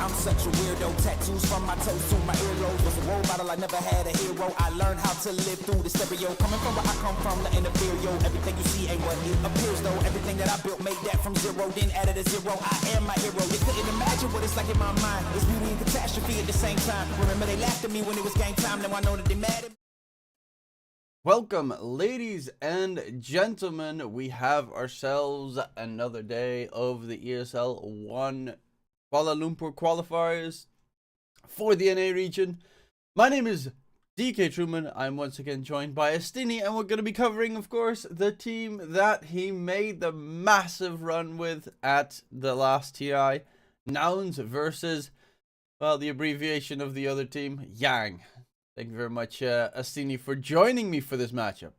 I'm such a weirdo. Tattoos from my toes to my earlobes. Was a role model, I never had a hero. I learned how to live through the stereo. Coming from where I come from, the inferior. Everything you see ain't what it appears though. Everything that I built made that from zero, then added a zero. I am my hero. They couldn't imagine what it's like in my mind. It's beauty and catastrophe at the same time. Remember they laughed at me when it was game time. Now I know that they mad at me. Welcome, ladies and gentlemen. We have ourselves another day of the ESL 1 Kuala Lumpur qualifiers for the NA region. My name is DK Truman. I'm once again joined by Astini, and we're going to be covering, of course, the team that he made the massive run with at the last TI. Nouns versus, well, the abbreviation of the other team, Yang. Thank you very much, Astini, for joining me for this matchup.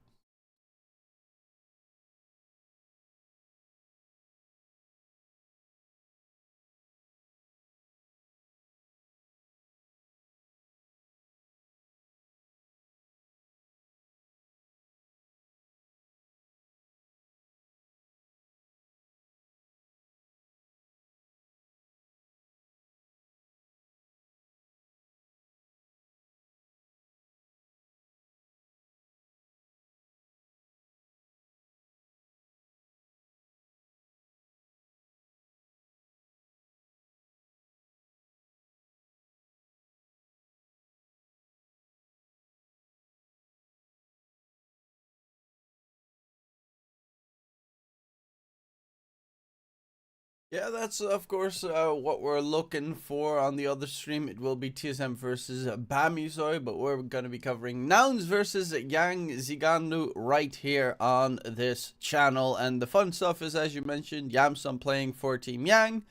Yeah, that's of course what we're looking for on the other stream. It will be TSM versus Bamisoy, but we're going to be covering Nouns versus Yang Zigandu right here on this channel. And the fun stuff is, as you mentioned, Yamsum playing for Team Yang.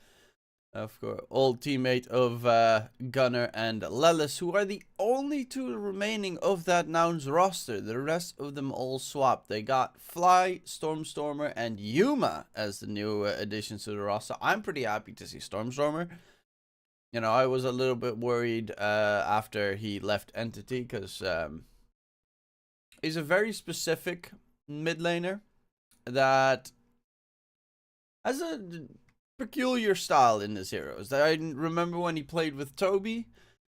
Of course, old teammate of Gunner and Lelis, who are the only two remaining of that Nouns roster. The rest of them all swapped. They got Fly, Stormstormer, and Yuma as the new additions to the roster. I'm pretty happy to see Stormstormer. You know, I was a little bit worried after he left Entity, because he's a very specific mid laner that has a peculiar style in his heroes. I remember when he played with Toby,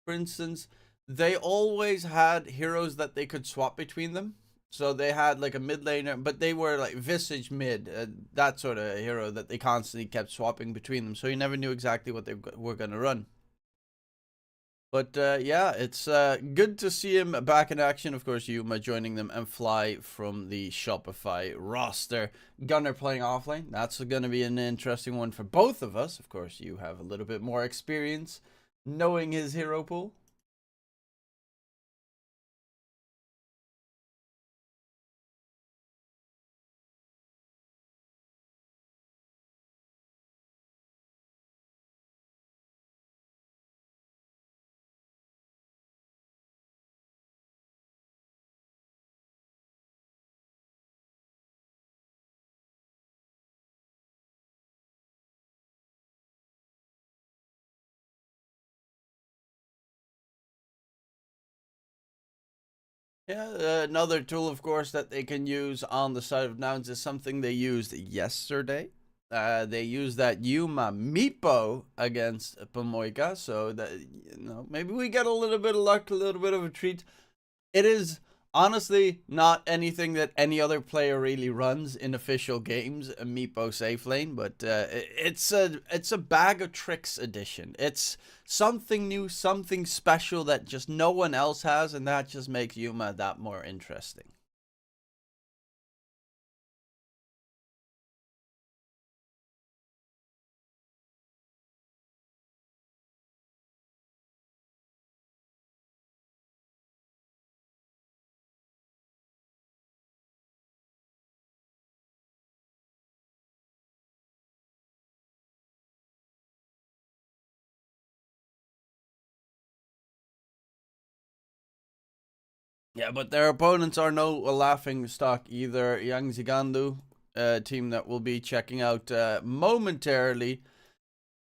for instance, they always had heroes that they could swap between them. So they had like a mid laner, but they were like Visage mid, that sort of hero that they constantly kept swapping between them. So you never knew exactly what they were going to run. But yeah, it's good to see him back in action. Of course, Yuma joining them, and Fly from the Shopify roster. Gunner playing offlane. That's going to be an interesting one for both of us. Of course, you have a little bit more experience knowing his hero pool. Yeah, another tool, of course, that they can use on the side of Nouns is something they used yesterday. They used that Yuma Meepo against Pomoika, so that, you know, maybe we get a little bit of luck, a little bit of a treat. It is honestly not anything that any other player really runs in official games, a Meepo safe lane, but it's a bag of tricks edition. It's something new, something special that just no one else has, and that just makes Yuma that more interesting. Yeah, but their opponents are no laughing stock either. Yang Zigandu, team that we'll be checking out momentarily,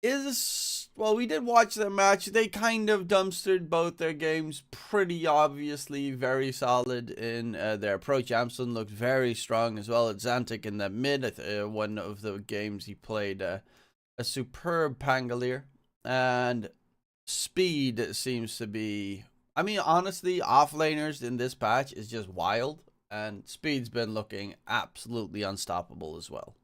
is, well, we did watch their match. They kind of dumpstered both their games, pretty obviously very solid in their approach. Amson looked very strong as well. Xantic in the mid, one of the games he played a superb Pangolier. and speed seems to be. I mean, honestly, offlaners in this patch is just wild, and speed's been looking absolutely unstoppable as well.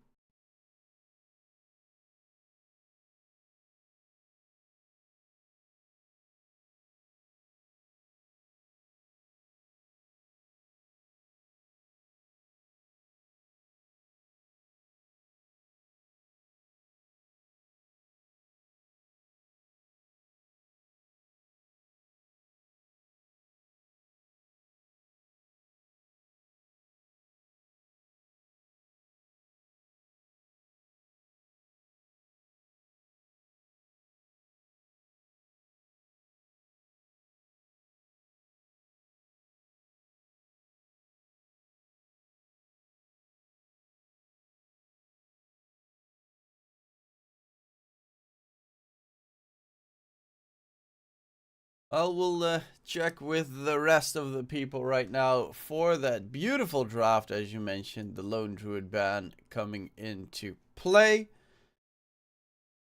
Well, we'll check with the rest of the people right now for that beautiful draft, as you mentioned, the Lone Druid ban coming into play.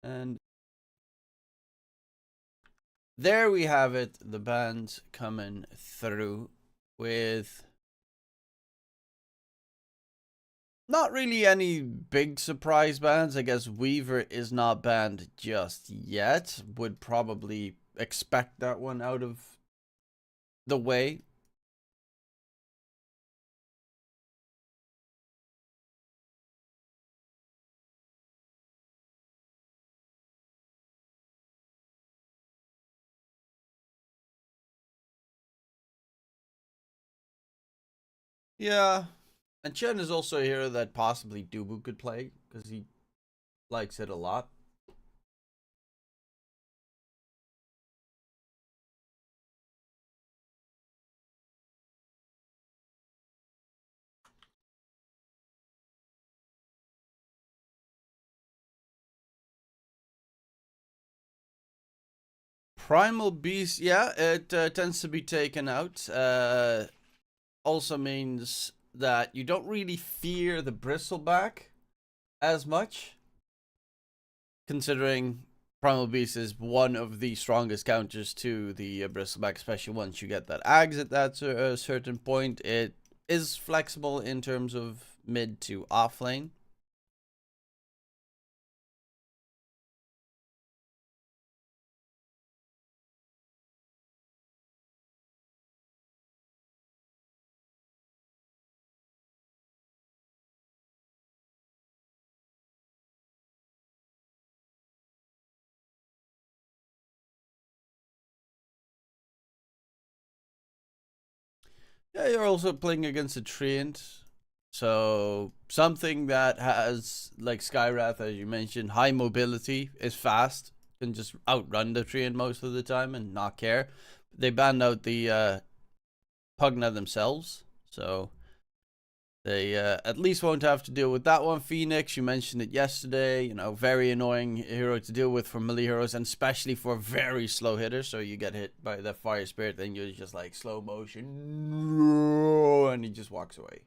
And there we have it, the bans coming through with not really any big surprise bans. I guess Weaver is not banned just yet. Would probably expect that one out of the way. Yeah. And Chen is also a hero that possibly Dubu could play because he likes it a lot. Primal Beast, yeah, it tends to be taken out. Also means that you don't really fear the Bristleback as much, considering Primal Beast is one of the strongest counters to the Bristleback, especially once you get that Ags at that certain point. It is flexible in terms of mid to off lane. Yeah, you're also playing against a Treant. So something that has, like Skywrath, as you mentioned, high mobility, is fast, can just outrun the Treant most of the time and not care. They banned out the Pugna themselves, so they at least won't have to deal with that one. Phoenix, you mentioned it yesterday, you know, very annoying hero to deal with for melee heroes, and especially for very slow hitters. So you get hit by the Fire Spirit, then you're just like slow motion, and he just walks away.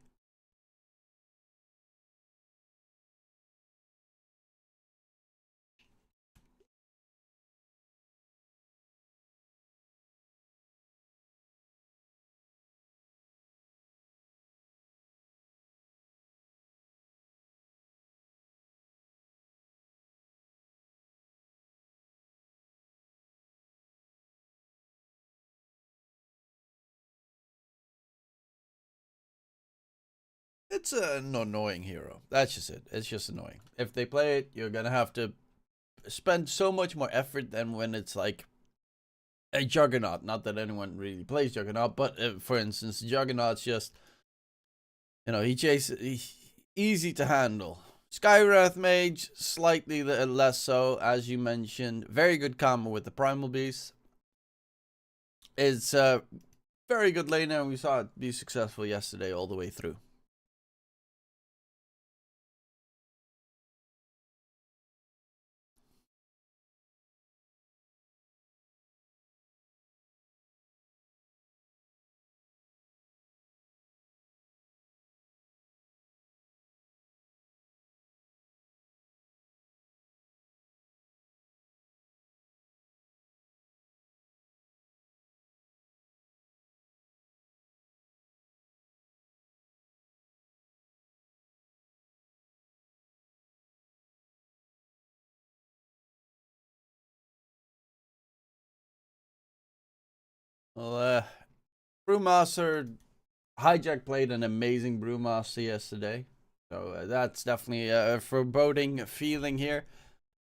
It's an annoying hero. That's just it. It's just annoying. If they play it, you're gonna have to spend so much more effort than when it's like a Juggernaut. Not that anyone really plays Juggernaut, but for instance, Juggernaut's just, you know, easy to handle. Skywrath Mage, slightly less so, as you mentioned. Very good combo with the Primal Beast. It's a very good laner, and we saw it be successful yesterday all the way through. Well, Brewmaster Hijack played an amazing Brewmaster yesterday, so that's definitely a foreboding feeling here.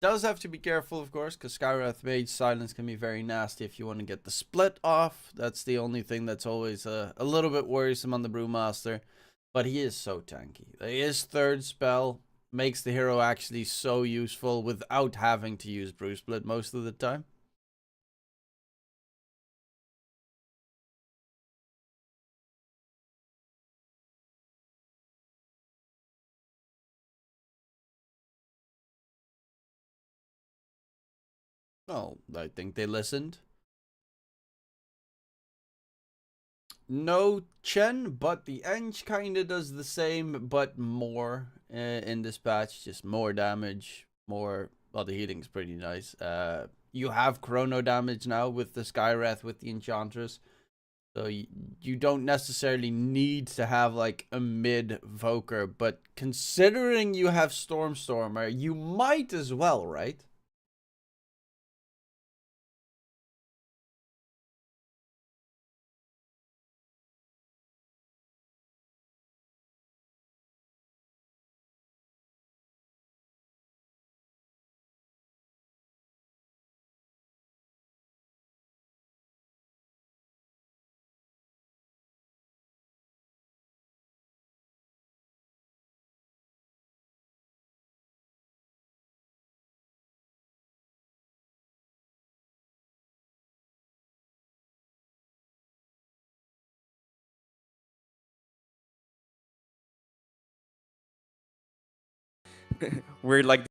Does have to be careful, of course, because Skywrath Mage silence can be very nasty if you want to get the split off. That's the only thing that's always a little bit worrisome on the Brewmaster. But he is so tanky. His third spell makes the hero actually so useful without having to use Brew Split most of the time. Well, I think they listened. No Chen, but the Eng kinda does the same, but more in this patch. Just more damage, more. Well, the healing's pretty nice. You have chrono damage now with the Skywrath, with the Enchantress. So you don't necessarily need to have like a mid Voker, but considering you have Stormstormer, you might as well, right? We're like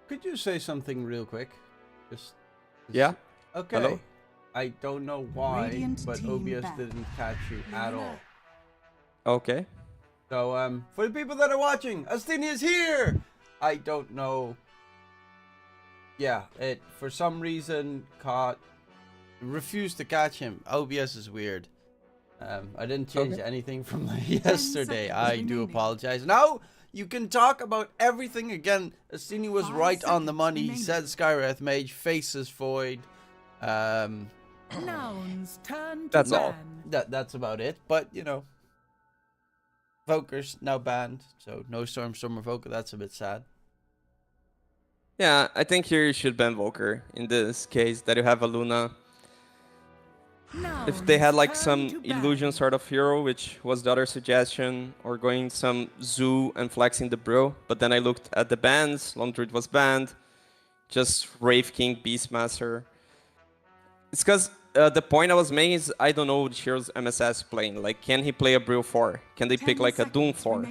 Could you say something real quick? Just yeah. okay. Hello? I don't know why, Radiant but team OBS back. didn't catch you at all. Okay. So, for the people that are watching, Astini is here! I don't know. Yeah, it, for some reason, refused to catch him. OBS is weird. I didn't change anything from yesterday. I do apologize. Now, you can talk about everything again. Astini was 5 right on the seconds money. He remaining. said Skywrath Mage faces Void. Nouns turn to That's all. ban. That's about it. But, you know, Voker's now banned, so no Stormstormer Voker. That's a bit sad. Yeah, I think here you should ban Volker in this case, that you have a Luna. If they had like some illusion sort of hero, which was the other suggestion, or going some Zoo and flexing the bro, but then I looked at the bans, Lone Druid was banned, just Wraith King, Beastmaster. It's because the point I was making is I don't know which heroes MSS playing. Like, can he play a Brew 4? Can they pick like a Doom 4?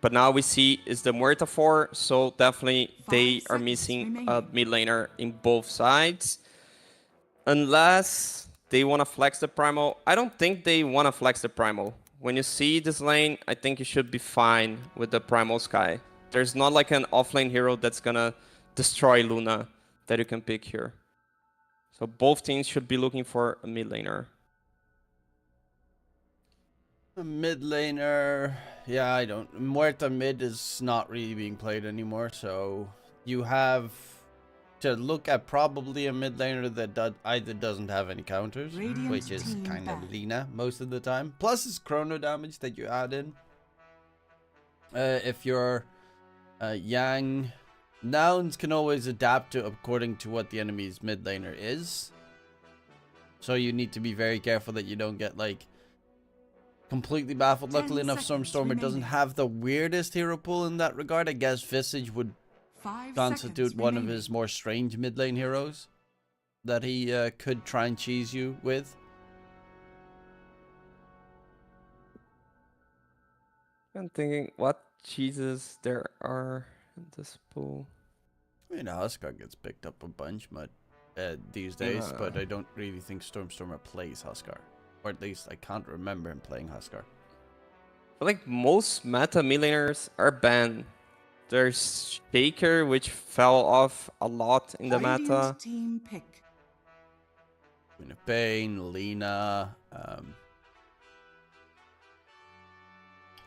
But now we see is the Muerta 4, so definitely they 5 are seconds missing a remaining. mid laner in both sides. Unless they want to flex the Primal. I don't think they want to flex the Primal. When you see this lane, I think you should be fine with the Primal Sky. There's not like an offlane hero that's gonna destroy Luna that you can pick here. So both teams should be looking for a mid laner. A mid laner, yeah, I don't. Muerta mid is not really being played anymore, so you have to look at probably a mid laner that either doesn't have any counters, Radiant which is team kind back. of Lina most of the time. Plus, it's chrono damage that you add in. If you're Yang, nouns can always adapt to according to what the enemy's mid laner is. So you need to be very careful that you don't get like completely baffled. 10 Luckily enough, seconds Stormstormer doesn't remaining. have the weirdest hero pool in that regard. I guess Visage would 5 constitute seconds one of remaining. his more strange mid lane heroes that he could try and cheese you with. I'm thinking what cheeses there are in this pool. I mean, Huskar gets picked up a bunch, but these days, but I don't really think Stormstormer plays Huskar. Or at least I can't remember him playing Huskar. I feel like most meta millionaires are banned. There's Shaker, which fell off a lot in the meta. Team pick. Queen of Pain, Lena,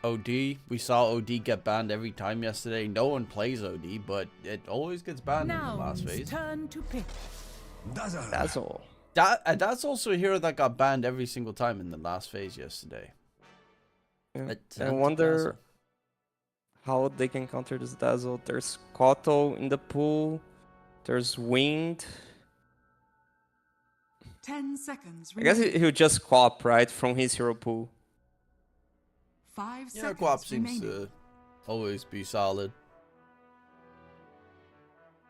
OD. We saw OD get banned every time yesterday. No one plays OD, but it always gets banned in the last phase. Turn to pick. Dazzle. That's also a hero that got banned every single time in the last phase yesterday. Yeah. I wonder how they can counter this Dazzle. There's Koto in the pool. There's Wind. 10 seconds. I guess he'll just Quap, right, from his hero pool. 5 Yeah, seconds. Quap seems remaining. to always be solid.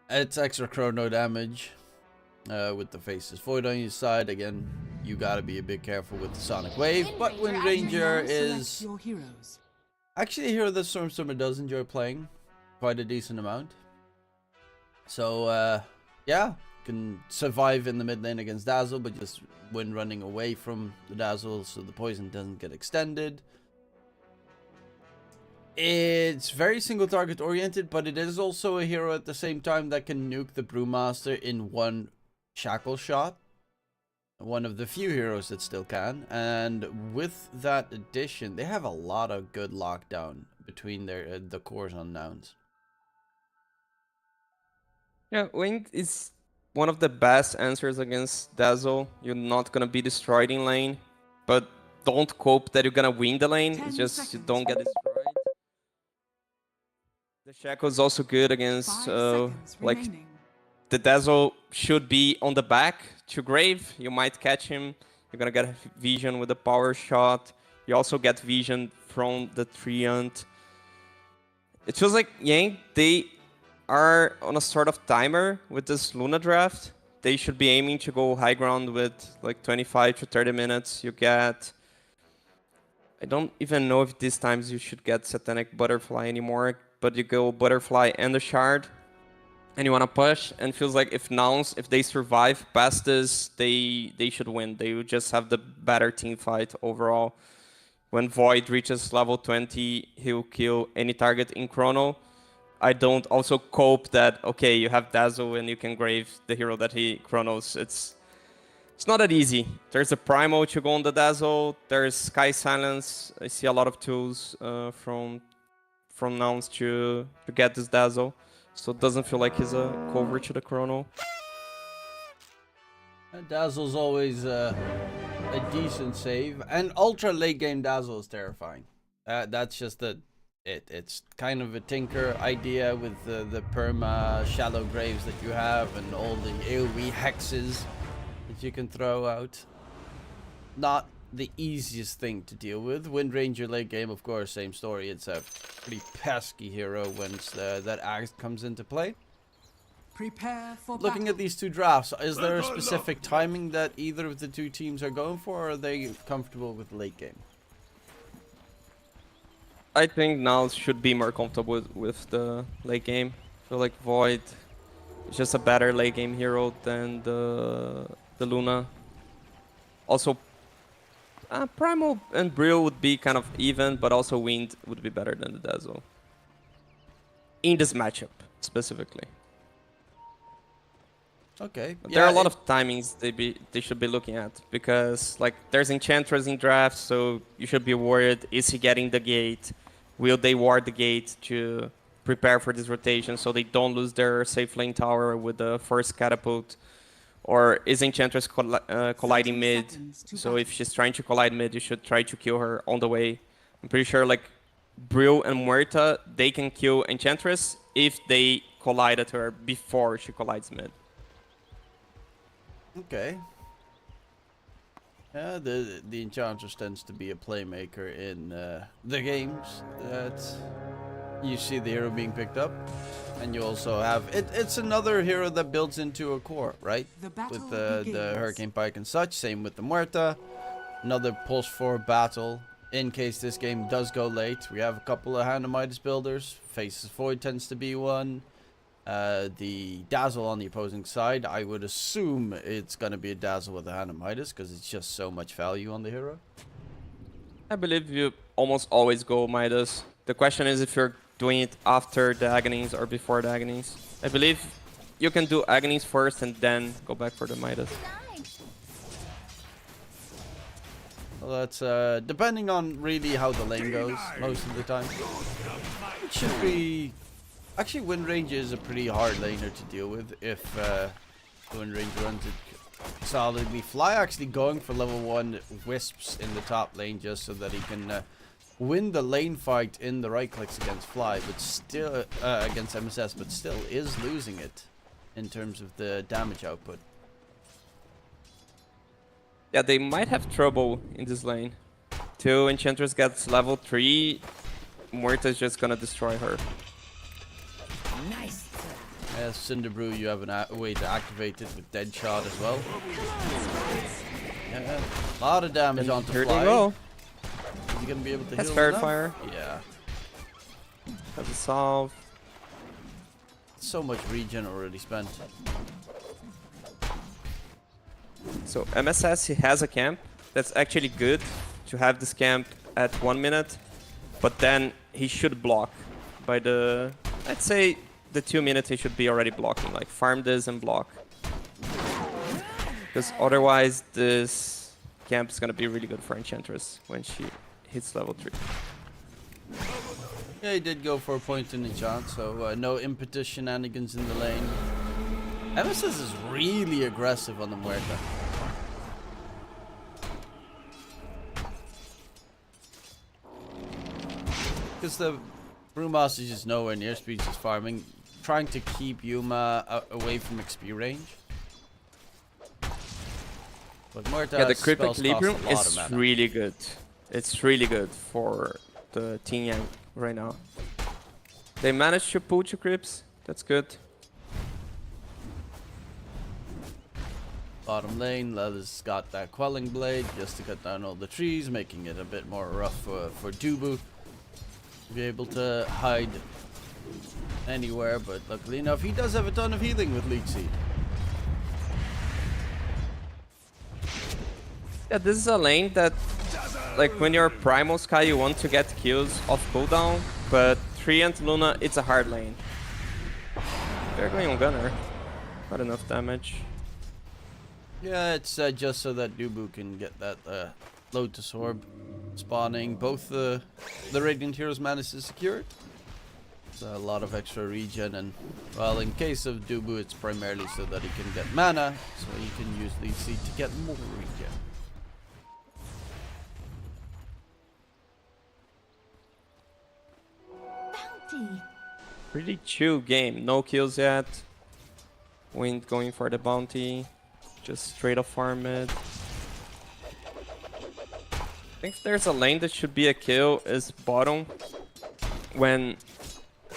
It's extra chrono damage with the Faceless Void on your side. Again, you gotta be a bit careful with the Sonic Wave, but Wind Ranger is Your heroes. actually a hero that Stormstormer does enjoy playing quite a decent amount. So, yeah, can survive in the mid lane against Dazzle, but just when running away from the Dazzle so the poison doesn't get extended. It's very single target oriented, but it is also a hero at the same time that can nuke the Brewmaster in one shackle shot. One of the few heroes that still can. And with that addition, they have a lot of good lockdown between their the cores on Nouns. Yeah, Wind is one of the best answers against Dazzle. You're not gonna be destroyed in lane, but don't cope that you're gonna win the lane. 10 It's just you seconds. don't get destroyed. The Shackle is also good 5 against seconds like remaining. the Dazzle should be on the back to Grave. You might catch him. You're gonna get vision with the power shot. You also get vision from the Treant. It feels like Yang, they are on a sort of timer with this Luna draft. They should be aiming to go high ground with like 25 to 30 minutes. You get... I don't even know if these times you should get Satanic Butterfly anymore, but you go Butterfly and the Shard, and you want to push, and feels like if Nouns, if they survive past this, they should win. They would just have the better team fight overall. When Void reaches level 20, he'll kill any target in Chrono. I don't also cope that, okay, you have Dazzle and you can Grave the hero that he Chronos. It's not that easy. There's a Primal to go on the Dazzle. There's Sky Silence. I see a lot of tools from Nouns to get this Dazzle. So it doesn't feel like he's a cover to the Chrono. Dazzle's always a decent save. And ultra late game Dazzle is terrifying. That's just it's kind of a tinker idea with the perma shallow graves that you have and all the AoE hexes that you can throw out. Not the easiest thing to deal with. Wind Ranger late game, of course, same story. It's a pretty pesky hero once that axe comes into play. Prepare for Looking battle. at these two drafts, is there a specific timing that either of the two teams are going for, or are they comfortable with late game? I think Nouns should be more comfortable with the late game. I feel like Void is just a better late game hero than the Luna. Also, Primal and Brill would be kind of even, but also Wind would be better than the Dazzle. In this matchup, specifically. Okay. There are a lot of timings they should be looking at, because like there's Enchantress in draft, so you should be worried, is he getting the gate? Will they ward the gate to prepare for this rotation so they don't lose their safe lane tower with the first catapult? Or is Enchantress colliding mid? So if she's trying to collide mid, you should try to kill her on the way. I'm pretty sure like Brill and Muerta, they can kill Enchantress if they collide at her before she collides mid. Okay. Yeah, the Enchantress tends to be a playmaker in the games that you see the hero being picked up. And you also have... It's another hero that builds into a core, right? With the Hurricane Pike and such. Same with the Muerta. Another pulse for battle. In case this game does go late, we have a couple of Hanamitis builders. Faceless Void tends to be one. the Dazzle on the opposing side, I would assume it's going to be a Dazzle with a Hand of Midas because it's just so much value on the hero. I believe you almost always go Midas. The question is if you're doing it after the Agonies or before the Agonies. I believe you can do Agonies first and then go back for the Midas. Well, that's depending on really how the lane goes most of the time. It should be... Actually, Wind Range is a pretty hard laner to deal with if Wind Range runs it solidly. Fly actually going for level 1 Wisps in the top lane just so that he can win the lane fight in the right clicks against Fly, but still against MSS, but still is losing it in terms of the damage output. Yeah, they might have trouble in this lane. Till Enchantress gets level 3, Muerta's just gonna destroy her. Nice. As Cinderbrew, you have a way to activate it with Dead Shot as well. Yeah, a lot of damage And onto here Fly. they go. Is he gonna be able to Has heal enough? Fire. Yeah. Has a solve. So much regen already spent. So MSS, he has a camp. That's actually good to have this camp at 1 minute. But then he should block by the... I'd say the 2 minutes he should be already blocking. Like farm this and block. Because otherwise this camp is going to be really good for Enchantress when she hits level 3. Yeah, he did go for a point in enchant, so no impetus shenanigans in the lane. MSS is really aggressive on the Muerta. Because the Brewmaster is just nowhere near species farming, trying to keep Yuma away from XP range. But Muerta Yeah, the has Cryptic spells cost Librum a lot of is mana. really good. It's really good for the Team Yang right now. They managed to pull 2 creeps. That's good. Bottom lane, Leather's got that Quelling Blade just to cut down all the trees, making it a bit more rough for Dubu to be able to hide anywhere, but luckily enough, he does have a ton of healing with Leech Seed. Yeah, this is a lane that, like, when you're Primal Sky, you want to get kills off cooldown, but Treant Luna, it's a hard lane. They're going on Gunner. Not enough damage. Yeah, it's just so that Dubu can get that Lotus Orb spawning. Both the Radiant Hero's mana is secured. It's a lot of extra regen, and well, in case of Dubu, it's primarily so that he can get mana, so he can use Leech Seed to get more regen. Pretty chill game. No kills yet. Wind going for the bounty. Just straight up farm it. I think there's a lane that should be a kill is bottom. When...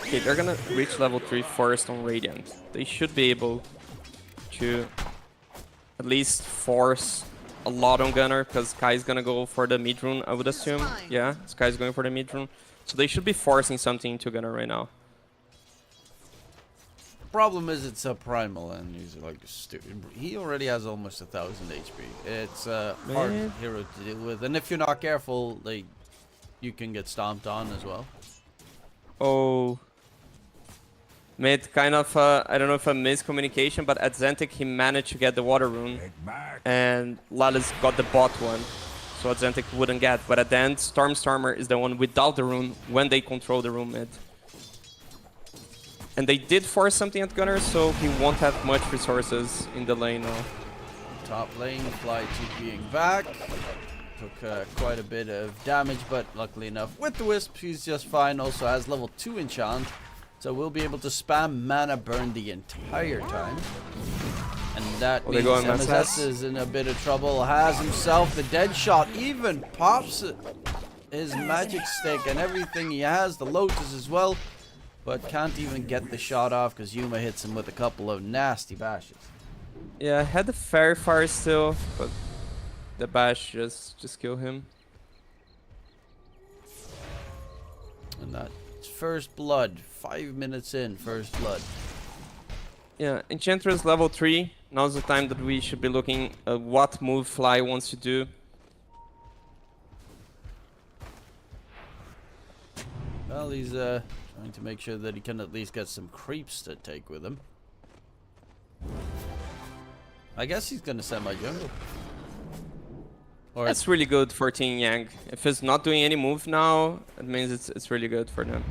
Okay, they're gonna reach level 3 first on Radiant. They should be able to at least force a lot on Gunner, because Sky's gonna go for the mid rune, I would assume. Yeah, Sky's going for the mid rune. So they should be forcing something into Gunner right now. Problem is, it's a primal, and he's like stupid. He already has almost 1,000 HP. It's a hard hero to deal with, and if you're not careful, like, you can get stomped on as well. Oh, made kind of I don't know if a miscommunication, but at Zentik he managed to get the water rune, and Lalis got the bot one, so Zentik wouldn't get. But at the end, Stormer is the one without the rune when they control the rune mid. And they did force something at Gunner, so he won't have much resources in the lane now. Top lane, Fly TPing back. Took quite a bit of damage, but luckily enough, with the Wisp, he's just fine. Also has level 2 enchant, so we'll be able to spam mana burn the entire time. And that means MSS is in a bit of trouble. Has himself the dead shot, even pops his magic stick and everything he has, the Lotus as well. But can't even get the shot off because Yuma hits him with a couple of nasty bashes. Yeah, I had the Fairy Fire still, but the bash just killed him. And that's first blood. 5 minutes in, first blood. Yeah, Enchantress level 3. Now's the time that we should be looking at what move Fly wants to do. Well, he's trying to make sure that he can at least get some creeps to take with him. I guess he's gonna semi-jungle. Or That's really good for Team Yang. If he's not doing any move now, it means it's really good for them.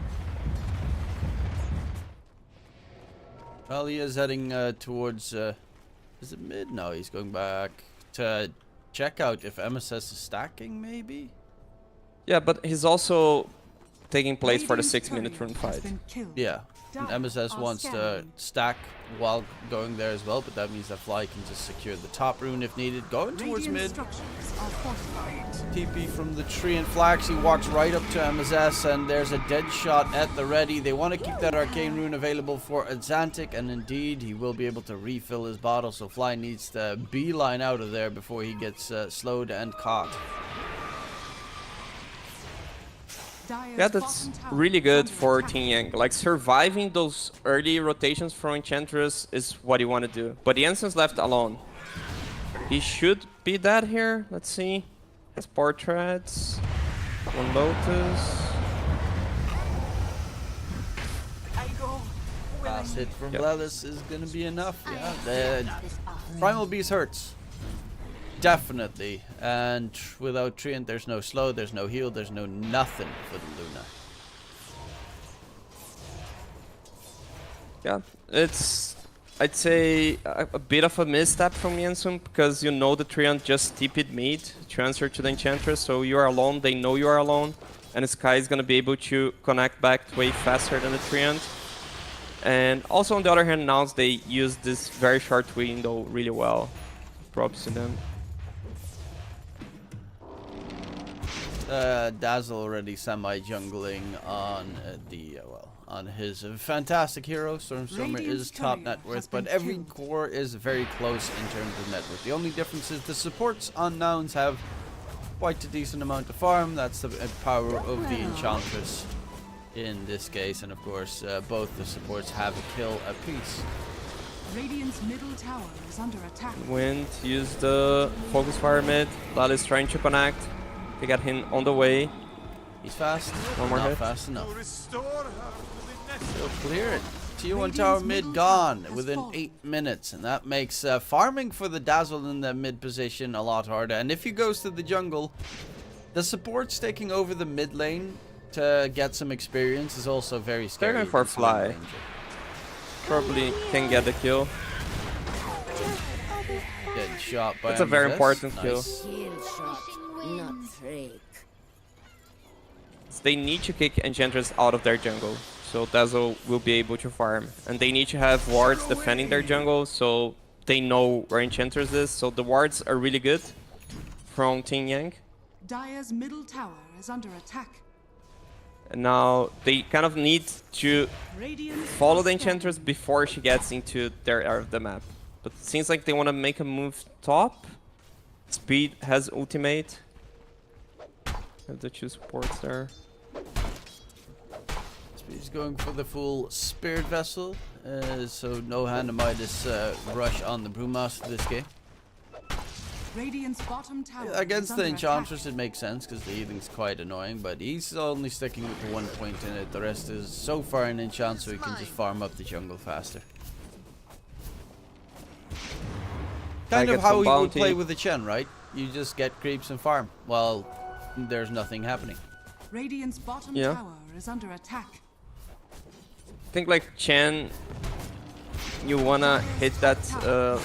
well, he is heading towards. Is it mid? No, he's going back to check out if MSS is stacking, maybe. Yeah, but he's also taking place for the Radiant's 6-minute turret rune has fight. been killed. Yeah. And Dire MSS are wants to scanning. stack while going there as well, but that means that Fly can just secure the top rune if needed. Going towards Radiant mid. structures are fortified. TP from the tree, and Flax, he walks right up to MSS, and there's a dead shot at the ready. They want to keep that arcane rune available for Azantic, and indeed he will be able to refill his bottle, so Fly needs to beeline out of there before he gets slowed and caught. Yeah, that's really good for Team Yang. Like, surviving those early rotations from Enchantress is what you want to do. But Jensen's left alone. He should be dead here. Let's see. Has portraits. One Lotus. Last hit from Yep. Blelis is going to be enough. Yeah, the Primal Beast hurts. Definitely. And without Treant, there's no slow, there's no heal, there's no nothing for the Luna. Yeah, it's, I'd say, a bit of a misstep from Jensen, because you know the Treant just TP'd mid, transfer to the Enchantress, so you are alone, they know you are alone, and Sky is gonna be able to connect back way faster than the Treant. And also on the other hand, now they use this very short window really well. Props to them. Dazzle already semi-jungling on on his fantastic hero. Stormstormer Radiant's is top courier net has worth, been but every killed. core is very close in terms of net worth. The only difference is the supports on Nouns have quite a decent amount of farm. That's the power of the Enchantress in this case, and of course both the supports have a kill apiece. Radiant's middle tower is under attack. Wind used the focus fire mid. Lal is trying to connect. They got him on the way. He's fast, One more not hit. fast enough. Still clear it. T1 tower mid gone within 8 minutes, and that makes farming for the Dazzle in the mid position a lot harder. And if he goes to the jungle, the supports taking over the mid lane to get some experience is also very scary. going for if he's in Fly. danger. Probably can get the kill. Dead shot by That's a very MSS. important Nice. kill. Shield shot, not fake. They need to kick Enchantress out of their jungle, so Dazzle will be able to farm. And they need to have wards defending their jungle, so they know where Enchantress is. So the wards are really good from Team Yang. Dire's middle tower is under attack. And now they kind of need to Radiant follow the are Enchantress before she gets into their area of the map. But it seems like they want to make a move top. Speed has ultimate. Have the two supports there. He's going for the full Spirit Vessel, so no Handamitis rush on the Brewmaster this game. Radiant's bottom tower Against is the under Enchantress it makes sense because the healing's quite annoying, but he's only sticking with the 1 point in it. The rest is so far an enchant, so he can just farm up the jungle faster. Kind I of get how some he would bounty. play with the Chen, right? You just get creeps and farm while there's nothing happening. attack. Radiant's bottom Yeah. tower is under attack. I think like Chen, you wanna hit that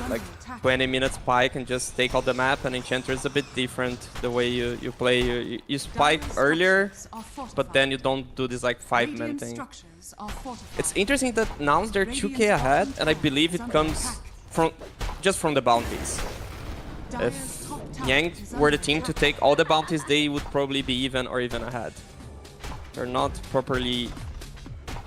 like 20-minute spike and just take out the map, and Enchantress is a bit different the way you play. You spike Dire's earlier, structures are but fortified. then you don't do this like 5-man Radiant thing. structures are fortified. It's interesting that now they're 2k Radiant's ahead, bottom and I tower believe is it under comes attack. from just from the bounties. Dire's If top tower Yang is were the under team to attack. take all the bounties, they would probably be even or even ahead. They're not properly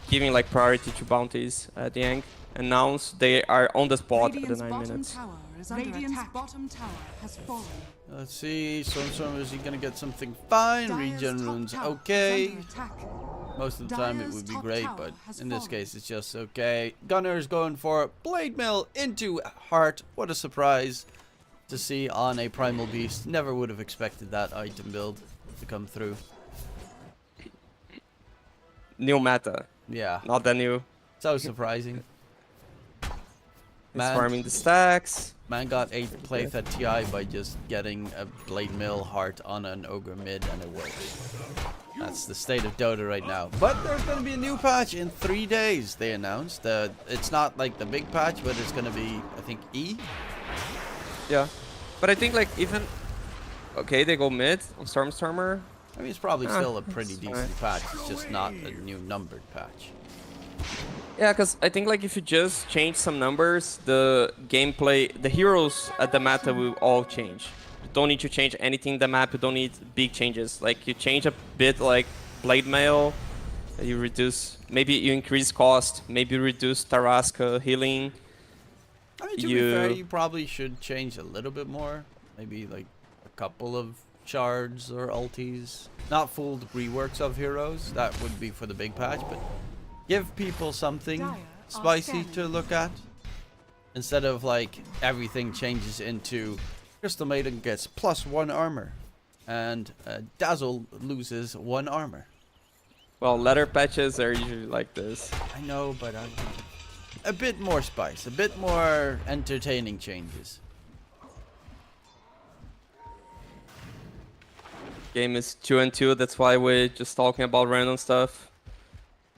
giving like priority to bounties at Yang, and now they are on the spot at the Radiant's 9 bottom minutes. tower is under attack. Bottom tower has fallen. Let's see, Stormstorm, is he gonna get something fine? Dire's Regen top runes, tower is okay. under attack. Most of the time it Dire's would be top great, tower but has in this fallen. case it's just okay. Gunner's going for Blade Mill into Heart. What a surprise to see on a Primal Beast. Never would have expected that item build to come through. New meta. Yeah, Not that new. so surprising. He's Man. farming the stacks. Man got 8th place at TI by just getting a Blade Mill Heart on an Ogre mid, and it works. That's the state of Dota right now. But there's going to be a new patch in 3 days, they announced. It's not like the big patch, but it's going to be, I think, E? Yeah. But I think like even... Okay, they go mid on Stormstormer. I mean, it's probably still a it's pretty fine. decent patch. It's just not a new numbered patch. Yeah, because I think like if you just change some numbers, the gameplay, the heroes at the meta will all change. You don't need to change anything in the map. You don't need big changes. Like you change a bit like Blade Mail, you reduce, maybe you increase cost, maybe you reduce Tarrasque healing. I mean, to be fair, you probably should change a little bit more. Maybe like a couple of shards or ultis. Not full reworks of heroes. That would be for the big patch, but give people something Dire are spicy scanning. to look at. Instead of like everything changes into Crystal Maiden gets +1 armor. And Dazzle loses 1 armor. Well, ladder patches are usually like this. I know, but a bit more spice, a bit more entertaining changes. Game is 2-2, that's why we're just talking about random stuff.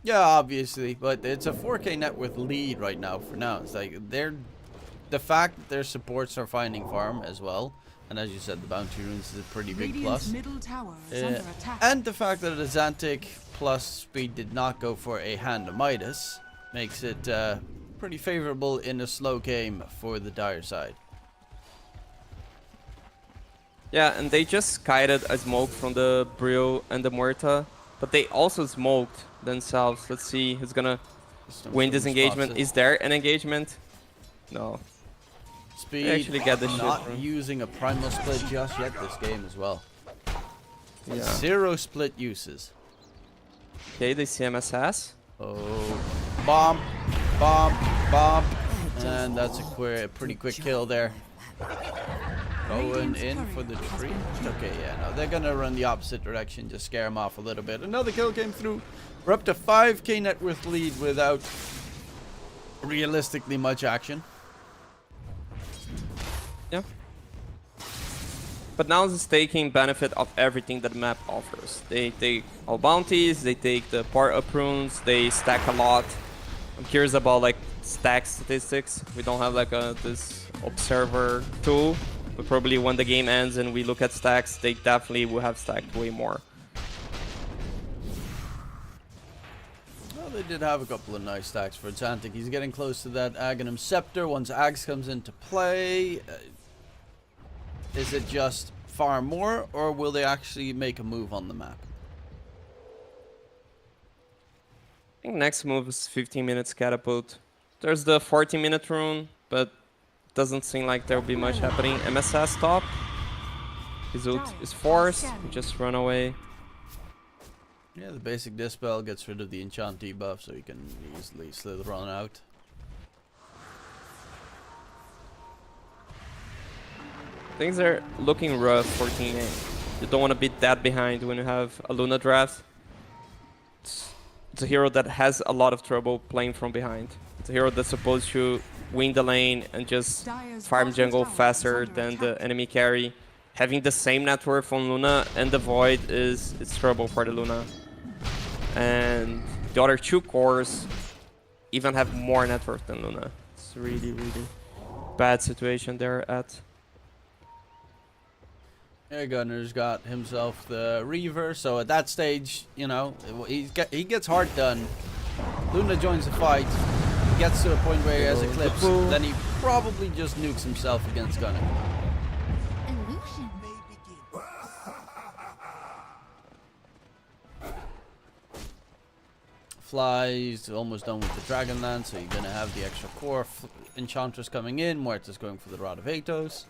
Yeah, obviously, but it's a 4K net worth lead right now for now. It's like the fact that their supports are finding farm as well, and as you said, the bounty runes is a pretty big Radiant's plus. middle tower is under attack. And the fact that Azantic plus speed did not go for a Hand of Midas makes it pretty favorable in a slow game for the Dire side. Yeah, and they just kited a smoke from the Brio and the Muerta, but they also smoked themselves. Let's see who's gonna win this engagement. Is there an engagement? No. Speed They actually get the shit not from- using a primal split just yet this game as well. Yeah. 0 split uses. Okay, they see MSS. Oh, bomb, bomb, bomb, and that's a pretty quick kill there. Going in for the tree. Okay, yeah, no, they're gonna run the opposite direction, just scare them off a little bit. Another kill came through. We're up to 5k net worth lead without realistically much action. Yeah. But now it's taking benefit of everything that the map offers. They take all bounties, they take the part up runes, they stack a lot. I'm curious about like stack statistics. We don't have like this observer tool, but probably when the game ends and we look at stacks, they definitely will have stacked way more. Well, they did have a couple of nice stacks for Zantic. He's getting close to that Aghanim Scepter once Axe comes into play. Is it just farm more, or will they actually make a move on the map? I think next move is 15 minutes catapult. There's the 40-minute rune, but doesn't seem like there will be much happening. MSS top. His ult is forced. We just run away. Yeah, the basic Dispel gets rid of the enchant debuff, so you can easily slither on out. Things are looking rough for Team A. You don't want to be that behind when you have a Luna draft. It's a hero that has a lot of trouble playing from behind. It's a hero that's supposed to win the lane and just Dire's farm bottom jungle tower is faster under than the attack. enemy carry. Having the same net worth on Luna and the Void is trouble for the Luna. And the other two cores even have more net worth than Luna. It's really, really bad situation they're at. Yeah, Gunner's got himself the Reaver, so at that stage, you know, he gets hard done. Luna joins the fight, gets to a point where he has Eclipse, then he probably just nukes himself against Gunner. Illusion. Flies, almost done with the Dragonlance, so you're going to have the extra core. Enchantress coming in, Muerta's going for the Rod of Atos.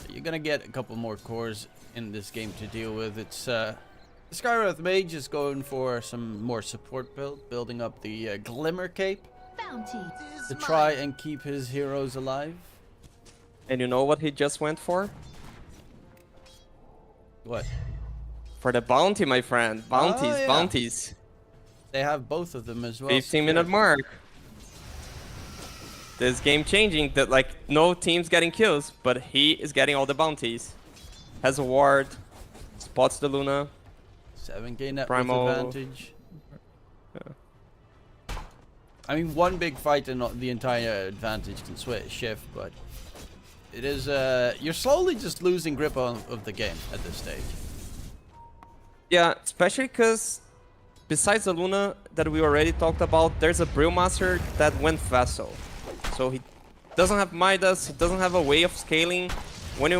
You're going to get a couple more cores in this game to deal with. It's Skywrath Mage is going for some more support build, building up the Glimmer Cape Bounty. to try and keep his heroes alive. And you know what he just went for? What? For the bounty, my friend. Bounties, yeah. bounties. They have both of them as well. 15-minute mark. This game changing. That like no team's getting kills, but he is getting all the bounties. Has a ward, spots the Luna. 7k net Primal. worth advantage. I mean, one big fight and the entire advantage can shift, but it is you're slowly just losing grip of the game at this stage. Yeah, especially because besides the Luna that we already talked about, there's a Brewmaster that went Vessel. So he doesn't have Midas, he doesn't have a way of scaling. When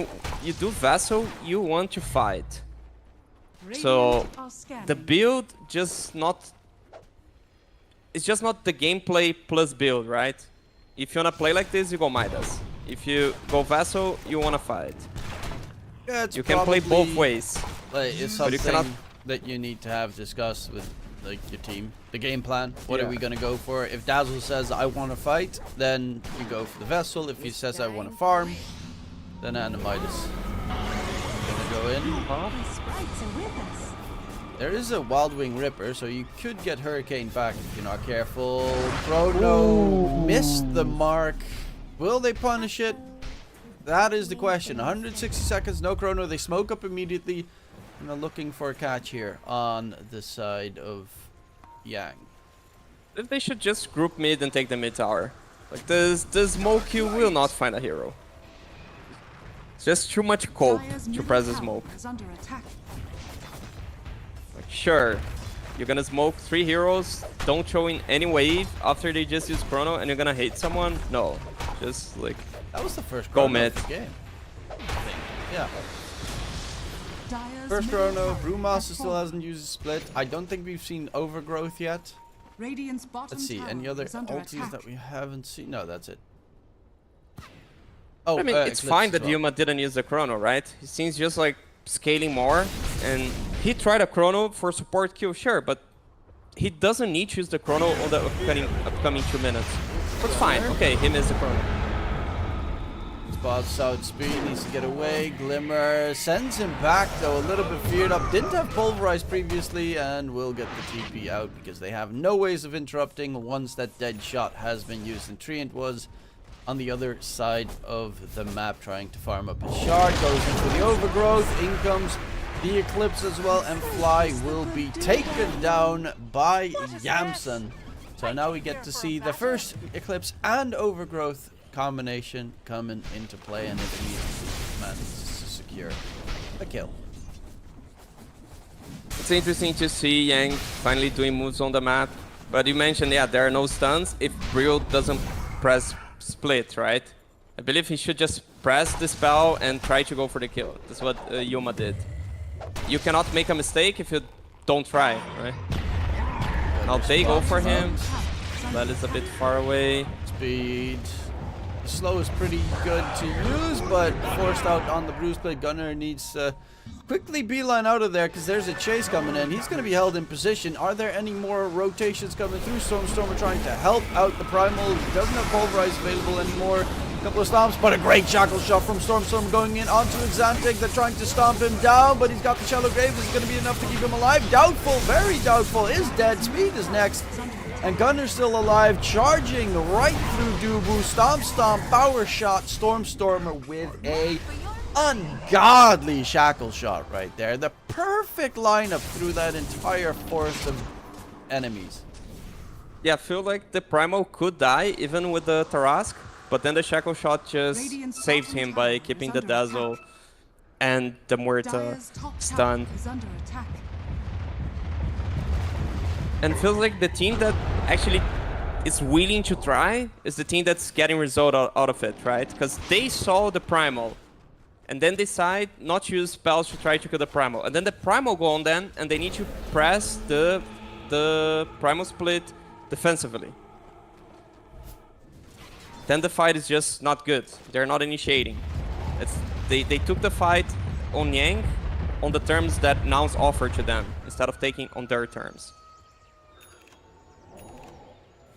you do Vessel, you want to fight. So Radiant are scanning. the build just not... It's just not the gameplay plus build, right? If you wanna play like this, you go Midas. If you go Vessel, you wanna fight. Yeah, it's You can play both ways. Like, it's But you something cannot- that you need to have discussed with like your team. The game plan. What are Yeah. we gonna go for? If Dazzle says I want to fight, then you go for the Vessel. If he says I want to farm, then Midas. Gonna go in. The sprites are with us. There is a Wild Wing Ripper, so you could get Hurricane back if you're not careful. Chrono missed the mark. Will they punish it? That is the question. 160 seconds, no Chrono. They smoke up immediately. And they're looking for a catch here on the side of Yang. If they should just group mid and take the mid tower. Like the smoke, you will not find a hero. It's just too much cope Dire's to middle press the tower smoke. is under attack. Like, sure, you're gonna smoke 3 heroes, don't show in any wave after they just use Chrono, and you're gonna hate someone? No, just like That was the first Go Chrono mid. of the game. I think. Yeah. Dire's First middle Chrono. tower Brewmaster has still fallen. hasn't used a split. I don't think we've seen Overgrowth yet. Radiant's bottom Let's see. tower Any other is under ultis attack. that we haven't seen? No, that's it. Oh, I mean, it's Eclipse fine as that well. Yuma didn't use the Chrono, right? He seems just like scaling more, and he tried a Chrono for support kill, sure, but he doesn't need to use the Chrono on the upcoming 2 minutes. But it's fine, okay, he missed the Chrono. Spots out speed, needs to get away. Glimmer sends him back though, a little bit feared up. Didn't have Pulverize previously, and will get the TP out because they have no ways of interrupting once that dead shot has been used. And Treant was on the other side of the map trying to farm up his shard. Goes into the Overgrowth. In comes the Eclipse as well, and Fly will be taken down by Yamson. So now we get to see the first Eclipse and Overgrowth combination coming into play, and it immediately manages to secure a kill. It's interesting to see Yang finally doing moves on the map, but you mentioned, yeah, there are no stuns if Brill doesn't press split, right? I believe he should just press the spell and try to go for the kill. That's what Yuma did. You cannot make a mistake if you don't try, right? Now they go for him. That is a bit far away. Speed. Slow is pretty good to use, but forced out on the Bruise Blade. Gunner needs to quickly beeline out of there because there's a chase coming in. He's going to be held in position. Are there any more rotations coming through? Stormstormer trying to help out the Primal. He doesn't have Pulverize available anymore. A couple of stomps, but a great shackle shot from Stormstorm going in onto Exantic. They're trying to stomp him down, but he's got the Shallow Grave. Is it going to be enough to keep him alive? Doubtful, very doubtful. Is dead. Speed is next. And Gunner's still alive, charging right through Dubu. Stomp, stomp, power shot, Stormstormer with a ungodly shackle shot right there. The perfect lineup through that entire forest of enemies. Yeah, I feel like the Primal could die even with the Tarask, but then the shackle shot just Radiant's saved bottom him by tower keeping is the under Dazzle attack. and the Muerta Dire's top tower stun. is under attack. And feels like the team that actually is willing to try is the team that's getting result out of it, right? Because they saw the Primal and then decide not to use spells to try to kill the Primal. And then the Primal go on then and they need to press the Primal split defensively. Then the fight is just not good. They're not initiating. They took the fight on Yang on the terms that Nouns offer to them, instead of taking on their terms.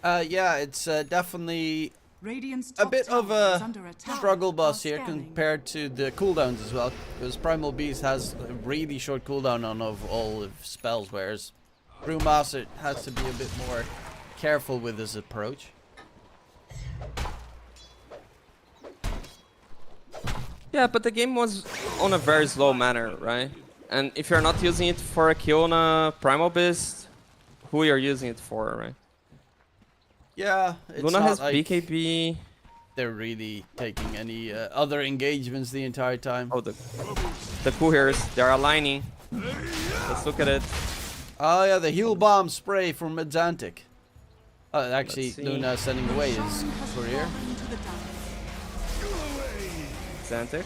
Yeah, it's definitely Radiant's a top bit of tower is a under attack. struggle bus While here scanning. compared to the cooldowns as well, because Primal Beast has a really short cooldown on of all of spells, whereas Brewmaster has to be a bit more careful with his approach. Yeah, but the game was on a very slow manner, right? And if you're not using it for a kill on a Primal Beast, who you're using it for, right? Yeah, it's Luna not has like BKB. they're really taking any other engagements the entire time. Oh, the couriers, they're aligning. Let's look at it. Oh yeah, the heal bomb spray from Atlantic. Actually, Let's see. Luna sending away his Has courier. fallen to the dark. Xantic.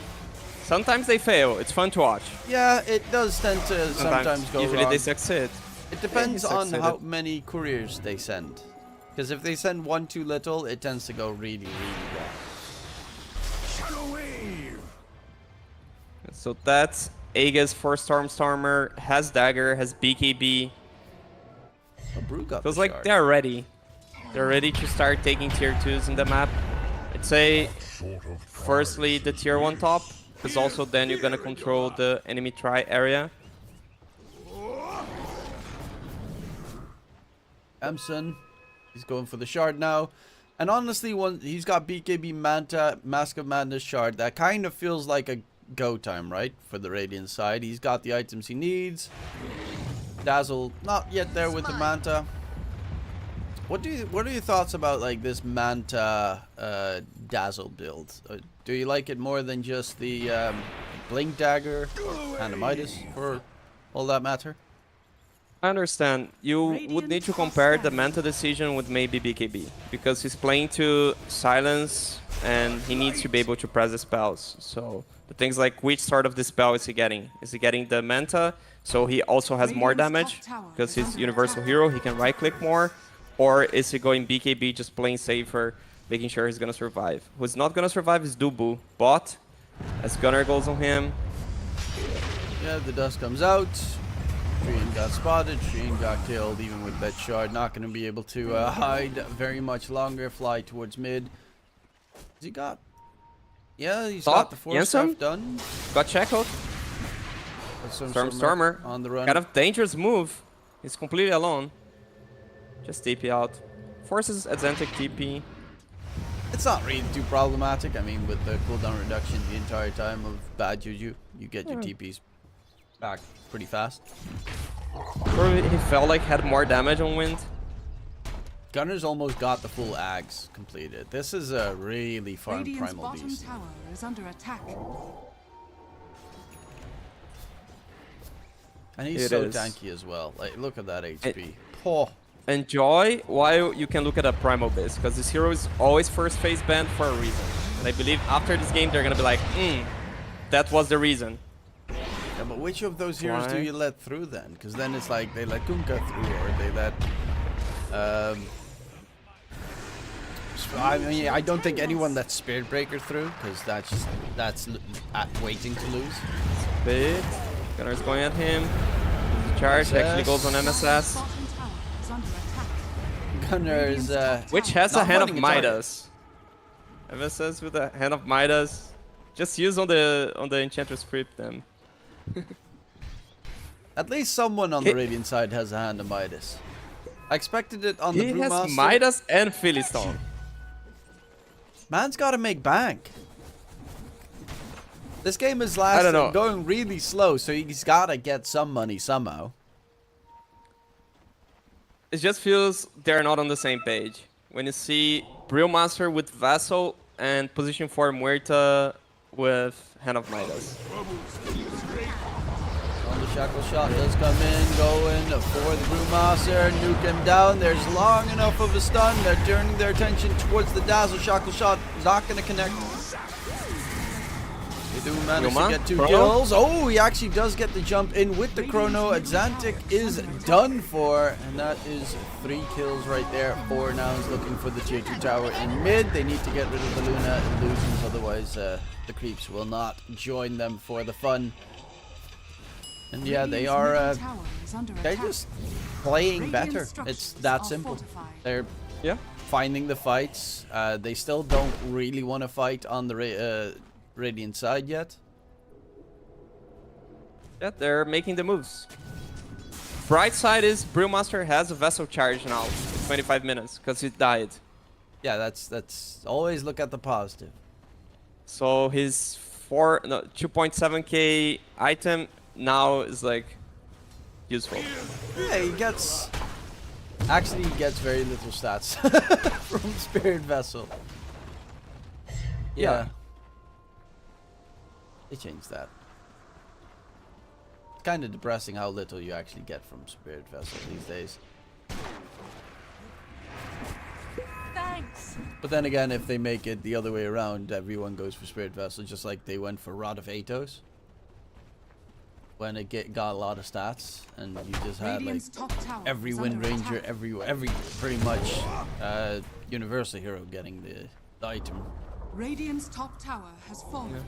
Sometimes they fail. It's fun to watch. Yeah, it does tend to sometimes go Usually wrong. they succeed. It depends Yeah, he on how succeeded. many couriers they send. Because if they send one too little, it tends to go really, really wrong. So that's Aegis for Stormer, has Dagger, has BKB. A Brew got Feels the like shard. they're ready. They're ready to start taking tier 2s in the map. I'd say firstly the tier 1 top, because also then you're gonna control the enemy try area. Amson, he's going for the shard now. And honestly, he's got BKB Manta, Mask of Madness shard. That kind of feels like a go time, right? For the Radiant side. He's got the items he needs. Dazzle, not yet there with the Manta. What are your thoughts about like this Manta Dazzle build? Do you like it more than just the Blink Dagger, and Midas for all that matter? I understand. You would need to compare the Manta decision with maybe BKB, because he's playing to silence and he needs to be able to press the spells. So the things like which sort of the spell is he getting? Is he getting the Manta, so he also has more damage because he's universal hero, he can right click more? Or is he going BKB, just playing safer, making sure he's gonna survive? Who's not gonna survive is Dubu, bot, as Gunner goes on him. Yeah, the dust comes out. Trian got spotted, Trian got killed, even with that shard. Not going to be able to hide very much longer. Fly towards mid. Has he got? Yeah, he's got the force Jensen? stuff done. Got check out. Stormer on the run. Kind of dangerous move. He's completely alone. Just TP out. Forces Atlantic TP. It's not really too problematic. I mean, with the cooldown reduction the entire time of bad juju, you get your TPs back pretty fast. Or he felt like had more damage on wind. Gunner's almost got the full Ags completed. This is a really fun Radiant's Primal bottom Beast. tower is under attack. And he's It so is. tanky as well. Like, look at that HP. Oh. Enjoy while you can look at a Primal Beast, because this hero is always first phase banned for a reason. And I believe after this game they're gonna be like, that was the reason. Yeah, but which of those heroes do Why? you let through then? Because then it's like they let Kunkka through, or they let. I mean, I don't think anyone lets Spirit Breaker through, because that's waiting to lose. Bit. Gunner's going at him. The charge actually goes on MSS, Bottom tower is under attack. Gunner is which has a Not hand of running a target. Midas. MSS with a hand of Midas. Just use on the Enchantress Crypt then. at least someone on the Radiant side has a hand of Midas. I expected it on the He has Brewmaster. Midas and Philistone. Man's got to make bank. This game is I don't know. going really slow, so he's got to get some money somehow. It just feels they're not on the same page. When you see Brewmaster with Vassal and position for Muerta with Hand of Midas. On the shackle shot does come in, going for the Brewmaster, nuke him down. There's long enough of a stun. They're turning their attention towards the Dazzle. Shackle shot is not going to connect. They do manage to get 2 Chrono? kills. Oh, he actually does get the jump in with the Chrono. Atlantic is done for, and that is 3 kills right there. 4 now is looking for the tier 2 tower in mid. They need to get rid of the Luna illusions, otherwise the creeps will not join them for the fun. And yeah, they are they're just playing better. It's that simple. They're finding the fights. They still don't really want to fight on the Radiant side yet. Yeah, they're making the moves. Bright side is Brewmaster has a vessel charge now in 25 minutes because it died. Yeah, that's always look at the positive. So his 2.7k item now is like useful. Yeah, he gets very little stats from Spirit Vessel. Yeah. They changed that. It's kind of depressing how little you actually get from Spirit Vessel these days. Thanks. But then again, if they make it the other way around, everyone goes for Spirit Vessel, just like they went for Rod of Atos. When it got a lot of stats, and you just had like every Wind Ranger, every pretty much universal hero getting the item. Radiant's top tower has fallen.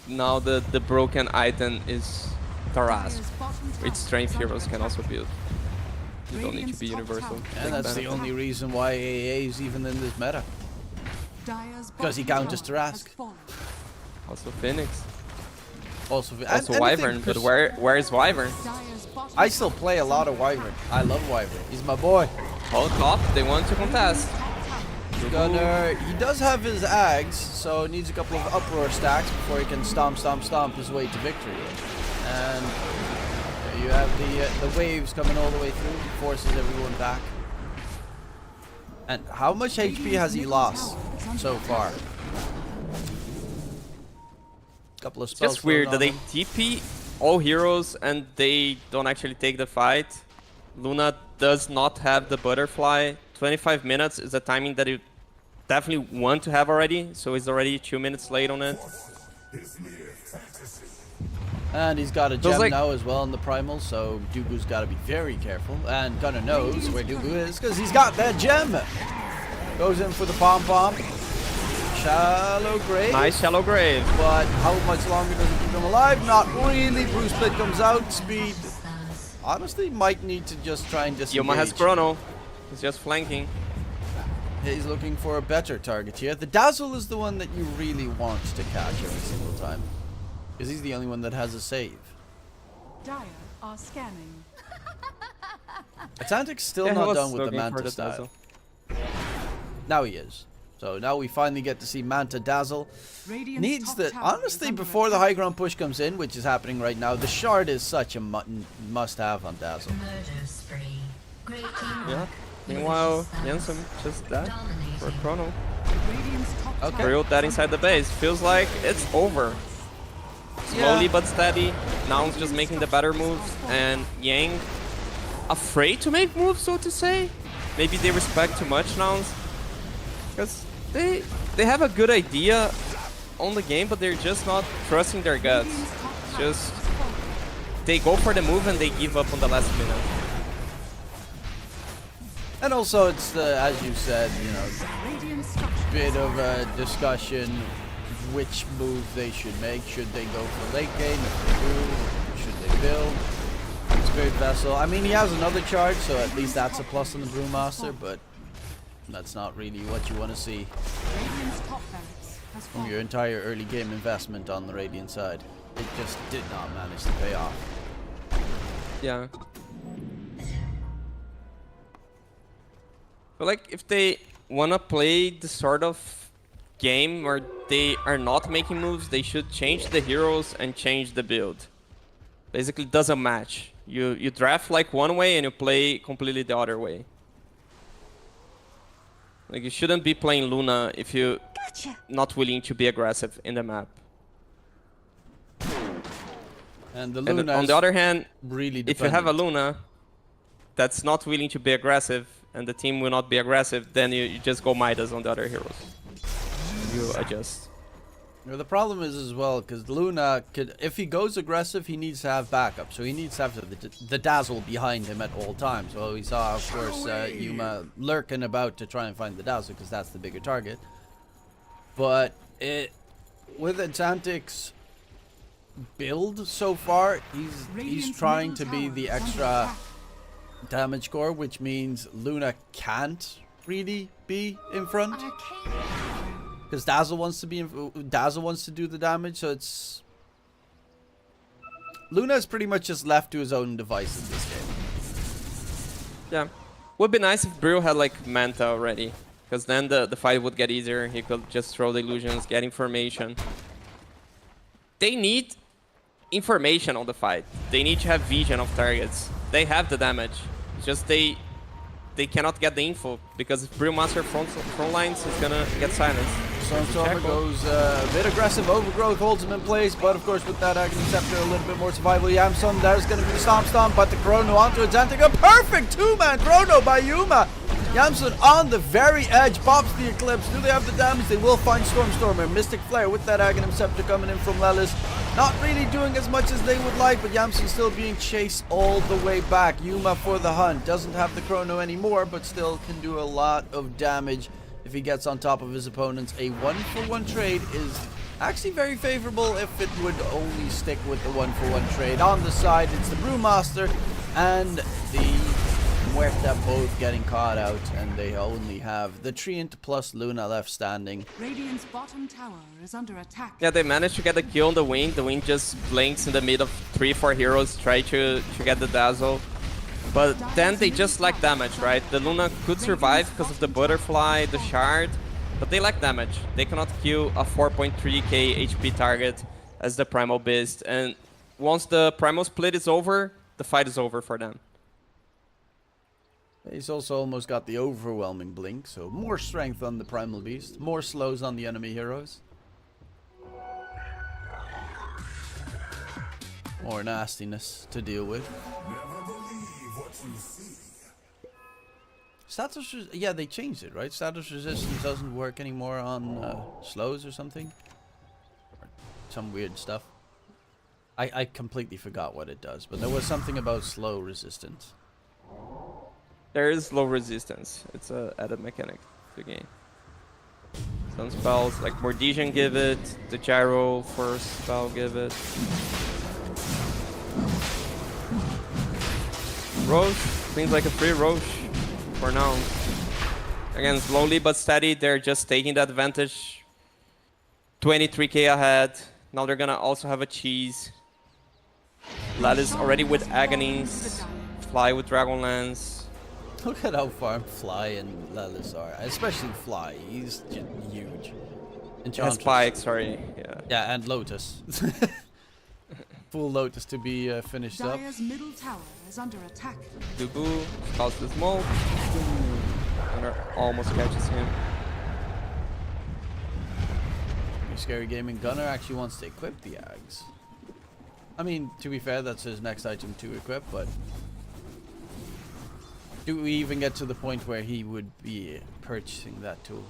Now the broken item is Tarrasque, which strength heroes can also build. You don't need to be universal. And that's the only reason why AA is even in this meta. Because he counters Tarrasque. Also Phoenix. Also Wyvern, but where is Wyvern? I still play a lot of Wyvern. I love Wyvern. He's my boy. Oh, top, they want to contest. He does have his Ags, so needs a couple of uproar stacks before he can stomp his way to victory. And you have the waves coming all the way through, he forces everyone back. And how much HP has he lost so far? Couple of spells. It's just weird that they TP all heroes and they don't actually take the fight. Luna does not have the butterfly. 25 minutes is a timing that you definitely want to have already, so he's already 2 minutes late on it. And he's got a gem now as well in the primal, so Dooku's got to be very careful. And Gunnar knows where Dooku is because he's got that gem. Goes in for the pom-pom. Shallow grave. Nice shallow grave. But how much longer does it keep him alive? Not really. Bruce Split comes out. Speed. Honestly, might need to just try and disengage. Yuma has Chrono. He's just flanking. He's looking for a better target here. The Dazzle is the one that you really want to catch every single time. Because he's the only one that has a save. Dire are scanning. Atlantic's still not done with the Manta style. Now he is. So now we finally get to see Manta Dazzle. Needs the... Honestly, before the high ground push comes in, which is happening right now, the Shard is such a must-have on Dazzle. Yeah. Meanwhile, Jensen just that for Chrono. Okay. Reeled that inside the base. Feels like it's over. Slowly but steady. Nouns just making the better moves. And Yang afraid to make moves, so to say. Maybe they respect too much Nouns. Because they have a good idea on the game, but they're just not trusting their guts. Just they go for the move and they give up on the last minute. And also it's the, as you said, you know, bit of a discussion which move they should make. Should they go for late game? If they do, should they build? Spirit Vessel. I mean, he has another charge, so at least that's a plus on the Brewmaster, but that's not really what you want to see from your entire early game investment on the Radiant side. It just did not manage to pay off. Yeah. But like, if they want to play the sort of game where they are not making moves, they should change the heroes and change the build. Basically, it doesn't match. You draft like one way and you play completely the other way. Like, you shouldn't be playing Luna if you're not willing to be aggressive in the map. And the Luna, on the other hand, really if you have a Luna that's not willing to be aggressive and the team will not be aggressive, then you just go Midas on the other heroes. You adjust. The problem is as well, because Luna could, if he goes aggressive, he needs to have backup. So he needs to have the Dazzle behind him at all times. Well, we saw, of course, Yuma lurking about to try and find the Dazzle, because that's the bigger target. But with Atlantic's build so far. He's Radiant's trying middle to be tower the is under extra attack. damage core, which means Luna can't really be in front Arcane. because Dazzle wants to be Dazzle wants to do the damage. So it's Luna is pretty much just left to his own devices this game. Yeah. Would be nice if Brew had like Manta already. Because then the fight would get easier. He could just throw the illusions, get information. They need information on the fight. They need to have vision of targets. They have the damage. It's just they cannot get the info. Because if Brewmaster front lines, he's gonna get silenced. Stormstormer goes a bit aggressive, Overgrowth holds him in place, but of course with that Agony Scepter a little bit more survival. Yamsun, there's going to be the Stomp, but the Chrono onto Azantic. A perfect two-man Chrono by Yuma! Yamsun on the very edge, pops the Eclipse. Do they have the damage? They will find Stormstormer. Mystic Flare with that Aghanim Scepter coming in from Lelis. Not really doing as much as they would like, but Yamsun still being chased all the way back. Yuma for the hunt. Doesn't have the Chrono anymore, but still can do a lot of damage if he gets on top of his opponents. A 1-for-1 trade is actually very favorable if it would only stick with the 1-for-1 trade. On the side, it's the Brewmaster and the Muerta both getting caught out, and they only have the Treant plus Luna left standing. Radiant's bottom tower is under attack. Yeah, they managed to get the kill on the wing. The wing just blinks in the mid of 3-4 heroes, try to get the Dazzle. But then they just lack damage, right? The Luna could survive because of the butterfly, the shard, but they lack damage. They cannot kill a 4.3k HP target as the Primal Beast. And once the Primal Split is over, the fight is over for them. He's also almost got the overwhelming blink, so more strength on the Primal Beast, more slows on the enemy heroes. More nastiness to deal with. Status, yeah, they changed it, right? Status resistance doesn't work anymore on slows or something. Or some weird stuff. I completely forgot what it does, but there was something about slow resistance. There is low resistance. It's a added mechanic to the game. Some spells like Mortician give it, the Gyro first spell give it. Roche seems like a free Roche for now. Again, slowly but steady, they're just taking the advantage. 23k ahead. Now they're gonna also have a cheese. Lattice already with Agonies. Fly with Dragonlance. Look at how far Fly and Lelis are, especially Fly. He's huge. Has spikes, sorry. Yeah. Yeah, and Lotus. Full Lotus to be finished up. Dire's middle tower is under attack. Dubu spouts the smoke. Gunner almost catches him. Scary Gaming Gunner actually wants to equip the Ags. I mean, to be fair, that's his next item to equip, but do we even get to the point where he would be purchasing that tool?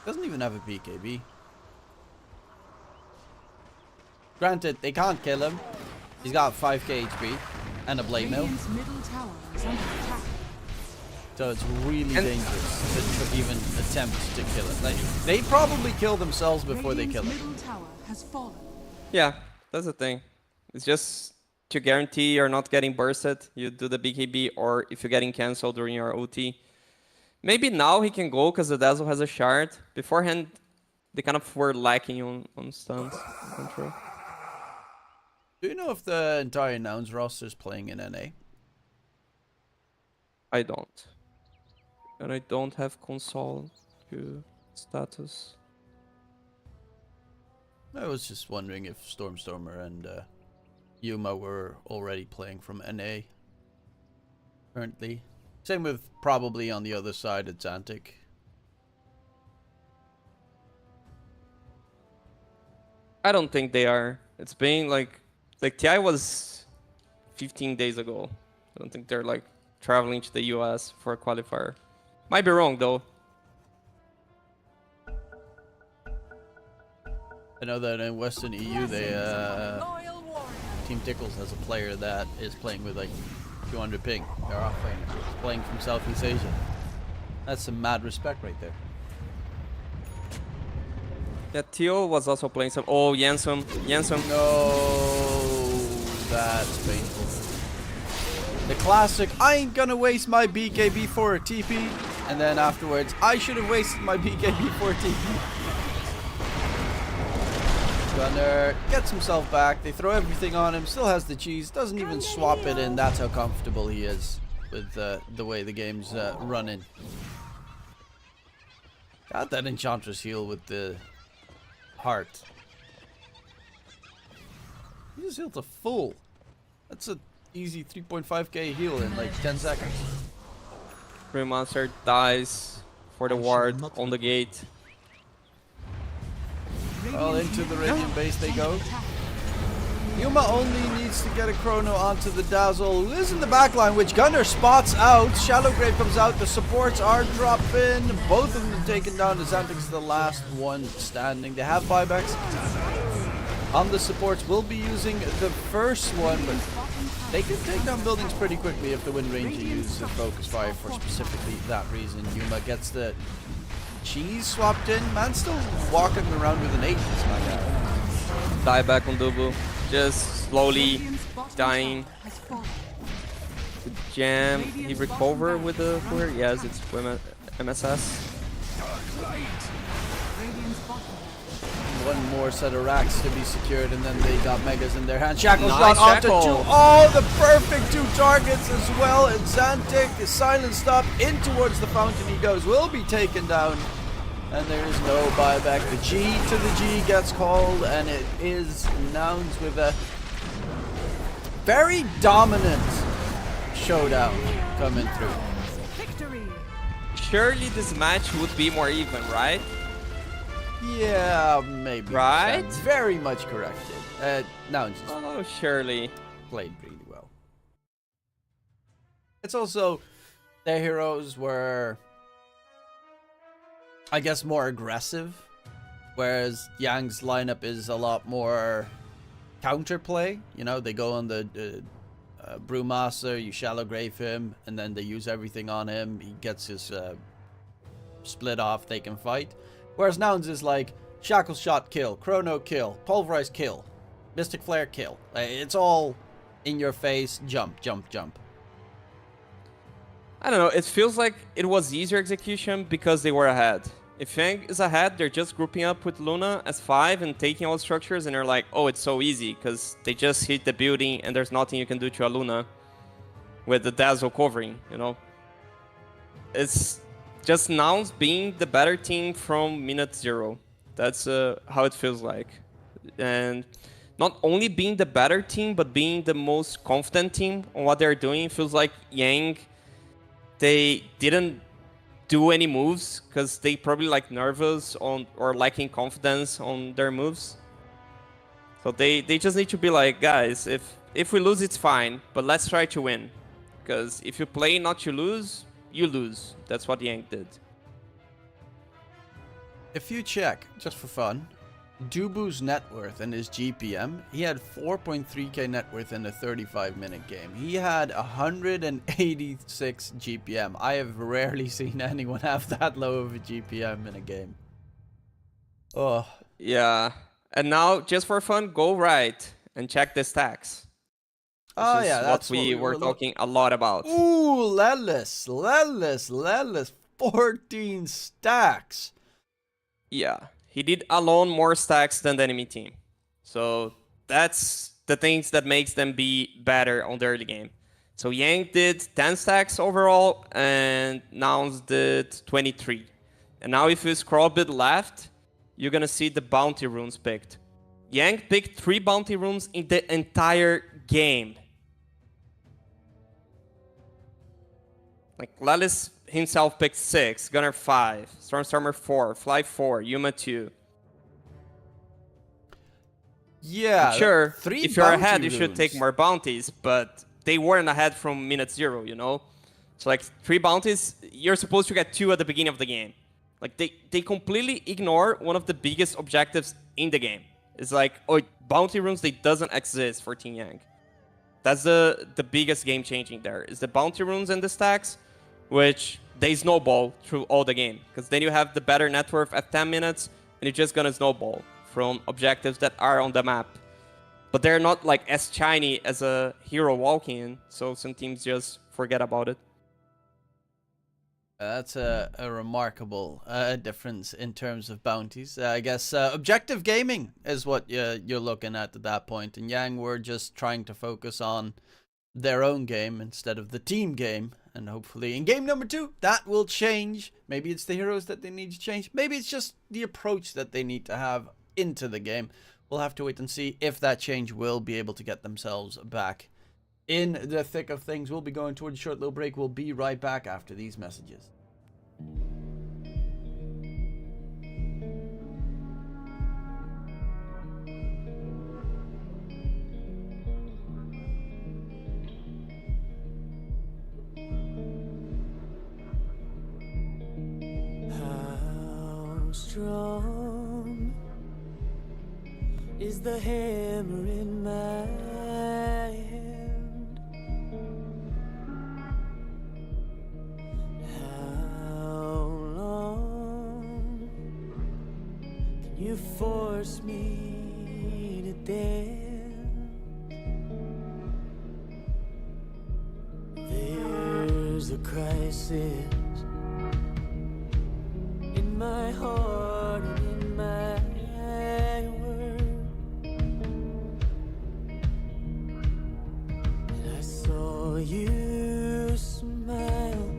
Doesn't even have a BKB. Granted, they can't kill him. He's got 5k HP and a blade mill, Radiant's middle tower is under attack. so it's really dangerous to even attempt to kill him. Like, they probably kill themselves before they kill him. Radiant's middle tower has fallen. Yeah, that's the thing. It's just to guarantee you're not getting bursted, you do the BKB, or if you're getting cancelled during your ulti. Maybe now he can go because the Dazzle has a shard. Beforehand, they kind of were lacking on stuns control. Do you know if the entire Nouns roster is playing in NA? I don't. And I don't have console status. I was just wondering if Stormstormer and Yuma were already playing from NA currently. Same with probably on the other side at Zantic. I don't think they are. It's been like TI was 15 days ago. I don't think they're like traveling to the US for a qualifier. Might be wrong though. I know that in Western EU, they Team Tickles has a player that is playing with like 200 ping. They're offering playing from Southeast Asia. That's some mad respect right there. Yeah, Teal was also playing some. Oh, Yansum. No, that's painful. The classic, I ain't gonna waste my BKB for a TP. And then afterwards, I should have wasted my BKB for a TP. Gunner gets himself back. They throw everything on him. Still has the cheese. Doesn't even swap it in. That's how comfortable he is with the way the game's running. Got that Enchantress heal with the heart. He just healed to full. That's a easy 3.5k heal in like 10 seconds. Green Monster dies for the ward on the gate. Well, into the Radiant base they go. Yuma only needs to get a chrono onto the Dazzle, who is in the backline, which Gunner spots out. Shallow Grave comes out, the supports are dropping. Both of them taken down. The Xantix is the last one standing. They have buybacks on the supports. Will be using the first one, but they can take down buildings pretty quickly if the Wind Ranger uses Focus Fire for specifically that reason. Yuma gets the cheese swapped in. Man still walking around with an 8. It's not bad. Die back on Dubu. Just slowly Radiant's bottom dying. tower has fallen. The jam. He recover with the Queer? Yes, it's MSS. Radiant's bottom One more set of racks to be secured, and then they got megas in their hand. Shackle's Nice got onto Shackle. 2. Oh, the perfect 2 targets as well. And Xantic is silenced up. In towards the fountain he goes. Will be taken down. And there is no buyback. The G to the G gets called, and it is Nouns with a very dominant showdown coming through. victory. Surely this match would be more even, right? Yeah, maybe. Right? Sounds very much corrected. Nouns just Oh, surely. played really well. It's also their heroes were, I guess, more aggressive, whereas Yang's lineup is a lot more counterplay. You know, they go on the Brewmaster, you shallow grave him, and then they use everything on him. He gets his split off, they can fight. Whereas Nouns is like, Shackle Shot kill, Chrono kill, Pulverize kill, Mystic Flare kill. It's all in your face, jump, jump, jump. I don't know, it feels like it was easier execution because they were ahead. If Fang is ahead, they're just grouping up with Luna as 5 and taking all structures, and they're like, oh, it's so easy because they just hit the building and there's nothing you can do to a Luna with the Dazzle covering, you know? It's just Nouns being the better team from minute 0. That's how it feels like. And not only being the better team, but being the most confident team on what they're doing. It feels like Yang, they didn't do any moves because they probably like nervous on or lacking confidence on their moves. So they just need to be like, guys, if we lose, it's fine, but let's try to win. Because if you play not to lose, you lose. That's what Yang did. If you check, just for fun, Dubu's net worth and his GPM, he had 4.3k net worth in a 35-minute game. He had 186 GPM. I have rarely seen anyone have that low of a GPM in a game. Oh. Yeah. And now, just for fun, go right and check the stacks. Oh, This yeah, is that's what we were looking. talking a lot about. Ooh, Lelis. 14 stacks. Yeah. He did alone more stacks than the enemy team. So that's the things that makes them be better on the early game. So Yang did 10 stacks overall, and Nouns did 23. And now if you scroll a bit left, you're gonna see the bounty runes picked. Yang picked 3 bounty runes in the entire game. Like Lelis himself picked 6, Gunner 5, Stormstormer 4, Fly 4, Yuma 2. Yeah, Sure, three if you're bounty ahead, you should take runes. more bounties, but they weren't ahead from minute 0, you know? So like 3 bounties, you're supposed to get 2 at the beginning of the game. Like they completely ignore one of the biggest objectives in the game. It's like, oh, bounty runes, they doesn't exist for Team Yang. That's the biggest game changing there, is the bounty runes and the stacks, which they snowball through all the game. Because then you have the better net worth at 10 minutes, and it's just gonna snowball from objectives that are on the map. But they're not like as shiny as a hero walking in, so some teams just forget about it. That's a remarkable difference in terms of bounties. I guess objective gaming is what you're looking at that point. And Yang were just trying to focus on their own game instead of the team game. And hopefully in game number 2, that will change. Maybe it's the heroes that they need to change. Maybe it's just the approach that they need to have into the game. We'll have to wait and see if that change will be able to get themselves back in the thick of things. We'll be going towards a short little break. We'll be right back after these messages. How strong is the hammer in my hand? How long can you force me to dance? There's a crisis in my heart and in my world, and I saw you smile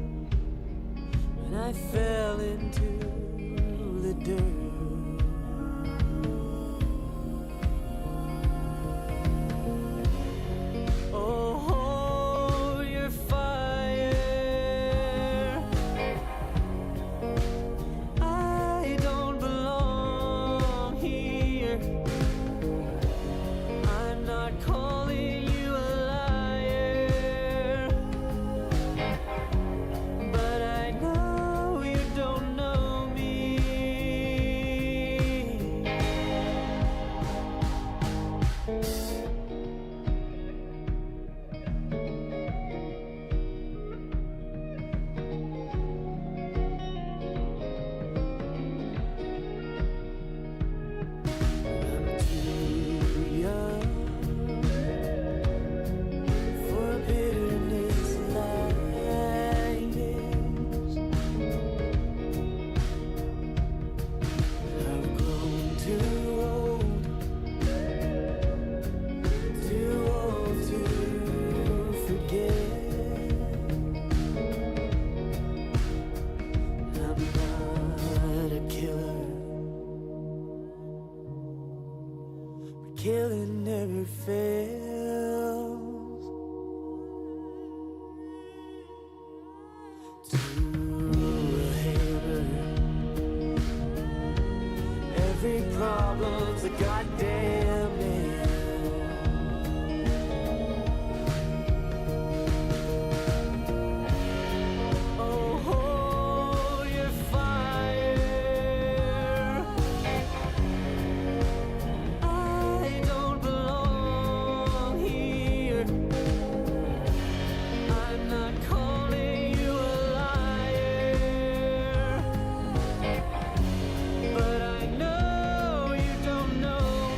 when I fell into the dirt. Oh, hold your fire. I don't belong here. I'm not calling you a liar, but I know you don't know me. I'm too young for bitterness like this. I've grown too old to forget. I'm not a killer, but killing never fails. To a hammer, every problem's a goddamn nail. Oh, hold your fire. I don't belong here. I'm not calling you a liar, but I know you don't know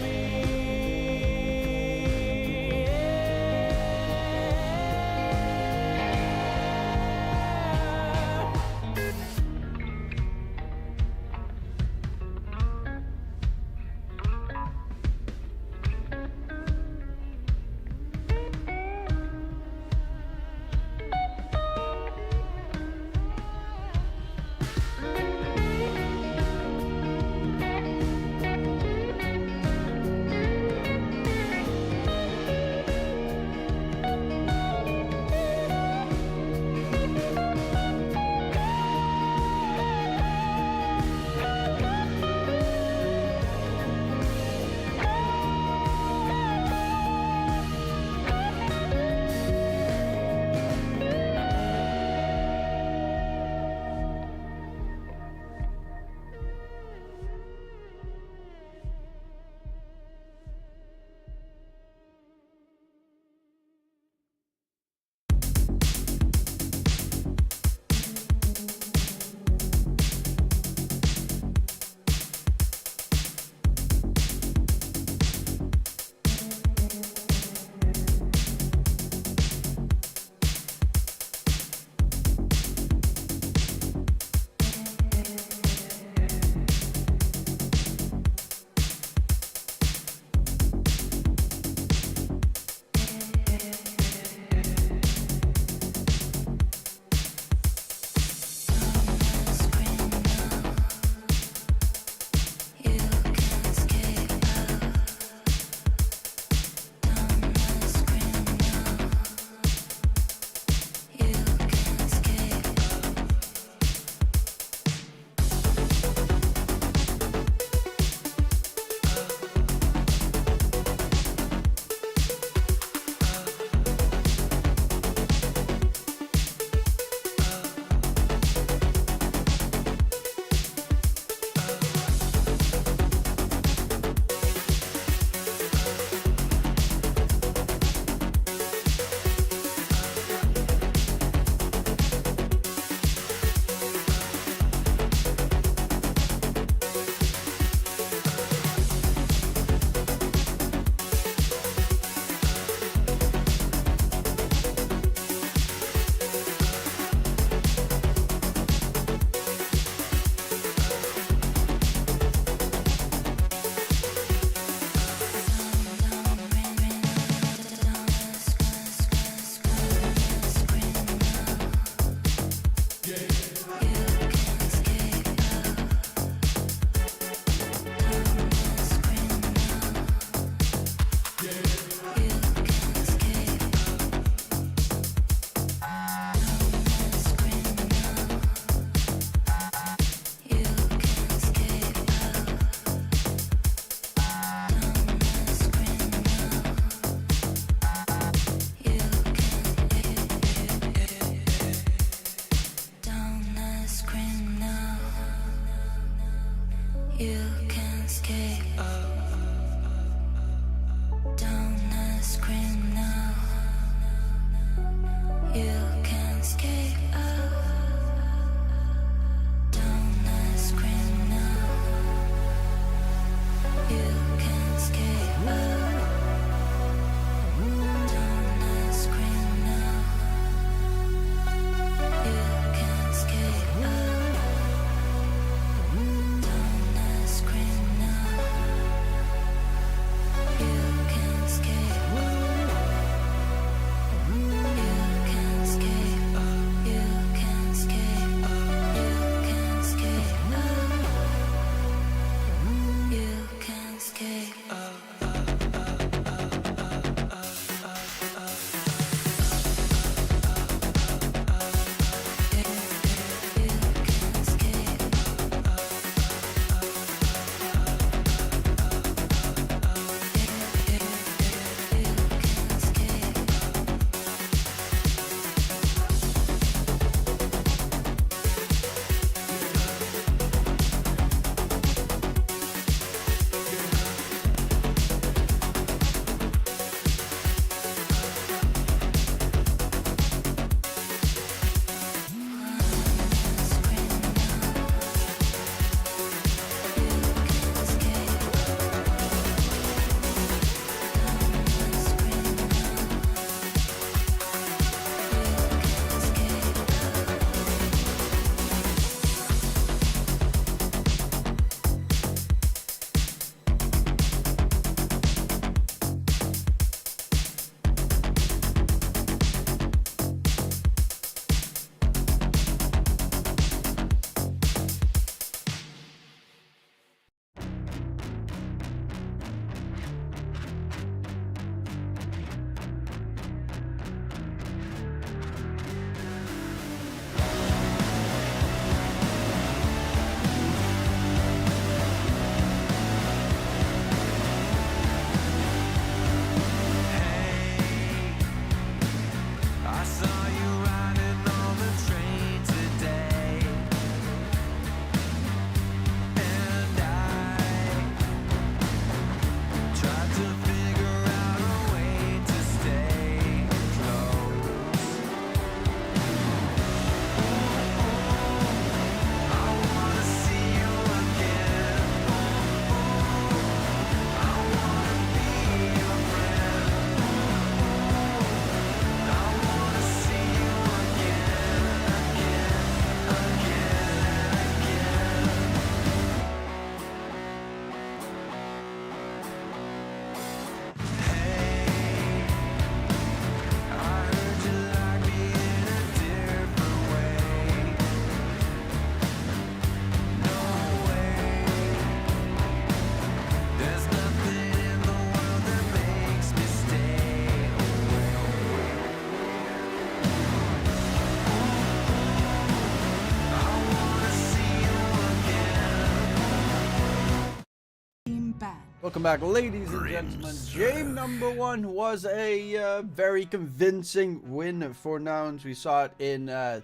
ban. Welcome back, ladies and gentlemen. Game number 1 was a very convincing win for Nouns. We saw it in, as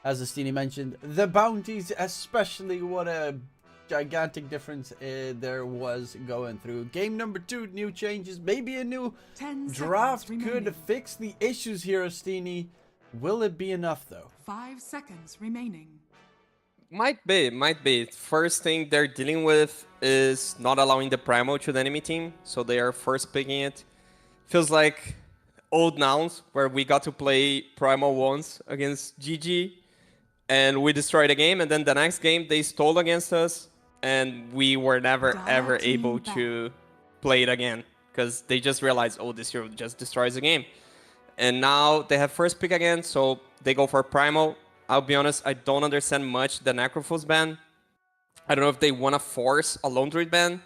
Astini mentioned, the bounties, especially what a gigantic difference there was going through. Game number 2, new changes, maybe a new 10 draft seconds could remaining. fix the issues here, Astini. Will it be enough, though? 5 seconds remaining. Might be. First thing they're dealing with is not allowing the Primal to the enemy team, so they are first picking it. Feels like old Nouns, where we got to play Primal once against GG, and we destroyed the game, and then the next game they stole against us, and we were never ever able to play it again, because they just realized, oh, this hero just destroys the game. And now they have first pick again, so they go for Primal. I'll be honest, I don't understand much the Necrophos ban. I don't know if they want to force a Lone Druid ban,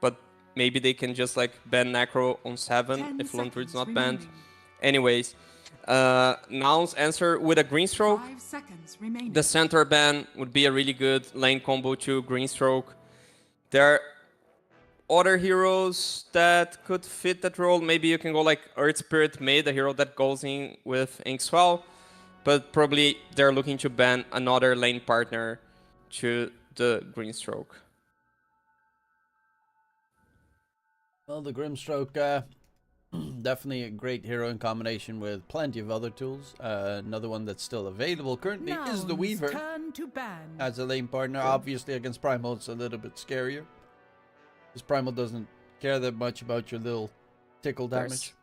but maybe they can just like ban Necro on 7 if Lone Druid's not banned. Anyways, Nouns answer with a Green Stroke. 5 seconds remaining. The center ban would be a really good lane combo to Green Stroke. There are other heroes that could fit that role. Maybe you can go like Earth Spirit Mid, a hero that goes in with Inkswell. But probably they're looking to ban another lane partner to the Green Stroke. Well, the Grimstroke, definitely a great hero in combination with plenty of other tools. Another one that's still available currently is the Weaver Turn to ban. as a lane partner. Obviously, against Primal, it's a little bit scarier, because Primal doesn't care that much about your little tickle damage.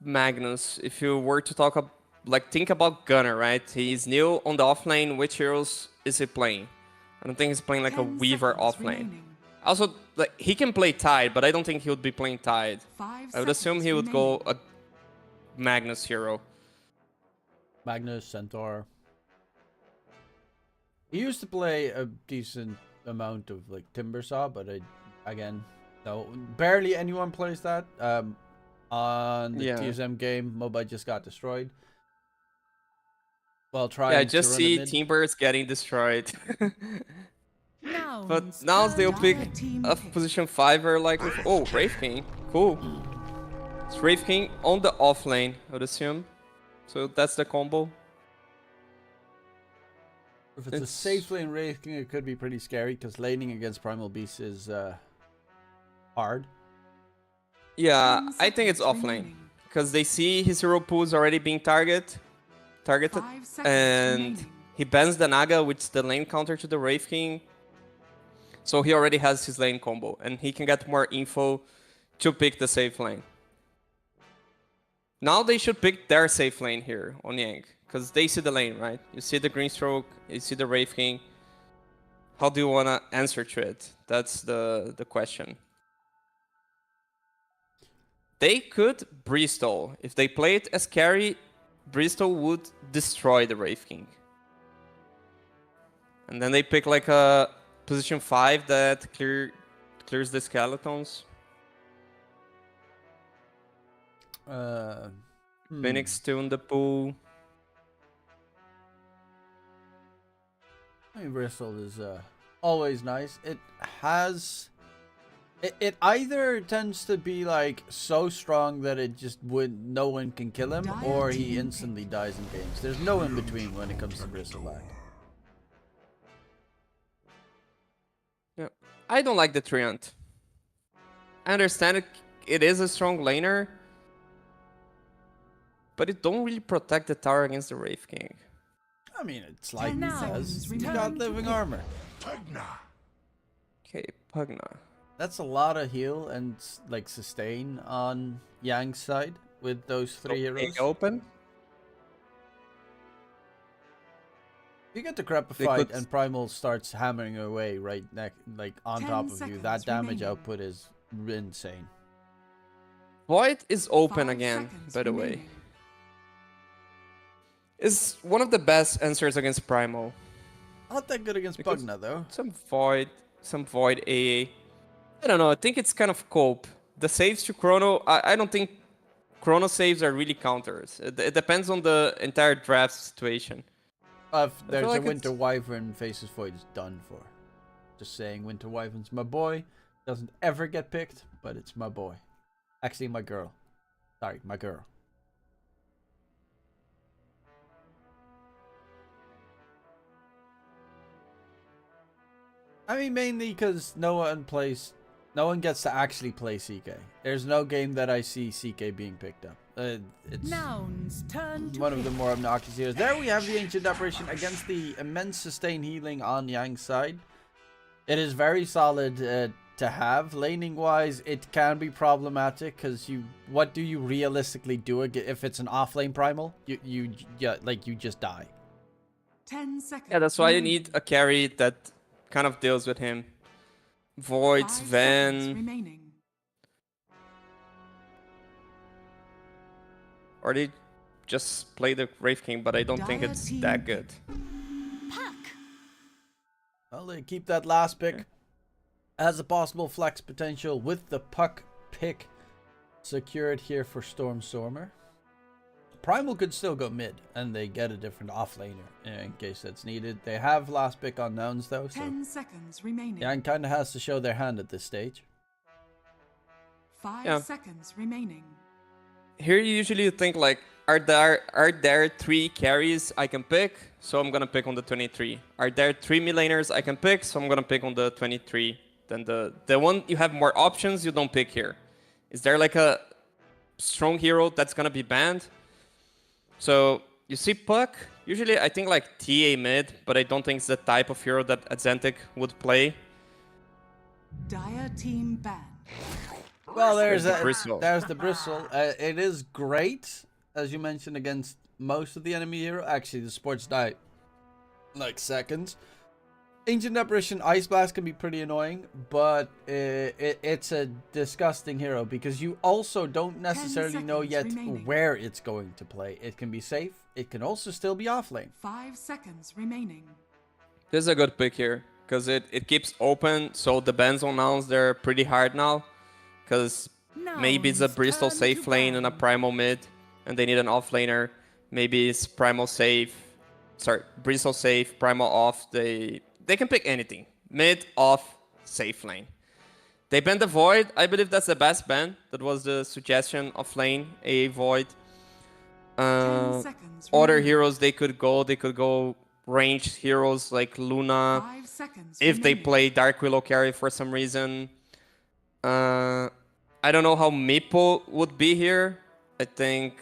Magnus, if you were to talk about, like, think about Gunner, right? He's new on the offlane. Which heroes is he playing? I don't think he's playing like a 10 Weaver seconds offlane. remaining. Also, like, he can play Tide, but I don't think he would be playing Tide. 5 I would assume he would seconds go a Magnus hero. Magnus, Centaur. He used to play a decent amount of like Timbersaw, but again, no, barely anyone plays that. On the TSM game, Mobile just got destroyed. While trying Yeah, I just to run see the mid. Timbers getting destroyed. Nouns, But now they'll pick dire team a pick. position 5er like... Oh, Wraith King. Cool. It's Wraith King on the off lane, I would assume. So that's the combo. If it's a safe lane Wraith King, it could be pretty scary, because laning against Primal Beast is hard. Yeah, 10 I think it's seconds off lane. remaining. Because they see his hero pool is already being targeted. 5 seconds And remaining. he bans the Naga, which is the lane counter to the Wraith King. So he already has his lane combo. And he can get more info to pick the safe lane. Now they should pick their safe lane here on Yang. Because they see the lane, right? You see the Green Stroke, you see the Wraith King. How do you want to answer to it? That's the question. They could Bristol. If they play it as carry, Bristol would destroy the Wraith King. And then they pick like a position 5 that clears the skeletons. Phoenix still in the pool. I mean, Bristol is always nice. It has... It either tends to be like so strong that it just no one can kill him, or he instantly dies in games. There's no in between when it comes to Bristleback. Yeah, I don't like the Treant. I understand it is a strong laner, but it don't really protect the tower against the Wraith King. I mean, it's like he Nouns, says, he return got to living pick. armor. Okay, Pugna. That's a lot of heal and like sustain on Yang's side with those 3 heroes. Being open. You get to crap a They fight could- and Primal starts hammering away right like on 10 top of you. That seconds damage remaining. output is insane. Void is open 5 again, seconds by the way. remaining. Is one of the best answers against Primal. Not that good against Because- Pugna though. Some Void AA. I don't know, I think it's kind of cope. The saves to Chrono, I don't think Chrono saves are really counters. It depends on the entire draft situation. If there's feel a like Winter it's- Wyvern faces Void is done for. Just saying, Winter Wyvern's my boy. Doesn't ever get picked, but it's my boy. Actually, my girl. Sorry, my girl. I mean, mainly because no one gets to actually play CK. There's no game that I see CK being picked up. It's Nouns, turn to one of pick. the more obnoxious heroes. There we have the Ancient Apparition against the immense sustain healing on Yang's side. It is very solid to have. Laning wise, it can be problematic because what do you realistically do if it's an offlane primal? You just die. 10 seconds. Yeah, that's why you remaining. need a carry that kind of deals with him. Voids, 5 seconds Van, remaining. or they just play the Wraith King, but I don't think Dire it's team that good. Well, they keep that last pick as a possible flex potential with the puck pick secured here for Stormer. Primal could still go mid, and they get a different offlaner in case that's needed. They have last pick on Nouns though, so 10 seconds remaining. Yang kind of has to show their hand at this stage. 5 Yeah. seconds remaining. Here you usually think like, are there 3 carries I can pick? So I'm gonna pick on the 23. Are there 3 mid laners I can pick? So I'm gonna pick on the 23. Then the one you have more options, you don't pick here. Is there like a strong hero that's gonna be banned? So you see Puck, usually I think like TA mid, but I don't think it's the type of hero that Azentic would play. Dire team ban. Well, there's the that. Bristle. There's the Bristle. It is great, as you mentioned, against most of the enemy hero. Actually, the sports die like seconds. Ancient Apparition Ice Blast can be pretty annoying, but it's a disgusting hero because you also don't necessarily know seconds yet remaining. where it's going to play. It can be safe. It can also still be offlane. 5 seconds remaining. This is a good pick here, because it keeps open, so the bans on Nouns, they're pretty hard now. Because maybe it's a Nouns, Bristol turn safe to lane and a ban. Primal mid, and they need an offlaner. Maybe it's Primal safe. Sorry, Bristol safe, Primal off. They can pick anything. Mid, off, safe lane. They banned the Void. I believe that's the best ban. That was the suggestion of lane, a Void. 10 seconds Other remaining. heroes they could go ranged heroes like Luna. 5 seconds If they remaining. play Dark Willow carry for some reason. I don't know how Meepo would be here. I think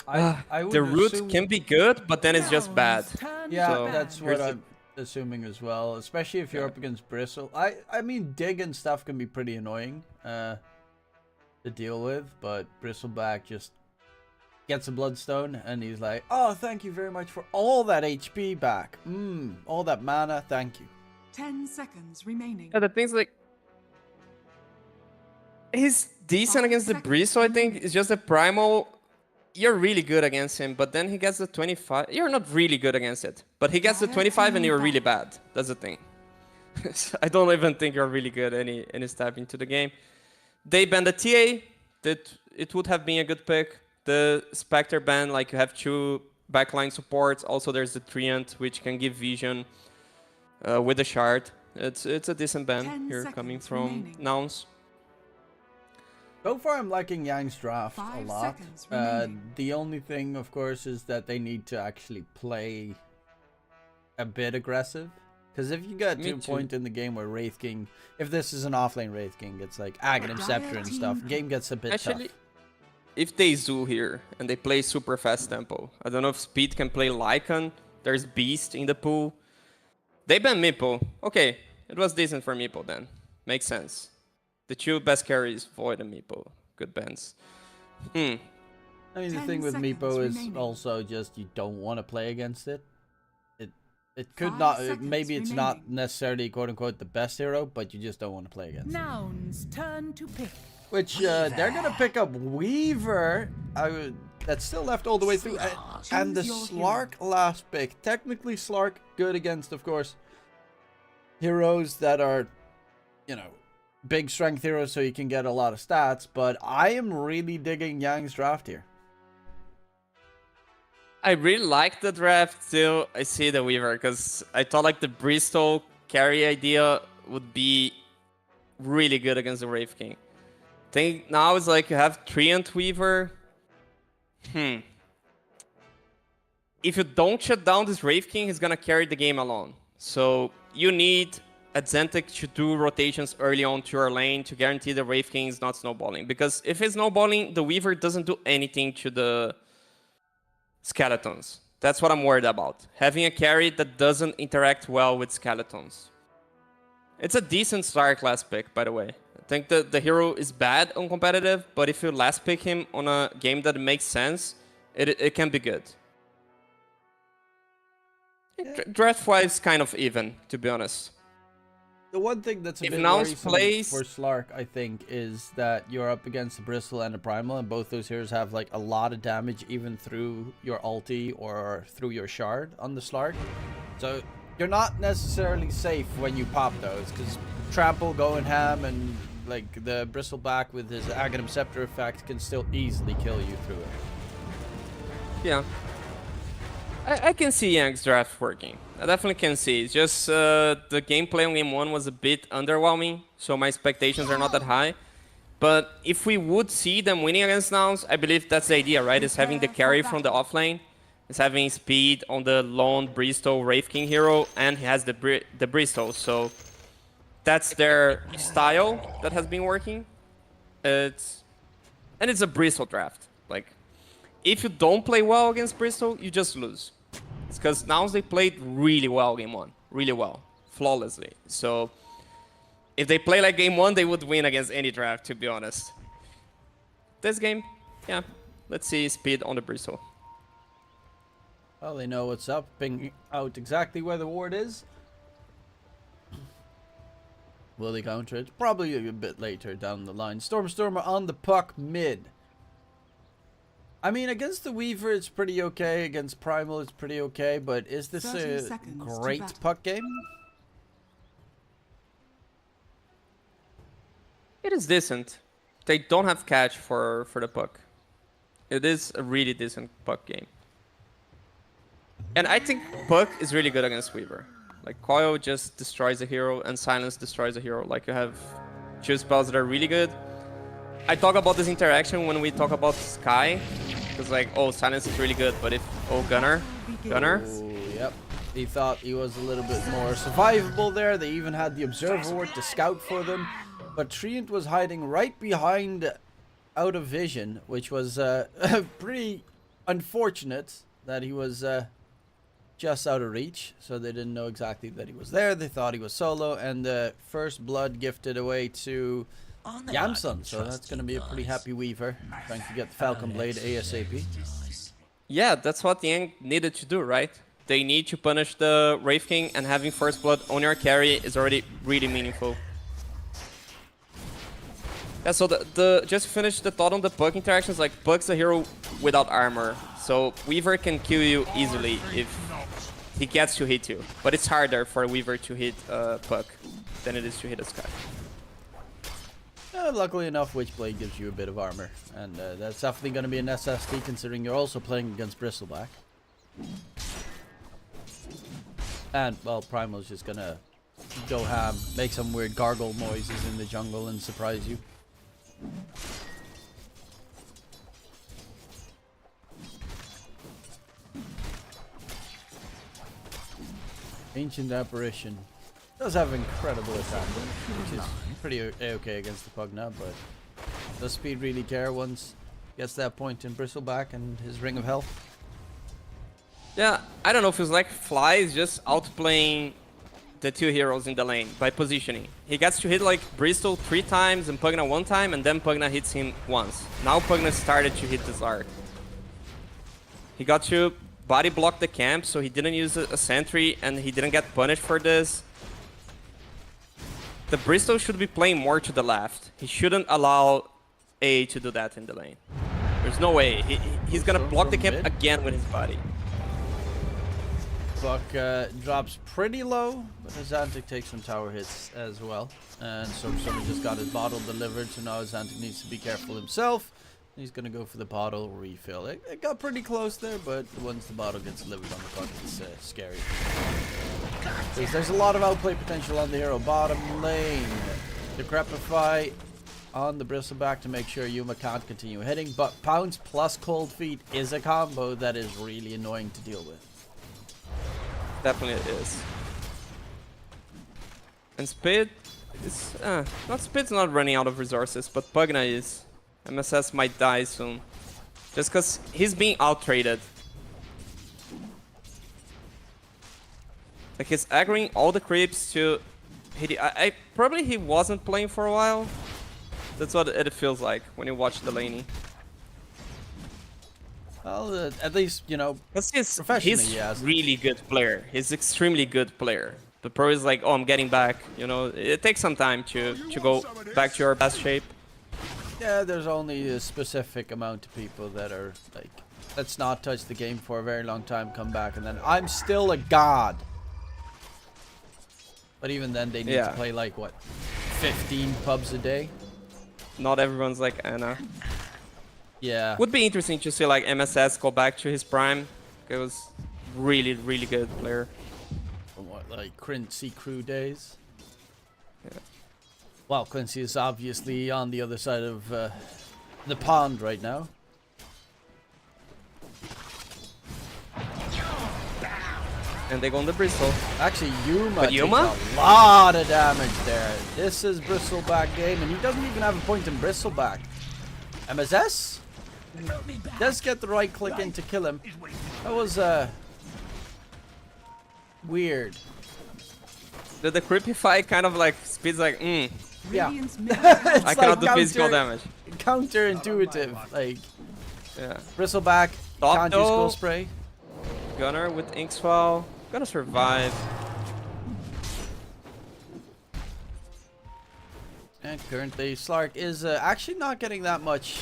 I would the root assume- can be good, but then it's just bad. Nouns, turn Yeah, to So, ban. that's what here's the- I'm assuming as well. Especially if you're up against Bristle. I mean, Dig and stuff can be pretty annoying to deal with, but Bristleback just gets a Bloodstone and he's like, "Oh, thank you very much for all that HP back. All that mana, thank you." 10 seconds remaining. Yeah, the thing's like he's decent 5 against the seconds Breeze, so I think remaining. it's just a Primal. You're really good against him, but then he gets the 25. You're not really good against it, but he gets the 25 and you're really bad. That's the thing. I don't even think you're really good any step into the game. They banned the TA. That it would have been a good pick. The Spectre ban, like you have 2 backline supports. Also, there's the Treant, which can give vision with the shard. It's a decent ban 10 here coming seconds from remaining. Nouns. So far, I'm liking Yang's draft a 5 lot. seconds remaining. The only thing, of course, is that they need to actually play a bit aggressive. Because if you get Me to a too. point in the game where Wraith King, if this is an offlane Wraith King, it's like Aghanim Scepter and stuff. Game gets a bit Actually, tough. if they zoo here and they play super fast tempo, I don't know if Speed can play Lycan. There's Beast in the pool. They ban Meepo. Okay, it was decent for Meepo then. Makes sense. The 2 best carries, Void and Meepo. Good bans. I mean, the 10 thing with seconds Meepo is remaining. also just you don't want to play against it. It could 5 not. seconds Maybe it's not remaining. necessarily quote unquote the best hero, but you just don't want to play against it. Nouns, turn to pick. Which they're gonna pick up Weaver. That's still left all the way through, and the Choose your Slark last pick. Technically, Slark good against, of course, heroes that are, big strength heroes, so you can get a lot of stats. But I am really digging Yang's draft here. I really like the draft till I see the Weaver, because I thought like the Bristol carry idea would be really good against the Wraith King. Think now it's like you have Treant Weaver. If you don't shut down this Wraith King, he's gonna carry the game alone. So you need a Xantic to do rotations early on to your lane to guarantee the Wraith King is not snowballing. Because if he's snowballing, the Weaver doesn't do anything to the skeletons. That's what I'm worried about. Having a carry that doesn't interact well with skeletons. It's a decent start last pick, by the way. I think the hero is bad on competitive, but if you last pick him on a game that makes sense, it can be good. Draft-wise, kind of even, to be honest. The one thing that's a If bit Nouns worrisome plays- for Slark, I think, is that you're up against the Bristle and the Primal, and both those heroes have like a lot of damage even through your ulti or through your shard on the Slark. So you're not necessarily safe when you pop those, because Trample going ham and like the Bristleback with his Aghanim Scepter effect can still easily kill you through it. Yeah. I can see Yang's draft working. I definitely can see. It's just the gameplay on game 1 was a bit underwhelming, so my expectations are not that high. But if we would see them winning against Nouns, I believe that's the idea, right? Is having the carry from the offlane, is having speed on the lone Bristol Wraith King hero, and he has the Bristol, so that's their style that has been working. It's a Bristol draft. Like, if you don't play well against Bristol, you just lose. It's because now they played really well game 1. Really well. Flawlessly. So, if they play like game 1, they would win against any draft, to be honest. This game, yeah. Let's see speed on the Bristol. Well, they know what's up, ping out exactly where the ward is. Will they counter it? Probably a bit later down the line. Stormer on the puck mid. I mean, against the Weaver, it's pretty okay. Against Primal, it's pretty okay. But is this 30 a seconds to great battle. puck game? It is decent. They don't have catch for the puck. It is a really decent puck game. And I think puck is really good against Weaver. Like, Coil just destroys a hero, and Silence destroys a hero. Like, you have two spells that are really good. I talk about this interaction when we talk about Sky. Because, like, oh, Silence is really good, but if... Oh, Gunner? Ooh, yep. He thought he was a little bit more survivable there. They even had the Observer Ward to scout for them. But Treant was hiding right behind out of vision, which was pretty unfortunate that he was just out of reach. So they didn't know exactly that he was there. They thought he was solo. And the first blood gifted away to Yamsun. So that's going to be a pretty happy Weaver. Trying to get the Falcon Blade ASAP. Yeah, that's what Yang needed to do, right? They need to punish the Wraith King, and having first blood on your carry is already really meaningful. Yeah, so just to finish the thought on the Puck interactions, like, Puck's a hero without armor. So Weaver can kill you easily if he gets to hit you. But it's harder for a Weaver to hit Puck than it is to hit a Sky. Luckily enough, Witchblade gives you a bit of armor, and that's definitely going to be a necessity considering you're also playing against Bristleback. And, well, Primal's just going to go ham, make some weird gargle noises in the jungle and surprise you. Ancient Apparition does have incredible attack, which is pretty okay against the Pug now, but does Speed really care once gets that point in Bristleback and his Ring of Health? Yeah, I don't know, feels like Fly is just outplaying the two heroes in the lane by positioning. He gets to hit like Bristol 3 times and Pugna 1 time, and then Pugna hits him once. Now Pugna started to hit the Zark. He got to body block the camp, so he didn't use a sentry, and he didn't get punished for this. The Bristol should be playing more to the left. He shouldn't allow A to do that in the lane. There's no way. He's gonna block the camp again with his body. Buck drops pretty low, but Xantic takes some tower hits as well. And so someone just got his bottle delivered, so now Xantic needs to be careful himself. He's gonna go for the bottle refill. It got pretty close there, but once the bottle gets delivered on the puck, it's scary. There's a lot of outplay potential on the hero. Bottom lane. Decrepify on the Bristleback to make sure Yuma can't continue hitting, but Pounce plus Cold Feet is a combo that is really annoying to deal with. Definitely it is. And Speed is... Speed's not running out of resources, but Pugna is. MSS might die soon. Just because he's being out-traded. Like, he's aggroing all the creeps to... Probably he wasn't playing for a while. That's what it feels like when you watch the laning. Well, at least, you know, He's professionally, really good player. He's extremely good player. The pro is like, oh, I'm getting back. You know, it takes some time to go back to your best shape. Yeah, there's only a specific amount of people that are like, let's not touch the game for a very long time, come back, and then I'm still a god. But even then, they need to play like, what, 15 pubs a day? Not everyone's like Anna. Yeah. Would be interesting to see like MSS go back to his prime. It was really, really good player. From what, like Quincy Crew days? Yeah. Well, Quincy is obviously on the other side of the pond right now. And they go on the Bristol. Actually, Yuma But takes Yuma? a lot of damage there. This is Bristleback game, and he doesn't even have a point in Bristleback. MSS does get the right click in to kill him. That was weird. The creepy fight kind of like Speed's like, Yeah. Radiant's middle It's I cannot do like physical damage. counterintuitive. Like, Yeah. Bristleback Top can't use though. Skull Spray. Gunner with Inkswell. Gonna survive. And currently, Slark is actually not getting that much.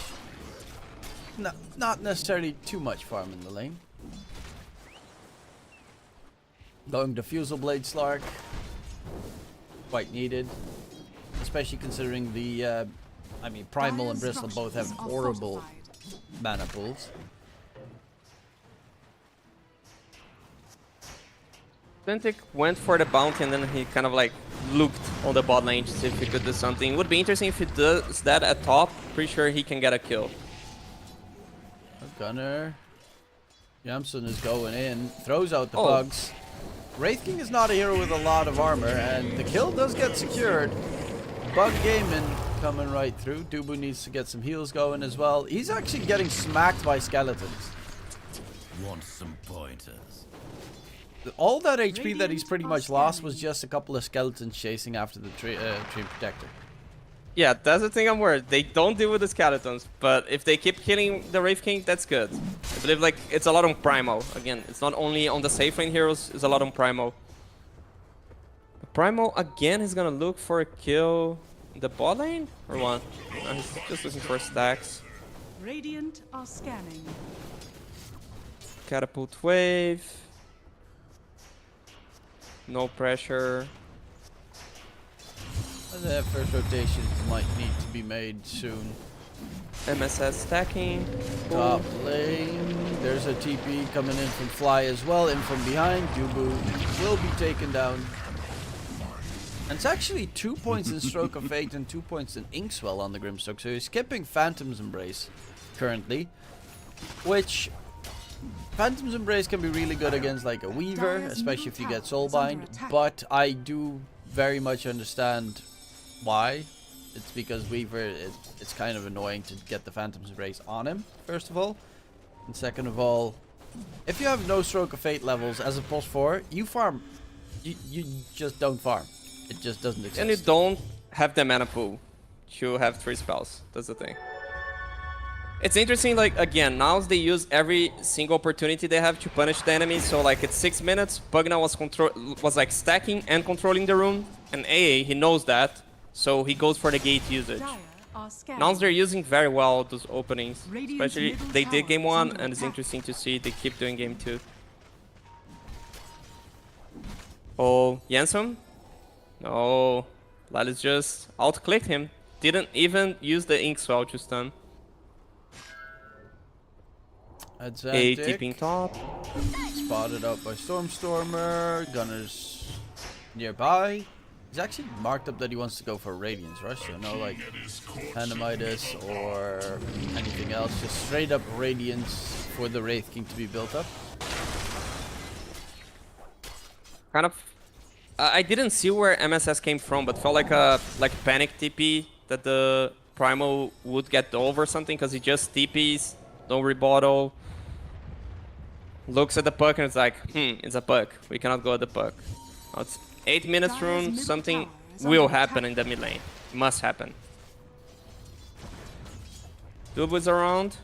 Not necessarily too much farm in the lane. Going Diffusal Blade Slark. Quite needed. Especially considering the, I mean, Primal and Bristle both have horrible mana pools. Bentic went for the bounty and then he kind of like looked on the bot lane to see if he could do something. Would be interesting if he does that at top. Pretty sure he can get a kill. Gunner. Yamsun is going in. Throws out the bugs. Wraith King is not a hero with a lot of armor, and the kill does get secured. Bug Gaming coming right through. Dubu needs to get some heals going as well. He's actually getting smacked by skeletons. Want some pointers? All that HP that he's pretty much lost was just a couple of skeletons chasing after the tree protector. Yeah, that's the thing I'm worried. They don't deal with the skeletons, but if they keep killing the Wraith King, that's good. I believe like it's a lot on Primal. Again, it's not only on the safe lane heroes, it's a lot on Primal. Primal again is gonna look for a kill in the bot lane or what? No, he's just looking for stacks. Radiant are scanning. Catapult wave. No pressure. The first rotations might need to be made soon. MSS stacking. Top lane. There's a TP coming in from Fly as well. In from behind. Dubu will be taken down. And it's actually 2 points in Stroke of Fate and 2 points in Inkswell on the Grimstock. So he's skipping Phantom's Embrace currently. Which Phantom's Embrace can be really good against like a Weaver, especially if you get Soulbind. But I do very much understand why. It's because Weaver, it's kind of annoying to get the Phantom's Embrace on him, first of all. And second of all, if you have no Stroke of Fate levels as a +4, you farm. You just don't farm. It just doesn't exist. And you don't have the mana pool to have 3 spells. That's the thing. It's interesting, like, again, now they use every single opportunity they have to punish the enemy. So, like, it's 6 minutes. Pugna was like stacking and controlling the room. And AA, he knows that. So he goes for the gate usage. Dire are scanning. Now they're using very well those openings. Radiant's Especially, middle they did tower game is 1, under and it's attack. interesting to see they keep doing game 2. Oh, Yansum? No. Lallis just out-clicked him. Didn't even use the Inkswell to stun. A Advantic. TPing top. spotted up by Stormstormer. Gunner's nearby. He's actually marked up that he wants to go for Radiance Rush, so no like Pandemitis or anything else. Just straight up Radiance for the Wraith King to be built up. Kind of. I didn't see where MSS came from, but felt like a panic TP that the Primal would get over something because he just TPs, no rebuttal. Looks at the puck and it's like, it's a puck. We cannot go at the puck. Now it's 8 minutes rune. Something will happen in the mid lane. Must happen. Dubu is around.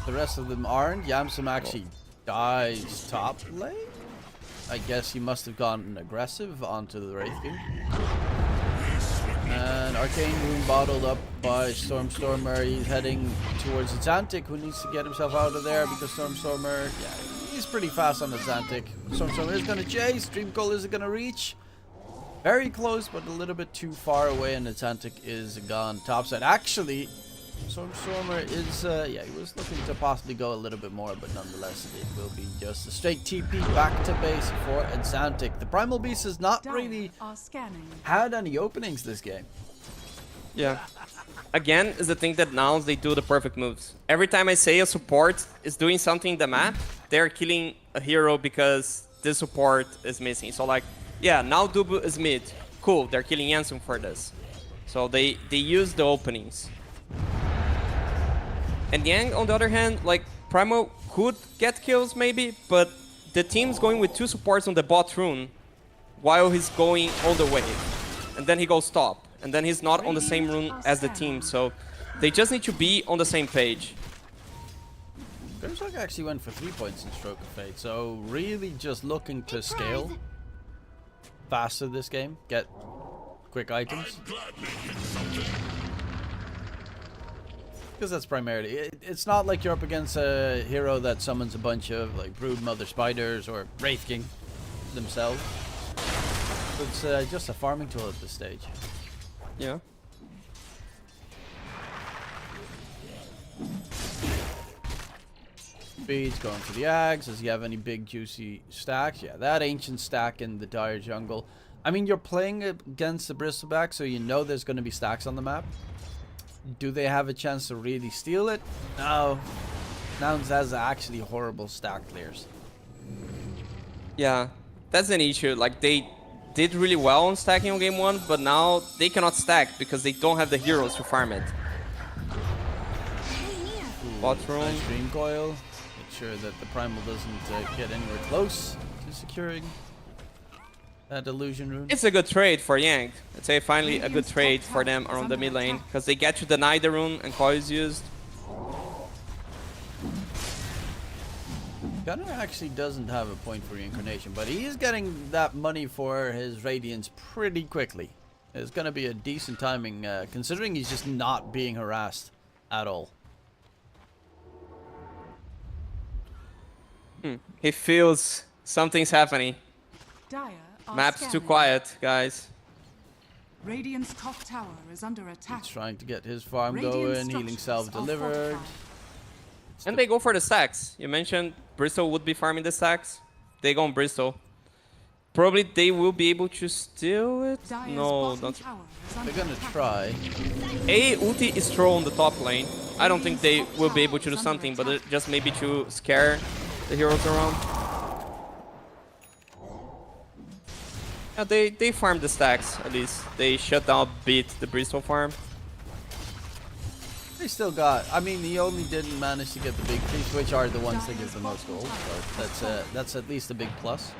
The rest of them aren't. Yamsum actually dies top lane. I guess he must have gone aggressive onto the Wraith King. And Arcane Rune bottled up by Stormstormer. He's heading towards Atlantic, who needs to get himself out of there because Stormstormer, yeah, he's pretty fast on Atlantic. Stormstormer is going to chase. Dreamcoil isn't going to reach. Very close, but a little bit too far away, and Atlantic is gone topside. Actually, Stormstormer is, yeah, he was looking to possibly go a little bit more, but nonetheless, it will be just a straight TP back to base for Atlantic. The Primal Beast has not really had any openings this game. Yeah. Again, is the thing that now they do the perfect moves. Every time I say a support is doing something in the map, they're killing a hero because the support is missing. So like, yeah, now Dubu is mid. Cool, they're killing Yansum for this. So they use the openings. And Yang, on the other hand, like, Primal could get kills maybe, but the team's going with 2 supports on the bot rune while he's going all the way. And then he goes top. And then he's not on the same rune as the team, so they just need to be on the same page. Grimshark actually went for 3 points in Stroke of Fate, so really just looking to scale faster this game, get quick items. Because that's primarily, it's not like you're up against a hero that summons a bunch of like Brood Mother Spiders or Wraith King themselves. It's just a farming tool at this stage. Yeah. Speed's going for the Ags. Does he have any big juicy stacks? Yeah, that ancient stack in the Dire Jungle. I mean, you're playing against the Bristleback, so you know there's going to be stacks on the map. Do they have a chance to really steal it? No. Nouns has actually horrible stack clears. Yeah, that's an issue. Like, they did really well on stacking on game 1, but now they cannot stack because they don't have the heroes to farm it. Bot rune. Nice Dreamcoil. Make sure that the Primal doesn't get anywhere close to securing that illusion rune. It's a good trade for Yang. I'd say finally a good trade for them around the mid lane because they get to deny the rune and coil is used. Gunner actually doesn't have a point for reincarnation, but he is getting that money for his Radiance pretty quickly. It's going to be a decent timing considering he's just not being harassed at all. He feels something's happening. Dire are Map's too scanning. quiet, guys. Radiant's top tower is under attack. He's trying to get his farm Radiant going, healing structures self-delivered. are fortified. And they go for the stacks. You mentioned Bristol would be farming the stacks. They go on Bristol. Probably they will be able to steal it. Dire's No, bottom don't. tower is under They're gonna attack. try. A ulti is thrown on the top lane. I don't think they will be able to do something, but just maybe to scare the heroes around. Yeah, they farm the stacks at least. They shut down a bit the Bristol farm. They still got, I mean, he only didn't manage to get the big creeps, which are the ones that give the most gold. So that's at least a big plus.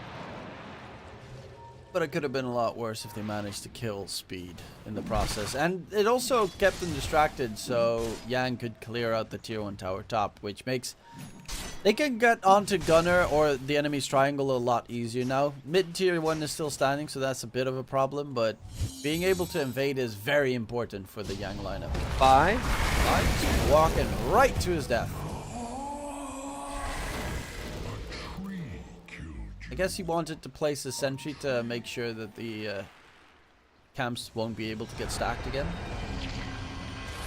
But it could have been a lot worse if they managed to kill Speed in the process. And it also kept them distracted, so Yang could clear out the tier 1 tower top, which makes... They can get onto Gunner or the enemy's triangle a lot easier now. Mid tier 1 is still standing, so that's a bit of a problem, but being able to invade is very important for the Yang lineup. Bye. He's walking right to his death. I guess he wanted to place a sentry to make sure that the camps won't be able to get stacked again.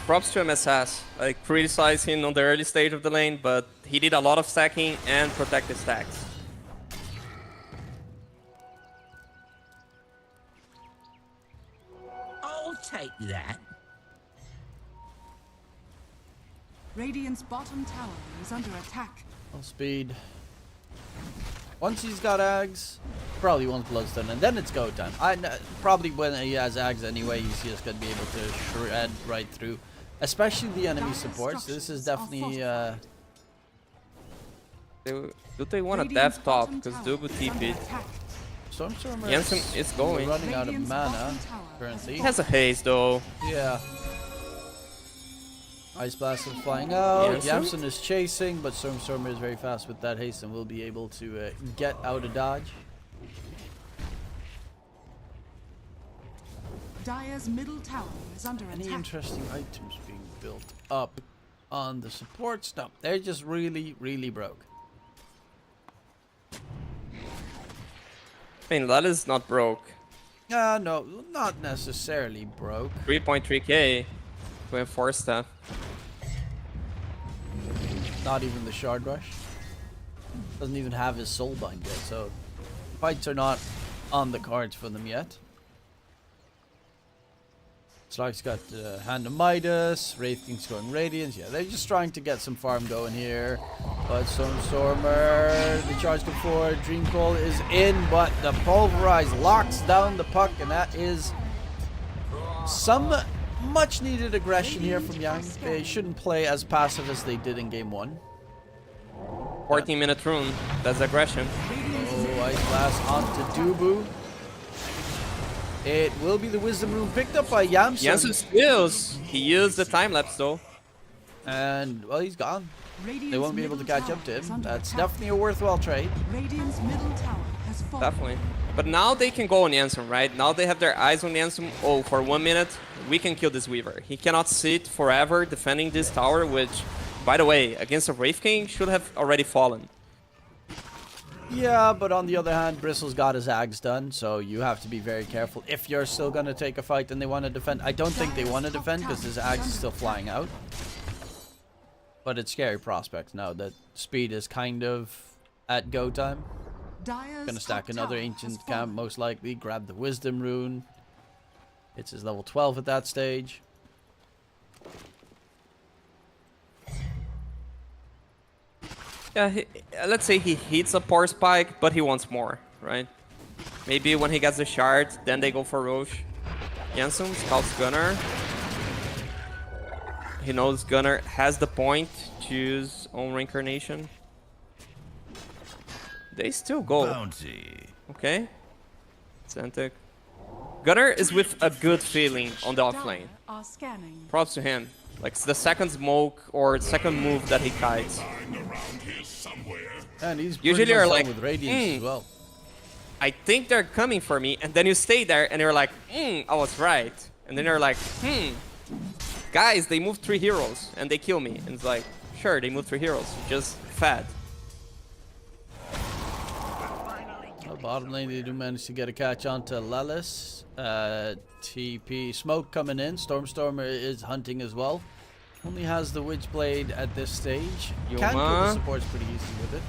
props to MSS. I criticized him on the early stage of the lane, but he did a lot of stacking and protected stacks. I'll take that. Radiant's bottom tower is under attack. Full speed. Once he's got Ags, probably wants Bloodstone, and then it's go time. Probably when he has Ags anyway, he's just gonna be able to shred right through, especially the enemy supports. This is definitely. Do they want a death top? Because Dubu TP'd. Stormstormer Jensen is going. running out of mana currently. He has a haze though. Yeah. Ice Blast is flying out. Jensen? Yamsen is chasing, but Stormstormer is very fast with that haste and will be able to get out of dodge. Dire's middle tower is under Any attack. interesting items being built up on the supports? No, they're just really, really broke. I mean, that is not broke. No, not necessarily broke. 3.3k to enforce that. Not even the Shard Rush. Doesn't even have his Soulbind yet, so fights are not on the cards for them yet. Slug's got Hand of Midas, Wraith King's going Radiance. Yeah, they're just trying to get some farm going here. But Stormstormer, the charge to forward, Dream Call is in, but the Pulverize locks down the puck, and that is some much needed aggression here from Yang. They shouldn't play as passive as they did in game 1. 14-minute rune. That's aggression. Oh, Ice Blast onto Dubu. It will be the Wisdom Rune picked up by Yamsen. Jensen steals. He used the time lapse though. And, well, he's gone. Radiant's They won't be able to middle catch tower up to is him. under That's attack. definitely a worthwhile trade. Radiant's middle tower has fallen. Definitely. But now they can go on Jensen, right? Now they have their eyes on Jensen. Oh, for 1 minute, we can kill this Weaver. He cannot sit forever defending this tower, which, by the way, against a Wraith King, should have already fallen. Yeah, but on the other hand, Bristle's got his Ags done, so you have to be very careful if you're still going to take a fight and they want to defend. I don't think they want to defend because his Ags is still flying out. But it's scary prospects now that speed is kind of at go time. Dire's Gonna stack top another tower ancient has camp, fallen. most likely. Grab the Wisdom Rune. It's his level 12 at that stage. Yeah, let's say he hits a power spike, but he wants more, right? Maybe when he gets the shard, then they go for Roche. Jensen scouts Gunner. He knows Gunner has the point to use own reincarnation. They still go. Bounty. Okay. Centec. Gunner is with a good feeling on the off lane. Dire are scanning. Props to him. Like, it's the second smoke or second move that he kites. And he's Usually pretty are much like, done with Radiance as well. I think they're coming for me, and then you stay there and you're like, I was right. And then you're like, guys, they moved 3 heroes and they kill me. And it's like, sure, they moved 3 heroes, just fat. Well, bottom lane, they do manage to get a catch onto Lelis. TP smoke coming in. Stormstormer is hunting as well. Only has the Witchblade at this stage. Can kill the Yuma. supports pretty easy with it.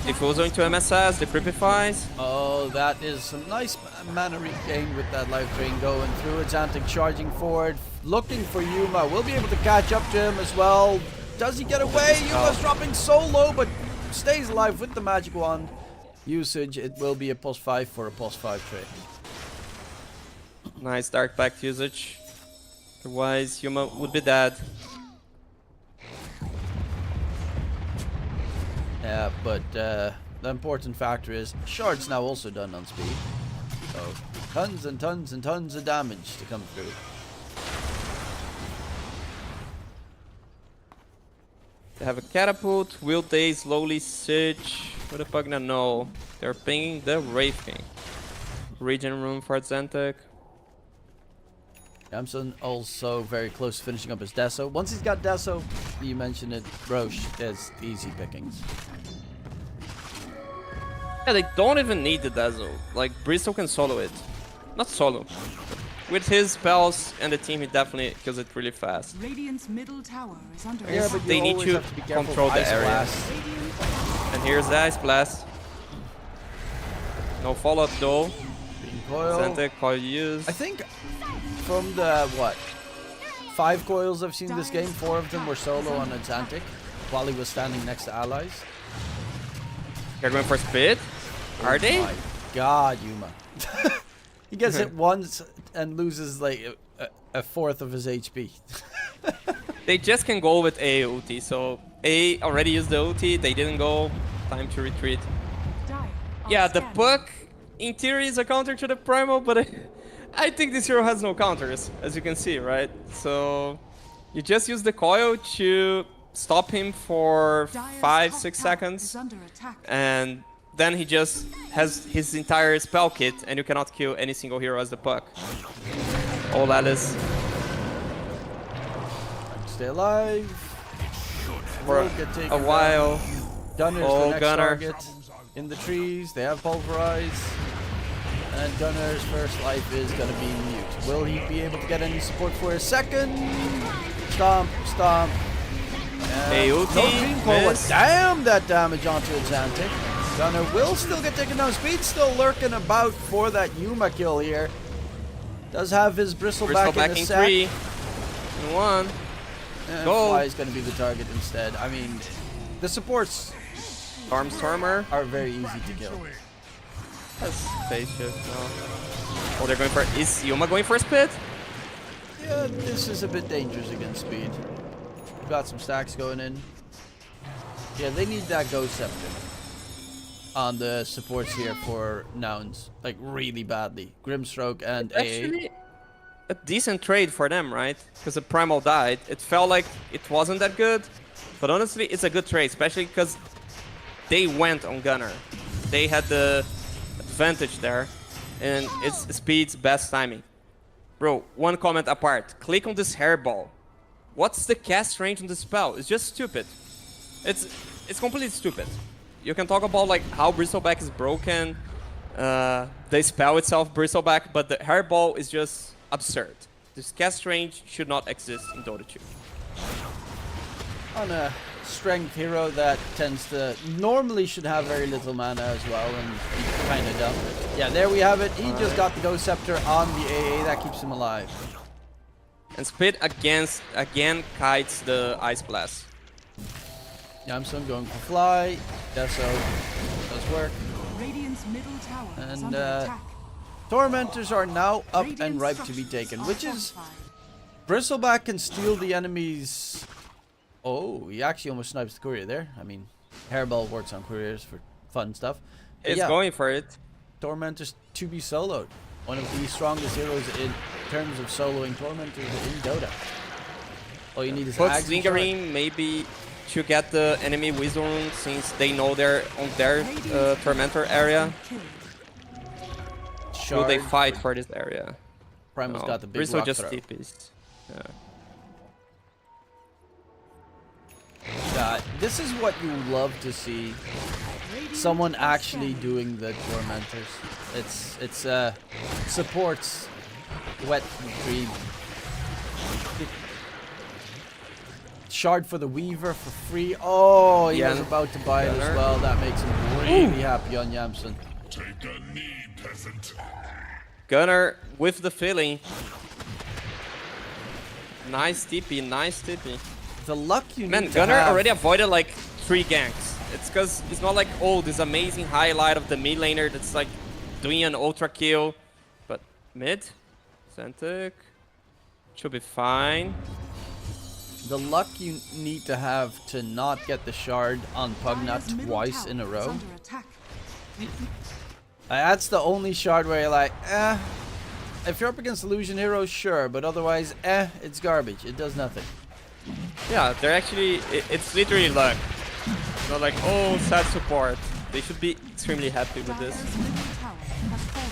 If it was going to MSS, the Creepifies. Oh, that is some nice mana regain with that life drain going through. Xantic charging forward, looking for Yuma. We'll be able to catch up to him as well. Does he get away? Yuma's dropping so low, but stays alive with the magic wand usage. It will be a +5 for a +5 trade. Nice Dark Pact usage. Otherwise, Yuma would be dead. Yeah, but the important factor is Shard's now also done on speed. So tons and tons and tons of damage to come through. They have a catapult. Will they slowly siege? What a Pugna? No. They're pinging the Wraith King. Regen room for Xantic. Yamsen also very close to finishing up his Deso. Once he's got Deso, you mentioned it, Roche is easy pickings. Yeah, they don't even need the Dazzle. Like, Bristol can solo it. Not solo. with his spells and the team, he definitely kills it really fast. Radiant's middle tower is under Yeah, attack. but They you need always to have to be careful control with the Ice area. Blast. And here's the Ice Blast. No follow-up though. Coil. Zantic, coil used. I think from the, what, 5 coils I've seen this game, 4 of them were solo on Atlantic while he was standing next to allies. They're going for speed? Are they? My God, Yuma. He gets hit once and loses like a fourth of his HP. They just can go with A ulti, so A already used the ulti, they didn't go. Time to retreat. Dire are Yeah, the scanning. puck in theory is a counter to the Primal, but I think this hero has no counters, as you can see, right? So you just use the coil to stop him for Dire's 5-6 top tower seconds, is under attack. and then he just has his entire spell kit, and you cannot kill any single hero as the puck. All Alice. Stay alive. For Will get taken a while. down. Gunner's Oh, the next Gunner. target. In the trees, they have Pulverize. And Gunner's first life is going to be mute. Will he be able to get any support for a second? Stomp, stomp. Hey, ulti, No green coil. miss. Damn that damage onto Atlantic. Gunner will still get taken down. Speed still lurking about for that Yuma kill here. Does have his Bristleback in the sack. 3 and 1. And Go. Fly is going to be the target instead. I mean, the supports Stormer. are very easy to kill. That's phase shift. No. Oh, they're going for. Is Yuma going for a spit? Yeah, this is a bit dangerous against speed. Got some stacks going in. Yeah, they need that Ghost Scepter on the supports here for Nouns, like really badly. Grimstroke and AA. Actually, a decent trade for them, right? Because the Primal died. It felt like it wasn't that good, but honestly, it's a good trade, especially because they went on Gunner. They had the advantage there, and it's Speed's best timing. Bro, one comment apart. Click on this hairball. What's the cast range on the spell? It's just stupid. It's completely stupid. You can talk about like how Bristleback is broken, the spell itself, Bristleback, but the hairball is just absurd. This cast range should not exist in Dota 2. On a strength hero that tends to normally should have very little mana as well, and he's kind of dumb. Yeah, there we have it. He just got the Ghost Scepter on the AA. That keeps him alive. And Spit again kites the Ice Blast. Yamsun going for Fly. Deso does work. Radiant's middle tower is And under attack. Tormentors are now up Radiant and ripe to be structures taken, are which is fortified. Bristleback can steal the enemy's. Oh, he actually almost snipes the courier there. I mean, Hairball works on couriers for fun stuff. But It's yeah, going for it. Tormentors to be soloed. One of the strongest heroes in terms of soloing Tormentors in Dota. All you need is Puts Ags and Shard. lingering maybe to get the enemy Wisdom Rune since they know they're on their Tormentor area. Killed. Will they Shard. fight for this area? Primal's No. got the big Bristle rock just throw. TPs. Yeah. This is what you love to see. Someone actually doing the Tormentors. It's supports wet dream. Shard for the Weaver for free. Oh, he was Yeah. about to buy it as Gunner. well. That makes him really happy on Yamsun. Gunner with the feeling. Nice TP, nice TP. The luck you Man, need to Gunner have. already avoided like 3 ganks. It's because it's not like, oh, this amazing highlight of the mid laner that's like doing an ultra kill. But mid, Zantic, should be fine. The luck you need to have to not get the Shard on Pugnut Dire's middle twice tower in a is row. under attack. That's the only shard where you're like, if you're up against illusion heroes, sure, but otherwise, it's garbage. It does nothing. Yeah, they're actually, it's literally luck. It's not like, oh, sad support. They should be extremely happy with this. Dire's middle tower has fallen.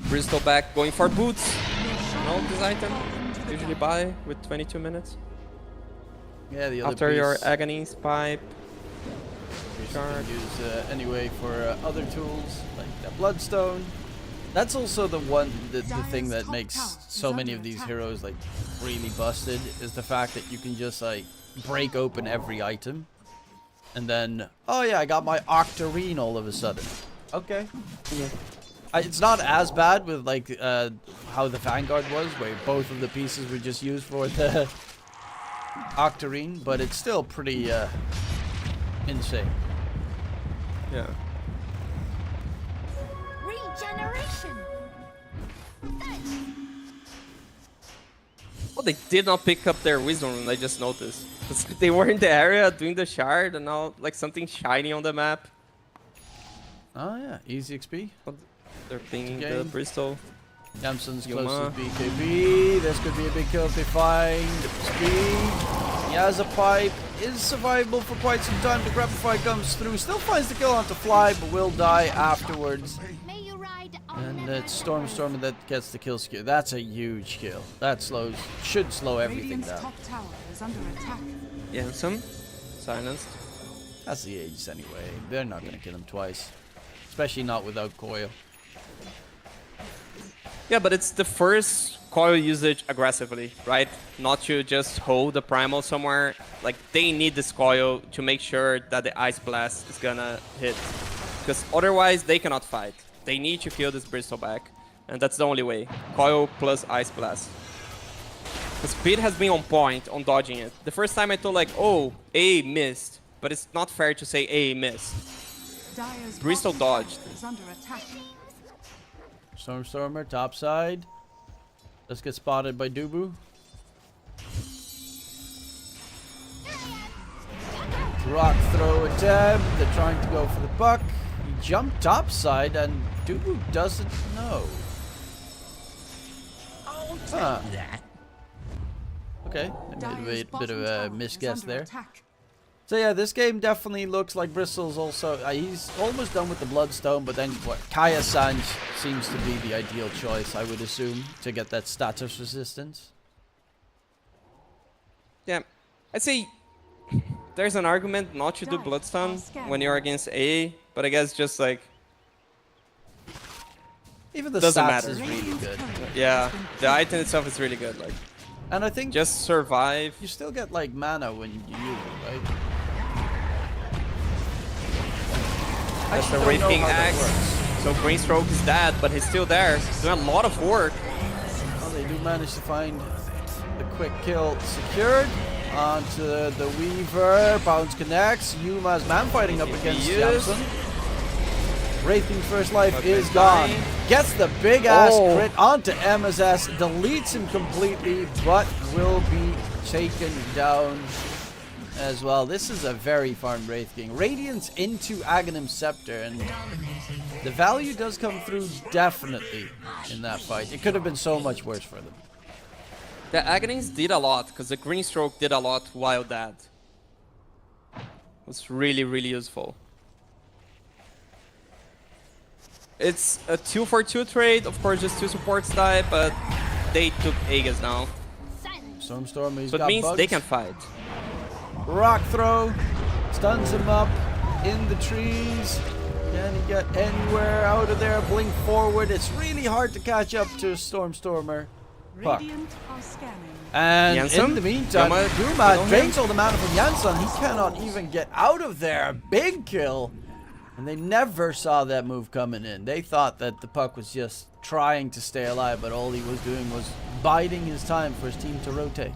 Bristleback going for boots. Your No, shot this item. into the Usually ground. buy with 22 minutes. Yeah, the other After piece, your Agony's pipe. you can use anyway for other tools like the Bloodstone. That's also the thing that makes so many of these heroes like really busted, is the fact that you can just like break open every item and then, oh yeah, I got my Octarine all of a sudden. Okay. Yeah. It's not as bad with like how the Vanguard was, where both of the pieces were just used for the Octarine, but it's still pretty insane. Yeah. Regeneration. Oh, they did not pick up their wisdom rune, I just noticed. 'Cause they were in the area doing the shard and now like something shiny on the map. Oh yeah, easy XP. They're pinging the Game. Bristol. Yamson's Yuma. close to BKB. This could be a big kill if they find speed. He has a pipe. Is survivable for quite some time. The Grabify comes through. Still finds the kill onto Fly, but will die afterwards. May you ride on And the it's Stormstormer that gets the kill skew. That's a huge kill. That should slow everything Radiant's down. top tower is under attack. Yansum. Silenced. That's the Aegis anyway. They're not going to kill him twice. Especially not without coil. Yeah, but it's the first coil usage aggressively, right? Not to just hold the primal somewhere. Like, they need this coil to make sure that the Ice Blast is gonna hit. Because otherwise, they cannot fight. They need to kill this Bristol back. And that's the only way. Coil plus Ice Blast. The speed has been on point on dodging it. The first time I thought like, oh, A missed. But it's not fair to say A missed. Dire's Bristol bottom dodged. tower is under attack. Stormstormer, top side. Let's get spotted by Dubu. Rock throw attempt. They're trying to go for the buck. He jumped top side and Dubu doesn't know. I'll take Huh. that. Okay, I made Dire's a bit bottom of a tower is misguess under there. attack. So yeah, this game definitely looks like Bristol's also... he's almost done with the Bloodstone, but then what? Kaya Sanj seems to be the ideal choice, I would assume, to get that status resistance. Yeah, I'd say there's an argument not to do Bloodstone when you're against A, but I guess just like, Even the Doesn't stats matter. is really good. yeah, the item itself is really good. Like, And I think just survive. you still get like mana when you use it, right? That's the Actually don't know Wraithking how that Axe. works. So Greenstroke is dead, but he's still there. He's doing a lot of work. Well, they do manage to find the quick kill secured. Onto the Weaver. Bounce connects. Yuma's man fighting up against Yes. Jamson. Wraithing First Life Okay, is gone. dying. Gets the big ass Oh. crit onto MSS. Deletes him completely, but will be taken down as well. This is a very farmed Wraith King. Radiance into Aghanim Scepter, and the value does come through definitely in that fight. It could have been so much worse for them. The Aghanins did a lot, because the Greenstroke did a lot while dead. It was really, really useful. It's a 2-for-2 trade, of course, just 2 supports die, but they took Aegis now. Stormstorm, he's So it got means bugs. they can fight. Rock throw, stuns him up in the trees. Can he get anywhere out of there? Blink forward. It's really hard to catch up to Stormstormer. Fuck. Radiant are scanning. And Janssen? in the meantime, Yuma, Duma kill drains all the mana from Janssen. He cannot even get out of there. Big kill. And they never saw that move coming in. They thought that the puck was just trying to stay alive, but all he was doing was biding his time for his team to rotate.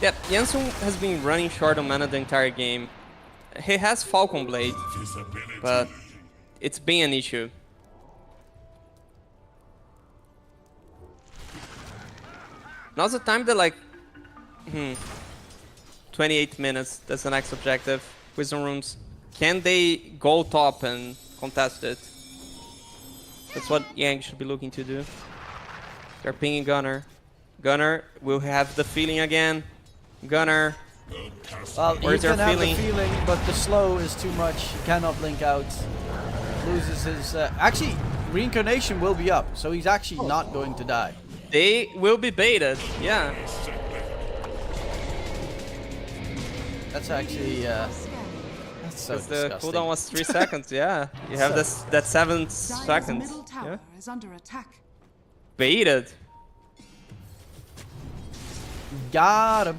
Yep, Janssen has been running short on mana the entire game. He has Falcon Blade, but it's been an issue. Now's the time that, like, 28 minutes, that's the next objective. Wisdom Rooms. Can they go top and contest it? That's what Yang should be looking to do. They're pinging Gunner. Gunner will have the feeling again. Gunner. Well, he Where's their can have feeling? the feeling, but the slow is too much. He cannot blink out. Loses his... actually, reincarnation will be up, so he's actually not going to die. They will be baited. Yeah. That's actually... So Because the disgusting. cooldown was 3 seconds, yeah. You have that 7 Dire's seconds. middle tower Yeah. is under attack. Baited. Got him.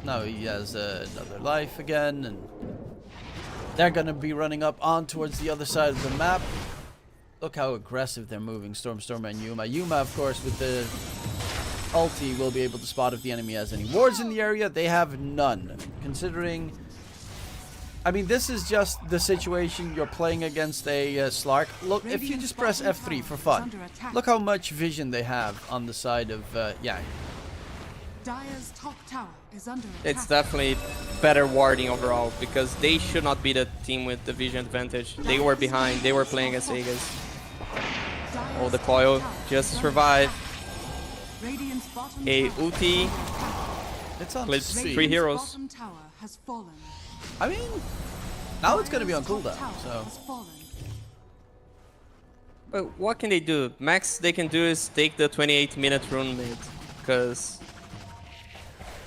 Now he has another life again, and they're gonna be running up on towards the other side of the map. Look how aggressive they're moving, Stormstormer and Yuma. Yuma, of course, with the ulti, will be able to spot if the enemy has any wards in the area. They have none. Considering, I mean, this is just the situation you're playing against a Slark. Look, if you just press F3 for fun, look how much vision they have on the side of Yang. Dire's top tower is under attack. It's definitely better warding overall because they should not be the team with the vision advantage. They were behind, they were playing as Aegis. Dire's Oh, the top coil tower just is under survived. attack. Radiant's bottom A tower ulti. is under attack. It's on Clips speed. 3 Radiant's heroes. bottom tower has fallen. I mean, now it's gonna be on Dire's top cooldown, tower so has fallen. But what can they do? Max they can do is take the 28-minute rune mid. Because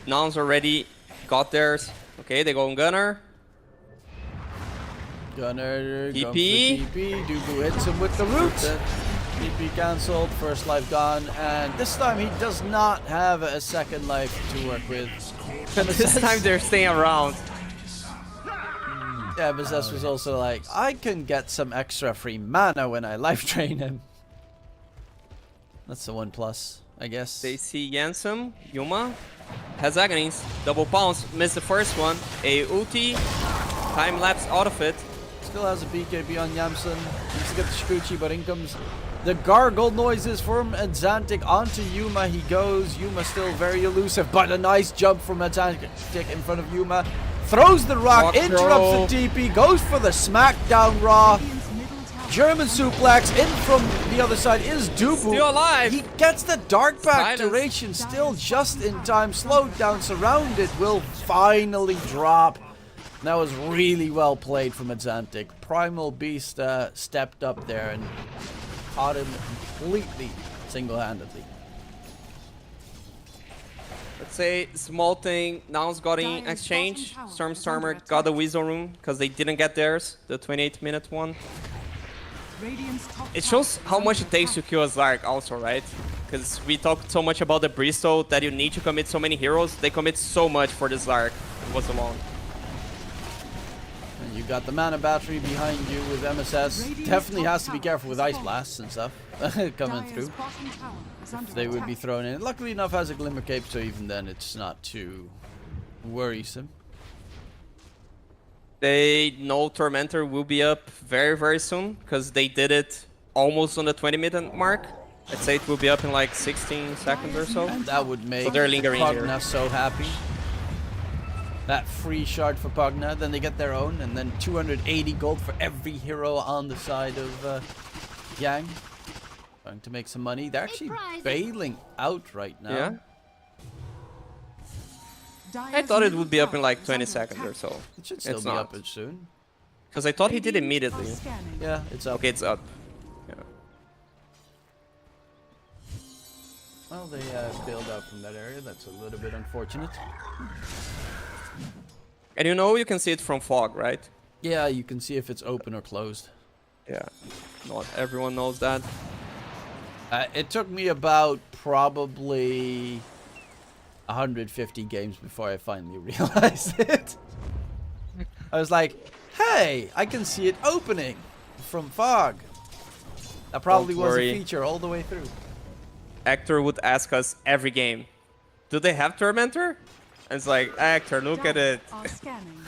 Nouns already got theirs. Okay, they go on Gunner. Gunner, going for TP. TP. Dubu hits him with the root. TP cancelled, first life gone, and this time he does not have a second life to work with. This time they're staying around. Yeah, but Zess was also like, I can get some extra free mana when I life drain him. That's the 1+, I guess. They see Yansum, Yuma, has agonies, double pounce, missed the first one, a ulti, time lapse out of it. Still has a BKB on Yamson. Needs to get the Shikuchi, but in comes the gargle noises from Atlantic onto Yuma. He goes. Yuma still very elusive, but a nice jump from Atlantic in front of Yuma. Throws the rock, interrupts the TP, goes for the smackdown raw. Radiant's middle tower German suplex in from the other side is Dubu. Still alive. He gets the dark back Silence. duration still just in time. Slowed down, surrounded, will finally drop. That was really well played from Atlantic. Primal Beast stepped up there and caught him completely single-handedly. Let's say small thing, Nouns got in Dire's exchange, bottom tower is Stormstormer under got the attack. Weasel Room because they didn't get theirs, the 28-minute one. Radiant's top It tower shows is how under much it takes to attack. kill a Zark also, right? Because we talked so much about the Bristol that you need to commit so many heroes. They commit so much for the Zark. It was alone. And you got the mana battery behind you with MSS. Radiant's Definitely top has to be tower careful with is Ice fallen. Blasts and stuff coming Dire's through. bottom tower is under They would be attack. thrown in. Luckily enough has a Glimmer Cape, so even then it's not too worrisome. They know Tormentor will be up very, very soon because they did it almost on the 20-minute mark. I'd say it will be up in like 16 seconds or so. And that would make they're lingering here. Pugna so happy. That free shard for Pugna, then they get their own, and then 280 gold for every hero on the side of Yang. Trying to make some money. They're actually prize. bailing out right now. Yeah. Dire's I thought it middle would be up in tower like is 20 under seconds or attack. so. It should still It's be not. up as soon. Because I thought he did Radiant immediately. are scanning. Yeah, it's up. Okay, it's up. Yeah. Well, they bailed out from that area. That's a little bit unfortunate. And you know you can see it from fog, right? Yeah, you can see if it's open or closed. Yeah. Not everyone knows that. It took me about probably 150 games before I finally realized it. I was like, hey, I can see it opening from fog. That probably Don't was worry. a feature all the way through. Actor would ask us every game, do they have Tormentor? And it's like, Actor, look at Dire it. are scanning.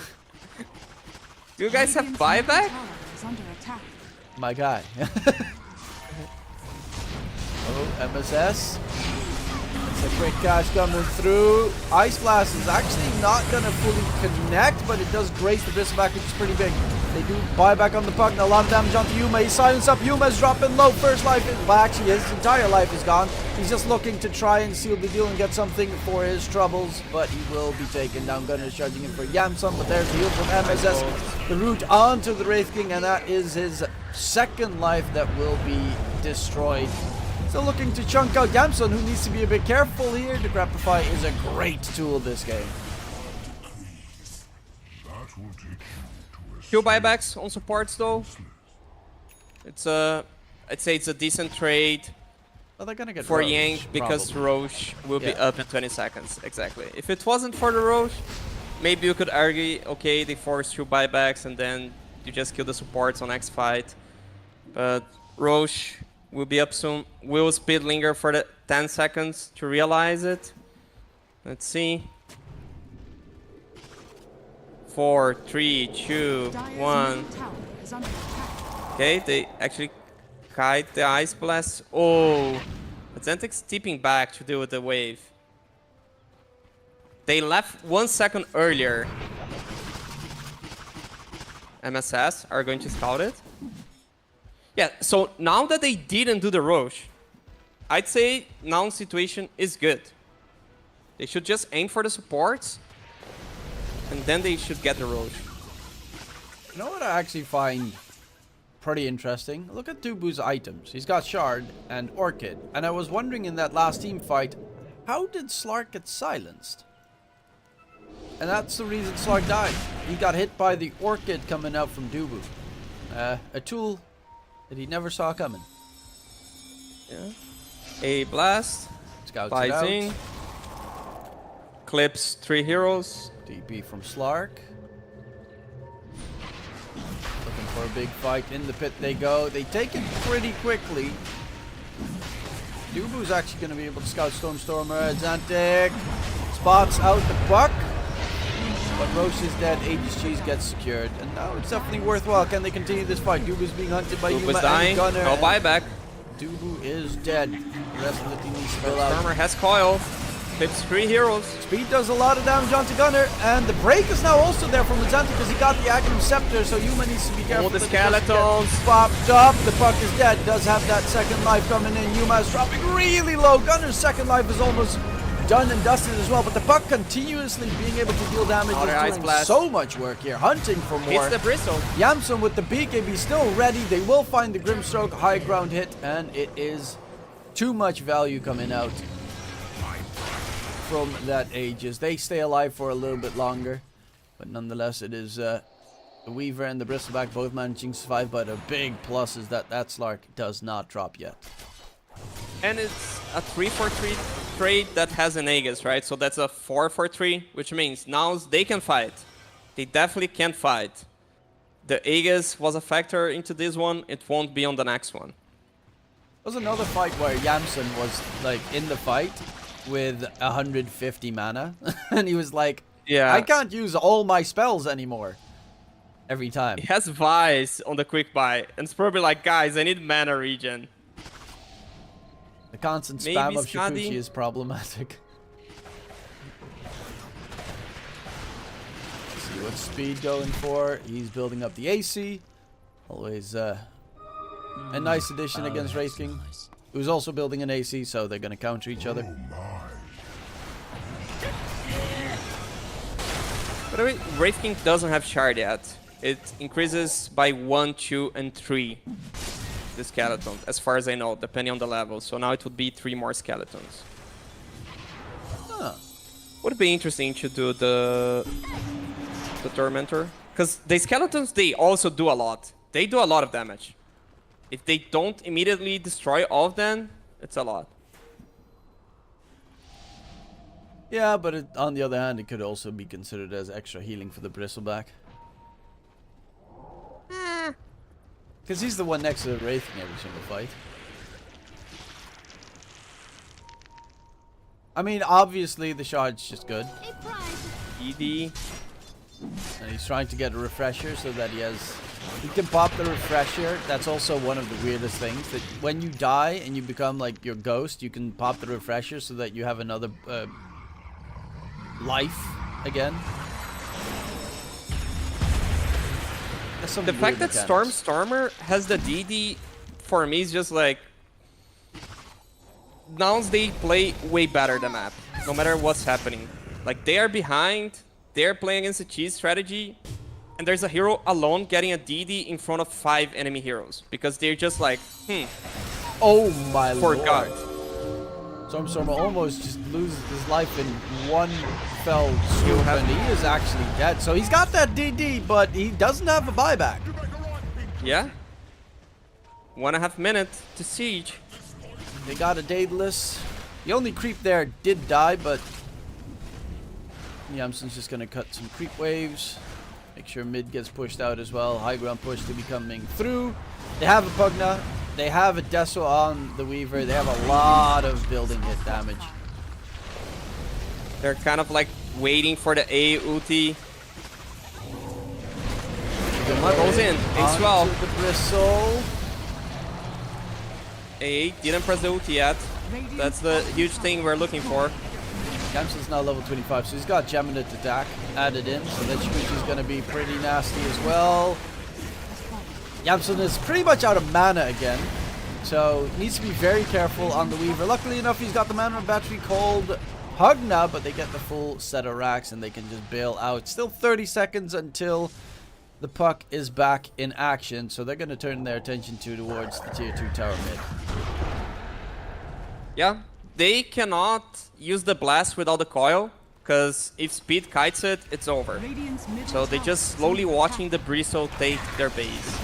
Do you guys have Radiant's middle buyback? tower is under attack. My guy. Oh, MSS. It's a quick cash coming through. Ice Blast is actually not going to fully connect, but it does graze the bristleback, which is pretty big. They do buy back on the puck. Now a lot of damage onto Yuma. He silenced up. Yuma's dropping low. First life is, well, actually his entire life is gone. He's just looking to try and seal the deal and get something for his troubles, but he will be taken down. Gunner's charging in for Yamson, but there's the heal from MSS. The route onto the Wraith King, and that is his second life that will be destroyed. Still looking to chunk out Yamson, who needs to be a bit careful here. Decrepify is a great tool this game. That will few buybacks on supports though. It's I'd say it's a decent trade Well, they're gonna get for Roche, Yang because probably. Roche will be Yeah. up in 20 seconds. Exactly. If it wasn't for the Roche, maybe you could argue, okay, they forced 2 buybacks and then you just kill the supports on next fight. But Roche will be up soon. Will speed linger for the 10 seconds to realize it. Let's see. 4, 3, 2, Dire's 1. middle tower is under attack. Okay, they actually kite the Ice Blast. Oh, Atlantic's tipping back to deal with the wave. They left 1 second earlier. MSS are going to scout it. Yeah, so now that they didn't do the Roche, I'd say now situation is good. They should just aim for the supports, and then they should get the Roche. You know what I actually find pretty interesting? Look at Dubu's items. He's got Shard and Orchid. And I was wondering in that last team fight, how did Slark get silenced? And that's the reason Slark died. He got hit by the Orchid coming out from Dubu. A tool that he never saw coming. Yeah. A blast. Scouts it Buys out. in. Clips 3 heroes. DP from Slark. Looking for a big fight. In the pit they go. They take it pretty quickly. Dubu's actually going to be able to scout Stormstormer. Zantic spots out the buck. But Roche is dead. Aegis Cheese gets secured. And now it's definitely worthwhile. Can they continue this fight? Dubu's being hunted by Yuma Dubu's dying. and Gunner. No buyback. Dubu is dead. The rest of the team needs to spill out. Stormer has coil. Clips 3 heroes. Speed does a lot of damage onto Gunner, and the break is now also there from Zantic because he got the Agnum Scepter, so Yuma needs to be careful. All the that he doesn't skeletons. get popped up. The puck is dead. Does have that second life coming in. Yuma is dropping really low. Gunner's second life is almost done and dusted as well, but the puck continuously being able to deal damage Another is Ice doing Blast. so much work here, hunting for more. Hits the bristle. Yamson with the BKB still ready. They will find the Grimstroke high ground hit, and it is too much value coming out from that Aegis. They stay alive for a little bit longer, but nonetheless it is the Weaver and the Bristleback both managing to survive, but a big plus is that Slark does not drop yet. And it's a 3-4-3 trade that has an Aegis, right? So that's a 4-4-3, which means now they can fight. They definitely can fight. The Aegis was a factor into this one. It won't be on the next one. There was another fight where Yamson was like in the fight with 150 mana and he was like, Yeah. I can't use all my spells anymore every time. He has Vice on the quick buy, and it's probably like, guys, I need mana regen. The constant Maybe spam of Skadi? Shikuchi is problematic. Let's see what speed going for. He's building up the AC. Always a nice addition against Wraith King, who's also building an AC, so they're going to counter each other. By the way, Wraith King doesn't have Shard yet. It increases by 1, 2, and 3. The skeleton, as far as I know, depending on the level. So now it would be 3 more skeletons. Huh. Would be interesting to do the Tormentor, because the skeletons, they also do a lot. They do a lot of damage. If they don't immediately destroy all of them, it's a lot. Yeah, but on the other hand, it could also be considered as extra healing for the Bristleback. Because he's the one next to the Wraith in every single fight. I mean, obviously the Shard's just good. A prize. ED. And he's trying to get a refresher so that he can pop the refresher. That's also one of the weirdest things, that when you die and you become like your ghost, you can pop the refresher so that you have another life again. The fact that Stormer has the DD, for me, is just like... Nouns, they play way better the map, no matter what's happening. Like, they are behind, they're playing against a cheese strategy, and there's a hero alone getting a DD in front of 5 enemy heroes. Because they're just like, Oh my forgot. lord. Stormstormer almost just loses his life in one fell swoop, and he is actually dead. So he's got that DD, but he doesn't have a buyback. Yeah. 1.5 minutes to siege. They got a Daedalus. The only creep there did die, but Yamson's just going to cut some creep waves. Make sure mid gets pushed out as well. High ground push to be coming through. They have a Pugna. They have a Deso on the Weaver. They have a lot of building hit damage. They're kind of like waiting for the A ulti. Goes in. Ace 12. The bristle. A didn't press the ulti yet. That's the huge thing we're looking for. Yamson's now level 25, so he's got Geminate attack added in, so that Shikuchi's going to be pretty nasty as well. Yamson is pretty much out of mana again, so he needs to be very careful on the Weaver. Luckily enough, he's got the mana battery called Hugna, but they get the full set of racks and they can just bail out. Still 30 seconds until the puck is back in action, so they're going to turn their attention towards the tier 2 tower mid. Yeah, they cannot use the blast without the coil, because if speed kites it, it's over. So they just slowly watching the Bristle take their base.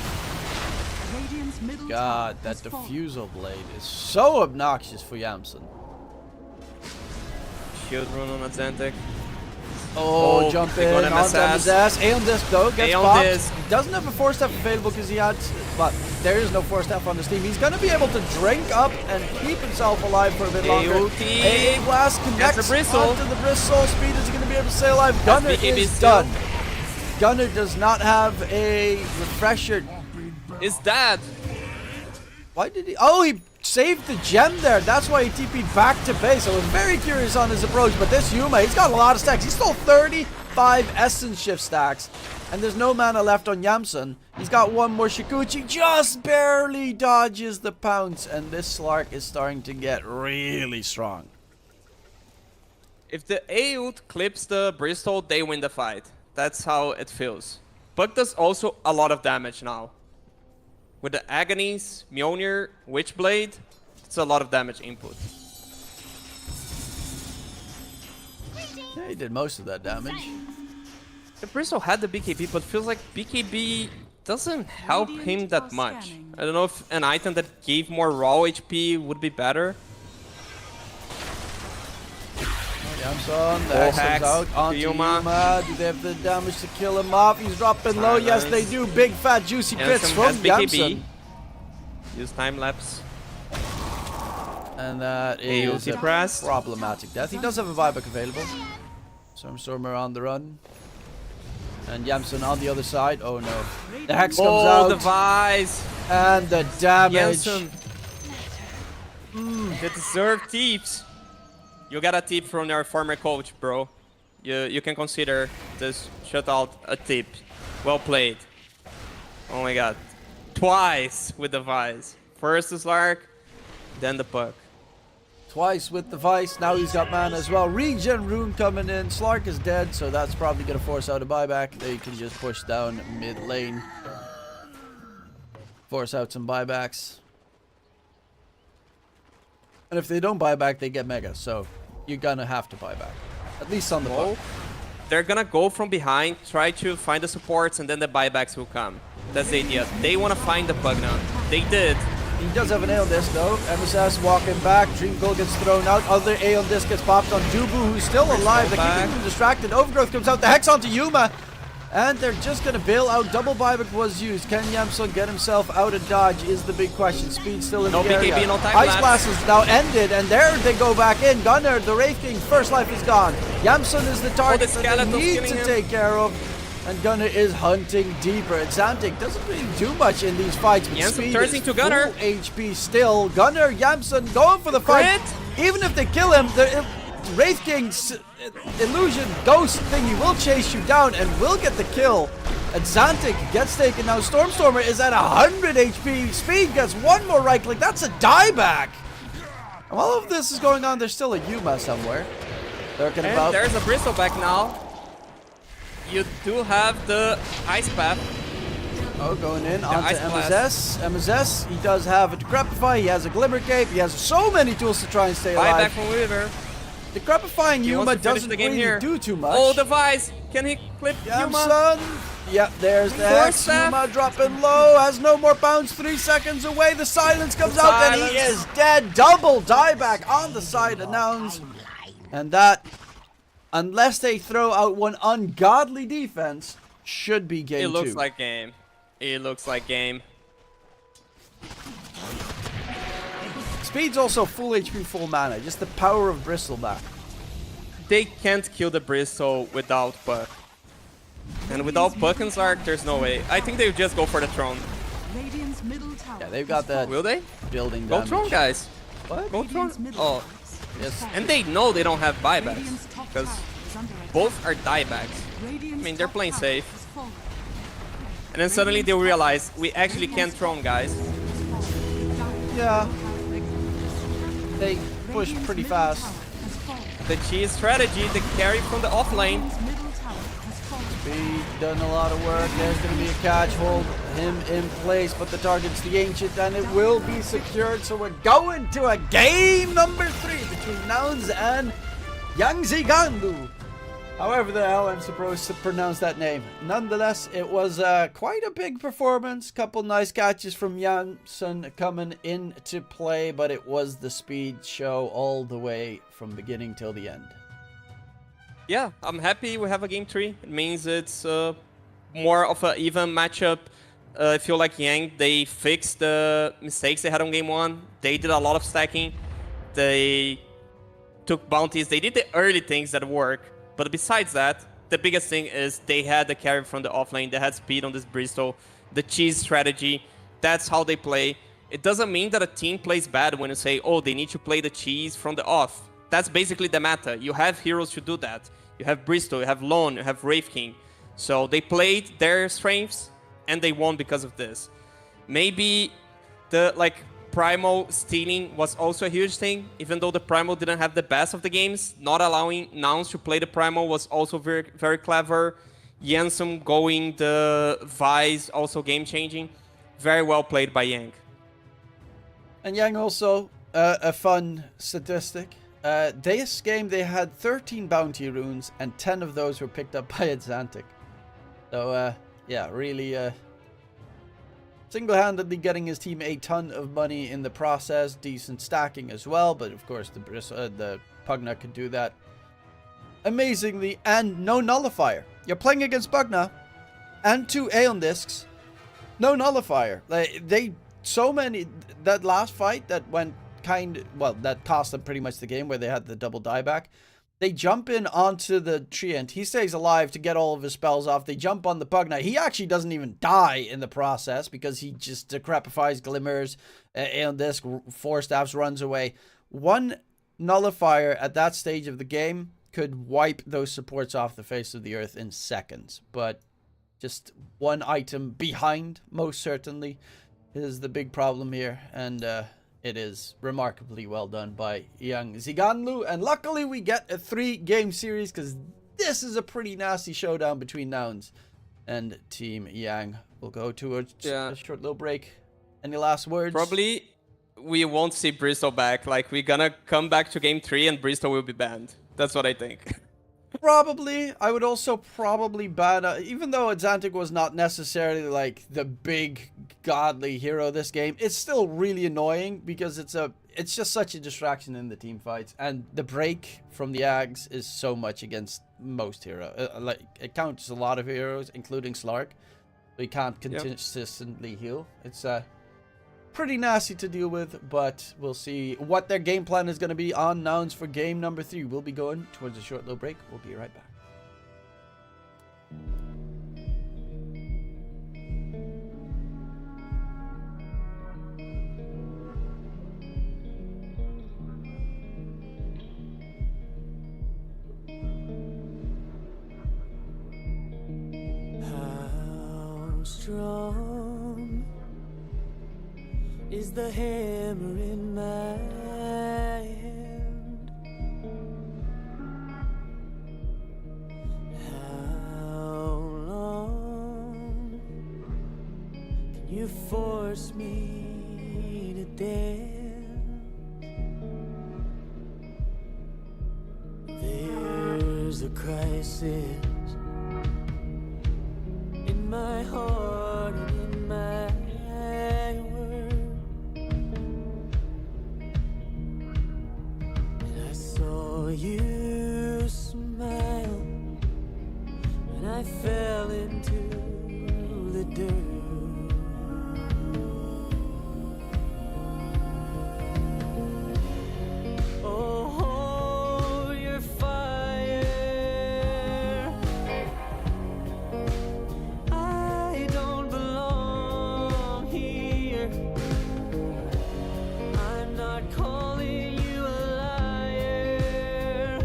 God, that diffusal blade is so obnoxious for Yamson. Shield rune on Azantic. Oh, jump in on his ass. Aeon Disc though gets popped. He doesn't have a Force Staff available because he had, but there is no Force Staff on the team. He's going to be able to drink up and keep himself alive for a bit longer. A blast connects onto the Bristle. Speed is going to be able to stay alive. Gunner is done. Gunner does not have a refresher. Is dead. Why did he? Oh, he saved the gem there. That's why he TP'd back to base. I was very curious on his approach, but this Yuma, he's got a lot of stacks. He stole 35 Essence Shift stacks, and there's no mana left on Yamson. He's got one more. Shikuchi just barely dodges the pounce, and this Slark is starting to get really strong. If the Aut clips the Bristol, they win the fight. That's how it feels. Puck does also a lot of damage now. With the Agonies, Mjolnir, Witchblade, it's a lot of damage input. Yeah, he did most of that damage. The Bristle had the BKB, but feels like BKB doesn't help him that much. I don't know if an item that gave more raw HP would be better. Yamson, the Hex comes out onto Yuma. Do they have the damage to kill him off? He's dropping low. Yes, they do. Big, fat, juicy crits from Yamson. Use time lapse. And that is a problematic death. He does have a buyback available. Stormstormer on the run. And Yamson on the other side. Oh no. The Hex comes out. Oh, the Vise. And the damage. They deserve tips. You got a tip from your former coach, bro. You can consider this shutout a tip. Well played. Oh my god. Twice with the Vice. First the Slark, then the puck. Twice with the Vice. Now he's got mana as well. Regen rune coming in. Slark is dead, so that's probably going to force out a buyback. They can just push down mid lane. Force out some buybacks. And if they don't buy back, they get mega. So you're gonna have to buy back, at least on the puck. They're gonna go from behind, try to find the supports, and then the buybacks will come. That's the idea. They want to find the bug now. They did. He does have an Aeon Disc though. MSS walking back. Dream Goal gets thrown out. Other Aeon Disc gets popped on Dubu, who's still alive. They're keeping him distracted. Overgrowth comes out. The Hex onto Yuma. And they're just going to bail out. Double buyback was used. Can Yamson get himself out of dodge is the big question. Speed still in the area. BKB, no time Ice lapse. Blast is now ended, and there they go back in. Gunner, the Wraith King, first life is gone. Yamson is the target that they need to take care of. And Gunner is hunting deeper. And Xantic doesn't really do much in these fights. But Yamson Speed turns is into Gunner. full HP still. Gunner, Yamson going for the fight. Even if they kill him, the Wraith King's illusion ghost thingy will chase you down and will get the kill. And Xantic gets taken now. Stormstormer is at 100 HP. Speed gets one more right click. That's a dieback. And while all of this is going on, there's still a Yuma somewhere. Lurking about. There's a Bristle back now. You do have the Ice Path. Oh, going in onto Ice Blast. MSS, he does have a Decrepify, he has a Glimmer Cape, he has so many tools to try and stay Buyback alive. from Weaver. Decrepifying He wants Yuma to finish doesn't the game really here. do too much. Oh, the Vice. Can he clip Yuma? Yamson. Yep, there's the Force Hex. staff. Yuma dropping low, has no more bounce, 3 seconds away. The silence comes out and he is dead. Double dieback on the side of Nouns. And that, unless they throw out one ungodly defense, should be game 2. It looks like game. It looks like game. Speed's also full HP, full mana. Just the power of Bristleback. They can't kill the Bristol without Puck. And without Puck and Zark, there's no way. I think they would just go for the Throne. Radiant's middle tower. Yeah, they've got that Will they? building Go damage. Throne, guys. What? Go Throne. Radiant's middle Oh, tower yes. and they know they don't have buybacks. Radiant's top Because tower is under attack. both are diebacks. Radiant's I mean, they're top playing tower safe. has fallen. And then suddenly they realize we actually can't Throne, guys. Yeah. They push pretty fast. The cheese strategy, the carry from the off lane. Speed done a lot of work. There's going to be a catch hold. Him in place, but the target's the Ancient, and it will be secured. So we're going to a game number 3 between Nouns and Yangzi Gandu. However the hell I'm supposed to pronounce that name. Nonetheless, it was quite a big performance. Couple nice catches from Janssen coming into play, but it was the speed show all the way from beginning till the end. Yeah, I'm happy we have a game 3. It means it's more of an even matchup. I feel like Yang, they fixed the mistakes they had on game 1. They did a lot of stacking. They took bounties. They did the early things that work. But besides that, the biggest thing is they had the carry from the offlane. They had speed on this Bristol. The cheese strategy, that's how they play. It doesn't mean that a team plays bad when you say, oh, they need to play the cheese from the off. That's basically the meta. You have heroes to do that. You have Bristol, you have Lone, you have Wraith King. So they played their strengths and they won because of this. Maybe the Primal stealing was also a huge thing, even though the Primal didn't have the best of the games. Not allowing Nouns to play the Primal was also very, very clever. Janssen going the Vice, also game-changing. Very well played by Yang. And Yang also, a fun statistic. This game they had 13 bounty runes and 10 of those were picked up by Atlantic. So yeah, really single-handedly getting his team a ton of money in the process. Decent stacking as well, but of course the Pugna could do that amazingly. And no nullifier. You're playing against Pugna and 2 Aeon Discs. No nullifier. That last fight that went that cost them pretty much the game, where they had the double dieback. They jump in onto the Treant. He stays alive to get all of his spells off. They jump on the Pugna. He actually doesn't even die in the process because he just decrepifies, glimmers, Aeon Disc, 4 staffs, runs away. One nullifier at that stage of the game could wipe those supports off the face of the earth in seconds. But just one item behind, most certainly, is the big problem here. And it is remarkably well done by Yang Ziganlu. And luckily we get a 3-game series, because this is a pretty nasty showdown between Nouns and Team Yang. We'll go to a short little break. Any last words? Probably we won't see Bristol back. We're gonna come back to game 3 and Bristol will be banned. That's what I think. Probably. I would also probably ban, even though Xantic was not necessarily the big godly hero this game, it's still really annoying because it's just such a distraction in the team fights, and the break from the Ags is so much against most heroes. It counts a lot of heroes, including Slark, so you can't consistently heal. It's pretty nasty to deal with, but we'll see what their game plan is going to be on Nouns for game number 3. We'll be going towards a short little break. We'll be right back. How strong is the hammer in my hand? How long force me to dance. There's a crisis in my heart and in my world, and I saw you smile, and I fell into the dirt. Oh, your fire, I don't belong here. I'm not calling you a liar,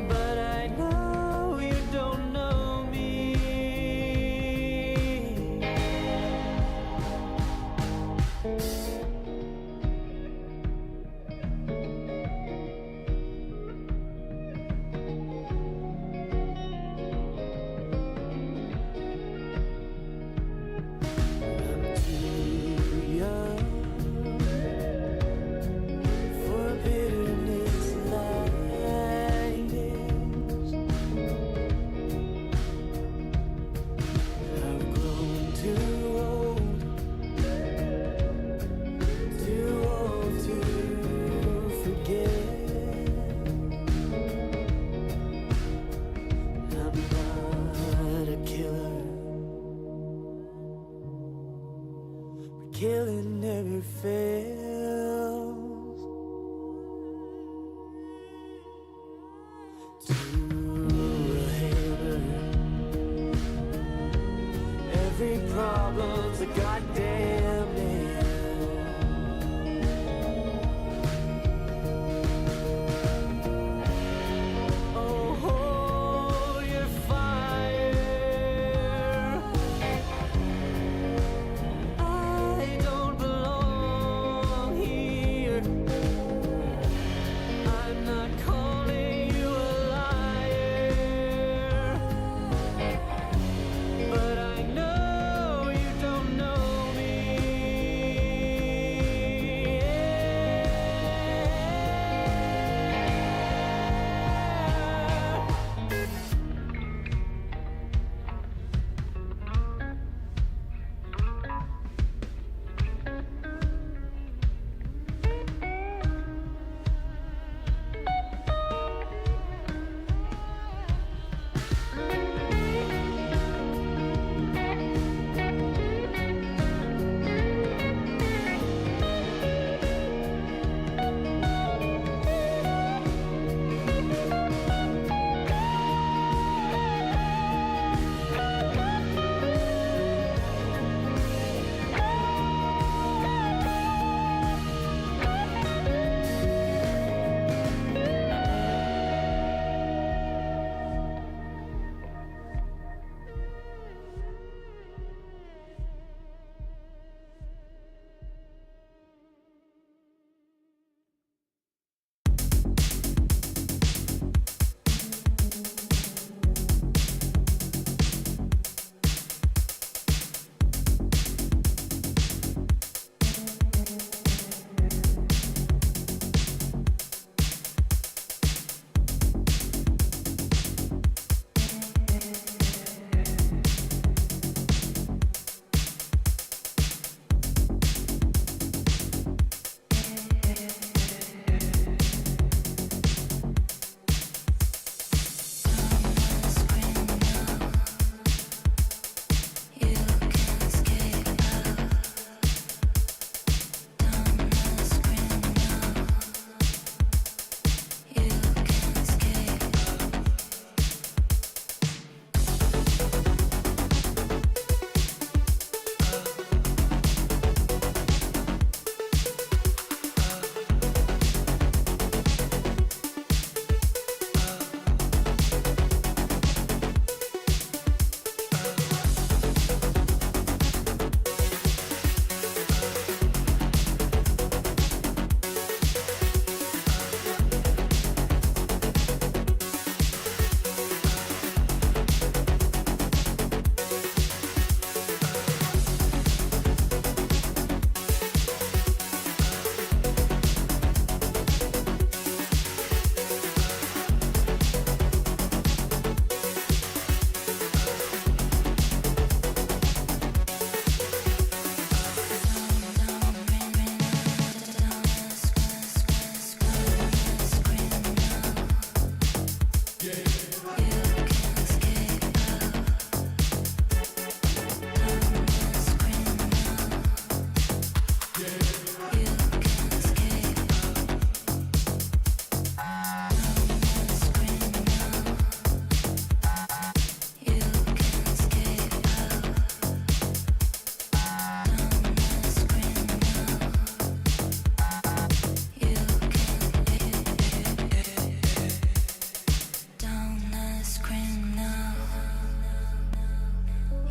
but I know you don't know me. I'm too young for bitterness like this. I've grown too old to forget. I'm not a killer, but killing never fails. To a hammer, every problem's a goddamn nail. Oh, your fire, I don't belong here. I'm not calling you a liar, but I know you don't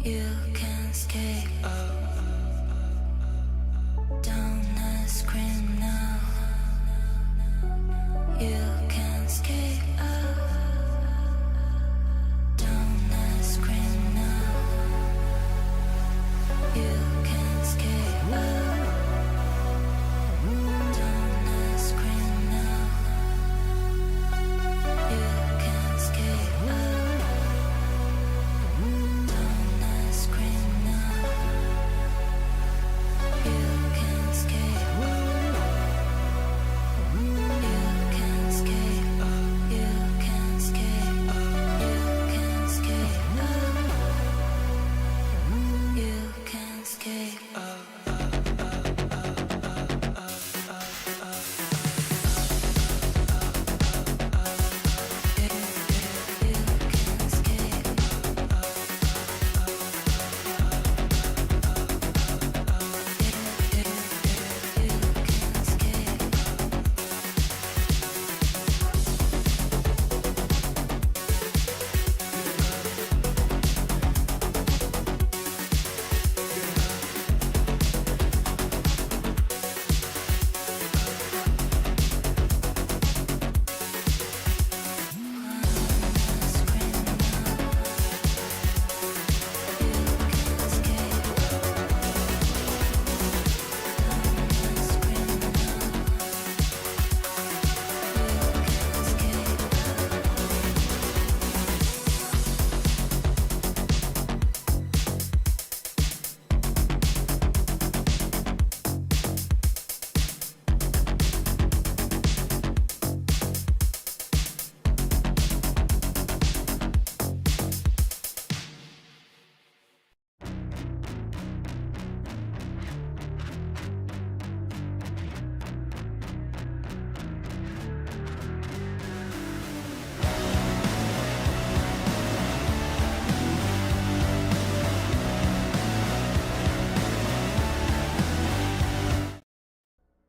You can escape down the screen now. You can escape down the screen now. You can escape down the screen now. You can escape down the screen now. You can escape. You can escape. You can escape. You can escape. You can escape.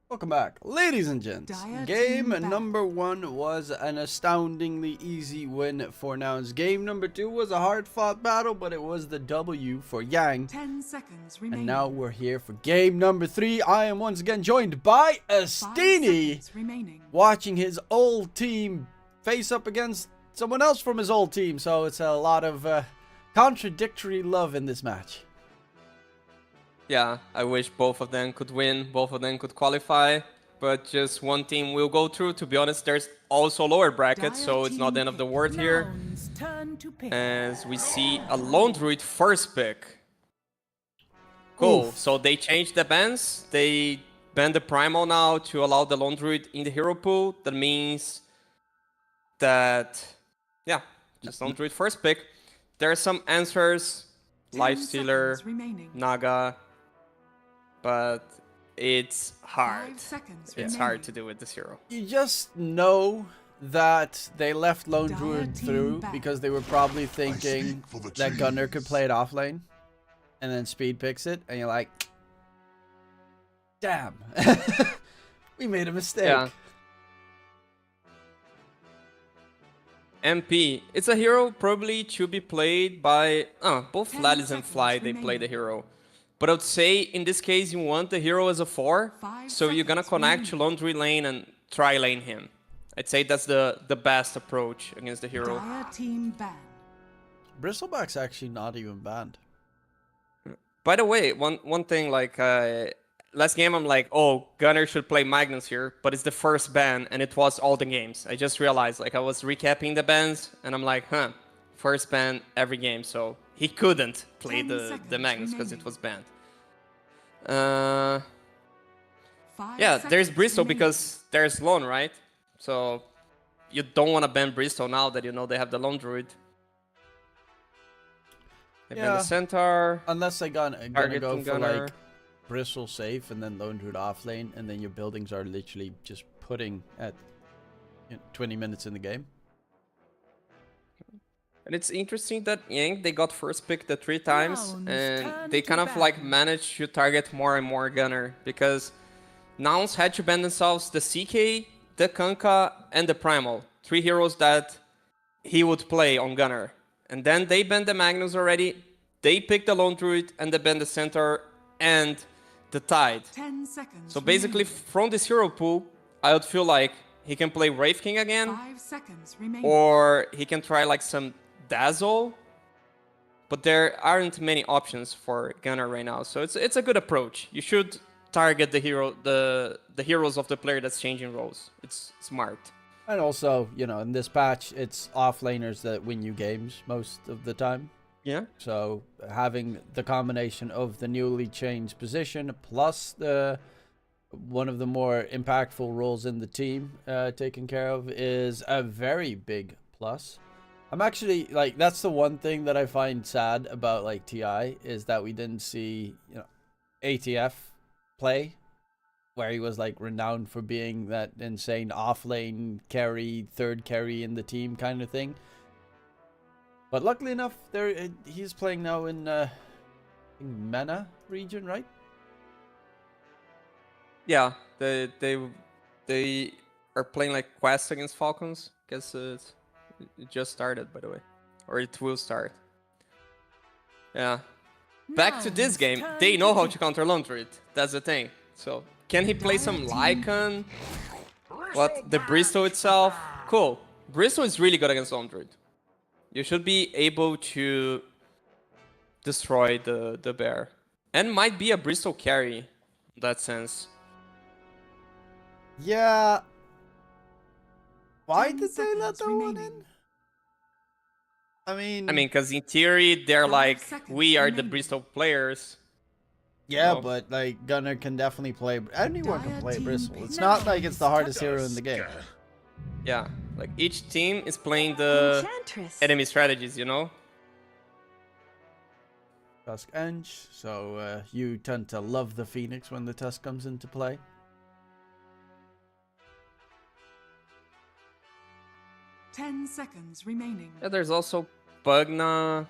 Welcome back, ladies and gents. Dire Game team number 1 was an astoundingly easy win for Nouns. Game number 2 was a hard-fought battle, but it was the W for Yang. 10 seconds remaining. And now we're here for game number 3. I am once again joined by 5 Astini, seconds remaining. watching his old team face up against someone else from his old team. So it's a lot of contradictory love in this match. Yeah, I wish both of them could win, both of them could qualify, but just one team will go through. To be honest, there's also lower brackets, so it's not the end of the world here. Nouns turn to pick. As we see a Lone Druid first pick. Cool, Oof. so they changed the bans. They banned the Primal now to allow the Lone Druid in the hero pool. That means that, yeah, just Lone Druid first pick. There are some answers, 10 Lifestealer, seconds remaining. Naga, but it's hard. 5 seconds It's remaining. hard to do with this hero. You just know that they left Lone Dire Druid team through back. because they were probably thinking that Gunner could play it off lane, and then Speed picks it, and you're like, damn, we made a mistake. Yeah. MP, it's a hero probably to be played by both 10 Lallis and Fly, seconds they play the remaining. hero. But I would say in this case you want the hero as a 4, 5 so you're gonna seconds connect to remaining. Laundry lane and try lane him. I'd say that's the best approach against the hero. Dire team banned. Bristleback's actually not even banned. By the way, one thing, like, last game I'm like, oh, Gunner should play Magnus here, but it's the first ban, and it was all the games. I just realized, like, I was recapping the bans, and I'm like, first ban every game, so he couldn't play 10 the seconds Magnus because it remaining. was banned. 5 Yeah, there's seconds Bristol remaining. because there's Lone, right? So you don't want to ban Bristol now that you know they have the Lone Druid. They ban Yeah. the Centaur. Unless they're gonna go Targeting for Gunner. like Bristle safe and then Lone Druid off lane, and then your buildings are literally just putting at 20 minutes in the game. And it's interesting that Yang, they got first pick the 3 times, Nouns and turn they to kind of like ban. managed to target more and more Gunner, because Nouns had to ban themselves the CK, the Kanka, and the Primal. 3 heroes that he would play on Gunner. And then they banned the Magnus already, they pick the Lone Druid and they ban the Centaur and the Tide. 10 seconds. So basically, remaining. from this hero pool, I would feel like he can play Wraith King again, 5 seconds remaining. or he can try like some Dazzle. But there aren't many options for Gunnar right now, so it's a good approach. You should target the heroes of the player that's changing roles. It's smart. And also, you know, in this patch, it's offlaners that win you games most of the time. Yeah. So having the combination of the newly changed position plus the one of the more impactful roles in the team taken care of is a very big plus. I'm actually like, that's the one thing that I find sad about like TI is that we didn't see, you know, ATF play, where he was like renowned for being that insane offlane carry, third carry in the team kind of thing. But luckily enough, he's playing now in MENA region, right? Yeah, they are playing like quests against Falcons. Guess it just started, by the way, or it will start. Yeah. Back to this game, they know how to counter Lone Druid. That's the thing. So can he play some Lycan? What, the Bristol itself? Cool. Bristol is really good against Lone Druid. You should be able to destroy the bear, and might be a Bristol carry in that sense. Yeah. Why 10 did they let seconds that one in? remaining. I mean, Because in theory, they're 5 like, seconds we are the remaining. Bristol players. yeah, no. but like Gunnar can definitely play. Anyone can Dire play team Bristle. It's pick. not like it's the hardest hero in the game. Yeah, like each team is playing the enemy strategies, you know? Tusk Eng, so you tend to love the Phoenix when the Tusk comes into play. Ten seconds remaining. Yeah, there's also Pugna,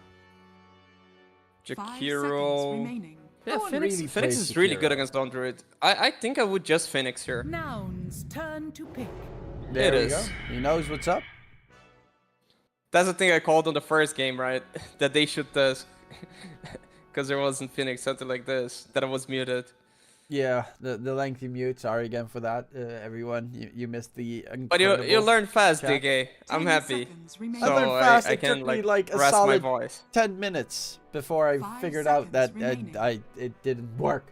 5 seconds Jakiro. remaining. Yeah, No one Phoenix, really Phoenix plays is really good Jakiro. against Lone Druid. I think I would just Phoenix here. Nouns, turn to pick. There It we is. go. He knows what's up. That's the thing I called on the first game, right? That they should Tusk. Because there wasn't Phoenix, something like this. That I was muted. Yeah, the lengthy mute. Sorry again for that, everyone. You missed the But you incredible learn fast, chat. DK. I'm 10 happy. seconds remaining. I So learned fast. I It can took me like a rest my solid voice. 10 minutes before I 5 figured out that seconds remaining. it didn't work.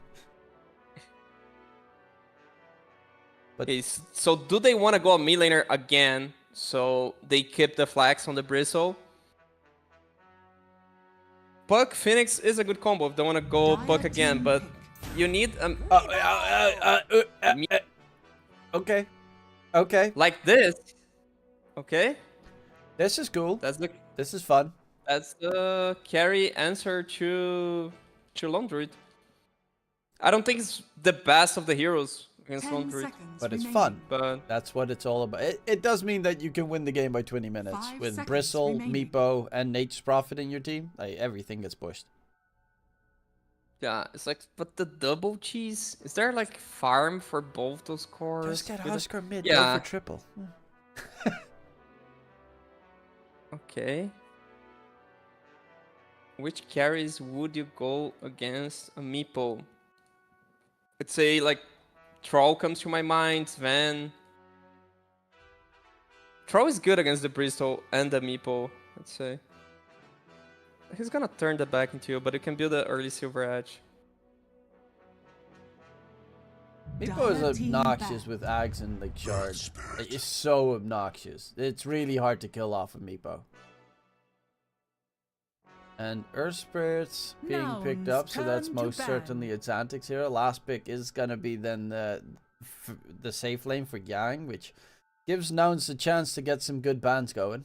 But Okay, so do they want to go a mid laner again? So they keep the flags on the Bristle? Puck Phoenix is a good combo if they want to go Dire Puck again, team but pick. you need okay, okay. like this. Okay, This is cool. This is fun. that's the carry answer to Lone Druid. I don't think it's the best of the heroes against 10 Lone Druid, seconds But it's remaining. fun. but That's what it's all about. It does mean that you can win the game by 20 minutes 5 with seconds Bristle, remaining. Meepo, and Nature's Prophet in your team. Like everything gets pushed. yeah, it's like, but the double cheese, is there like farm for both those cores? Just get with it? Husker mid, Yeah. go for triple. Okay. Which carries would you go against a Meepo? I'd say like Troll comes to my mind, Sven. Troll is good against the Bristol and the Meepo, I'd say. He's gonna turn the back into you, but you can build an early Silver Edge. Meepo is Dire team obnoxious back. with Ags and like Shard. Like, it's so obnoxious. It's really hard to kill off of Meepo. And Earth Spirit's being picked Nouns, up, so that's turn to most ban. certainly its antics here. Last pick is gonna be then the safe lane for Yang, which gives Nouns a chance to get some good bans going.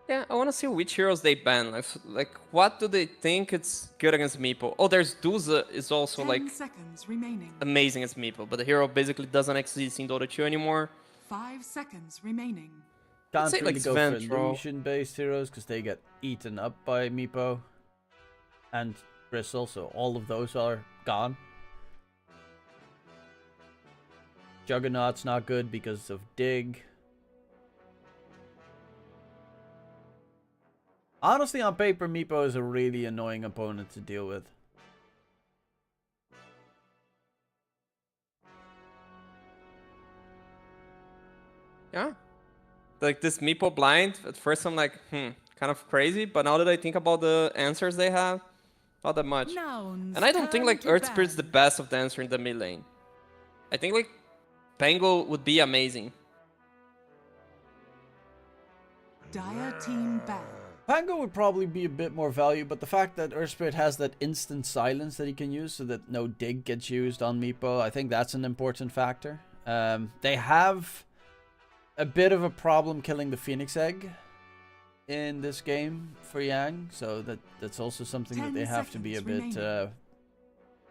Yeah, I want to see which heroes they ban. Like, what do they think it's good against Meepo? Oh, there's Duza is also 10 like seconds remaining. amazing as Meepo, but the hero basically doesn't exist in Dota 2 anymore. 5 seconds remaining. Can't say, really like, go for Sventro. illusion-based heroes because they get eaten up by Meepo and Bristle, so all of those are gone. Juggernaut's not good because of Dig. Honestly, on paper, Meepo is a really annoying opponent to deal with. Yeah. Like this Meepo blind, at first I'm like, kind of crazy, but now that I think about the answers they have, not that much. Nouns, And I don't think turn like to Earth Spirit's the ban. best of the answer in the mid lane. I think like Pango would be amazing. Dire team ban. Pango would probably be a bit more value, but the fact that Earth Spirit has that instant silence that he can use so that no dig gets used on Meepo, I think that's an important factor. They have a bit of a problem killing the Phoenix Egg in this game for Yang, so that's also something that they have to be a bit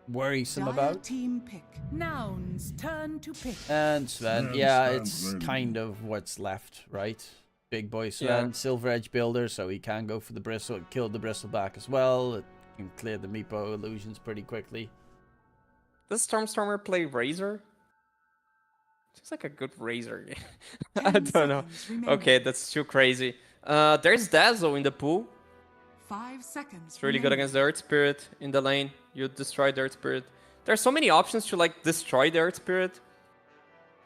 worrisome Dire about. team pick. Nouns, turn to pick. And Sven, yeah, it's kind of what's left, right? Big boy Sven, Yeah. Silver Edge builder, so he can go for the bristle. It killed the bristleback as well. It can clear the Meepo illusions pretty quickly. Does Stormstormer play Razor? Seems like a good Razor. I 10 don't know. seconds remaining. Okay, that's too crazy. There's Dazzle in the pool. 5 seconds. It's really good remaining. against the Earth Spirit in the lane. You destroy the Earth Spirit. There's so many options to like destroy the Earth Spirit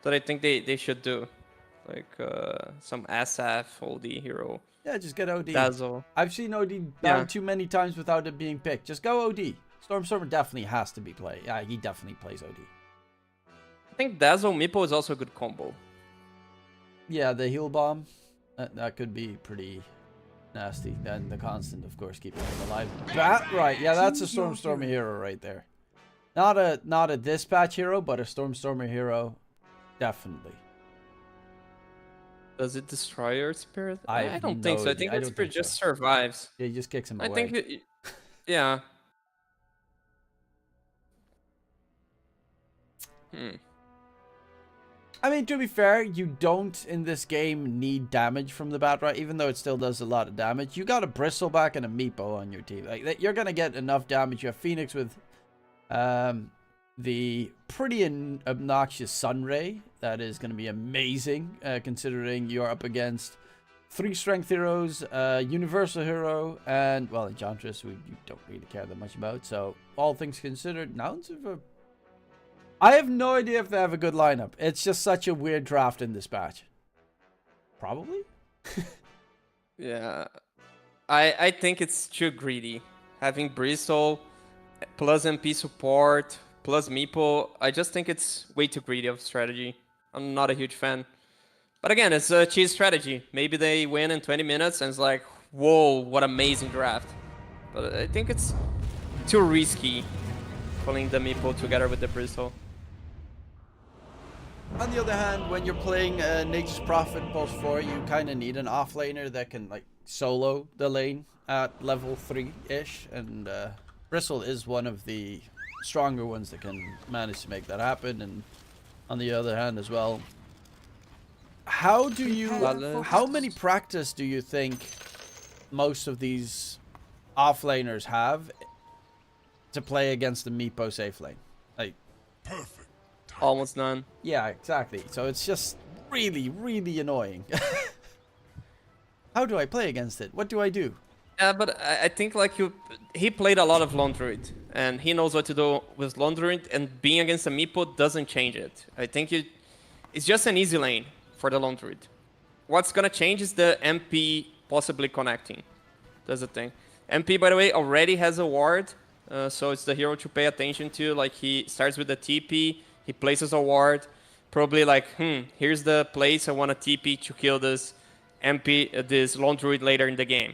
that I think they should do. Like some SF, OD hero, Yeah, just get OD. Dazzle. I've seen OD down Yeah. too many times without it being picked. Just go OD. Stormstormer definitely has to be played. Yeah, he definitely plays OD. I think Dazzle Meepo is also a good combo. Yeah, the heal bomb, that could be pretty nasty. And the constant, of course, keeping him alive. Right, yeah, that's a Choose your Stormstormer hero. hero right there. Not a dispatch hero, but a Stormstormer hero, definitely. Does it destroy Earth Spirit? I I have don't think no so. I idea. think I Earth don't Spirit think just so. survives. Yeah, he just kicks him I away. think, yeah. I mean, to be fair, you don't in this game need damage from the Bat Rat, even though it still does a lot of damage. You got a Bristleback and a Meepo on your team. Like, you're gonna get enough damage. You have Phoenix with the pretty obnoxious Sunray. That is gonna be amazing, considering you're up against 3 strength heroes, universal hero, and well, Enchantress, who you don't really care that much about. So, all things considered, Nouns of a I have no idea if they have a good lineup. It's just such a weird draft in this batch. Probably? Yeah. I think it's too greedy. Having Bristol plus MP support plus Meepo, I just think it's way too greedy of strategy. I'm not a huge fan. But again, it's a cheese strategy. Maybe they win in 20 minutes and it's like, whoa, what amazing draft. But I think it's too risky pulling the Meepo together with the Bristol. On the other hand, when you're playing Nature's Prophet Pulse 4, you kind of need an offlaner that can like solo the lane at level 3-ish. And Bristle is one of the stronger ones that can manage to make that happen. And on the other hand as well, how many practice do you think most of these offlaners have to play against the Meepo safe lane? Like, Almost none. yeah, exactly. So it's just really, really annoying. How do I play against it? What do I do? Yeah, but I think like he played a lot of Lone Druid, and he knows what to do with Lone Druid, and being against a Meepo doesn't change it. I think it's just an easy lane for the Lone Druid. What's gonna change is the MP possibly connecting. That's the thing. MP, by the way, already has a ward, so it's the hero to pay attention to. Like, he starts with the TP, he places a ward, probably like, here's the place I want a TP to kill this MP, this Lone Druid later in the game.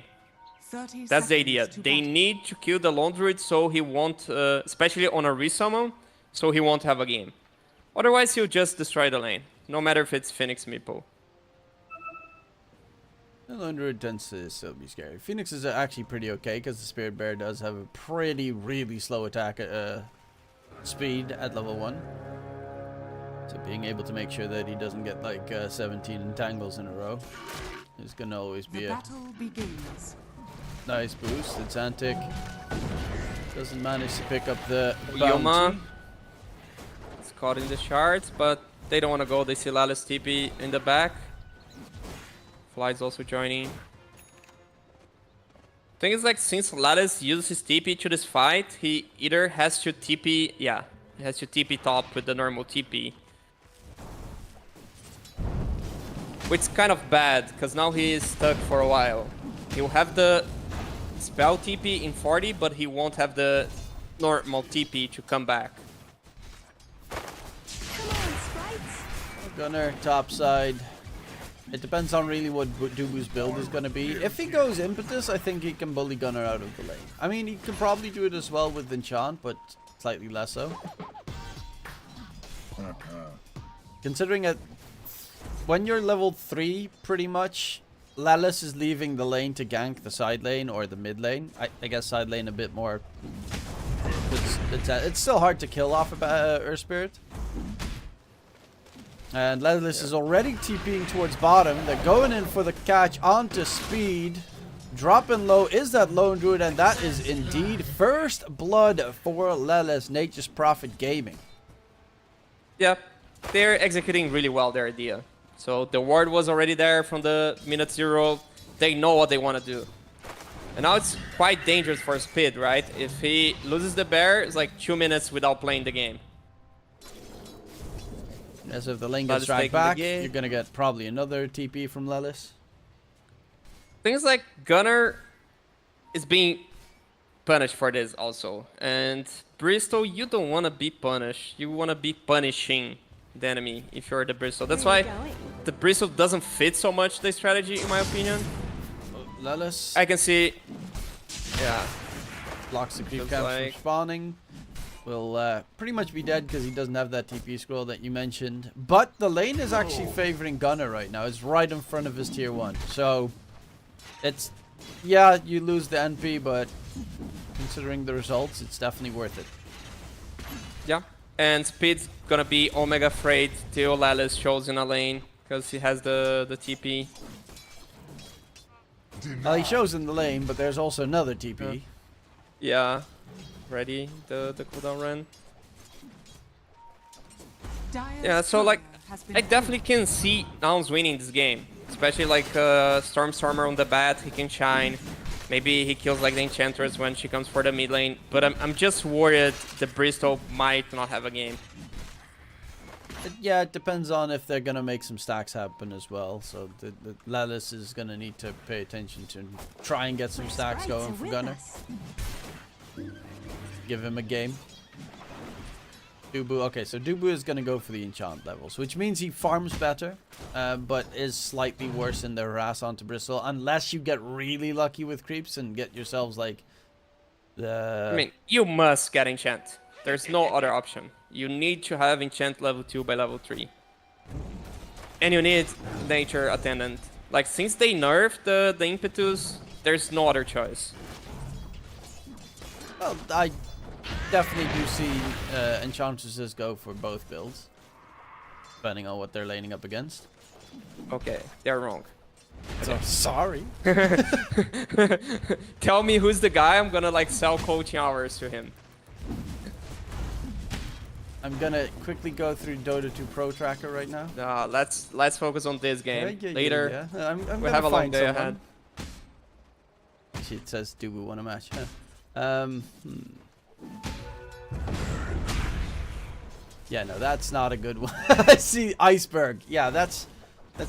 30 That's the idea. seconds to They battle. need to kill the Lone Druid so he won't, especially on a resummon, so he won't have a game. Otherwise, he'll just destroy the lane, no matter if it's Phoenix Meepo. The Lone Druid tends to still be scary. Phoenix is actually pretty okay because the Spirit Bear does have a pretty, really slow attack speed at level 1. So being able to make sure that he doesn't get like 17 entangles in a row is going to always be The a battle begins. nice boost. It's Antic. Doesn't manage to pick up the Yoma bounty. is caught in the shards, but they don't want to go. They see Lala's TP in the back. Fly's also joining. Thing is, like, since Lattice uses his TP to this fight, he either has to TP, yeah, he has to TP top with the normal TP. Which is kind of bad, because now he is stuck for a while. He'll have the spell TP in 40, but he won't have the normal TP to come back. Gunner, top side. It depends on really what Dubu's build is going to be. If he goes Impetus, I think he can bully Gunner out of the lane. I mean, he can probably do it as well with Enchant, but slightly less so. Considering that when you're level 3, pretty much, Lelis is leaving the lane to gank the side lane or the mid lane. I guess side lane a bit more. It's still hard to kill off Earth Spirit. And Lelis is already TPing towards bottom. They're going in for the catch onto speed. Dropping low is that Lone Druid, and that is indeed first blood for Lelis, Nature's Prophet Gaming. Yeah, they're executing really well their idea. So the ward was already there from the minute 0. They know what they want to do. And now it's quite dangerous for Speed, right? If he loses the bear, it's like 2 minutes without playing the game. As if the lane gets dragged back, you're going to get probably another TP from Lelis. Things like Gunner is being punished for this also. And Bristol, you don't want to be punished. You want to be punishing the enemy if you're the Bristol. That's why the Bristol doesn't fit so much the strategy, in my opinion. Lelis. I can see, yeah, Blocks the creep camps from spawning. Will pretty much be dead because he doesn't have that TP scroll that you mentioned. But the lane is actually favoring Gunner right now. It's right in front of his tier 1. So it's, yeah, you lose the NP, but considering the results, it's definitely worth it. Yeah, and Speed's gonna be Omega afraid till Lelis shows in a lane because he has the TP. Well, he shows in the lane, but there's also another TP. Yeah, ready the cooldown run. Yeah, so like I definitely can see Nouns winning this game, especially like Stormstormer on the bat. He can shine. Maybe he kills like the Enchantress when she comes for the mid lane. But I'm just worried the Bristol might not have a game. Yeah, it depends on if they're going to make some stacks happen as well. So the Lelis is going to need to pay attention to try and get some stacks going for Gunner. Give him a game. Dubu, okay, so Dubu is going to go for the enchant levels, which means he farms better, but is slightly worse in the harass onto Bristol, unless you get really lucky with creeps and get yourselves like the... I mean, you must get enchant. There's no other option. You need to have enchant level 2 by level 3. And you need nature attendant. Like, since they nerfed the impetus, there's no other choice. Well, I definitely do see enchantresses go for both builds, depending on what they're laning up against. Okay, they're wrong. So, sorry. Tell me who's the guy, I'm gonna like sell coaching hours to him. I'm gonna quickly go through Dota 2 Pro Tracker right now. Let's focus on this game. Later, yeah. I'm we have a long day ahead. Actually, it says, do we want a match? Yeah, no, that's not a good one. I see Iceberg. Yeah, that's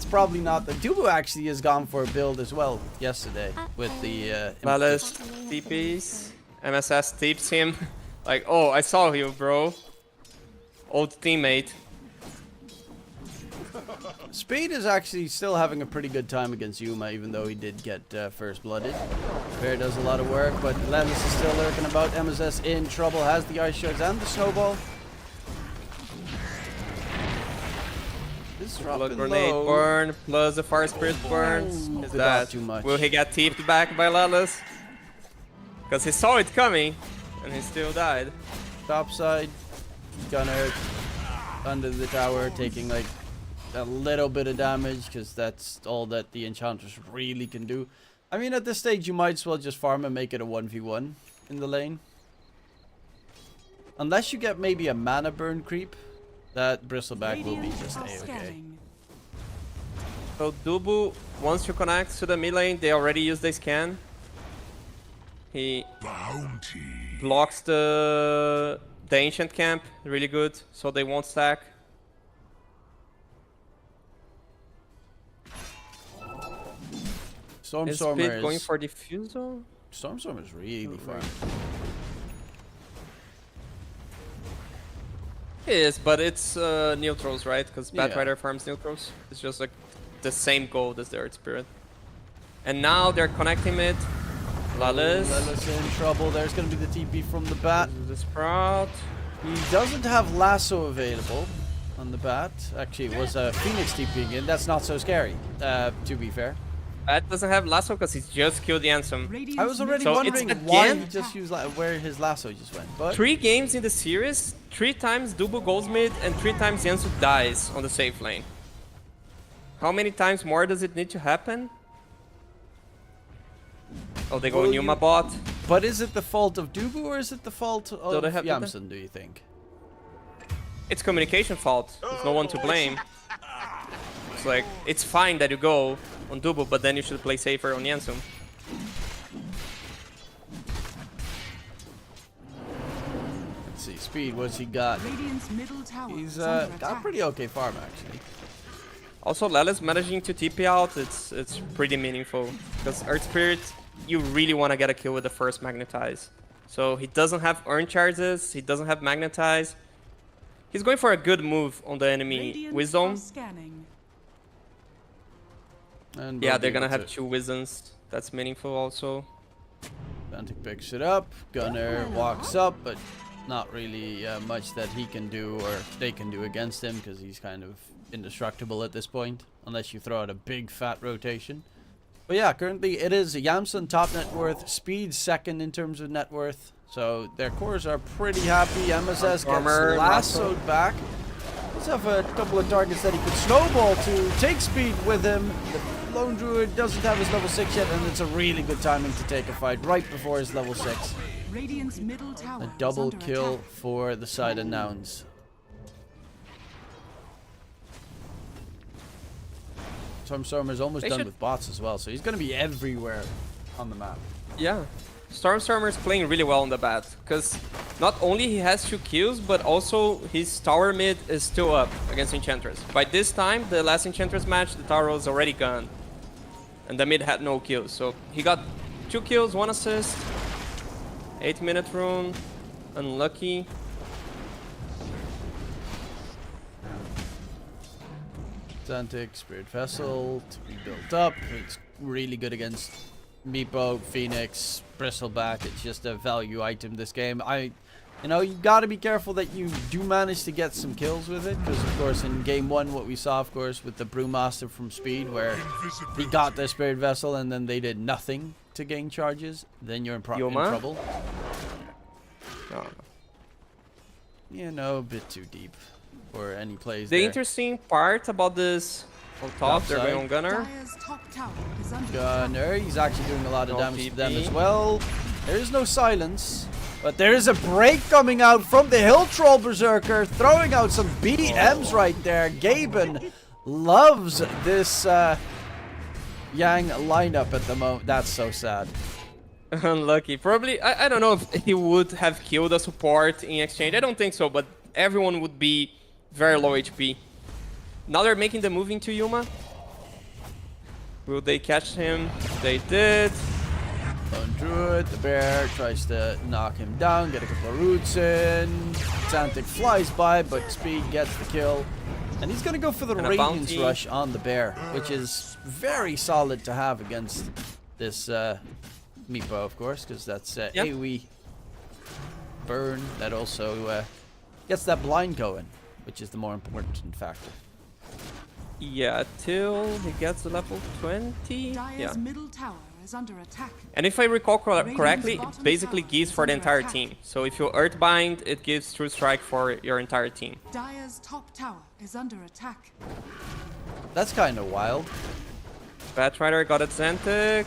probably not the... Dubu actually has gone for a build as well yesterday with the... Malice TPs. MSS tips him. Like, oh, I saw you, bro. Old teammate. Speed is actually still having a pretty good time against Yuma, even though he did get first blooded. Bear does a lot of work, but Levis is still lurking about. MSS in trouble, has the ice shards and the snowball. This dropping Grenade low. burn plus the fire spirit burns. Is that too much? Will he get tipped back by Lelis? Because he saw it coming and he still died. Top side, Gunner under the tower, taking like a little bit of damage because that's all that the Enchantress really can do. I mean, at this stage, you might as well just farm and make it a 1v1 in the lane. Unless you get maybe a mana burn creep, that Bristleback will be just a-okay. So Dubu, once you connect to the mid lane, they already use the scan. He blocks the ancient camp really good, so they won't stack. Is Stormstormer going is for defusal? Stormstormer is really far. It is, but it's neutrals, right? Because Yeah. Batrider farms neutrals. It's just like the same gold as the Earth Spirit. And now they're connecting it. Lala's. Lala's in trouble. There's going to be the TP from the bat. The Sprout. He doesn't have lasso available on the bat. Actually, it was a Phoenix TPing in. That's not so scary, to be fair. Bat doesn't have lasso because he's just killed the Ansem. Radiant's I was already So wondering it's why again- he just used where his lasso just went. But 3 games in the series, 3 times Dubu goes mid, and 3 times Yansu dies on the safe lane. How many times more does it need to happen? Oh, they go Will Numa you- bot. But is it the fault of Dubu or is it the fault of they have- Yamsen, do you think? It's communication fault. There's no one to blame. It's like, it's fine that you go on Dubu, but then you should play safer on Yansum. Let's see, speed, what's he got? Radiant's middle tower He's is under got a attack. pretty okay farm, actually. Also, Lala's managing to TP out. It's pretty meaningful. Because Earth Spirit, you really want to get a kill with the first Magnetize. So he doesn't have Earn Charges, he doesn't have Magnetize. He's going for a good move on the enemy Radiant Wisdom. are scanning. And Yeah, we'll they're be gonna able have to- 2 Wisdoms. That's meaningful also. Vantic picks it up. Gunner walks up, but not really much that he can do or they can do against him because he's kind of indestructible at this point, unless you throw out a big fat rotation. But yeah, currently it is Yamsen top net worth, Speed second in terms of net worth. So their cores are pretty happy. MSS gets Armor, lassoed back. Let's have a couple of targets that he could snowball to take Speed with him. The Lone Druid doesn't have his level 6 yet, and it's a really good timing to take a fight right before his level 6. Radiant's middle tower A is double under kill attack. for the side of Nouns. Stormstormer's almost They done should- with bots as well, so he's going to be everywhere on the map. Yeah. Stormstormer is playing really well on the bat. Because not only he has 2 kills, but also his tower mid is still up against Enchantress. By this time, the last Enchantress match, the tower was already gone. And the mid had no kills. So he got 2 kills, 1 assist. 8-minute rune. Unlucky. Zantic, Spirit Vessel to be built up. It's really good against Meepo, Phoenix, Bristleback. It's just a value item this game. You know, you gotta be careful that you do manage to get some kills with it, because of course in game 1 what we saw of course with the Brewmaster from Speed, where he got the Spirit Vessel and then they did nothing to gain charges, then you're in Yoma? trouble. Oh. You know, a bit too deep for any plays The there. interesting part about this on top, they're going on Gunner. Dire's top tower is under attack. Gunner, he's actually doing a lot of No damage to them TP. as well. There is no silence, but there is a break coming out from the Hill Troll Berserker, throwing out some BMs right there. Gaben loves this Yang lineup at the moment. That's so sad. Unlucky. Probably, I don't know if he would have killed a support in exchange. I don't think so, but everyone would be very low HP. Now they're making the move into Yuma. Will they catch him? They did. Lone Druid, the bear, tries to knock him down, get a couple of roots in. Xantic flies by, but Speed gets the kill. And he's going to go for the And a Radiance bounty. Rush on the bear, which is very solid to have against this Meepo, of course, because that's Yep. AoE burn that also gets that blind going, which is the more important factor. Yeah, till he gets the level 20. Dire's Yeah. middle tower is under attack. And if I recall correctly, bottom it basically tower gives is for the under entire attack. team. So if you Earthbind, it gives True Strike for your entire team. Dire's top tower is under attack. That's kind of wild. Batrider got a Xantic.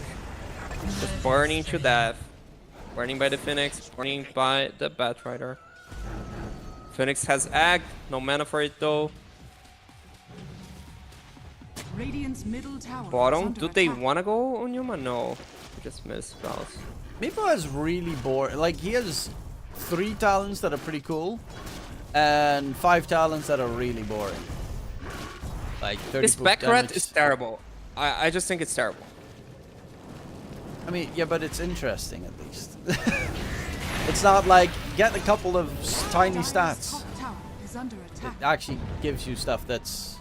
Just burning to death. Burning by the Phoenix, burning by the Batrider. Phoenix has Ag, no mana for it though. Radiant's middle tower is bottom. under Do they attack. want to go on Yuma? No. I just missed Rouse. Meepo is really boring. Like, he has 3 talents that are pretty cool, and 5 talents that are really boring. Like 30 This boost back red damage. is terrible. I just think it's terrible. I mean, yeah, but it's interesting at least. It's not like get a couple of tiny Dire's stats. top tower is under attack. It actually gives you stuff that's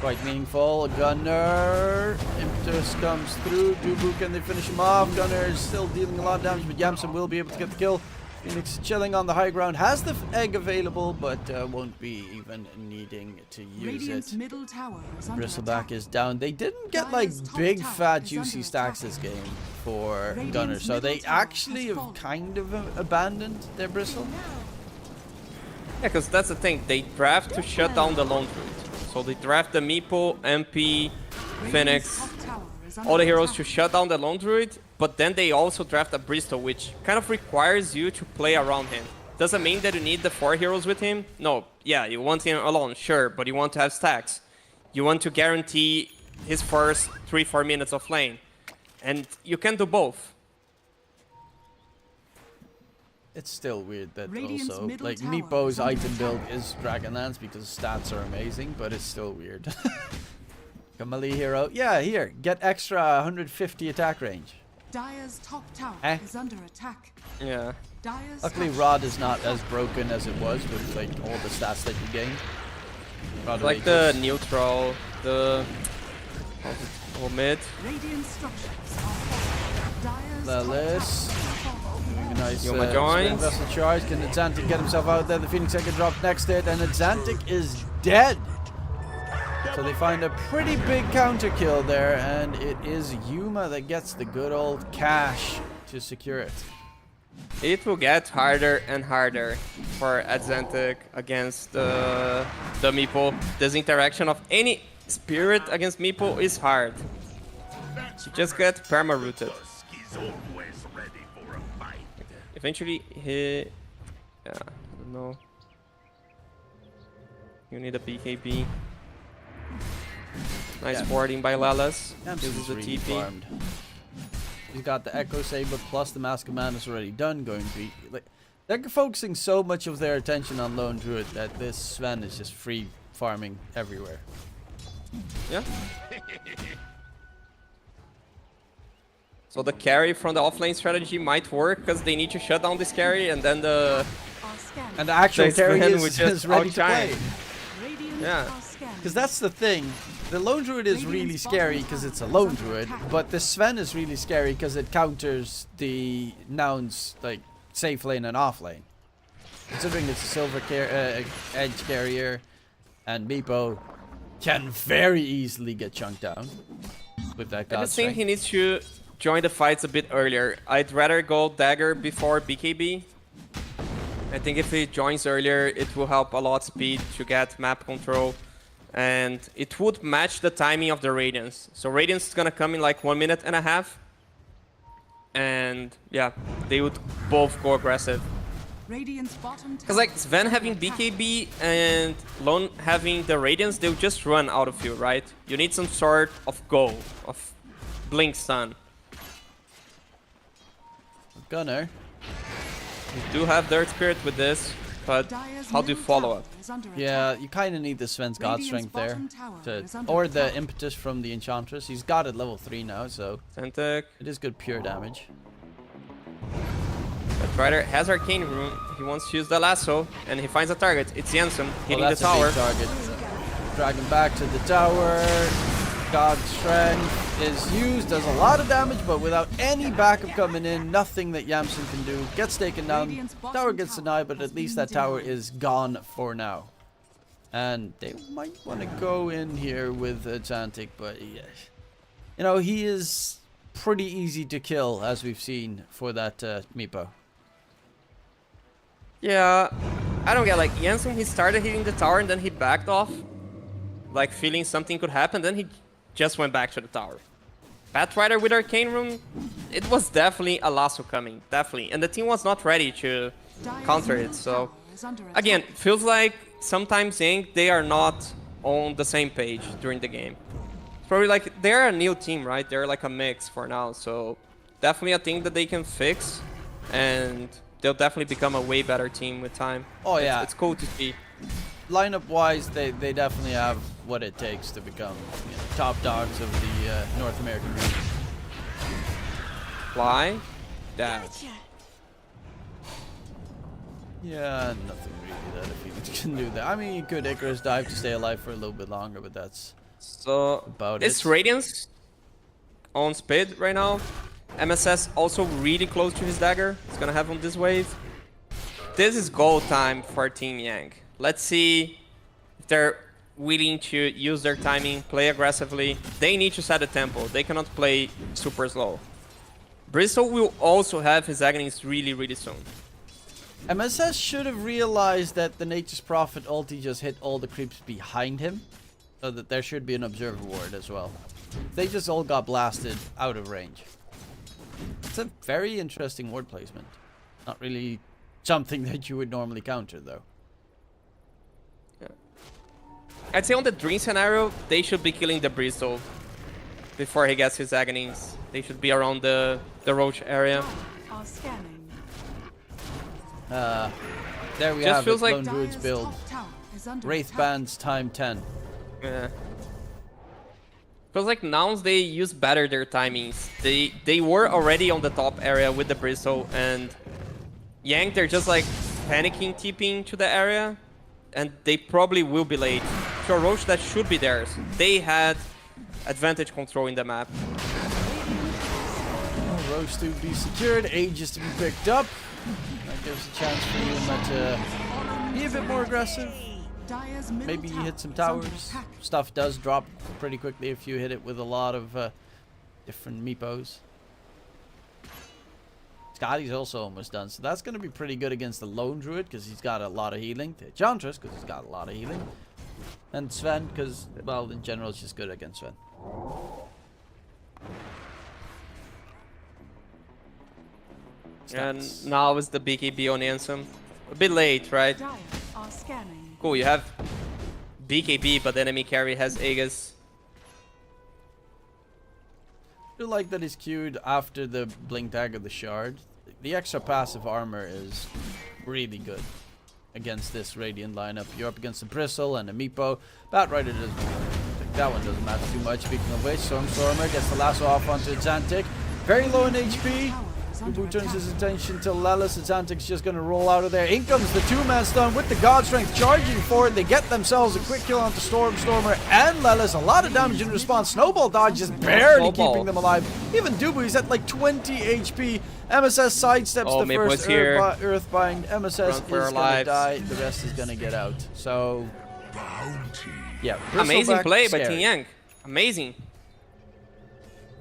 quite meaningful. Gunner, Impetus comes through. Dubu, can they finish him off? Gunner is still dealing a lot of damage, but Yamsen will be able to get the kill. Phoenix chilling on the high ground, has the egg available, but won't be even needing to use Radiant's it. middle tower is under Bristleback attack. is down. They didn't get like Dire's top big tower fat is juicy under stacks attack. this game for Radiant's Gunner, so they middle tower actually has have fallen. kind of abandoned their Bristle. Yeah, because that's the thing. They draft to shut down the lone route. So they draft the Meepo, MP, Radiant's Phoenix, top tower is under all the heroes attack. to shut down the lone druid, but then they also draft a Bristol, which kind of requires you to play around him. Doesn't mean that you need the 4 heroes with him. No, yeah, you want him alone, sure, but you want to have stacks. You want to guarantee his first 3-4 minutes of lane. And you can do both. It's still weird that Radiant's also, middle like, tower Meepo's is under item build attack. is Dragonlance because stats are amazing, but it's still weird. Kamali hero. Yeah, here, get extra 150 attack range. Dire's top tower Eh? is under attack. Yeah. Dire's Luckily, top Rod is not as broken as it was with, like, all the stats that you gain. Rod Like the neutral, the mid. Radiant structures are falling. Dire's top Lellis. tower is falling. Nice Yuma joins. vessel charge. Can Xantic get himself out there? The Phoenix Egg drop next to it, and Xantic is dead. So they find a pretty big counter kill there, and it is Yuma that gets the good old cash to secure it. It will get harder and harder for Xantic against the Meepo. This interaction of any spirit against Meepo is hard. You just get perma-rooted. Eventually, he... Yeah, I don't know. You need a BKB. Nice Yeah. warding by Lalas. Yamsen This is is the really TP. farmed. He's got the Echo Saber plus the Mask of Madness already done. Going to be like they're focusing so much of their attention on Lone Druid that this Sven is just free farming everywhere. Yeah. So the carry from the offlane strategy might work because they need to shut down this carry, and then the Are scanning. And the actual They carry Sven is, would just is ready to outshine. play. Radiant Yeah. are scanning. Because that's the thing. The Lone Druid is really scary because it's a Lone Druid, but the Sven is really scary because it counters the Noun's like safe lane and off lane. Considering it's a silver edge carrier, and Meepo can very easily get chunked down with that I God just think strength. he needs to join the fights a bit earlier. I'd rather go Dagger before BKB. I think if he joins earlier, it will help a lot speed to get map control. And it would match the timing of the Radiance. So Radiance is gonna come in like 1.5 minutes. And yeah, they would both go aggressive. Radiant's bottom Because tower like Sven is having under attack. BKB and Lone having the Radiance, they'll just run out of you, right? You need some sort of goal, of blink stun. Gunner. You do have Dirt Spirit with this, but Dire's how do you middle follow tower up? is under Yeah, attack. you kind of need the Sven's God Radiant's strength there, bottom tower is under or the attack. impetus from the Enchantress. He's got it level 3 now, so Centec. it is good pure damage. But Rider has Arcane Rune. He wants to use the lasso, and he finds a target. It's Jensen hitting Well, the that's tower. a big target. Dragging back to the tower. God strength is used, does a lot of damage, but without any backup coming in, nothing that Yamsen can do. Gets taken down. Radiant's bottom Tower gets tower denied, but has at least been that tower denied. is gone for now. And they might want to go in here with Xantic, but yeah. You know, he is pretty easy to kill, as we've seen for that Meepo. Yeah, I don't get like Jensen. He started hitting the tower and then he backed off, like feeling something could happen. Then he just went back to the tower. Batrider with Arcane Rune, it was definitely a lasso coming, definitely, and the team was not ready to Dire's counter middle it. So tower is under attack. again, feels like sometimes they are not on the same page during the game. probably like they're a new team, right? They're like a mix for now, so definitely a thing that they can fix, and they'll definitely become a way better team with time. Oh, yeah. It's cool to see. Lineup wise, they definitely have what it takes to become top dogs of the North American region. Fly, that. Yeah, nothing really that if he can do that. I mean, he could Icarus dive to stay alive for a little bit longer, but that's So about it's it. Radiance on speed right now. MSS also really close to his dagger. He's gonna have on this wave. This is goal time for Team Yang. Let's see if they're willing to use their timing, play aggressively. They need to set a tempo. They cannot play super slow. Bristol will also have his Aghanim's really soon. MSS should have realized that the Nature's Prophet ulti just hit all the creeps behind him, so that there should be an observer ward as well. They just all got blasted out of range. It's a very interesting ward placement. Not really something that you would normally counter, though. I'd say on the Dream scenario, they should be killing the Bristol before he gets his Aghanim's. They should be around the Roach area. Are scanning. There we Just have feels it, like Lone Druid's Dire's build. top tower is under Wraith attack. bands time 10. Yeah. Feels like Nouns, they use better their timings. They were already on the top area with the Bristol, and Yang, they're just like panicking, TPing to the area, and they probably will be late. To a Roach that should be theirs. They had advantage control in the map. Roast to be secured, Aegis to be picked up. That gives a chance for Yuma to be a bit more aggressive. Dire's middle Maybe tower hit some is under towers. attack. Stuff does drop pretty quickly if you hit it with a lot of different meepos. Scotty's also almost done, so that's going to be pretty good against the Lone Druid because he's got a lot of healing. The Enchantress because he's got a lot of healing. And Sven because, well, in general, it's just good against Sven. And Stats. now is the BKB on Ansem. A bit late, right? Dire are scanning. Cool, you have BKB, but the enemy carry has Aegis. I feel like that is queued after the blink tag of the shard. The extra passive armor is really good against this Radiant lineup. You're up against the Bristle and the Meepo. Batrider doesn't think that one doesn't matter too much. Speaking of which, Stormstormer gets the lasso off onto Xantic. Very low in HP. Tower is under Ubu turns attack. his attention to Lelis. Xantic's just going to roll out of there. In comes the two-man stun with the God Strength charging for it. They get themselves a quick kill onto Stormstormer and Lelis. A lot of damage in response. Snowball dodge just barely Snowball. keeping them alive. Even Dubu, he's at like 20 HP. MSS sidesteps Oh, the Meep was first here. Earthbind. MSS Run is for going our to lives. die. The rest is going to get out. So, yeah. Amazing Bristleback, play by scary. Team Yang. Amazing.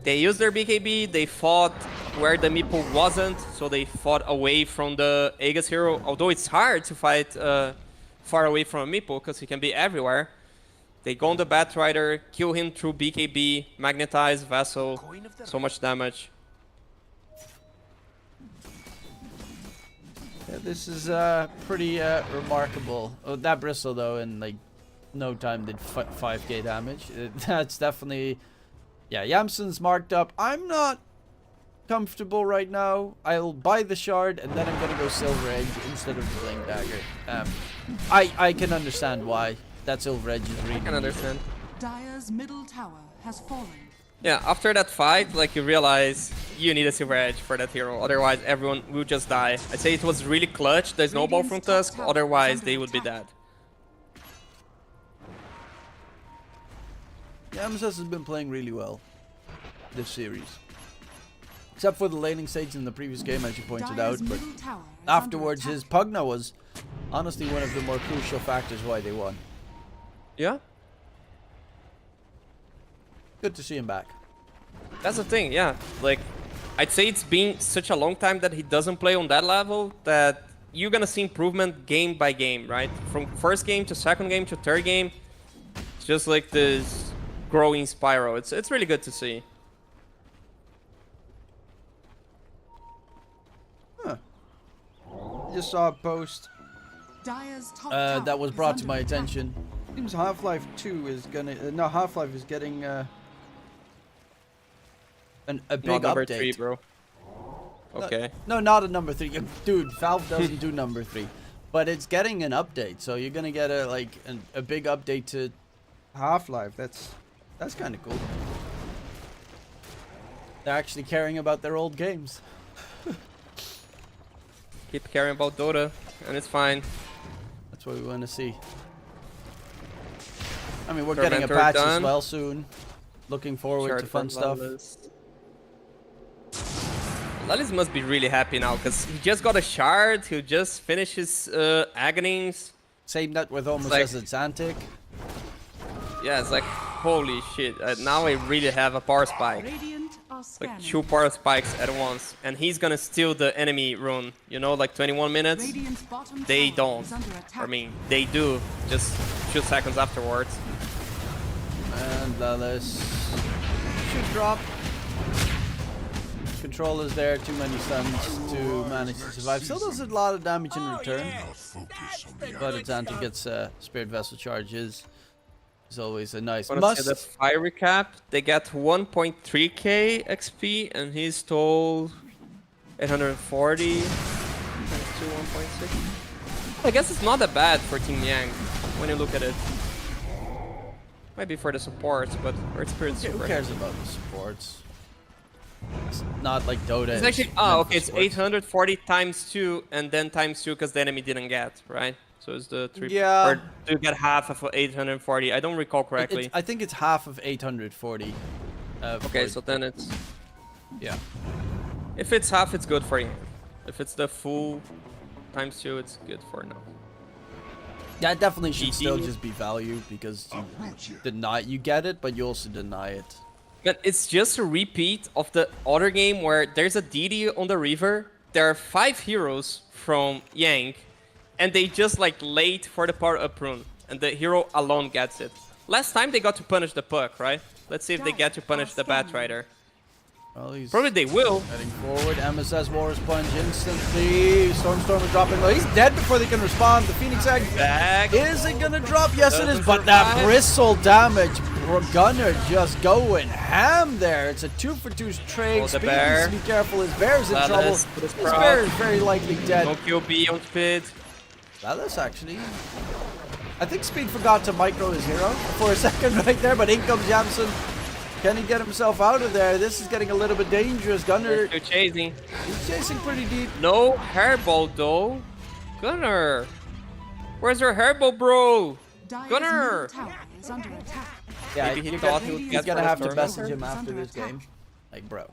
They used their BKB, they fought where the Meeple wasn't, so they fought away from the Aegis hero. Although it's hard to fight far away from a Meeple because he can be everywhere. They go on the Batrider, kill him through BKB, magnetize Vessel, so much damage. Yeah, this is pretty remarkable. Oh, that Bristle though, in like no time did 5k damage. That's definitely, yeah. Yamson's marked up. I'm not comfortable right now. I'll buy the shard and then I'm gonna go Silver Edge instead of the Blink Dagger. I can understand why that Silver Edge is really I can understand. Dire's middle tower has fallen. Yeah, after that fight, like you realize you need a Silver Edge for that hero. Otherwise, everyone will just die. I'd say it was really clutch. The snowball from Radiant's top Tusk. tower Otherwise, is under they would be attack. dead. Yeah, MSS has been playing really well this series. Except for the laning stage in the previous game, as you pointed Dire's out, but middle tower is afterwards under his attack. Pugna was honestly one of the more crucial factors why they won. Yeah, Good to see him back. that's the thing. Yeah, like I'd say it's been such a long time that he doesn't play on that level that you're gonna see improvement game by game, right? From first game to second game to third game, it's just like this growing spiral. It's really good to see. Just saw a post Dire's top tower that was is brought to under my attack. attention. Seems Half-Life 2 is gonna, no, Half-Life is getting a big Not number update. 3, bro. Okay. No, not a number 3. Dude, Valve doesn't do number 3. But it's getting an update, so you're gonna get a big update to Half-Life. That's kind of cool. They're actually caring about their old games. Keep caring about Dota, and it's fine. That's what we want to see. I mean, we're Fermentor getting a patch done. as well soon. Looking forward to Shard fun for stuff. Lalis must be really happy now, because he just got a shard, he'll just finish his agonies. Same that with almost like- as Xantic. Yeah, it's like, holy shit, now I really have a power spike. Radiant are Like scanning. 2 power spikes at once, and he's gonna steal the enemy rune, you know, like 21 minutes. Radiant's bottom They tower don't. is under attack. I mean, they do, just few seconds afterwards. And Lalis should drop. Controller's there, too many stuns to manage to survive. Still does a lot of damage in return. But Xantic gets Spirit Vessel charges. It's always a nice Wanna see the must. fire recap? They get 1.3k XP, and he stole 840. Times 2, 1.6. I guess it's not that bad for Team Yang when you look at it. Might be for the supports, but Earth Spirit's Who super. cares about the supports? It's not like Dota. It's actually, okay, it's 840 times 2, and then times 2 because the enemy didn't get, right? So it's the 3. Yeah. Or do you get half of 840? I don't recall correctly. I think it's half of 840. Okay, so then it's... yeah. If it's half, it's good for you. If it's the full times 2, it's good for now. Yeah, it definitely should GG. still just be value because you get it, but you also deny it. But it's just a repeat of the other game where there's a DD on the river. There are 5 heroes from Yang, and they just like late for the power up rune, and the hero alone gets it. Last time they got to punish the puck, right? Let's see if they get to punish the Batrider. Well, he's Probably they will. heading forward. MSS Warriors punch instantly. Storm is dropping low. He's dead before they can respond. The Phoenix Egg Back. is it gonna drop? Yes, it is. Doesn't But that survive. bristle damage, Gunner just going ham there. It's a 2-for-2 trade. Oh, the Speed bear. needs to be careful. His bear's in Lalis trouble. with His his proc. bear is very likely dead. No QB on speed. Lalis actually. I think Speed forgot to micro his hero for a second right there, but in comes Jansen. Can he get himself out of there? This is getting a little bit dangerous. Gunner, They're chasing. he's chasing pretty deep. No hairball though. Gunner. Where's your hairball, bro? Dire's Gunner! middle tower is under attack. Yeah, Maybe he you're thought gonna, he would he's get gonna for have the to turn. message him after this game. Like, bro,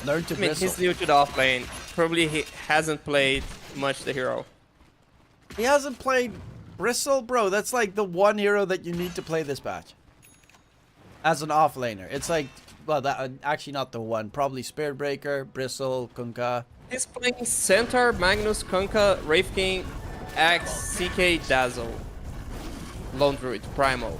learn to I mean, bristle. he's new to the off lane. Probably he hasn't played much the hero. He hasn't played bristle, bro. That's like the one hero that you need to play this patch. As an off laner, it's like, well, that actually not the one. Probably Spirit Breaker, Bristle, Kunkka. He's playing Centaur, Magnus, Kunkka, Wraith King, Axe, CK, Dazzle, Lone Druid, Primal.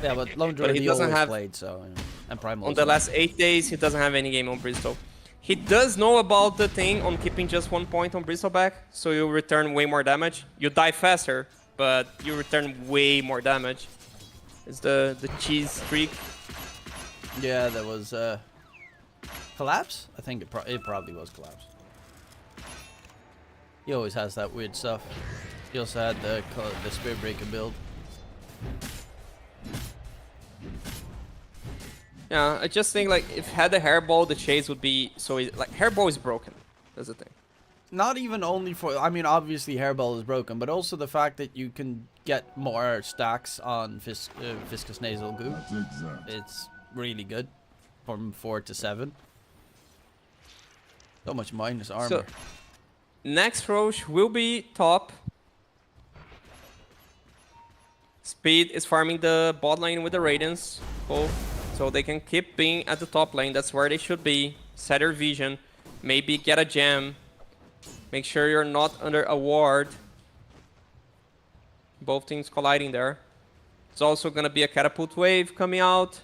Yeah, but Lone Druid he he doesn't always have- played, so and Primal. On as the well. last 8 days, he doesn't have any game on Bristol. He does know about the thing on keeping just 1 point on Bristol back, so you return way more damage. You die faster, but you return way more damage. It's the cheese streak. Yeah, there was collapse. I think it probably was collapse. He always has that weird stuff. He also had the Spirit Breaker build. Yeah, I just think like if had the hairball, the chase would be so easy. Like hairball is broken. That's the thing. Not even only for, I mean, obviously Hairball is broken, but also the fact that you can get more stacks on Viscous Nasal Goo. It's really good from 4 to 7. So much minus armor. So next Roche will be top. Speed is farming the bot lane with the Radiance, both, so they can keep being at the top lane. That's where they should be. Set your vision, maybe get a gem. Make sure you're not under a ward. Both teams colliding there. It's also gonna be a catapult wave coming out.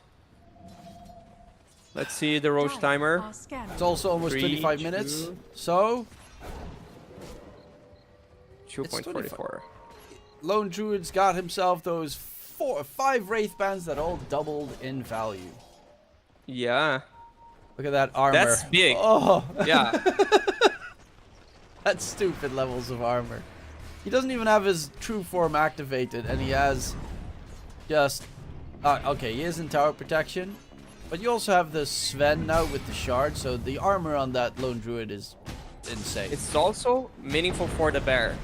Let's see the Roche Dire timer. are scanning. It's also almost 3, 25 minutes. 2. So, 2.44. Lone Druid's got himself those 5 Wraith Bands that all doubled in value. Yeah. Look at that armor. That's big. Oh, Yeah. that's stupid levels of armor. He doesn't even have his true form activated, and he has just... okay, he is in tower protection. But you also have the Sven now with the shard, so the armor on that lone druid is insane. It's also meaningful for the bear.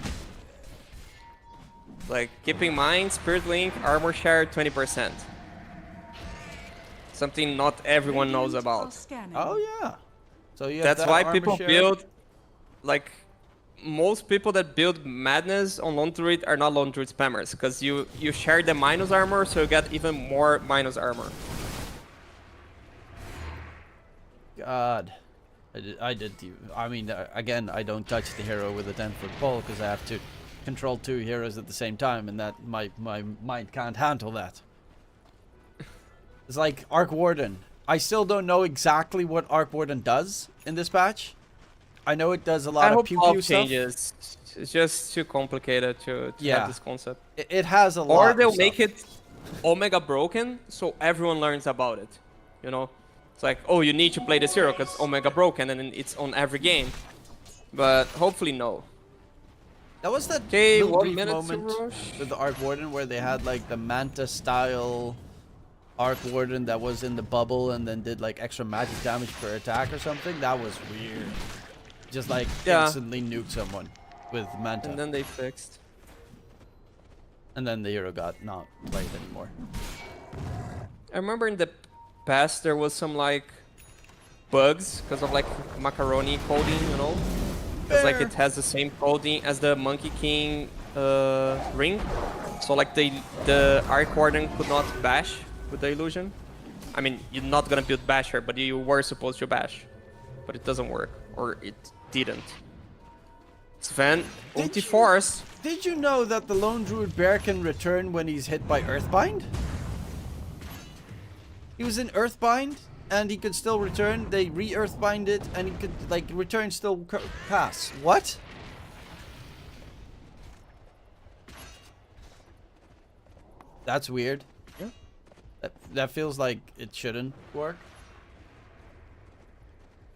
Like, keep in mind, Spirit Link, armor share 20%. Something not everyone knows Radiant are about. scanning. Oh yeah. So you have That's that why armor people share. build, like, most people that build Madness on Lone Druid are not Lone Druid spammers, because you share the minus armor, so you get even more minus armor. God. I mean, again, I don't touch the hero with a 10-foot pole because I have to control 2 heroes at the same time, and that my mind can't handle that. It's like Arc Warden. I still don't know exactly what Arc Warden does in this patch. I know it does a lot I of hope pew all pew stuff. changes. It's just too complicated to Yeah. have this concept. It has a lot. Or of they'll stuff. make it Omega broken, so everyone learns about it. You know? It's like, oh, you need to play this hero because Omega broken, and then it's on every game. But hopefully no. That was that Okay, little 1 brief minute to moment rush. with the Arc Warden where they had like the Manta style Arc Warden that was in the bubble and then did like extra magic damage per attack or something. That was weird. Just like instantly nuke someone with Manta. And then they fixed. And then the hero got not played anymore. I remember in the past there was some like bugs because of like macaroni coding, you know? Because like it has the same coding as the Monkey King ring. So like the Arc Warden could not bash with the illusion. I mean, you're not gonna build basher, but you were supposed to bash. But it doesn't work, or it didn't. Sven, ulti force. Did you know that the Lone Druid Bear can return when he's hit by Earthbind? He was in Earthbind, and he could still return. They re-Earthbind it, and he could, like, return still pass. What? That's weird. Yeah. That feels like it shouldn't work.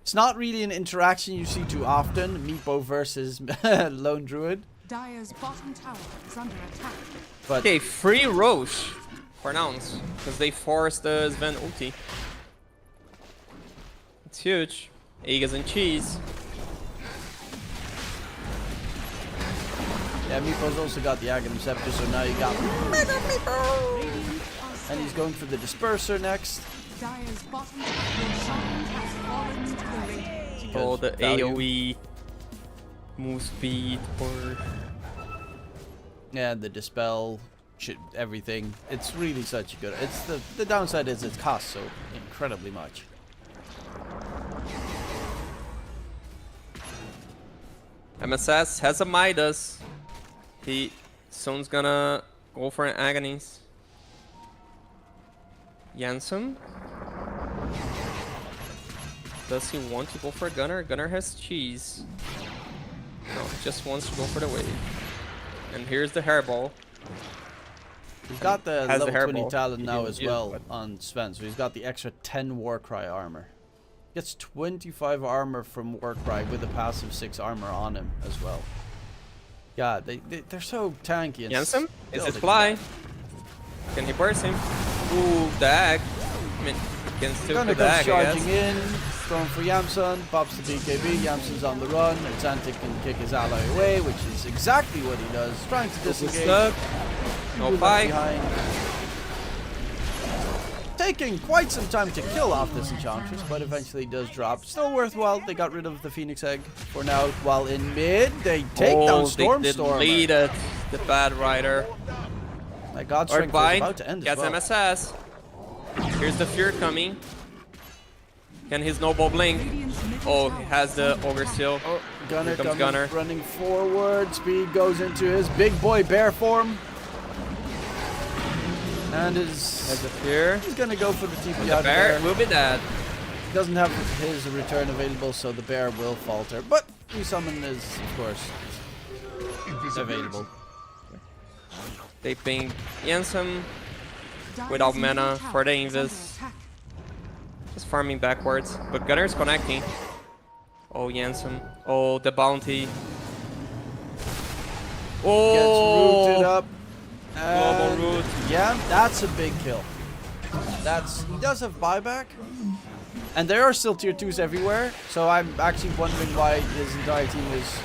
It's not really an interaction you see too often. Meepo versus Lone Druid. Dire's bottom tower is under attack. But Okay, free Roche for nouns, because they forced the Sven ulti. It's huge. Eggs and cheese. yeah, Meepo's also got the Aghanim Scepter, so now you got Mega Meepo! Radiant are And scanning. he's going for the Disperser next. Dire's bottom tower shrine has fallen to the radiant. Oh, the value. AoE move speed or Yeah, the Dispel, everything. It's really such a good... It's the downside is it costs so incredibly much. MSS has a Midas. He soon's gonna go for an Agonies. Janssen. Does he want to go for Gunner? Gunner has cheese. No, he just wants to go for the wave. And here's the hairball. He's got the Has the level 20 hairball. talent He now didn't as use well it. on Sven, so he's got the extra 10 Warcry armor. Gets 25 armor from Warcry with a passive 6 armor on him as well. God, they're so tanky. And Janssen? Is still it they fly? Can he burst him? Ooh, dag. I mean, he can still Gunner put dag, comes I charging guess. in, throwing for Yamsun, pops the BKB, Yamsun's on the run, and Xantic can kick his ally away, which is exactly what he does, trying to disengage. Stuck. No Left fight. behind. Taking quite some time to kill off this Enchantress, but eventually does drop. Still worthwhile, they got rid of the Phoenix Egg for now. While in mid, they take down They Stormstormer. deleted the bad rider. My God, Or Strength is bind. about to end as Gets well. MSS. Here's the Fear coming. Can his Snowball blink? Radiant's middle Oh, tower he has the is under Ogre attack. Seal. Oh, Gunner Here comes coming, Gunner. running forward. Speed goes into his big boy bear form. And Has is the Fear. he's gonna go for the TP The out bear there. will be dead. Doesn't have his return available, so the bear will falter. But resummon is, of course, available. They ping Janssen Dire's without middle mana tower for the is under Invis. attack. Just farming backwards. But Gunner's connecting. Oh, Jansen. Oh, the bounty. Oh! Gets rooted up. Global And root. yeah, that's a big kill. He does have buyback. And there are still tier 2s everywhere. So I'm actually wondering why his entire team is...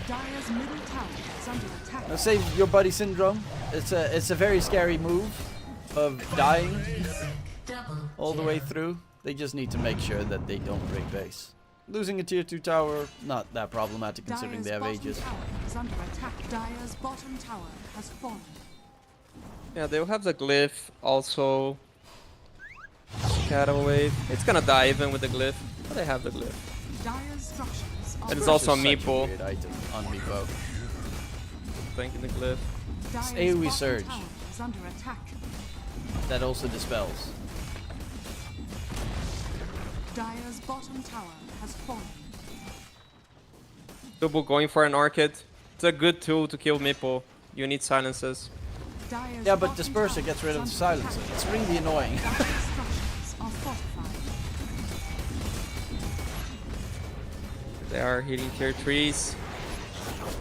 Dire's middle tower is under attack. Let's say your buddy syndrome. It's a very scary move of dying all the way through. They just need to make sure that they don't break base. Losing a tier 2 tower, not that problematic considering they have Dire's ages. bottom tower is under attack. Dire's bottom tower has fallen. Yeah, they'll have the glyph also. Shadow wave. It's gonna die even with the glyph, but they have the glyph. Dire's structures are And it's also a Such a meeple. weird item on Meepo. Thanking the glyph. Dire's AoE bottom surge. tower is under attack. That also dispels. Dire's bottom tower has fallen. Double going for an Orchid. It's a good tool to kill meeple. You need silences. Dire's Yeah, but bottom Disperser tower gets rid of the is under silencer. attack. It's really annoying. Dire's structures are fortified. They are hitting tier 3s.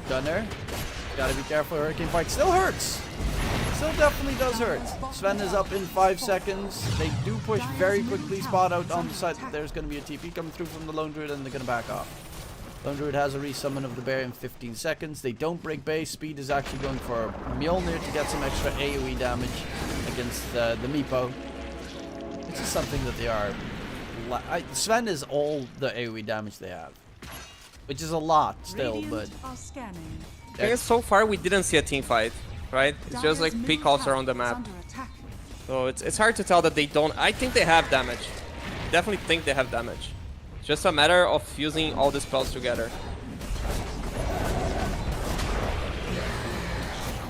Gunner, gotta be careful. Hurricane Fight still hurts. Still definitely does hurt. Sven is up in 5 seconds. They do push very quickly. Spot out on the side that there's gonna be a TP coming through from the Lone Druid and they're gonna back off. Lone Druid has a resummon of the bear in 15 seconds. They don't break base. Speed is actually going for Mjolnir to get some extra AoE damage against the Meepo. Which is something that they are... Sven is all the AoE damage they have. Which is a lot still, but... Radiant are scanning. I guess so far we didn't see a team fight, right? It's just like Dire's peak middle calls tower around the is map. under attack. So it's hard to tell that they don't. I think they have damage. Definitely think they have damage. It's just a matter of fusing all the spells together.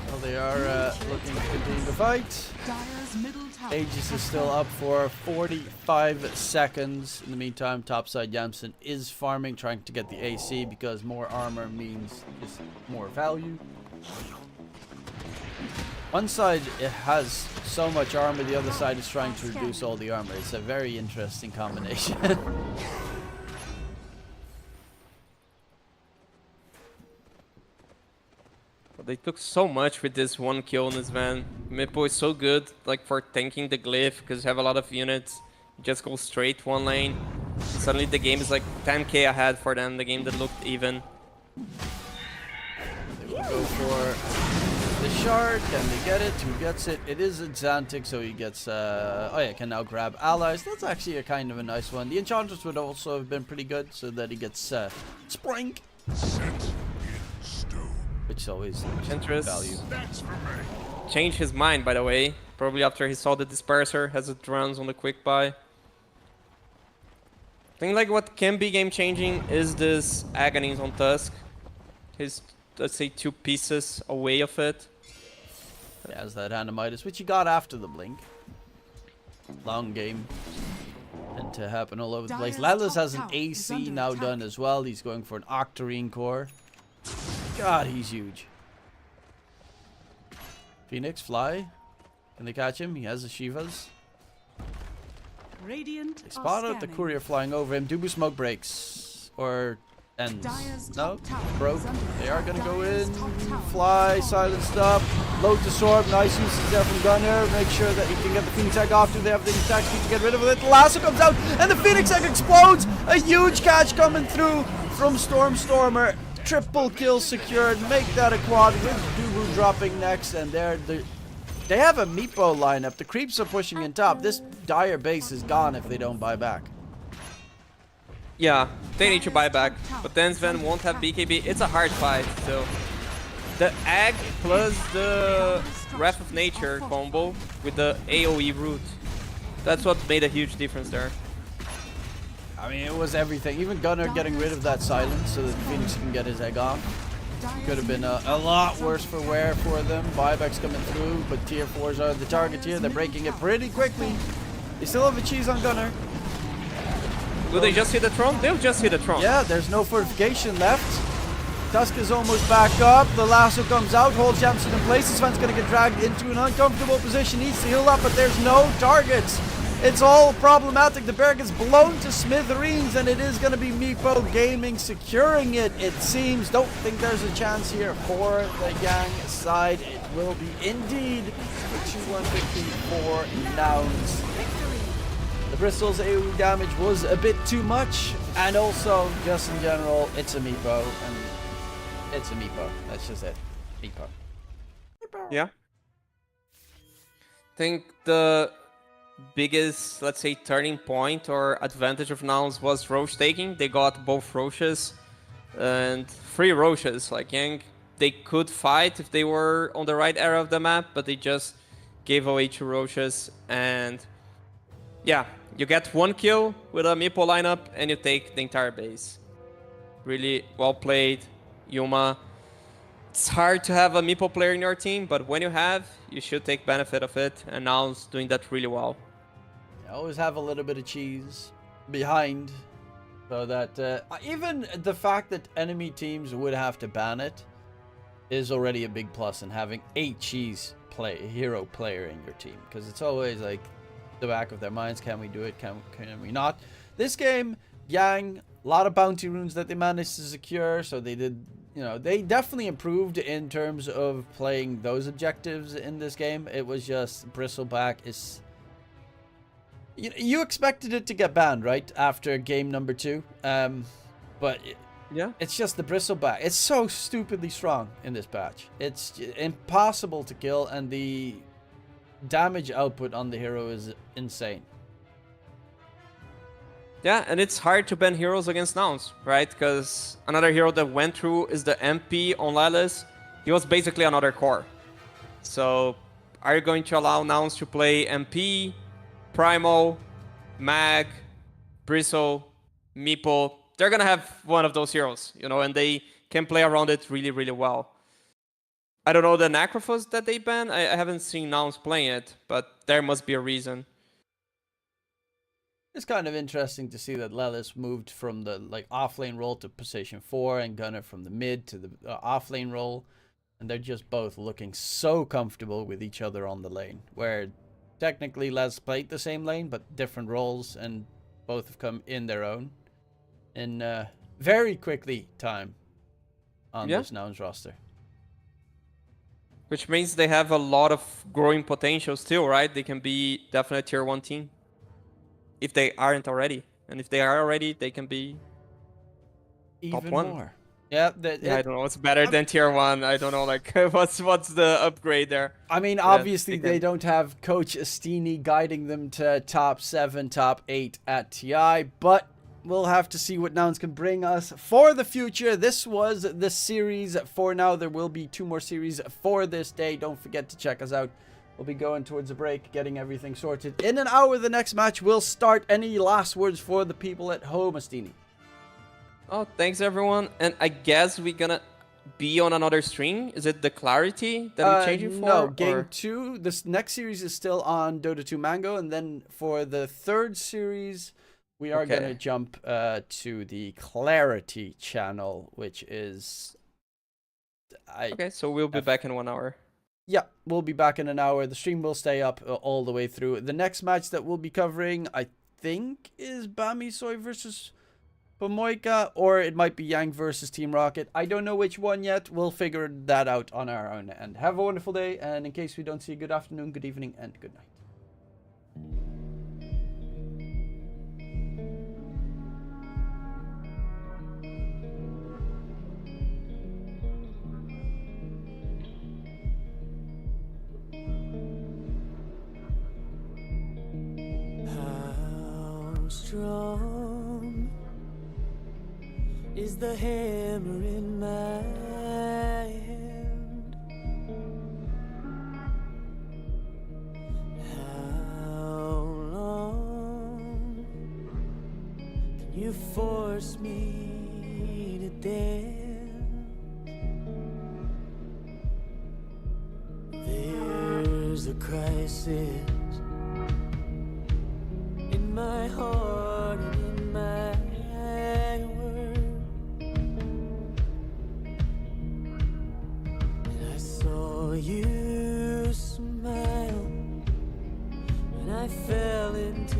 Well, they are looking to continue the fight. Dire's middle tower Aegis has is still fallen. up for 45 seconds. In the meantime, topside Jansen is farming, trying to get the AC because more armor means just more value. One side it has so much armor, the other side is trying to reduce all the armor. It's a very interesting combination. But they took so much with this one kill on this van. Meepo is so good, like for tanking the glyph, because you have a lot of units. You just go straight one lane. Suddenly the game is like 10k ahead for them, the game that looked even. They will go for the shard. Can they get it? Who gets it? It is Xantic, so he gets... oh yeah, can now grab allies. That's actually a kind of a nice one. The Enchantress would also have been pretty good, so that he gets Spring. Which is always Enchantress value. changed his mind, by the way. Probably after he saw the Disperser has it runs on the quick buy. I think like what can be game changing is this Agonies on Tusk. His, let's say, 2 pieces away of it. He has that Animitis, which he got after the blink. Long game. And to happen all over the place. Lelis has an AC now done as well. He's going for an Octarine core. God, he's huge. Phoenix, fly. Can they catch him? He has the Shivas. Radiant They are spot out the scanning. courier flying over him. Dubu smoke breaks. Or ends. Dire's No? top tower Broke. is under They are attack. gonna go Dire's in. top tower Fly, has fallen. silenced up. Load the sword. Nice usage there from Gunner. Make sure that he can get the Phoenix Egg off. Do they have the attack speed to get rid of it? The lasso comes out and the Phoenix Egg explodes. A huge catch coming through from Stormer. Triple kill secured. Make that a quad with Dubu dropping next. And they have a Meepo lineup. The creeps are pushing in top. This dire base is gone if they don't buy back. Yeah, they need to buy back. But then Sven won't have BKB. It's a hard fight still. The Egg plus the Wrath of Nature combo with the AoE root. That's what made a huge difference there. I mean, it was everything. Even Gunner getting rid of that silence so that Phoenix can get his egg off. Could have been a lot worse for wear for them. Buybacks coming through, but tier 4s are the target here. They're breaking it pretty quickly. They still have a cheese on Gunner. Do they just hit the throne? They'll just hit the throne. Yeah, there's no fortification left. Tusk is almost back up. The lasso comes out, holds Jansen in place. Sven's going to get dragged into an uncomfortable position. Needs to heal up, but there's no targets. It's all problematic. The bear gets blown to smithereens, and it is going to be Meepo Gaming securing it, it seems. Don't think there's a chance here for the Yang side. It will be indeed the 2-1 victory for Nouns. The Bristol's AoE damage was a bit too much, and also, just in general, it's a Meepo, and it's a Meepo. That's just it. Meepo. Yeah. I think the biggest, let's say, turning point or advantage of Nouns was Roche taking. They got both Roches and 3 Roches. Like Yang, they could fight if they were on the right area of the map, but they just gave away 2 Roches. And yeah, you get 1 kill with a Meepo lineup and you take the entire base. Really well played, Yuma. It's hard to have a Meepo player in your team, but when you have, you should take benefit of it, and Nouns doing that really well. You always have a little bit of cheese behind, so that even the fact that enemy teams would have to ban it is already a big plus in having a hero player in your team, because it's always like the back of their minds, can we do it, can we not? This game, Yang, a lot of bounty runes that they managed to secure, so they did, you know, they definitely improved in terms of playing those objectives in this game. It was just Bristleback is... You expected it to get banned, right? After game number 2. But yeah, it's just the Bristleback. It's so stupidly strong in this patch. It's impossible to kill, and the damage output on the hero is insane. Yeah, and it's hard to ban heroes against Nouns, right? Because another hero that went through is the MP on Lelis. He was basically another core. So, are you going to allow Nouns to play MP, Primal, Mag, Bristle, Meepo? They're gonna have one of those heroes, you know, and they can play around it really, really well. I don't know the Necrophos that they ban. I haven't seen Nouns playing it, but there must be a reason. It's kind of interesting to see that Lelis moved from the offlane role to position 4, and Gunner from the mid to the offlane role, and they're just both looking so comfortable with each other on the lane, where technically Lelis played the same lane but different roles, and both have come in their own in very quickly time on this Nouns roster. Which means they have a lot of growing potential still, right? They can be definitely a tier 1 team. If they aren't already. And if they are already, they can be Even top 1. more. Yeah, I don't know what's better than tier 1. I don't know, like, what's the upgrade there? I mean, obviously they don't have Coach Astini guiding them to top 7, top 8 at TI, but we'll have to see what Nouns can bring us for the future. This was the series for now. There will be 2 more series for this day. Don't forget to check us out. We'll be going towards a break, getting everything sorted. In an hour, the next match will start. Any last words for the people at home, Astini? Oh, thanks everyone. And I guess we're gonna be on another stream. Is it the Clarity that we're changing for? No, game 2. This next series is still on Dota 2 Mango. And then for the 3rd series, we are going to jump to the Clarity channel, which is... Okay, so we'll be back in 1 hour. Yeah, we'll be back in an hour. The stream will stay up all the way through. The next match that we'll be covering, I think, is Bamisoy versus Pomoika, or it might be Yang versus Team Rocket. I don't know which one yet. We'll figure that out on our own. And have a wonderful day. And in case we don't see you, good afternoon, good evening, and good night. Strong is the hammer in my hand. How long can you force me to dance? There's a crisis in my heart and in my world, and I saw you smile when I fell into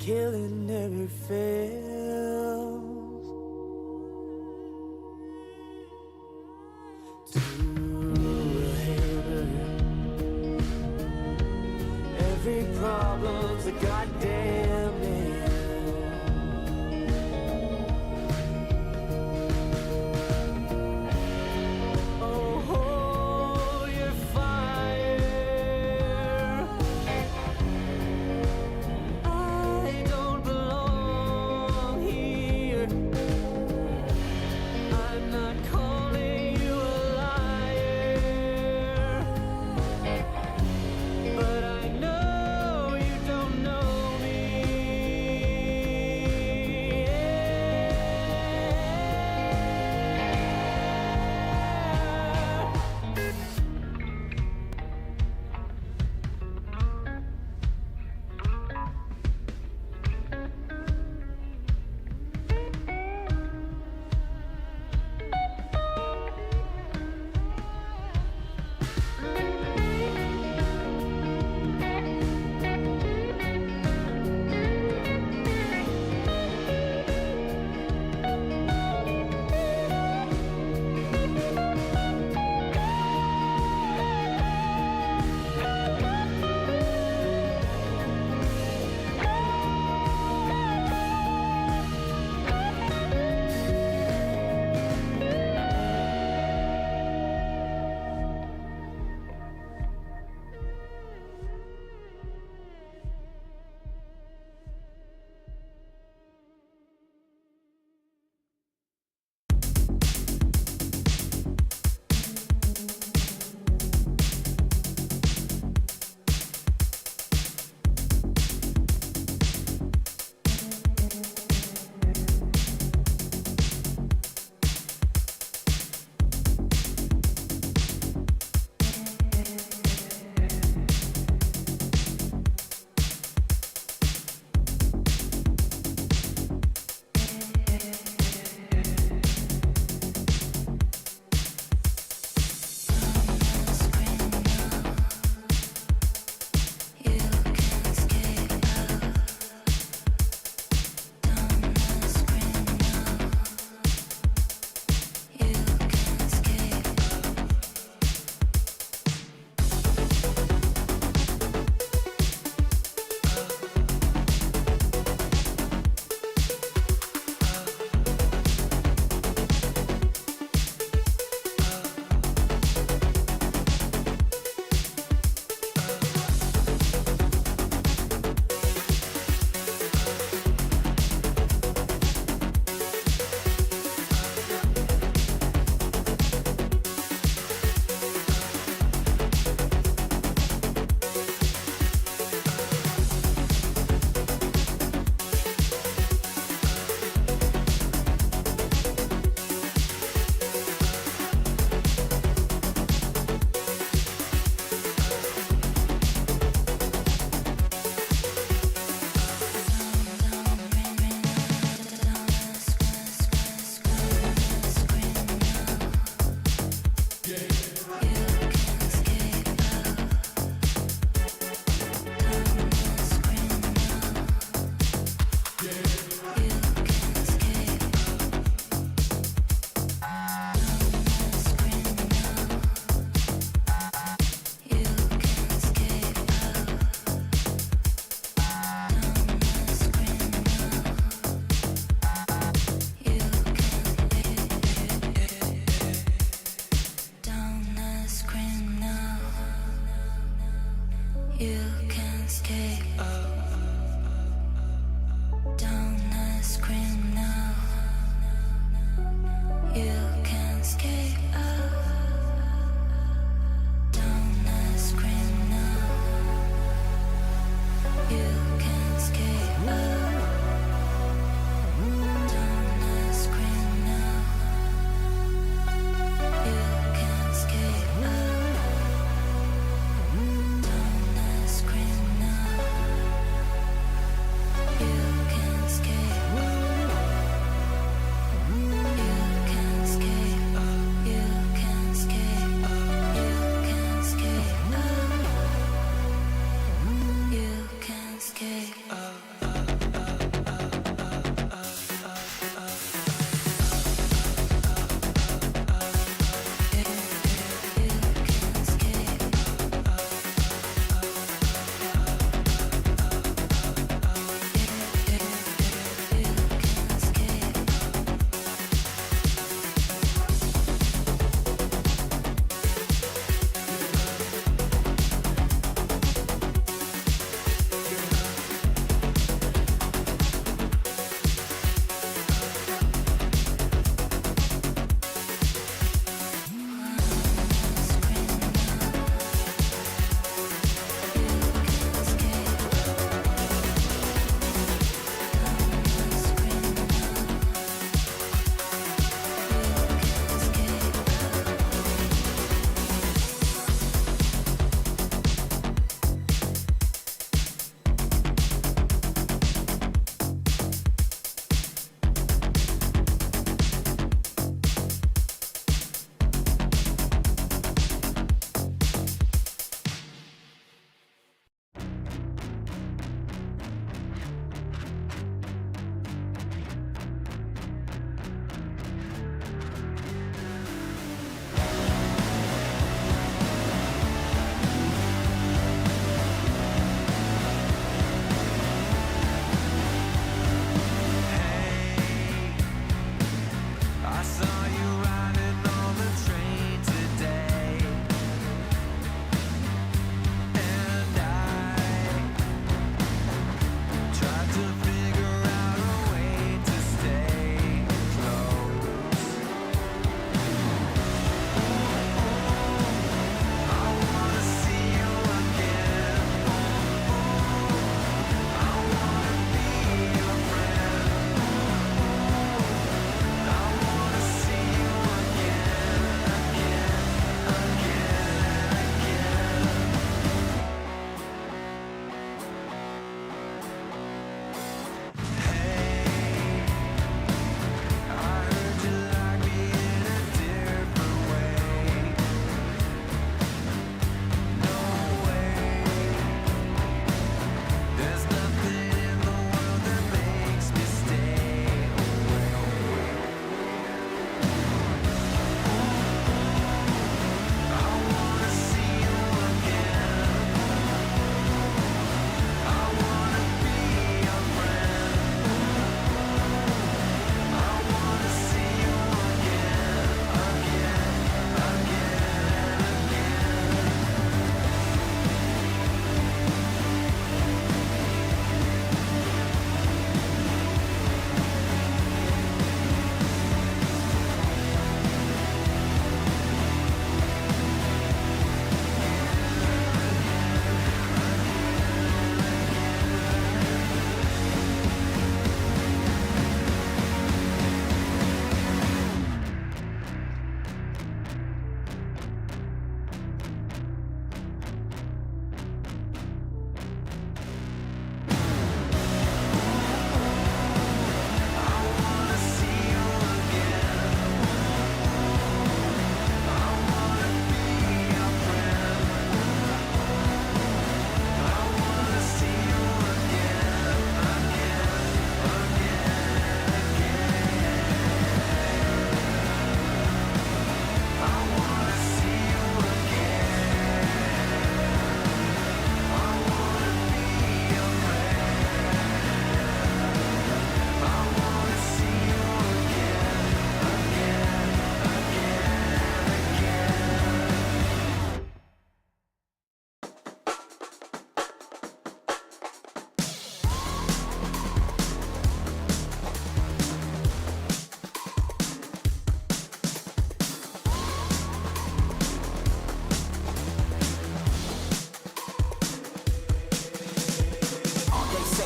killing never fails. To a hammer, every problem's a goddamn nail. Oh, hold your fire. I don't belong here. I'm not calling you a liar, but I know you don't know me.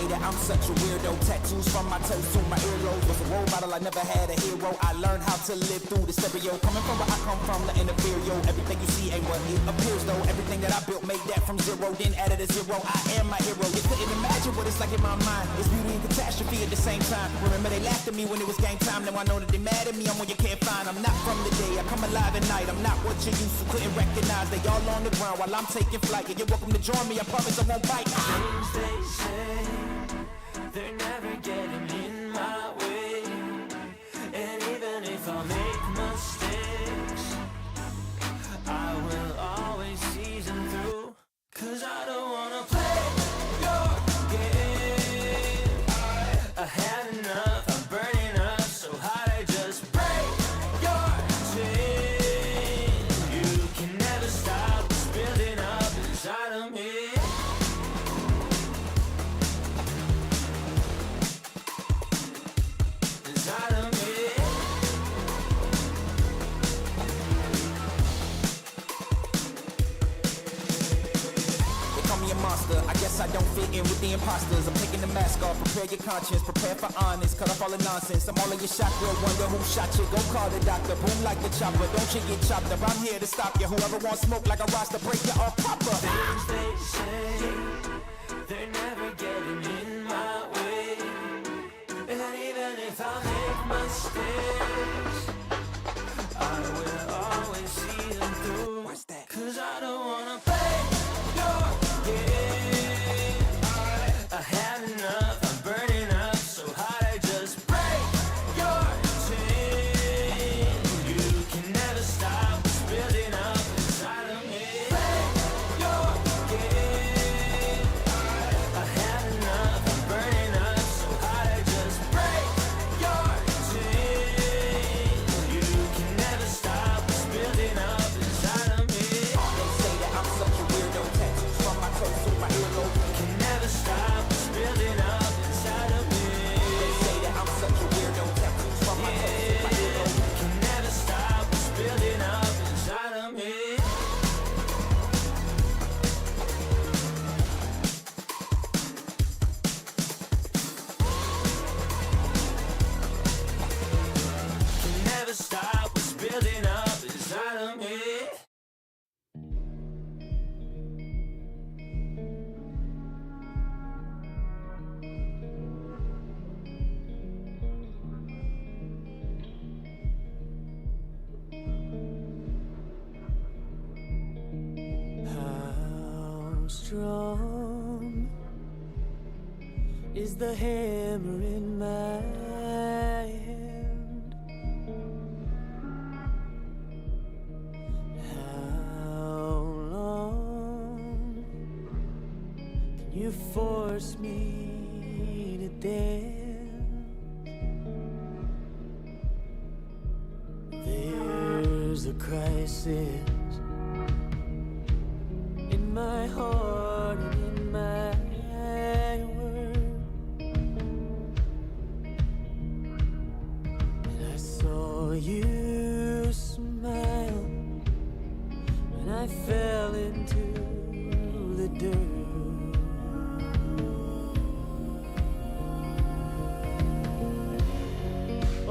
that I'm such a weirdo. Tattoos from my toes to my earlobes. Was a role model, I never had a hero. I learned how to live through the stereo. Coming from where I come from, the inferior. Everything you see ain't what it appears though. Everything that I built made that from zero, then added a zero. I am my hero. You couldn't imagine what it's like in my mind. It's beauty and catastrophe at the same time. Remember they laughed at me when it was game time. Now I know that they mad at me. I'm when you can't find. I'm not from the day. I come alive at night. I'm not what you used to couldn't recognize. They all on the ground while I'm taking flight. And you're welcome to join me. I promise I won't bite. Things they say, they're never getting in my way. And even if I make mistakes, I will always see them through. Cause I don't wanna play your game. I had enough, I'm burning up so hot I just break your chain. You can never stop what's building up inside of me. Inside of me. They call me a monster, I guess I don't fit in with the imposters. I'm taking the mask off, prepare your conscience, prepare for honest. Cut off all the nonsense, I'm all in your chakra. Wonder who shot you, go call the doctor. Boom like the chopper, don't you get chopped up. I'm here to stop you, whoever wants smoke like a roster, break you off proper. Things they say, they're never getting in my way. And even if I make mistakes, I will always see them through. What's that? Cause I don't wanna play your game. I had enough, I'm burning up so hot I just break your chain. You can never stop what's building up inside of me. Play your game. I had enough, I'm burning up so hot I just break your chain. You can never stop what's building up inside of me. They say that I'm such a weirdo. Tattoos from my toes to my earlobe. Can never stop what's building up inside of me. They say that I'm such a weirdo. Tattoos from my toes to my earlobe. Can never stop what's building up inside of me. Can never stop what's building up inside of me. How strong is the hammer in my hand? How long can you force me to dance? There's a crisis in my heart and in my world, and I saw you smile when I fell into the dirt.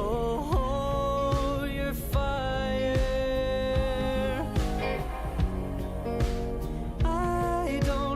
Oh, your fire, I don't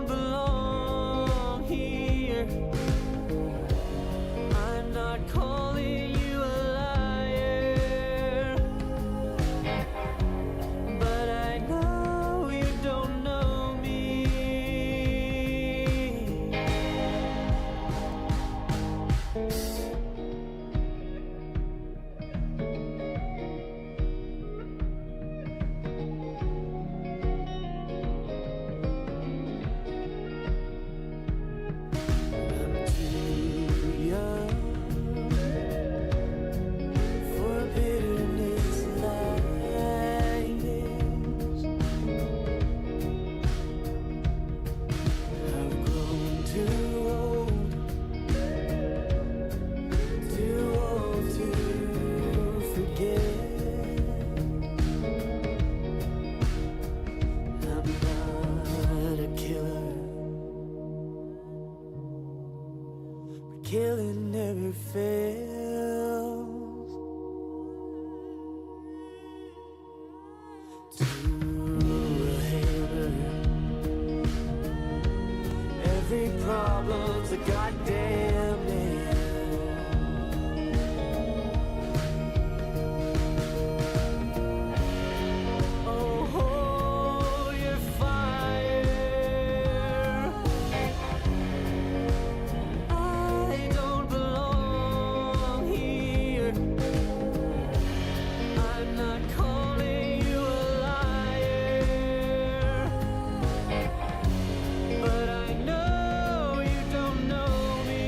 killing never fails. To a hammer, every problem's a goddamn nail. Oh, hold your fire. I don't belong here. I'm not calling you a liar, but I know you don't know me.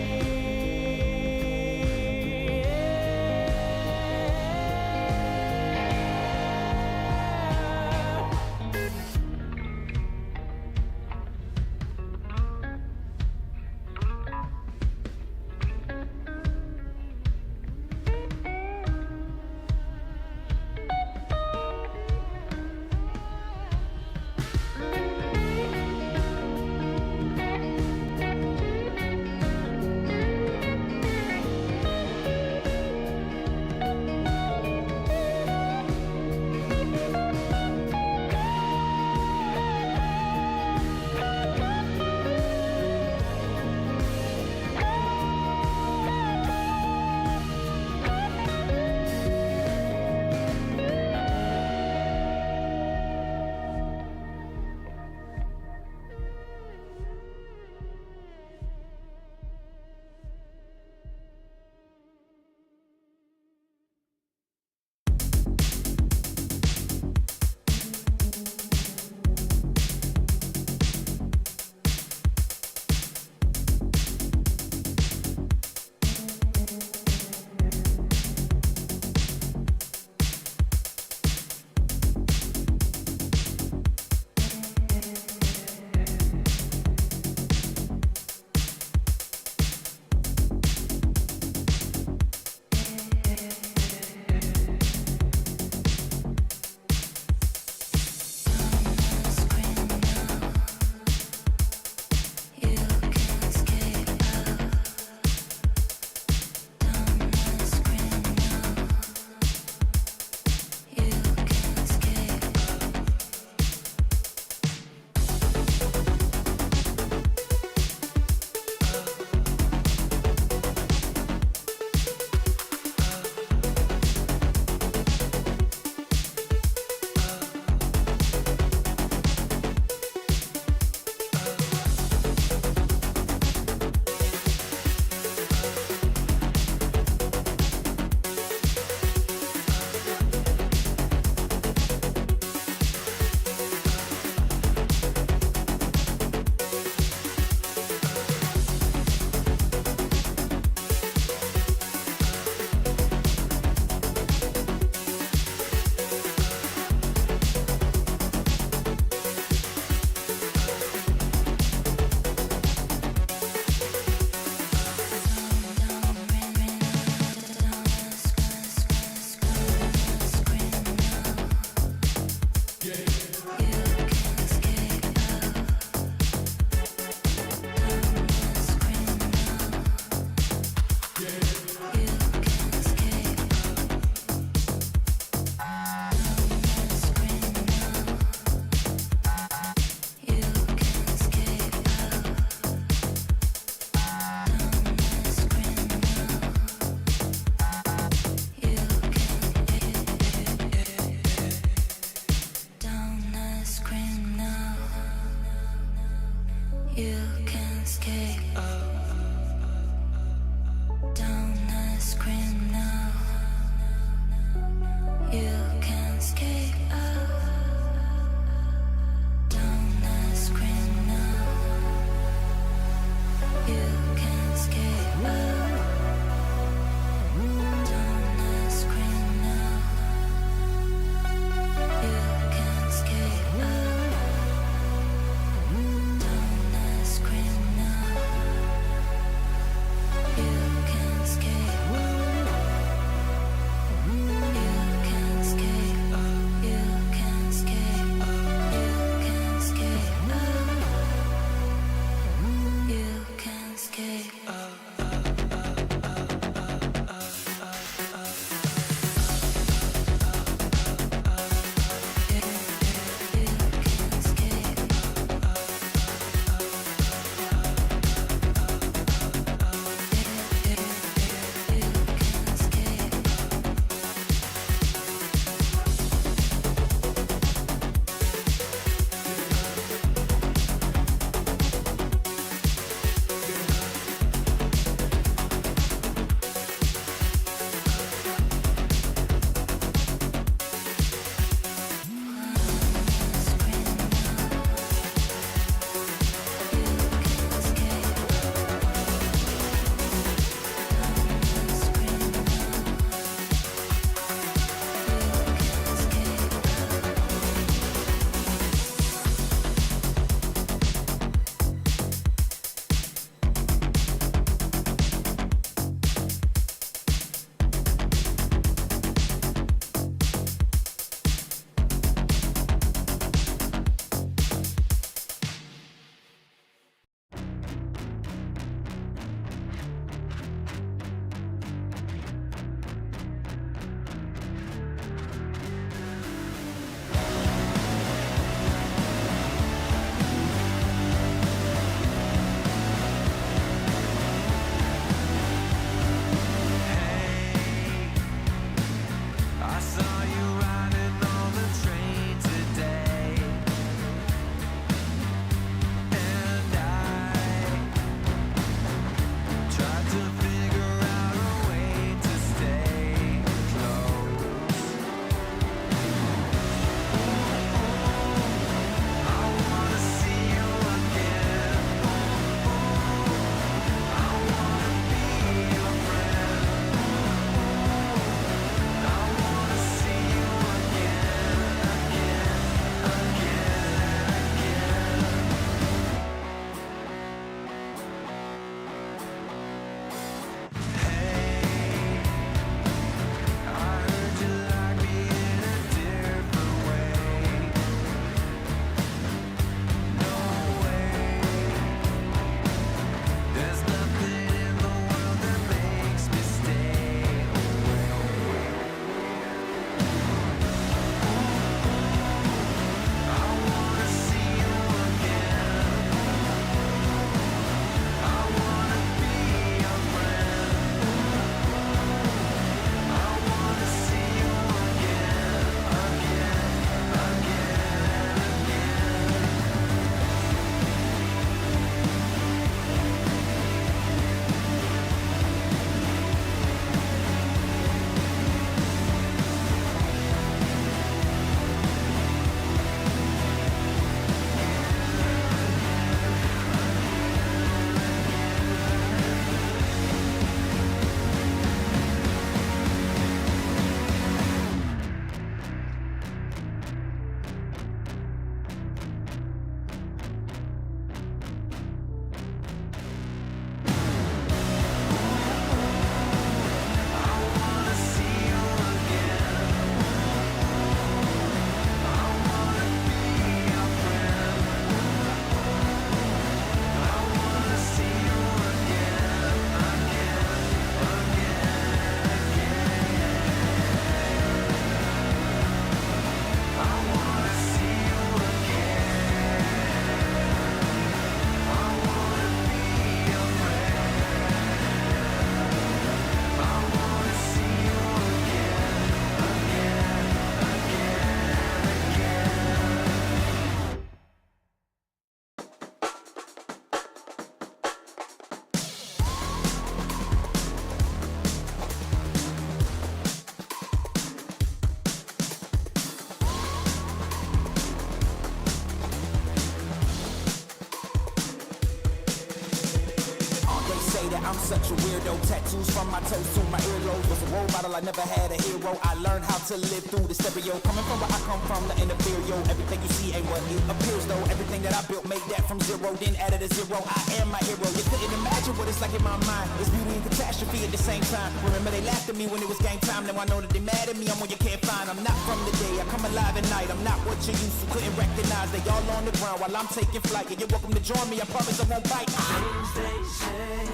say that I'm such a weirdo. Tattoos from my toes to my earlobes. Was a role model, I never had a hero. I learned how to live through the stereo. Coming from where I come from, the inferior. Everything you see ain't what it appears though. Everything that I built made that from zero, then added a zero. I am my hero. You couldn't imagine what it's like in my mind. It's beauty and catastrophe at the same time. Remember they laughed at me when it was game time. Now I know that they mad at me. I'm what you can't find. I'm not from the day. I come alive at night. I'm not what you used to. Couldn't recognize. They all on the ground while I'm taking flight. And you're welcome to join me. I promise I won't bite. Things they say,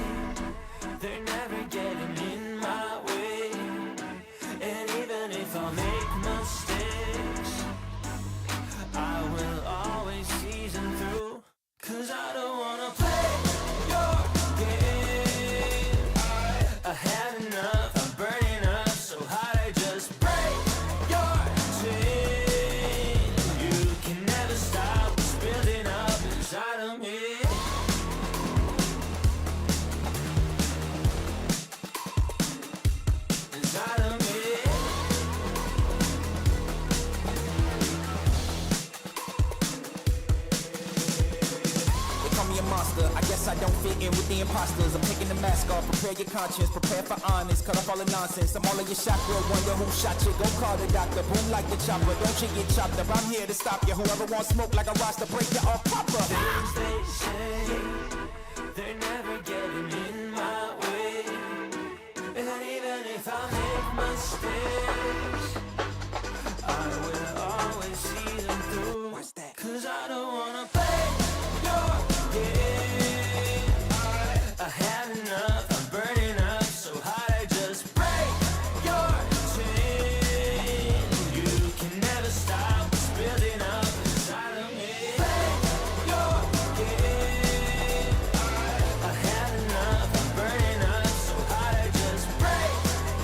they're never getting in my way. And even if I make mistakes, I will always see them through. Cause I don't wanna play your game. I had enough, I'm burning up so hot I just break your chain. You can never stop what's building up inside of me. Inside of me. They call me a monster, I guess I don't fit in with the imposters. I'm taking the mask off, prepare your conscience, prepare for honest. Cut off all the nonsense, I'm all of your chakra. Wonder who shot you, go call the doctor. Boom like the chopper, don't you get chopped up. I'm here to stop you, whoever wants smoke like a roster, break you off proper. Things they say, they're never getting in my way. And even if I make mistakes, I will always see them through. Cause I don't wanna play your game. I had enough, I'm burning up so hot I just break your chain. You can never stop what's building up inside of me. Play your game. I had enough, I'm burning up so hot I just break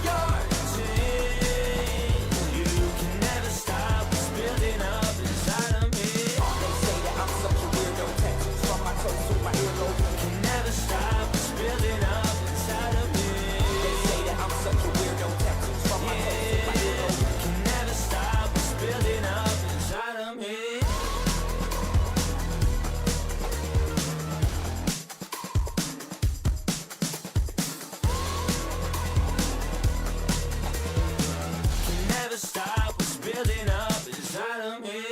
your chain. You can never stop what's building up inside of me. They say that I'm such a weirdo. Tattoos from my toes to my earlobe. Can never stop what's building up inside of me. They say that I'm such a weirdo. Tattoos from my toes to my earlobe. Can never stop what's building up inside of me. Can never stop what's building up inside of me.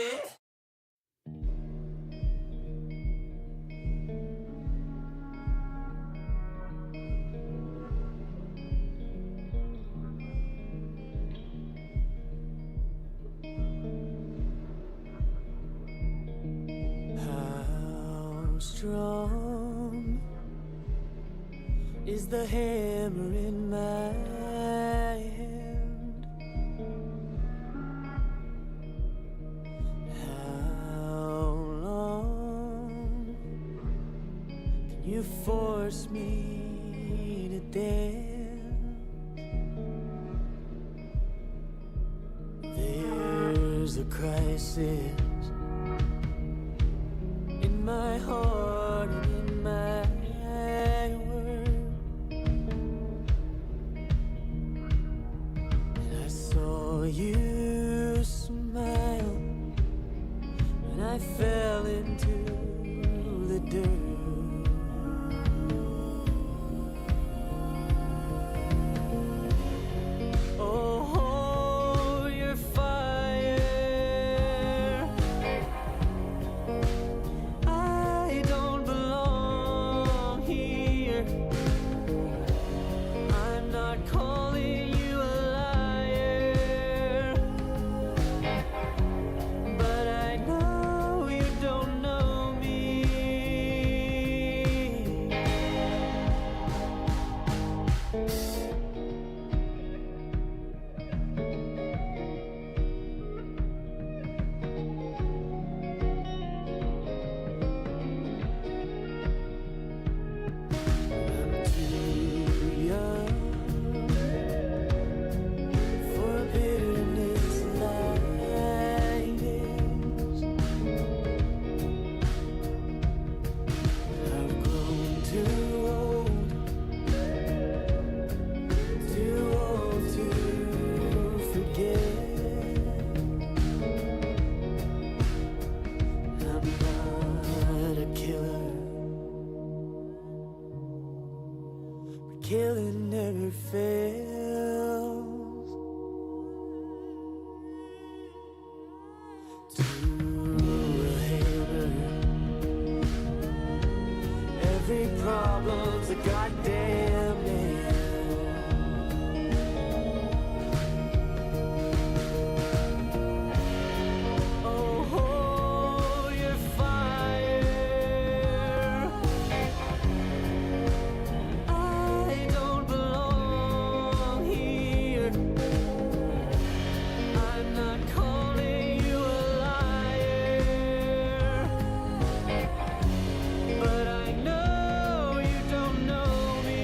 How strong is the hammer in my hand? How long can you force me to dance? There's a crisis in my heart and in my world. And I saw you smile, and I fell into the dirt. Oh, your fire killing never fails. To a hater, every problem's a goddamn nail. Oh, hold your fire. I don't belong here. I'm not calling you a liar, but I know you don't know me.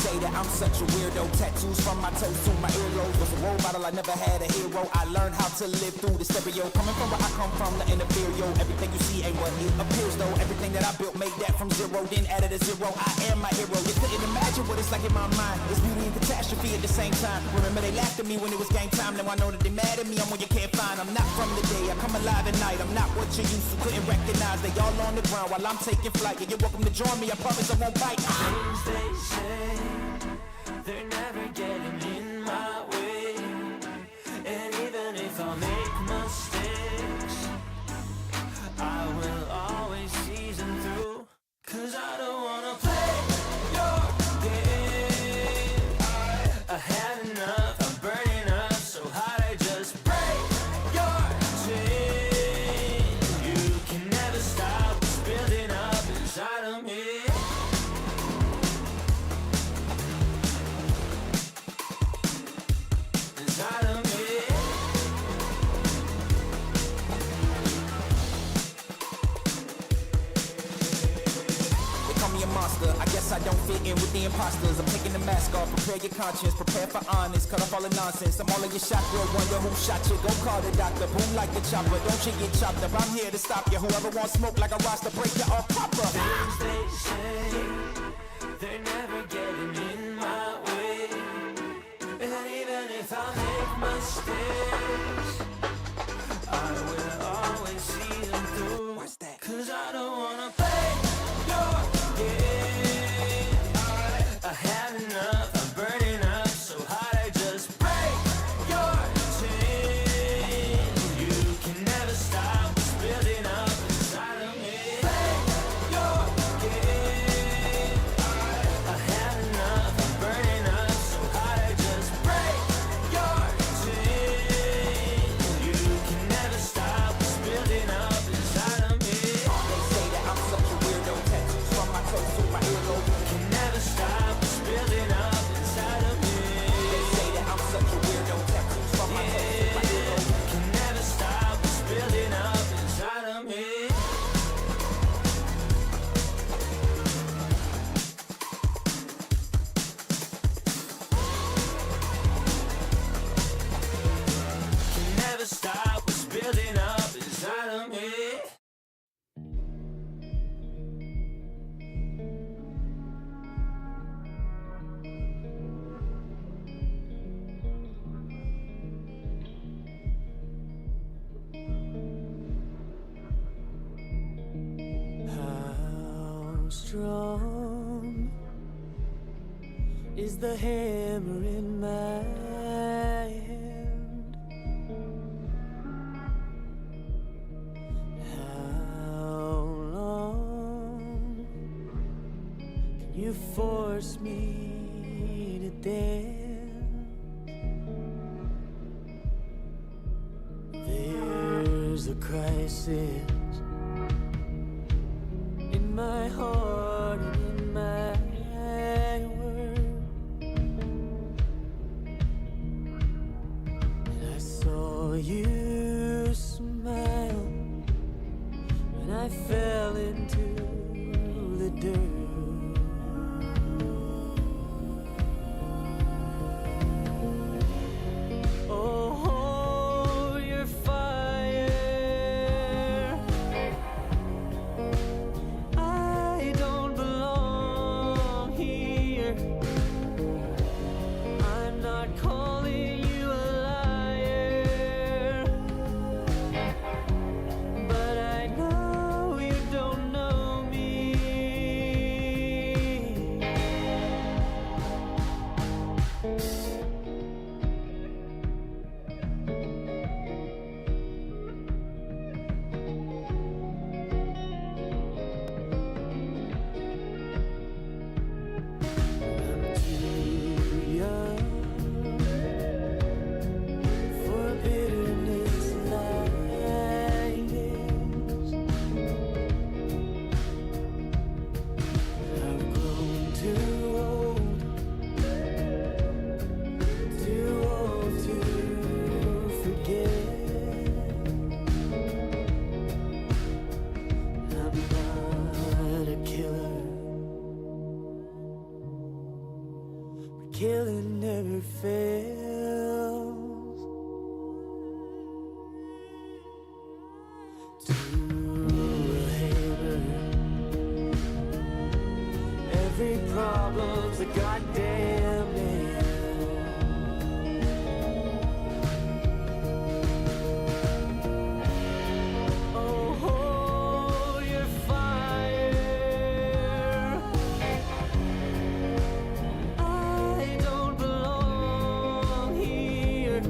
say that I'm such a weirdo. Tattoos from my toes to my earlobes. Was a role model, I never had a hero. I learned how to live through the stereo. Coming from where I come from, the inferior. Everything you see ain't what it appears though. Everything that I built made that from zero, then added a zero. I am my hero. You couldn't imagine what it's like in my mind. It's beauty and catastrophe at the same time. Remember they laughed at me when it was game time. Now I know that they mad at me. I'm when you can't find. I'm not from the day. I come alive at night. I'm not what you used to. Couldn't recognize. They all on the ground while I'm taking flight. Yeah, you're welcome to join me. I promise I won't bite. Things they say, they're never getting in my way. And even if I make mistakes, I will always see them through. Cause I don't wanna play your game. I had enough, I'm burning up so hot I just break your chain. You can never stop what's building up inside of me. Inside of me. They call me a monster, I guess I don't fit in with the imposters. I'm taking the mask off, prepare your conscience, prepare for honest, cut off all the nonsense. I'm all in your shot, girl, wonder who shot you. Go call the doctor, boom like the chopper. Don't you get chopped up, I'm here to stop you. Whoever wants smoke like a roster, break you off proper. Things they say, they're never getting in my way. And even if I make mistakes, I will always see them through. What's that? Cause I don't wanna play your game. I had enough, I'm burning up so hot I just break your chain. You can never stop what's building up inside of me. Play your game. I had enough, I'm burning up so hot I just break your chain. You can never stop what's building up inside of me. They say that I'm such a weirdo. Tattoos from my toes to my earlobe. Can never stop what's building up inside of me. They say that I'm such a weirdo. Tattoos from my toes to my earlobe. Can never stop what's building up inside of me. Can never stop what's building up inside of me. How strong is the hammer in my hand? How long can you force me to dance? There's a crisis in my heart and in my world. And I saw you smile when I fell into the dirt. Oh, hold your fire. I don't killing never fails. To a hater, every problem's a goddamn nail. Oh, hold your fire. I don't belong here.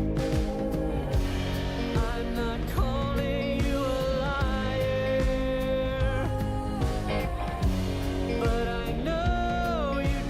I'm not calling you a liar, but I know you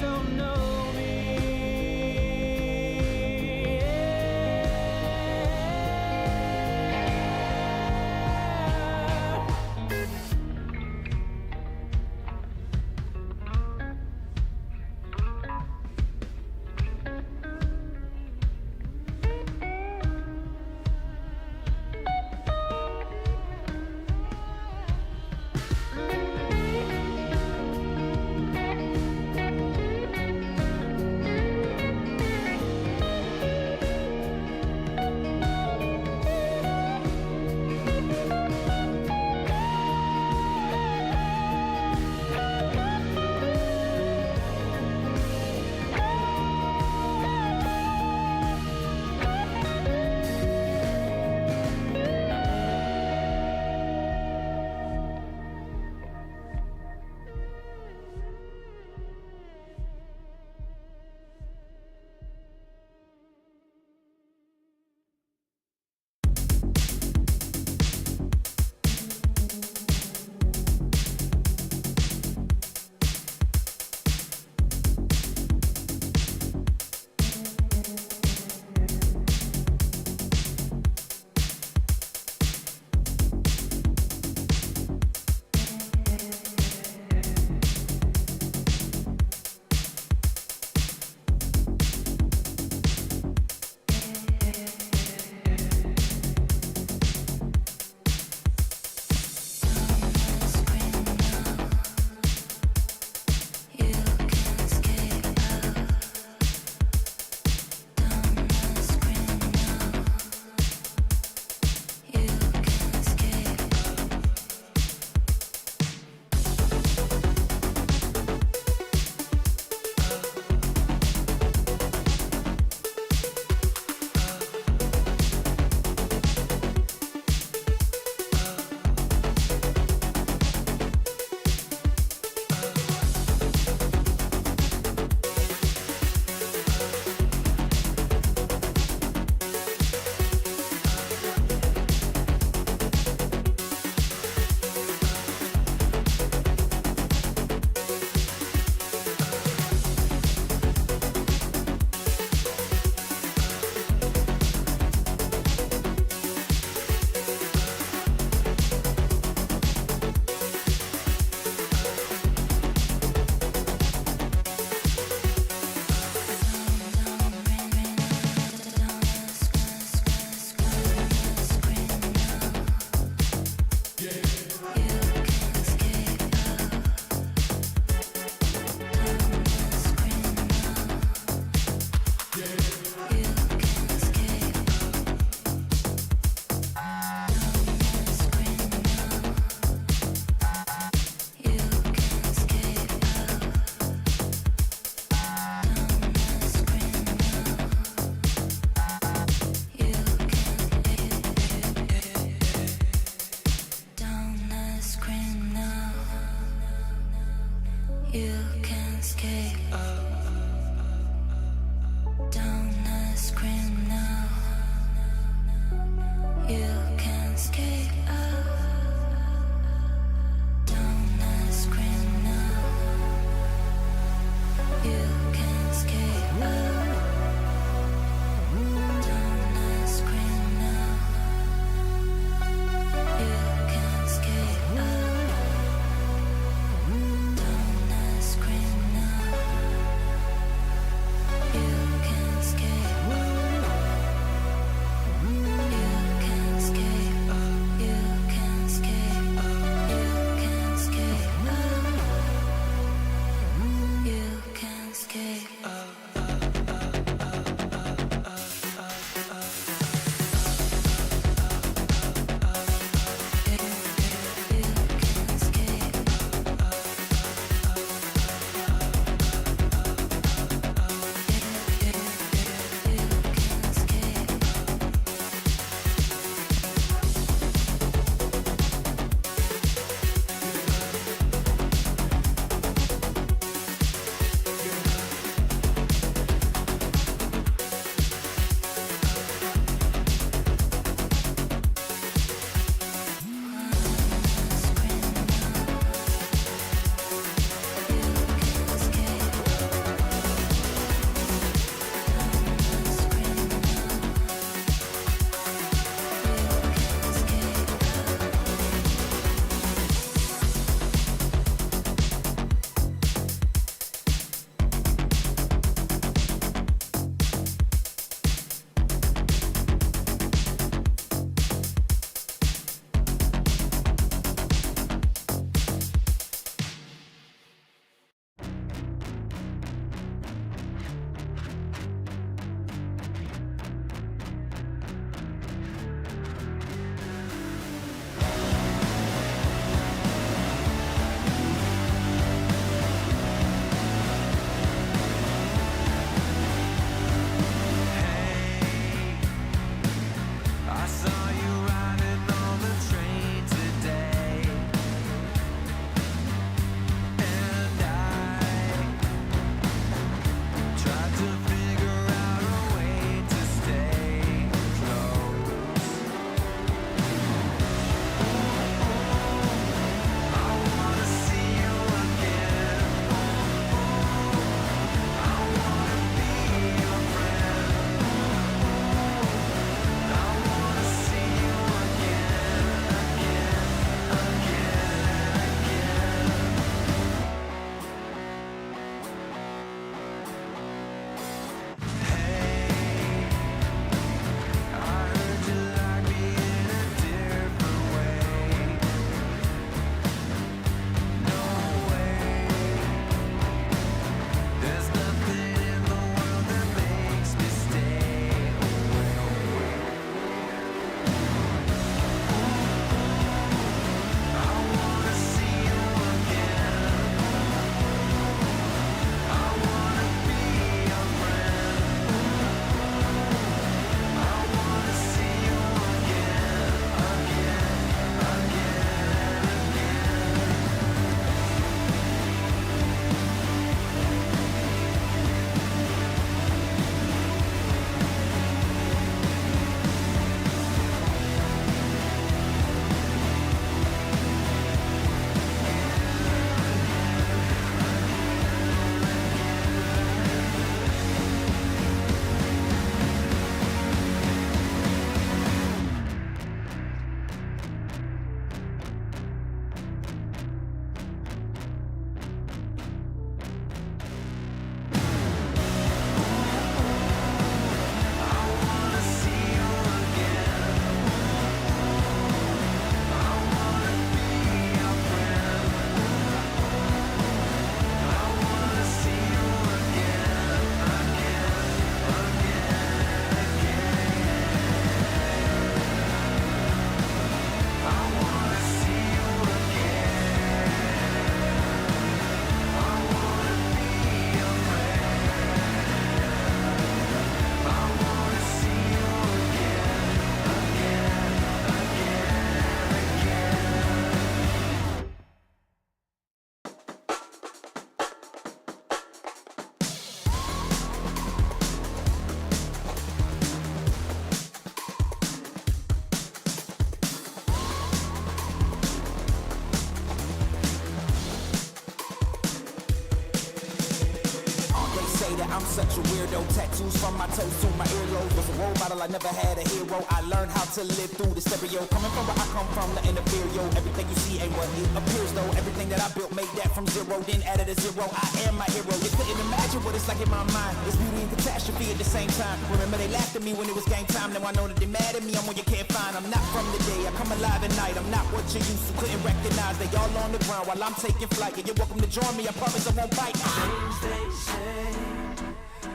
say that I'm such a weirdo. Tattoos from my toes to my earlobe. Was a role model, I never had a hero. I learned how to live through the stereo. Coming from where I come from, the inferior. Everything you see ain't what it appears though. Everything that I built made that from zero, then added a zero. I am my hero. You couldn't imagine what it's like in my mind. It's beauty and catastrophe at the same time. Remember they laughed at me when it was game time. Now I know that they mad at me. I'm one you can't find. I'm not from the day. I come alive at night. I'm not what you used to. Couldn't recognize. They all on the ground while I'm taking flight. And you're welcome to join me. I promise I won't bite. Things they say,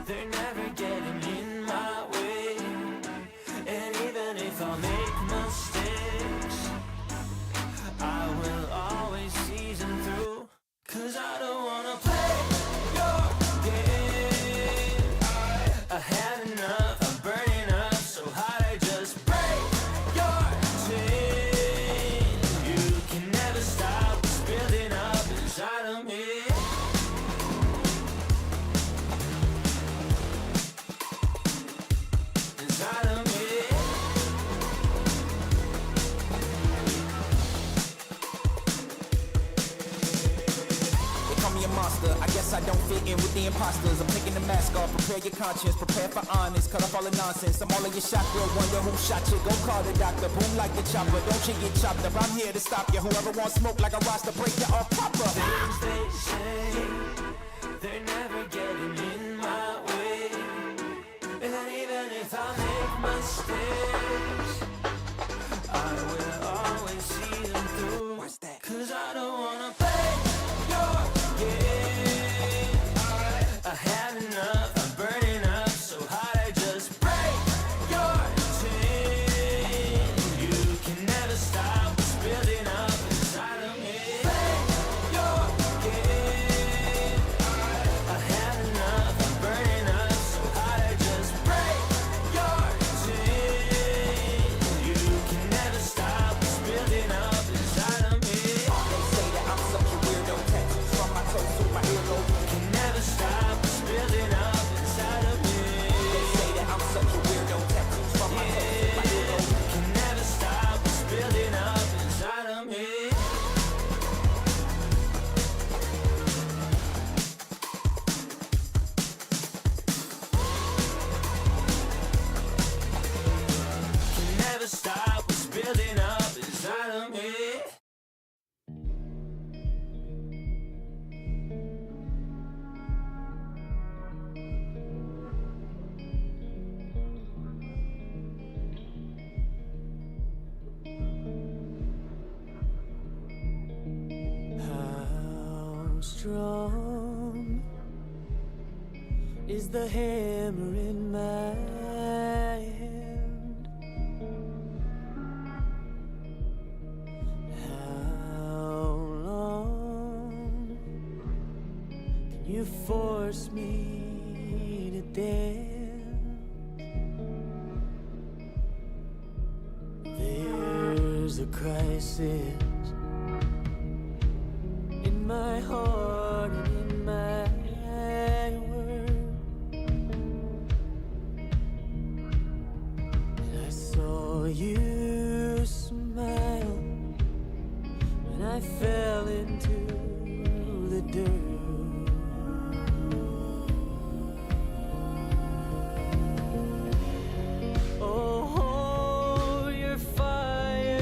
they're never getting in my way. And even if I make mistakes, I will always see them through. Cause I don't wanna play your game. I had enough, I'm burning up so hot I just break your chain. You can never stop what's building up inside of me. Inside of me. They call me a monster. I guess I don't fit in with the imposters. I'm taking the mask off. Prepare your conscience. Prepare for honest. Cut off all the nonsense. I'm all in your chakra. Wonder who shot you. Go call the doctor. Boom like the chopper. Don't you get chopped up. I'm here to stop you. Whoever wants smoke like a roster, break you off proper. Things they say, they're never getting in my way. And even if I make mistakes, I will always see them through. What's that? Cause I don't wanna play your game. I had enough, I'm burning up so hot I just break your chain. You can never stop what's building up inside of me. Play your game. I had enough, I'm burning up so hot I just break your chain. You can never stop what's building up inside of me. They say that I'm such a weirdo. Tattoos from my toes to my earlobe. Can never stop what's building up inside of me. They say that I'm such a weirdo. Tattoos from my toes to my earlobe. Can never stop what's building up inside of me. Can never stop what's building up inside of me. How strong is the hammer in my hand? How long can you force me to dance? There's a crisis in my heart and in my world. And I saw you smile when I fell into the dirt. Oh, your fire.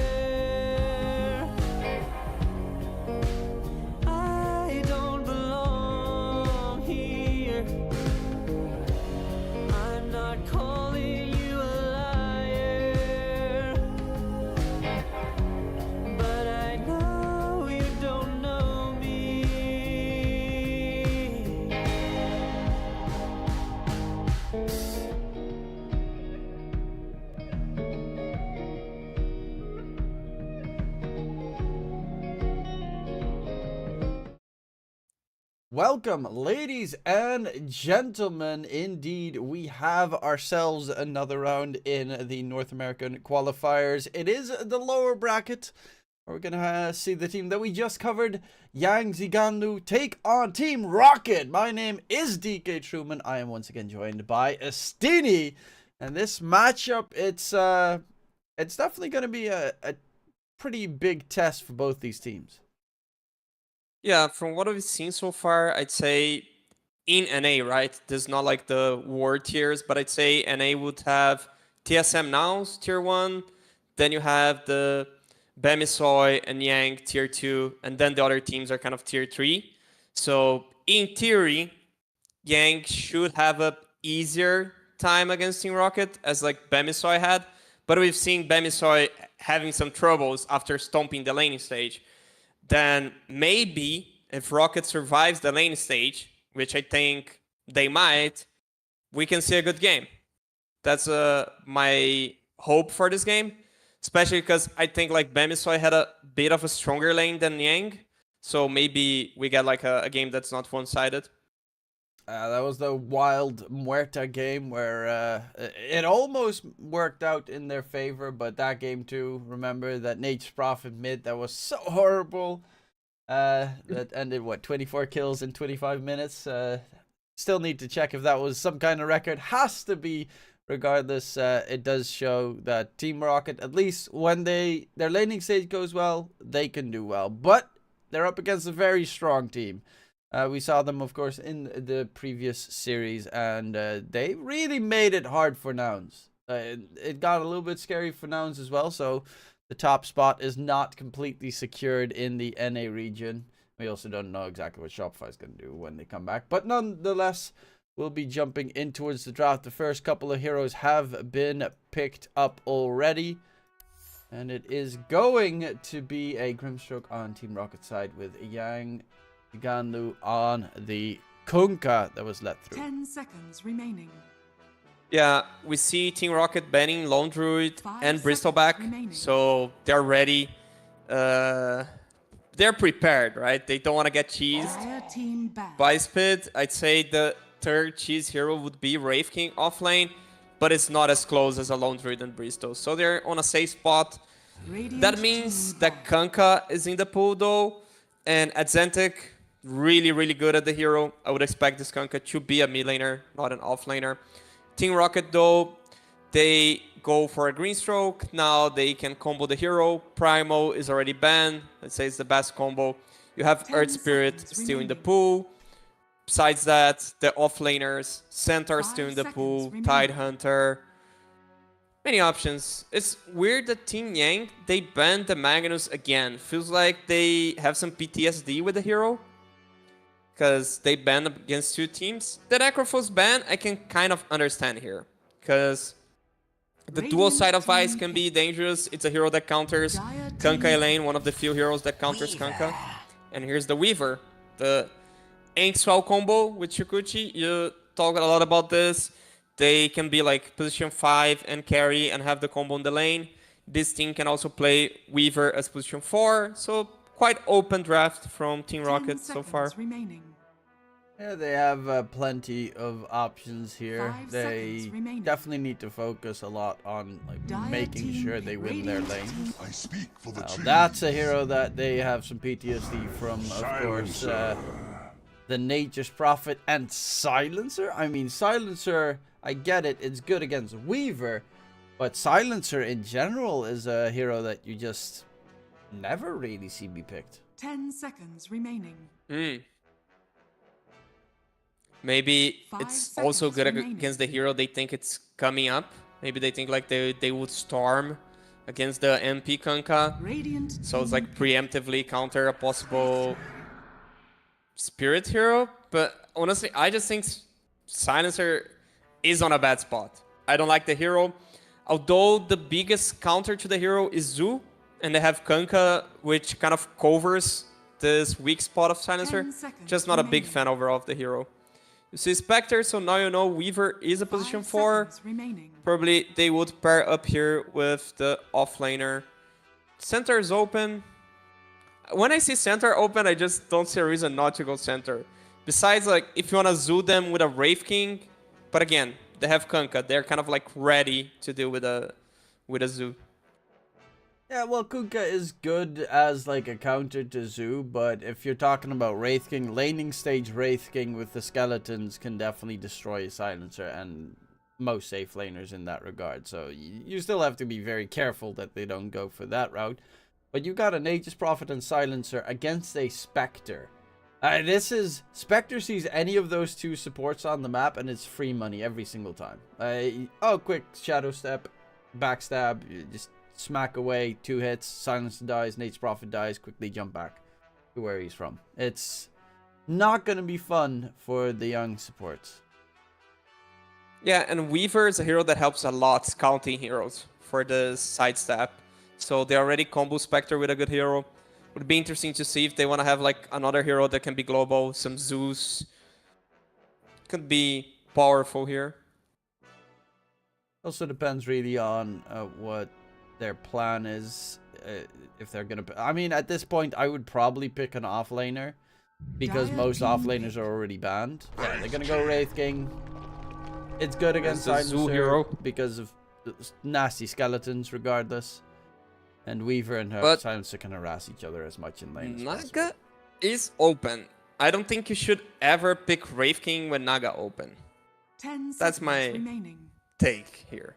I don't belong here. I'm not calling you a liar, but I know you don't know me. Welcome, ladies and gentlemen. Indeed, we have ourselves another round in the North American qualifiers. It is the lower bracket. We're going to see the team that we just covered, Yang Zigandu, take on Team Rocket. My name is DK Truman. I am once again joined by Estini. And this matchup, it's definitely going to be a pretty big test for both these teams. Yeah, from what I've seen so far, I'd say in NA, right? There's not like the war tiers, but I'd say NA would have TSM Nouns tier 1, then you have the Bemisoy and Yang tier 2, and then the other teams are kind of tier 3. So in theory, Yang should have a easier time against Team Rocket as like Bemisoy had, but we've seen Bemisoy having some troubles after stomping the laning stage. Then maybe if Rocket survives the lane stage, which I think they might, we can see a good game. That's my hope for this game, especially because I think like Bemisoy had a bit of a stronger lane than Yang, so maybe we get like a game that's not one-sided. That was the wild Muerta game where it almost worked out in their favor, but that game too, remember that Nature's Prophet mid, that was so horrible. That ended, what, 24 kills in 25 minutes? Still need to check if that was some kind of record. Has to be. Regardless, it does show that Team Rocket, at least when their laning stage goes well, they can do well. But they're up against a very strong team. We saw them, of course, in the previous series, and they really made it hard for Nouns. It got a little bit scary for Nouns as well, so the top spot is not completely secured in the NA region. We also don't know exactly what Shopify is going to do when they come back, but nonetheless, we'll be jumping in towards the draft. The first couple of heroes have been picked up already, and it is going to be a Grimstroke on Team Rocket side with Yang Ganlu on the Kunkka that was let through. 10 seconds remaining. Yeah, we see Team Rocket banning Lone Druid 5 and Bristol back, seconds remaining. so they're ready. They're prepared, right? They don't want to get cheesed Dire team back. by Spid. I'd say the third cheese hero would be Wraith King offlane, but it's not as close as a Lone Druid and Bristol, so they're on a safe spot. Radiant That means team that back. Kunkka is in the pool though, and Adzentic, really good at the hero. I would expect this Kunkka to be a mid laner, not an offlaner. Team Rocket though, they go for a green stroke. Now they can combo the hero. Primo is already banned. Let's say it's the best combo. You have 10 Earth Spirit seconds still in the remaining. pool. Besides that, the offlaners, Centaur 5 still in the seconds pool, remaining. Tide Hunter. Many options. It's weird that Team Yang, they banned the Magnus again. Feels like they have some PTSD with the hero, because they banned against 2 teams. The Necrophos ban, I can kind of understand here, because the dual Radiant side of Ice team can be dangerous. It's a hero that counters Dire Kunkka team Elaine, one of the few heroes that counters Kunkka. And here's the Weaver, the Anxwell combo with Shukuchi. You talk a lot about this. They can be like position 5 and carry and have the combo on the lane. This team can also play Weaver as position 4. So quite open draft from Team 10 Rocket so far. seconds remaining. Yeah, they have plenty of options here. 5 They seconds remaining. definitely need to focus a lot on Dire making team, sure they win their Radiant lanes. team I speak for the Well, trees. that's a hero that they have some PTSD from, of course. The Nature's Prophet and Silencer. I mean, Silencer, I get it, it's good against Weaver, but Silencer in general is a hero that you just never really see be picked. 10 seconds remaining. Maybe 5 it's also seconds good remaining. against the hero they think it's coming up. Maybe they think like they would storm against the MP Kunkka. Radiant So it's team like preemptively counter a possible Spirit hero. But honestly, I just think Silencer is on a bad spot. I don't like the hero. Although the biggest counter to the hero is Zoo, and they have Kunkka, which kind of covers this weak spot of Silencer. 10 seconds Just not a big remaining. fan overall of the hero. You see Spectre, so now you know Weaver is a 5 position 4. seconds remaining. Probably they would pair up here with the offlaner. Center is open. When I see center open, I just don't see a reason not to go center. Besides, like, if you want to zoo them with a Wraith King, but again, they have Kunkka. They're kind of like ready to deal with a zoo. Yeah, well, Kunkka is good as like a counter to Zoo, but if you're talking about Wraith King, laning stage Wraith King with the skeletons can definitely destroy a Silencer and most safe laners in that regard. So you still have to be very careful that they don't go for that route. But you got a Nature's Prophet and Silencer against a Spectre. This is Spectre sees any of those two supports on the map, and it's free money every single time. Oh, quick shadow step, backstab, you just smack away, 2 hits, silence dies, Nate's Prophet dies, quickly jump back to where he's from. It's not gonna be fun for the young supports. Yeah, and Weaver is a hero that helps a lot scouting heroes for the sidestep. So they already combo Spectre with a good hero. Would be interesting to see if they want to have like another hero that can be global, some Zeus. Could be powerful here. Also depends really on what their plan is. If they're gonna, I mean, at this point, I would probably pick an offlaner because Dire most team offlaners pick. are already banned. Yeah, they're gonna go Wraith King. It's good against the Zoo Silencer hero. because of the nasty skeletons, regardless. And Weaver and her But Silencer can harass each other as much in lane as possible. Naga is open. I don't think you should ever pick Wraith King when Naga open. 10 That's seconds my- remaining. Take here.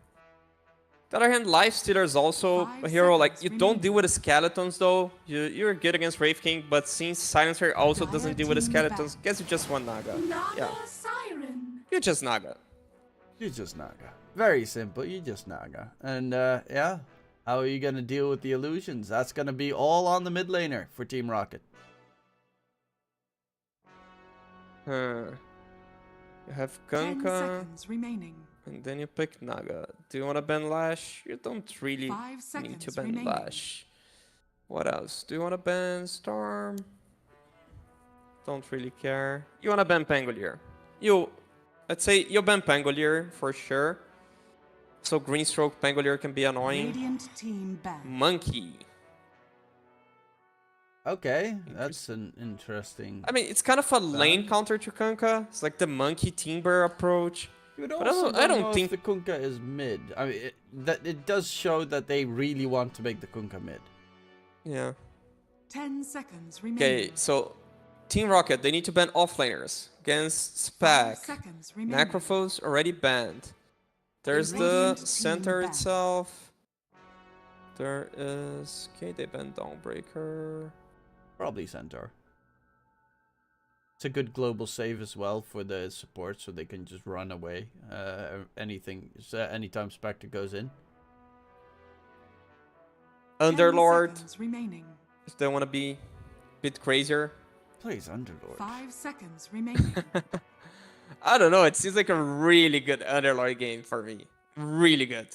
On the other hand, Lifestealer is also 5 a hero. Like, you seconds don't deal remaining. with the skeletons though. You're good against Wraith King, but since Silencer also doesn't deal with the team skeletons, back. guess you just want Naga. Yeah, Siren. you just Naga. You just Naga. Very simple. You just Naga. And yeah, how are you gonna deal with the illusions? That's gonna be all on the mid laner for Team Rocket. You have 10 Kunkka, seconds remaining. and then you pick Naga. Do you want to ban Lash? You don't really 5 need to seconds ban remaining. Lash. What else? Do you want to ban Storm? Don't really care. You want to ban Pangolier. Let's say you ban Pangolier for sure. So Greenstroke Pangolier can be annoying. Radiant team back. Monkey. Okay, that's an interesting. I mean, it's kind of a lane counter to Kunkka. It's like the Monkey Timber approach. But I also don't know think- if the Kunkka is mid. I mean, it does show that they really want to make the Kunkka mid. Yeah. 10 seconds remaining. Okay, so Team Rocket, they need to ban offlaners against 5 Spec. seconds remaining. Necrophos already banned. There's the Radiant team center back. itself. There is... Okay, they banned Dawnbreaker. Probably Centaur. It's a good global save as well for the support, so they can just run away. Anytime Spectre goes in. 10 Underlord, seconds remaining. if they want to be a bit crazier. Please, Underlord. 5 seconds remaining. I don't know, it seems like a really good Underlord game for me. Really good.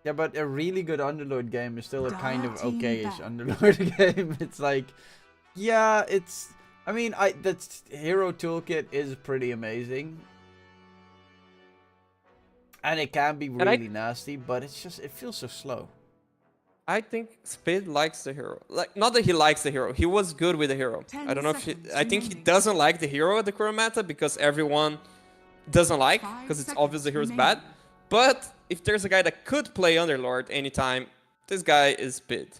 Yeah, but a really good Underlord game is still a kind of Team okay-ish back. Underlord game. It's like, yeah, it's... I mean, that hero toolkit is pretty amazing. And it can be really nasty, but it's just, it feels so slow. I think Spade likes the hero. Like, not that he likes the hero. He was good with the hero. 10 I don't know if he... seconds I think he remaining. doesn't like the hero at the current meta because everyone doesn't like, 5 because it's seconds obvious the hero's remaining. bad. But if there's a guy that could play Underlord anytime, this guy is Spade.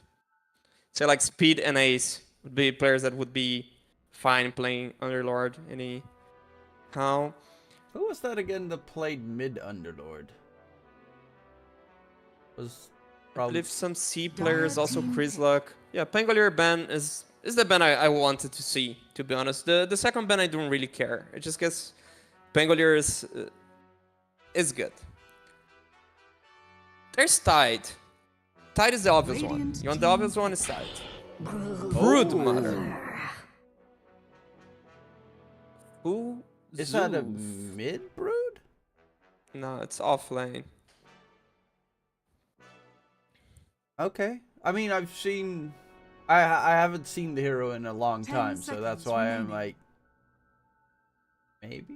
So like Speed and Ace would be players that would be fine playing Underlord anyhow. Who was that again that played mid Underlord? Was I probably... believe some C players, also team Chrysluk. Yeah, Pangolier ban is the ban I wanted to see, to be honest. The second ban I don't really care. I just guess Pangolier is good. There's Tide. Tide is the obvious one. Radiant You want the team obvious one? Is Tide. Brood Mother. Who? Is that a Zeus? mid brood? No, it's off lane. Okay. I mean, I've seen... I haven't seen the hero in a long 10 time, so that's seconds why I'm remaining. like... Maybe?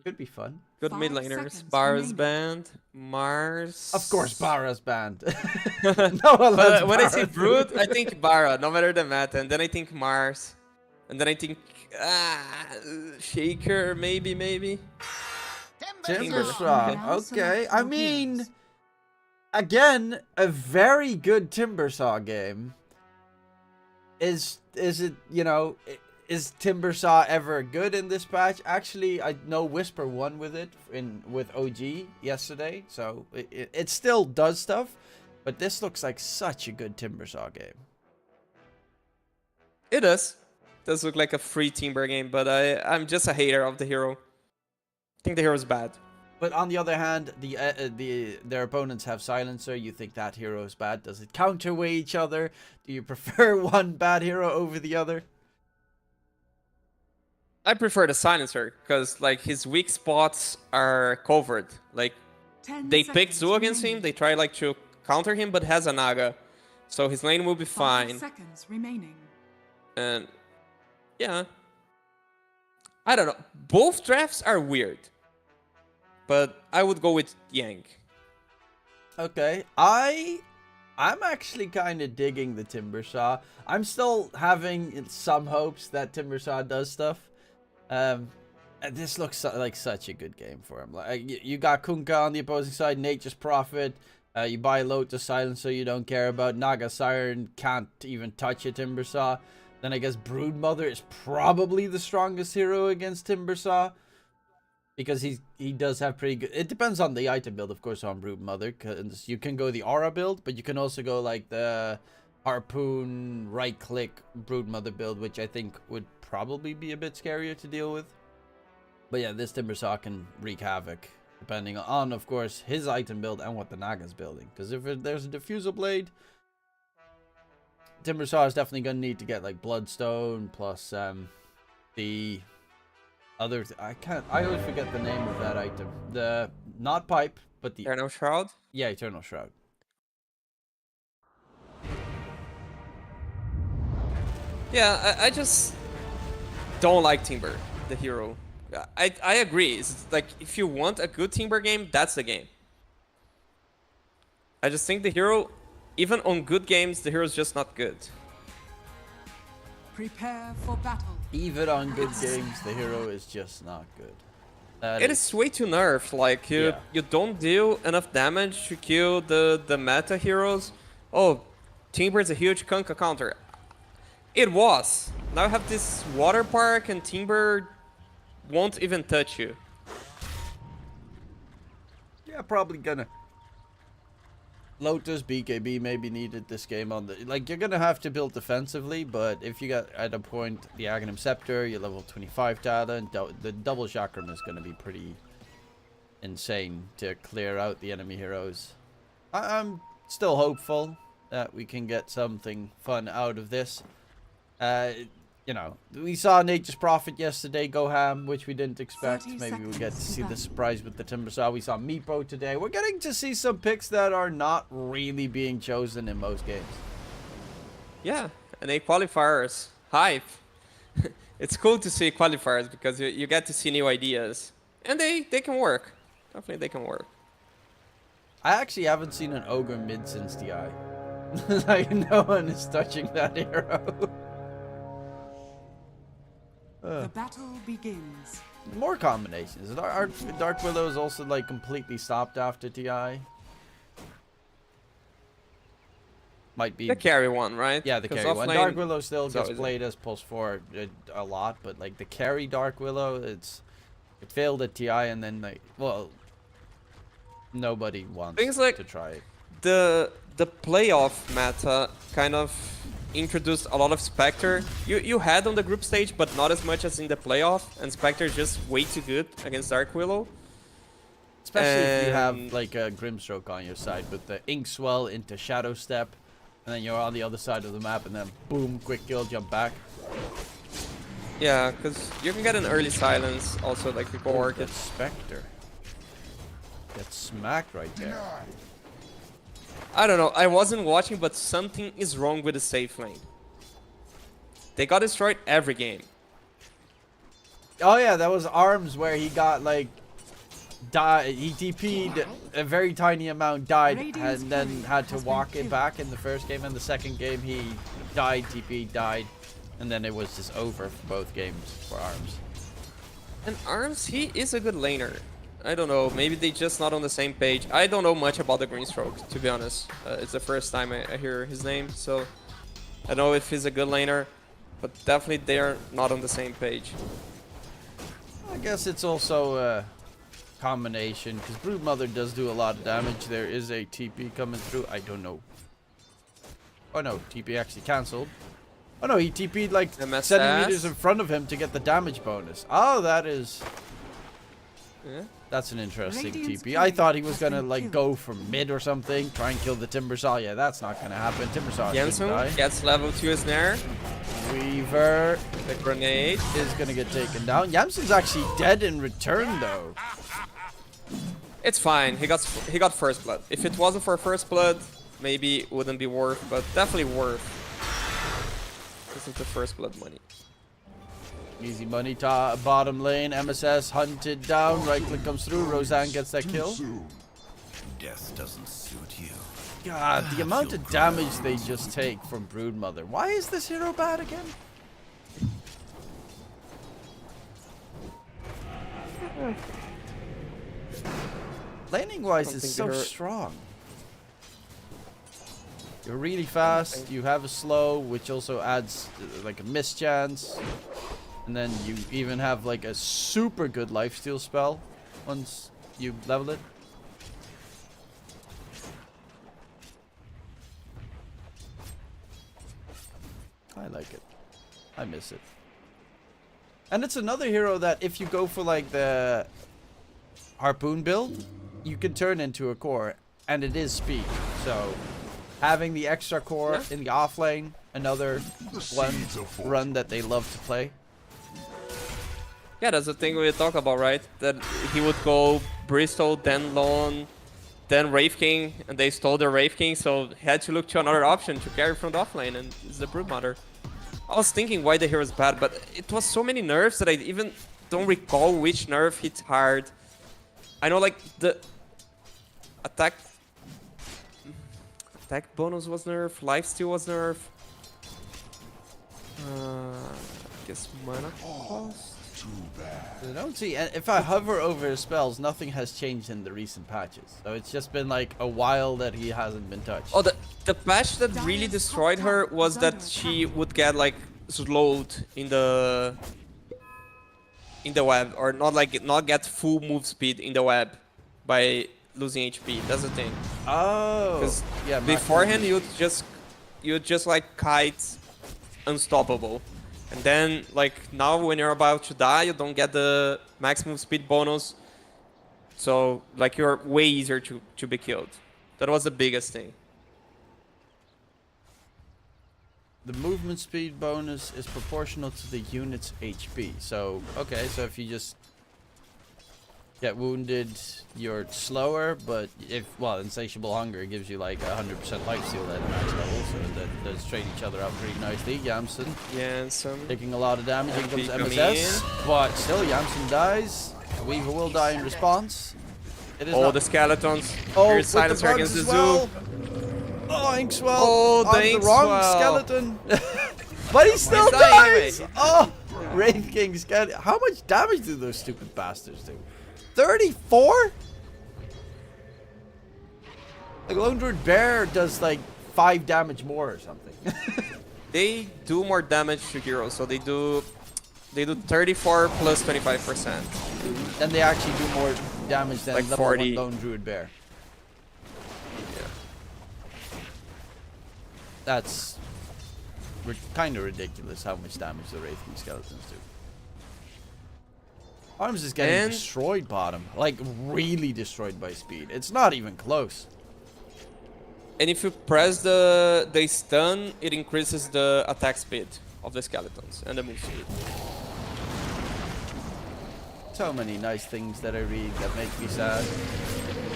Could be fun. Good 5 mid laners. seconds Bars remaining. banned. Mars. Of course, Bara's banned. No one lets When I say Bara Brood, I think Bara, no matter the meta. And then I think Mars. And then I think Shaker, maybe. Timbersaw. Now Okay. select I your mean, heroes. again, a very good Timbersaw game. Is it, you know, is Timbersaw ever good in this patch? Actually, I know Whisper won with it with OG yesterday, so it still does stuff, but this looks like such a good Timbersaw game. It is. does look like a free Timber game, but I'm just a hater of the hero. I think the hero's bad. But on the other hand, their opponents have Silencer. You think that hero is bad? Does it counterweigh each other? Do you prefer one bad hero over the other? I prefer the Silencer, because like his weak spots are covered. Like 10 they pick seconds Zoo against him, remaining. they try like to counter him, but has a Naga. So his lane will be 5 fine. seconds remaining. And yeah. I don't know. Both drafts are weird. But I would go with Yang. Okay, I'm actually kind of digging the Timbersaw. I'm still having some hopes that Timbersaw does stuff. And this looks like such a good game for him. Like you got Kunkka on the opposing side, Nature's Prophet. You buy Lotus Silencer you don't care about. Naga Siren can't even touch a Timbersaw. Then I guess Broodmother is probably the strongest hero against Timbersaw. Because he does have pretty good... It depends on the item build, of course, on Broodmother. Because you can go the Aura build, but you can also go like the Harpoon, right-click Broodmother build, which I think would probably be a bit scarier to deal with. But yeah, this Timbersaw can wreak havoc, depending on, of course, his item build and what the Naga's building. Because if there's a Diffusal Blade, Timbersaw is definitely going to need to get like Bloodstone plus the... I always forget the name of that item. The not pipe, but the Eternal Shroud? yeah, Eternal Shroud. Yeah, I just don't like Timber, the hero. I agree. It's like if you want a good Timber game, that's the game. I just think the hero, even on good games, the hero's just not good. Prepare for battle. Even on good games, the hero is just not good. It is way too nerfed. Like you don't deal enough damage to kill the meta heroes. Oh, Timber is a huge Kunkka counter. It was. Now I have this water park and Timber won't even touch you. Yeah, probably gonna. Lotus, BKB maybe needed this game on the... Like, you're gonna have to build defensively, but if you got, at a point, the Aghanim Scepter, your level 25 talent, the double Chakram is gonna be pretty insane to clear out the enemy heroes. I'm still hopeful that we can get something fun out of this. You know, we saw Nature's Prophet yesterday go ham, which we didn't expect. 30 Maybe we'll get to seconds see the left. surprise with the Timbersaw. We saw Meepo today. We're getting to see some picks that are not really being chosen in most games. Yeah, and a qualifiers hype. It's cool to see qualifiers because you get to see new ideas, and they can work. Definitely, they can work. I actually haven't seen an Ogre mid since DI. Like, no one is touching that hero. The battle begins. More combinations. Dark Willow is also like completely stopped after TI. Might be The carry one, right? yeah, the 'Cause carry one. offlane- Dark Willow still it's gets always played as pulse 4 a lot, but like the carry Dark Willow, it failed at TI, and then like, well, nobody wants Things like to try it. the playoff meta kind of introduced a lot of Spectre. You had on the group stage, but not as much as in the playoff, and Spectre is just way too good against Dark Willow. Especially if you have And- like a Grimstroke on your side with the Ink Swell into Shadow Step, and then you're on the other side of the map, and then boom, quick kill, jump back. Yeah, because you can get an early silence also, like before Oh, Orchid. that Spectre. Get smacked right there. I don't know, I wasn't watching, but something is wrong with the safe lane. They got destroyed every game. Oh yeah, that was ARMS where he got like he TP'd a very tiny amount, died, Radiant's and then courier had to has been walk it killed. back in the first game. And the second game he died, TP, died, and then it was just over for both games for ARMS. And ARMS, he is a good laner. I don't know, maybe they just not on the same page. I don't know much about the Greenstroke, to be honest. It's the first time I hear his name, so I don't know if he's a good laner, but definitely they're not on the same page. I guess it's also a combination, because Broodmother does do a lot of damage. There is a TP coming through. I don't know. Oh no, TP actually cancelled. Oh no, he TP'd like MSS. centimeters in front of him to get the damage bonus. Oh, that is... Yeah. That's an interesting Radiant's TP. I thought he was has gonna been like killed. go for mid or something, try and kill the Timbersaw. Yeah, that's not gonna happen. Timbersaw is gonna die. Jensen gets level 2 snare. Weaver The grenade. is gonna get taken down. Yamsen's actually dead in return though. It's fine. He got first blood. If it wasn't for first blood, maybe it wouldn't be worth, but definitely worth. This is the first blood money. Easy money, bottom lane. MSS hunted down. Right click comes through. Roseanne gets that kill. Death doesn't suit you. God, the amount of damage they just take from Broodmother. Why is this hero bad again? Laning wise is so strong. You're really fast, you have a slow, which also adds like a miss chance. And then you even have like a super good lifesteal spell once you level it. I like it. I miss it. And it's another hero that if you go for like the harpoon build, you can turn into a core, and it is speed. So having the extra core in the off lane, another one run that they love to play. Yeah, that's the thing we talk about, right? That he would go Bristol, then Lone, then Wraith King, and they stole the Wraith King, so he had to look to another option to carry from the offlane, and it's the Broodmother. I was thinking why the hero is bad, but it was so many nerfs that I even don't recall which nerf hit hard. I know like the attack bonus was nerf, lifesteal was nerf. I guess mana cost. I don't see, if I hover over his spells, nothing has changed in the recent patches. So it's just been like a while that he hasn't been touched. Oh, the patch that really destroyed her was that she would get like slowed in the web, or not get full move speed in the web by losing HP. That's the thing. Oh, Because yeah. beforehand you'd just like kite unstoppable. And then, like, now when you're about to die, you don't get the max move speed bonus. So, like, you're way easier to be killed. That was the biggest thing. The movement speed bonus is proportional to the unit's HP. So, okay, so if you just get wounded, you're slower, but Insatiable Hunger gives you like 100% lifesteal at max level, so that does trade each other out pretty nicely. Yamsen taking a lot of damage. In comes MSS, but still Yamsen dies. Weaver will die in response. It is the skeletons. Oh, Here's with the Silencer bugs against the as zoo. well. Oh, Inkswell Oh, on the wrong Inkswell. skeleton. But he still He's dying dies! anyway. Oh, Wraith King skeleton. How much damage do those stupid bastards do? 34? Like Lone Druid Bear does like 5 damage more or something. They do more damage to heroes, so they do 34 plus 25%. Then they actually do more damage than Like level 40. 1 Lone Druid Bear. Yeah. That's kind of ridiculous how much damage the Wraith King skeletons do. Arms is getting And- destroyed bottom. Like, really destroyed by speed. It's not even close. And if you press the stun, it increases the attack speed of the skeletons and the move speed. So many nice things that I read that make me sad.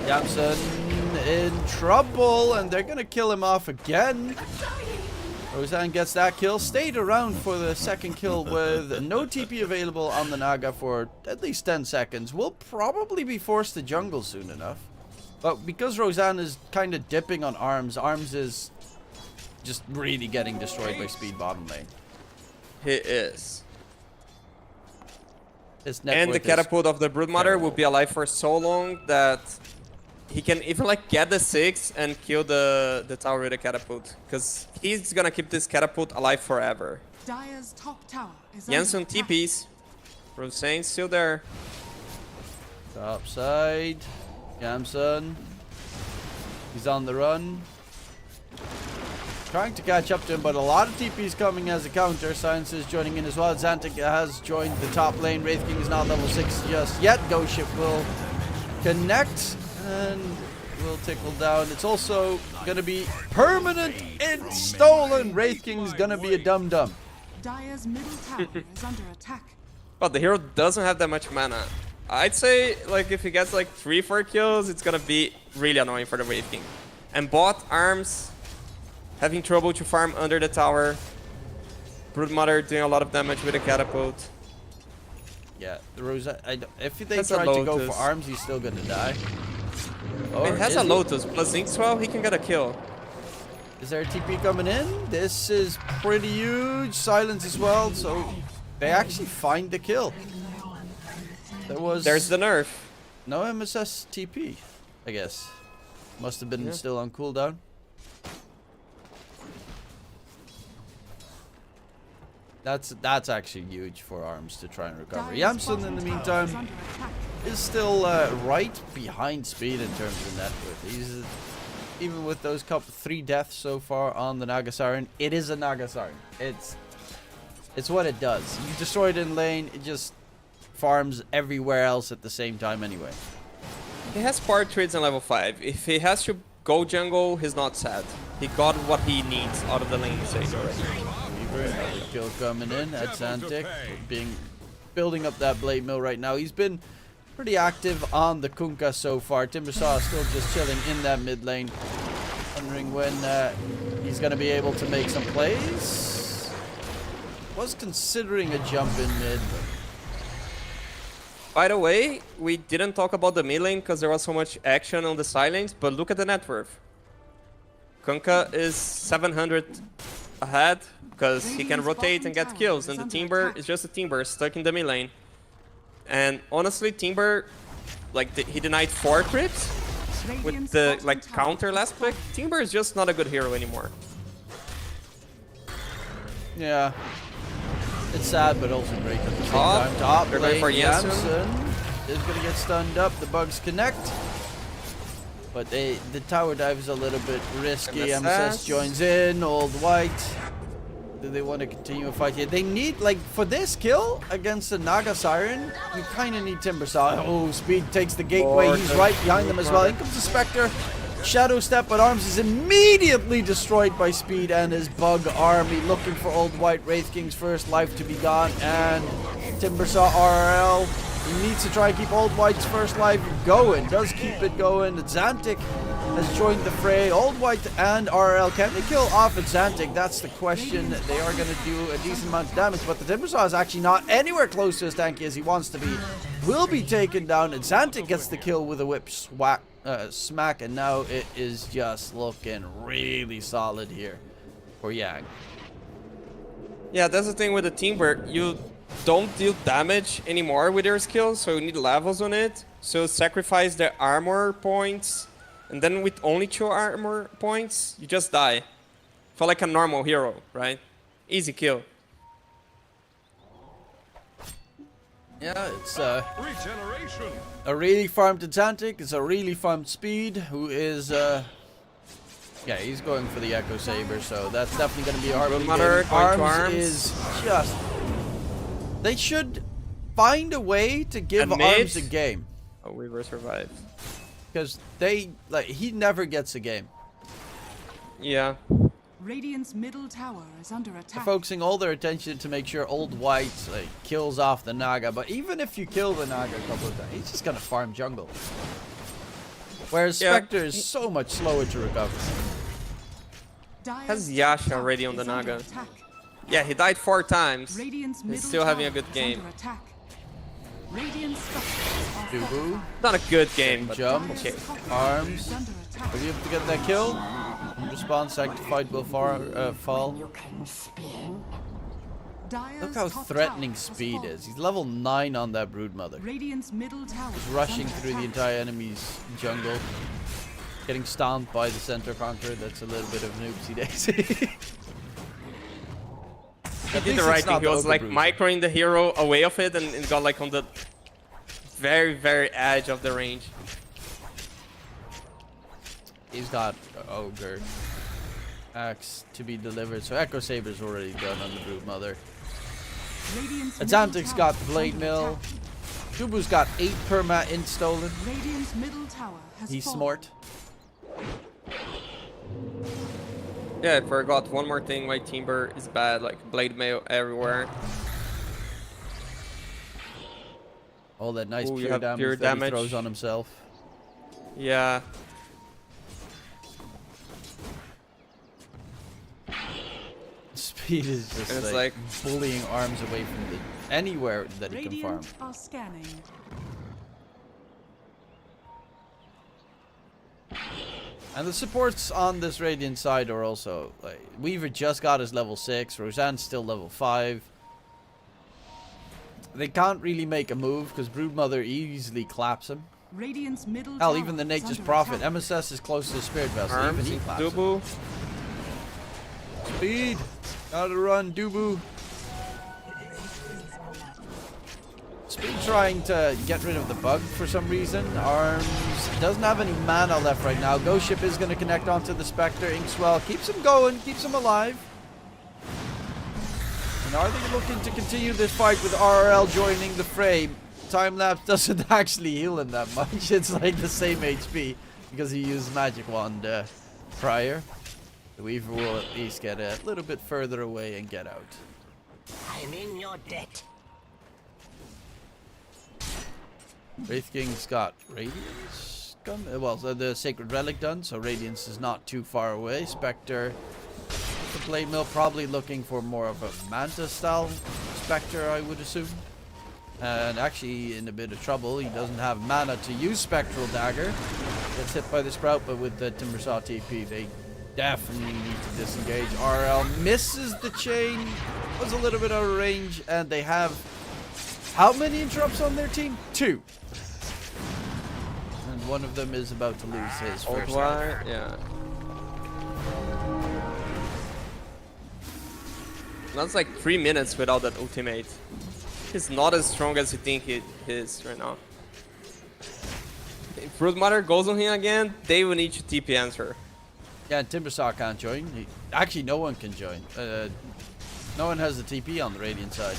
Yamsen in trouble, and they're gonna kill him off again. Roseanne gets that kill. Stayed around for the second kill with no TP available on the Naga for at least 10 seconds. Will probably be forced to jungle soon enough. But because Roseanne is kind of dipping on Arms, Arms is just really getting destroyed by speed bottom lane. He is. His net And the worth is catapult of the Broodmother terrible. will be alive for so long that he can even like get the 6 and kill the tower with the catapult. Because he's gonna keep this catapult alive forever. Dire's top tower is Jensen under attack. TPs. Roseanne's still there. Top side. Yamsen. He's on the run. trying to catch up to him, but a lot of TPs coming as a counter. Silence is joining in as well. Xantic has joined the top lane. Wraith King is not level 6 just yet. Ghost Ship will connect and will tickle down. It's also going to be permanent. It's stolen. Wraith King is going to be a dum-dum. Dire's middle tower is under attack. But the hero doesn't have that much mana. I'd say, like, if he gets like 3-4 kills, it's gonna be really annoying for the Wraith King. And bot Arms having trouble to farm under the tower. Broodmother doing a lot of damage with a catapult. Yeah, the Rosette. If they That's a try to go for Lotus. arms, he's still gonna die. Or It has is a he? Lotus plus Zinc Swell, he can get a kill. Is there a TP coming in? This is pretty huge. Silence as well, so they actually find the kill. There's the nerf. no MSS TP, I guess. Must have been still on cooldown. That's actually huge for arms to try and recover. Dire's Yamson, in bottom the tower meantime, is under attack. is still right behind speed in terms of net worth. He's even with those 3 deaths so far on the Naga Siren, it is a Naga Siren. It's what it does. You destroy it in lane, it just farms everywhere else at the same time anyway. He has power trades on level 5. If he has to go jungle, he's not sad. He got what he needs out of the lane stage already. Weaver, another kill coming in at Xantic, building up that blade mill right now. He's been pretty active on the Kunkka so far. Timbersaw is still just chilling in that mid lane. Wondering when he's going to be able to make some plays. Was considering a jump in mid. By the way, we didn't talk about the mid lane because there was so much action on the side lanes, but look at the net worth. Kunkka is 700 ahead because he can rotate and get kills, and the Timber is just a Timber stuck in the mid lane. And honestly, Timber, like, he denied 4 creeps with the counter last pick. Timber is just not a good hero anymore. Yeah. It's sad, but also great at the same Oh, time. Top they're going lane, for Jensen. Jansen is going to get stunned up. The bugs connect. But the tower dive is a little bit risky. MSS joins in. Old White. Do they want to continue a fight here? They need, like, for this kill against the Naga Siren, you kind of need Timbersaw. Oh, Speed takes the gateway. He's right behind them as well. In comes the Spectre. Shadow Step, but Arms is immediately destroyed by Speed and his bug army, looking for Old White. Wraith King's first life to be gone, and Timbersaw RRL. He needs to try and keep Old White's first life going. Does keep it going. Xantic has joined the fray. Old White and RRL, can they kill off at Xantic? That's the question. They are going to do a decent amount of damage, but the Timbersaw is actually not anywhere close to as tanky as he wants to be. Will be taken down, and Xantic gets the kill with a whip smack, and now it is just looking really solid here for Yang. Yeah, that's the thing with the Timber. You don't deal damage anymore with your skills, so you need levels on it. So sacrifice the armor points, and then with only 2 armor points, you just die. For like a normal hero, right? Easy kill. Yeah, it's a really farmed Xantic. It's a really farmed Speed, who is yeah, he's going for the Echo Saber, so that's definitely going to be a hard one. Arms is just, they should find a way to give Arms a game. Oh, Weaver survived. Because he never gets a game. Yeah. Radiant's middle tower is under They're attack. focusing all their attention to make sure Old White kills off the Naga, but even if you kill the Naga a couple of times, he's just gonna farm jungle. Whereas Spectre is so much slower to recover. Dire's Has top Yasha tower already on the is under Naga. attack. Yeah, he died 4 times. Radiant's He's middle still having a tower good is game. under attack. Radiant structures are Dubu, fortified. Not a good game, but jump, okay. Arms. Is under attack. Are you able to get that kill? Respawn Sanctified will fall. Dire's Look how top threatening tower has Speed fallen. is. He's level 9 on that Broodmother. Radiant's middle tower He's is rushing under through the attack. entire enemy's jungle. Getting stomped by the center conqueror. That's a little bit of an oopsie daisy. He did the right thing. He was like microing the hero away of it, and it got like on the very, very edge of the range. He's got Ogre. axe to be delivered. So Echo Saber's already done on the Brood Mother. Radiant's Azantic's middle got tower is Blade under Mill. attack. Dubu's got 8 perma in stolen. Radiant's middle tower has He's fallen. smart. Yeah, I forgot one more thing. My Timber is bad, like blade mail everywhere. All that nice Ooh, you pure have damage pure that he damage. throws on himself. Yeah. Speed is just And it's like, like- bullying arms away from anywhere that he can farm. Radiant are scanning. And the supports on this Radiant side are also like Weaver just got his level 6, Roseanne's still level 5. They can't really make a move because Broodmother easily claps him. Radiant's middle Hell, tower even the is Nature's under Prophet, attack. MSS is close to the Spirit Vessel, even Arms he into claps him. Dubu. Speed! Gotta run, Dubu. Speed trying to get rid of the bug for some reason. Arms doesn't have any mana left right now. Ghost Ship is going to connect onto the Spectre. Inkswell keeps him going, keeps him alive. And are they looking to continue this fight with RRL joining the fray? Time-lapse doesn't actually heal him that much. It's like the same HP because he used Magic Wand prior. The Weaver will at least get a little bit further away and get out. I'm in your debt. Wraith King's got Radiance gun. Well, the Sacred Relic done, so Radiance is not too far away. Spectre, the Blade Mill, probably looking for more of a Manta style Spectre, I would assume. And actually in a bit of trouble. He doesn't have mana to use Spectral Dagger. Gets hit by the Sprout, but with the Timbersaw TP, they definitely need to disengage. RL misses the chain, was a little bit out of range, and they have how many interrupts on their team? 2. And one of them is about to lose his Old first. wire, yeah. That's like 3 minutes without that ultimate. He's not as strong as you think he is right now. If Broodmother goes on him again, they will need to TP answer. Yeah, and Timbersaw can't join. Actually, no one can join. No one has the TP on the Radiant side.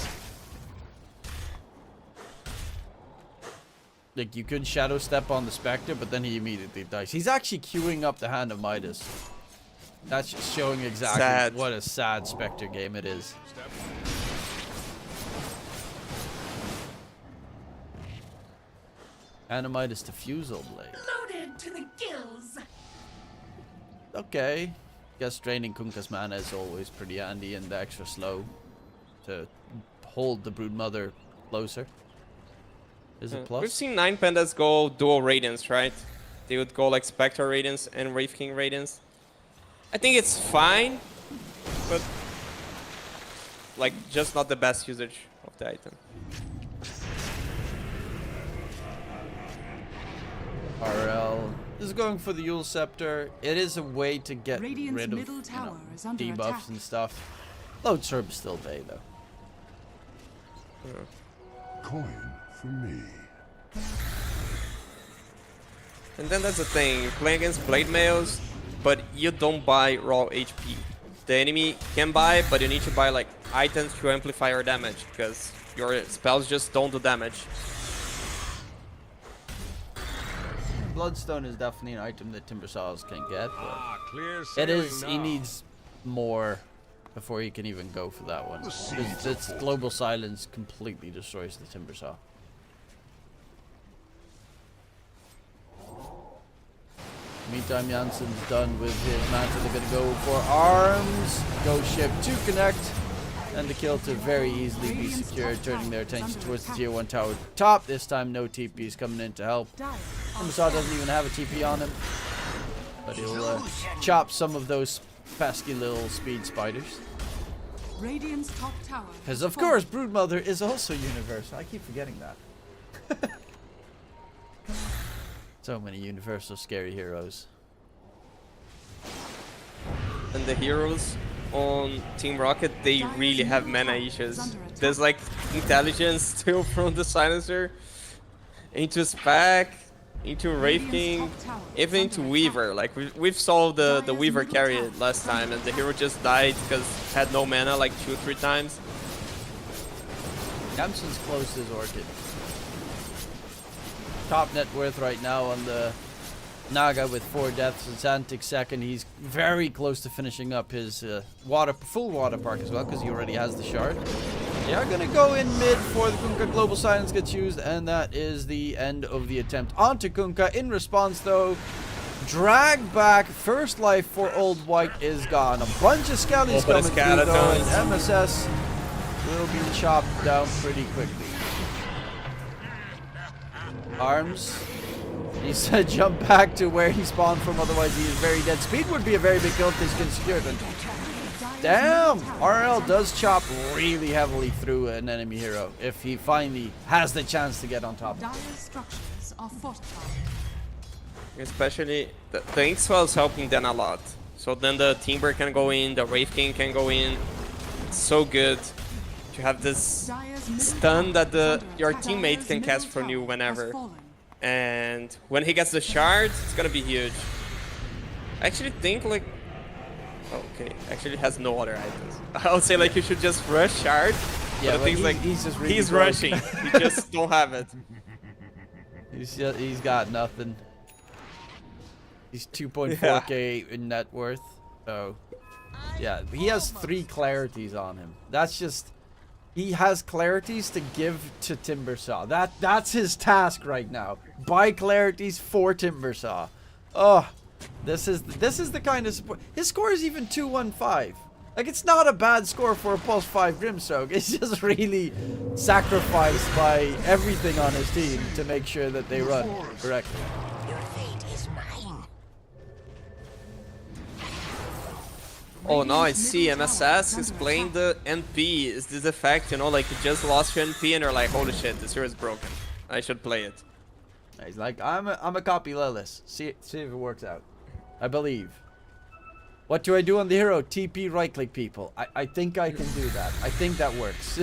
Like, you could Shadow Step on the Spectre, but then he immediately dies. He's actually queuing up the Hand of Midas. That's just showing exactly Sad. what a sad Spectre game it is. Hand of Midas Diffusal Blade. Loaded to the gills. Okay. Guess draining Kunka's mana is always pretty handy and extra slow to hold the Broodmother closer. Is it plus? We've seen 9 pandas go dual Radiance, right? They would go like Spectre Radiance and Wraith King Radiance. I think it's fine, but like just not the best usage of the item. RL is going for the Yule Scepter. It is a way to get Radiant's rid of middle tower is under debuffs attack. and stuff. Load Serb still day though. Coin for me. And then that's the thing, you play against Blade Mails, but you don't buy raw HP. The enemy can buy, but you need to buy like items to amplify your damage, because your spells just don't do damage. Bloodstone is definitely an item that Timbersaws can get, but Clear it is, he needs more before he can even go for that one. This Global Silence completely destroys the Timbersaw. Meantime, Janssen's done with his mantle. They're going to go for arms. Ghost Ship to connect. And the kill to very easily be secured, turning their attention towards the tier 1 tower top. This time, no TPs coming in to help. Timbersaw doesn't even have a TP on him. But he'll chop some of those pesky little speed spiders. Radiant's top tower. Because, of course, Broodmother is also universal. I keep forgetting that. So many universal scary heroes. And the heroes on Team Rocket, they really have mana issues. There's like intelligence still from the silencer into spec, into Wraith King, even into Weaver. Like we've solved the Weaver carry last time, and the hero just died because had no mana like 2-3 times. Yamsen's close to his Orchid. Top net worth right now on the Naga with 4 deaths and Xantic second. He's very close to finishing up his full water park as well, because he already has the shard. They are going to go in mid for the Kunkka. Global Silence gets used, and that is the end of the attempt onto Kunkka. In response, though, drag back. First life for Old White is gone. A bunch of skellies coming through, though, and MSS will be chopped down pretty quickly. Arms. He said jump back to where he spawned from, otherwise he is very dead. Speed would be a very big kill if this can secure them. Damn! RL does chop really heavily through an enemy hero if he finally has the chance to get on top. Dire structures are fortified. Especially the Inkswell is helping them a lot. So then the Timber can go in, the Wraith King can go in. It's so good to have this stun that your teammate can cast from you whenever. And when he gets the shard, it's gonna be huge. I actually think like... Okay, actually has no other items. I would say like you should just rush shard. Yeah, but things like he's just really he's broke. rushing. You just don't have it. He's got nothing. He's 2.4k in net worth. So yeah, he has 3 clarities on him. That's just... He has clarities to give to Timbersaw. That's his task right now. Buy clarities for Timbersaw. Oh, this is the kind of support. His score is even 215. Like, it's not a bad score for a +5 Grimstroke. It's just really sacrificed by everything on his team to make sure that they run correctly. Your fate is mine. Oh, now I see MSS is playing the NP. Is this effect, you know, like you just lost your NP and you're like, holy shit, this hero is broken. I should play it. He's like, I'm a copy Lelis. See if it works out. I believe. What do I do on the hero? TP right click people. I think I can do that. I think that works.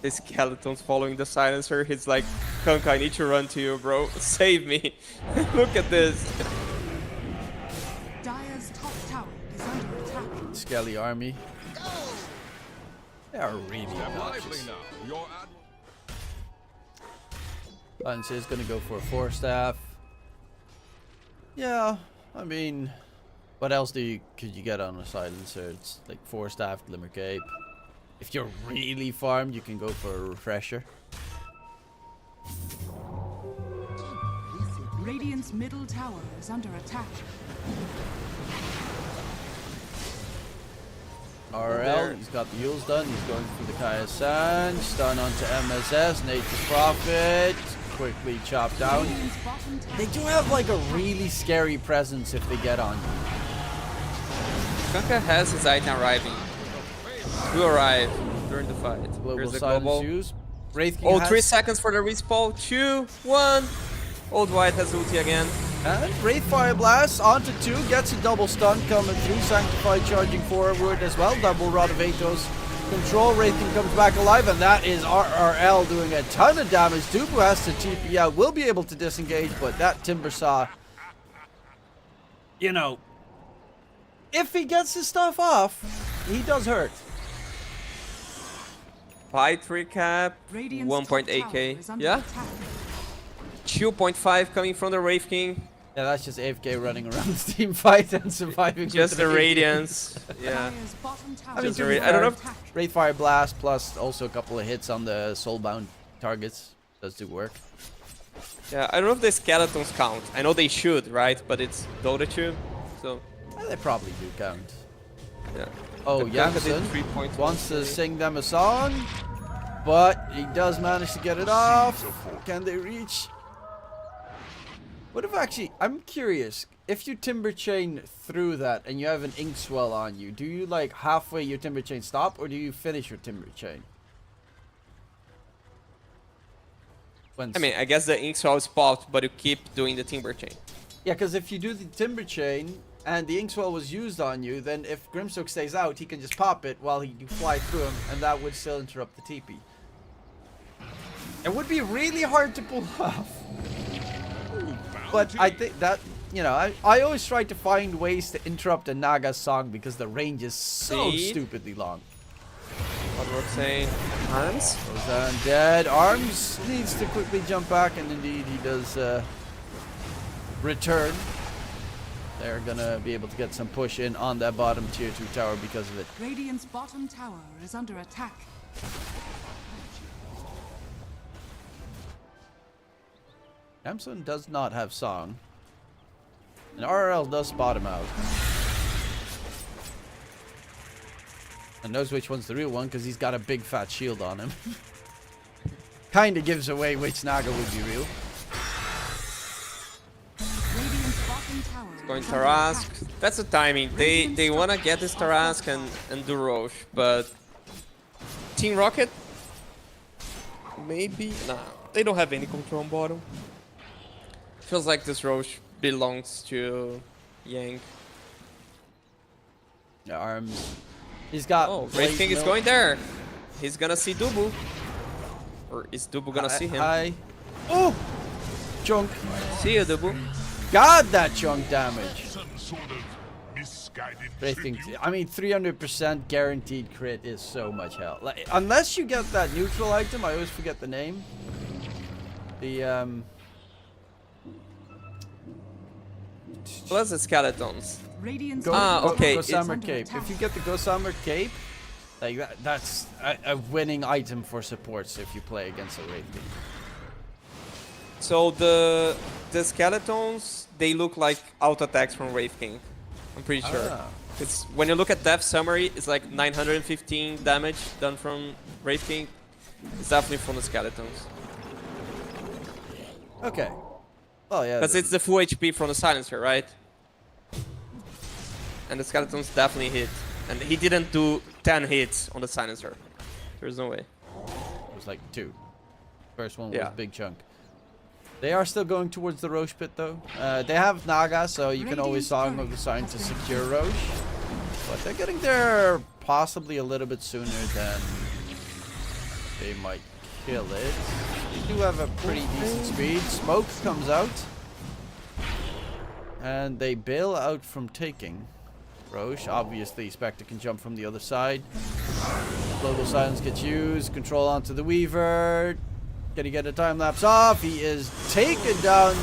The skeleton's following the silencer. He's like, Kunkka, I need to run to you, bro. Save me. Look at this. Dire's top tower is under attack. Skelly army. They are really obnoxious. Silencer is gonna go for a 4-staff. Yeah, I mean, what else could you get on a silencer? It's like 4-staff, Glimmer Cape. If you're really farmed, you can go for a refresher. Radiant's middle tower is under attack. RL, he's got the Yules done. He's going for the Kaya Sanj. Stun onto MSS. Nature's Prophet. Quickly chopped down. They do have like a really scary presence if they get on you. Kunkka has his item arriving. To arrive during the fight. Global Here's the silence global. use. Wraith King Oh, has... 3 seconds for the respawn. 2, 1. Old White has ulti again. And Wraith Fire Blast onto 2. Gets a double stun coming through. Sanctified charging forward as well. Double Rod of Atos. Control. Wraith King comes back alive. And that is RRL doing a ton of damage. Dubu has to TP out. Will be able to disengage. But that Timbersaw, you know, if he gets his stuff off, he does hurt. Fight recap. Radiant's top 1.8k. tower is under Yeah. attack. 2.5 coming from the Wraith King. Yeah, that's just AFK running around the team fight and surviving. Just with the radiance. radiance. Yeah. Dire's bottom tower I mean, Just to the be I don't know. fair, Wraith Fire Blast plus also a couple of hits on the soulbound targets does do work. Yeah, I don't know if the skeletons count. I know they should, right? But it's Dota 2, so They probably do count. yeah. Oh, The Kunkka did Jansen 3.1. wants to sing them a song, but he does manage to get it off. Can they reach? What if actually, I'm curious, if you Timber Chain through that and you have an Ink Swell on you, do you like halfway your Timber Chain stop or do you finish your Timber Chain? I mean, I guess the Inkswell is popped, but you keep doing the Timber Chain. Yeah, because if you do the Timber Chain and the Inkswell was used on you, then if Grimstroke stays out, he can just pop it while you fly through him, and that would still interrupt the TP. It would be really hard to pull off. But I think that, you know, I always try to find ways to interrupt a Naga song because the range is so Speed. stupidly long. What we're saying. Arms. Goes dead. Arms needs to quickly jump back, and indeed he does return. They're gonna be able to get some push in on that bottom tier 2 tower because of it. Radiant's bottom tower is under attack. Yamsun does not have song. And RRL does spot him out. And knows which one's the real one because he's got a big fat shield on him. Kinda gives away which Naga would be real. Radiant's bottom tower Going is under Tarask. attack. That's the timing. They wanna get this Tarask and do Roche, but Team Rocket maybe nah. They don't have any control on bottom. Feels like this Roche belongs to Yang. Yeah, Arms. He's got. Oh, Wraith King is going there. He's gonna see Dubu. Or is Dubu gonna see him? Hi. Oh! Chunk. See you, Dubu. God, that chunk damage. Some sort of misguided Wraith King. tribute. I mean, 300% guaranteed crit is so much hell. Like, unless you get that neutral item, I always forget the name. The Plus the skeletons. Radiant's okay, it's Gossamer under Cape. attack. If you get the Gossamer Cape, like that's a winning item for supports if you play against a Wraith King. So the skeletons, they look like auto attacks from Wraith King. I'm pretty sure. Ah. It's when you look at death summary, it's like 915 damage done from Wraith King. It's definitely from the skeletons. Okay. Oh yeah. Because it's the full HP from the silencer, right? And the skeletons definitely hit. And he didn't do 10 hits on the silencer. There's no way. It was like 2. First one was Yeah. big chunk. They are still going towards the Roche pit though. They have Naga, so you can always Song of the Sign to secure Roche. But they're getting there possibly a little bit sooner than they might kill it. They do have a pretty decent speed. Smoke comes out. And they bail out from taking Roche. Obviously, Spectre can jump from the other side. Global Silence gets used. Control onto the Weaver. Can he get a time lapse off? He is taken down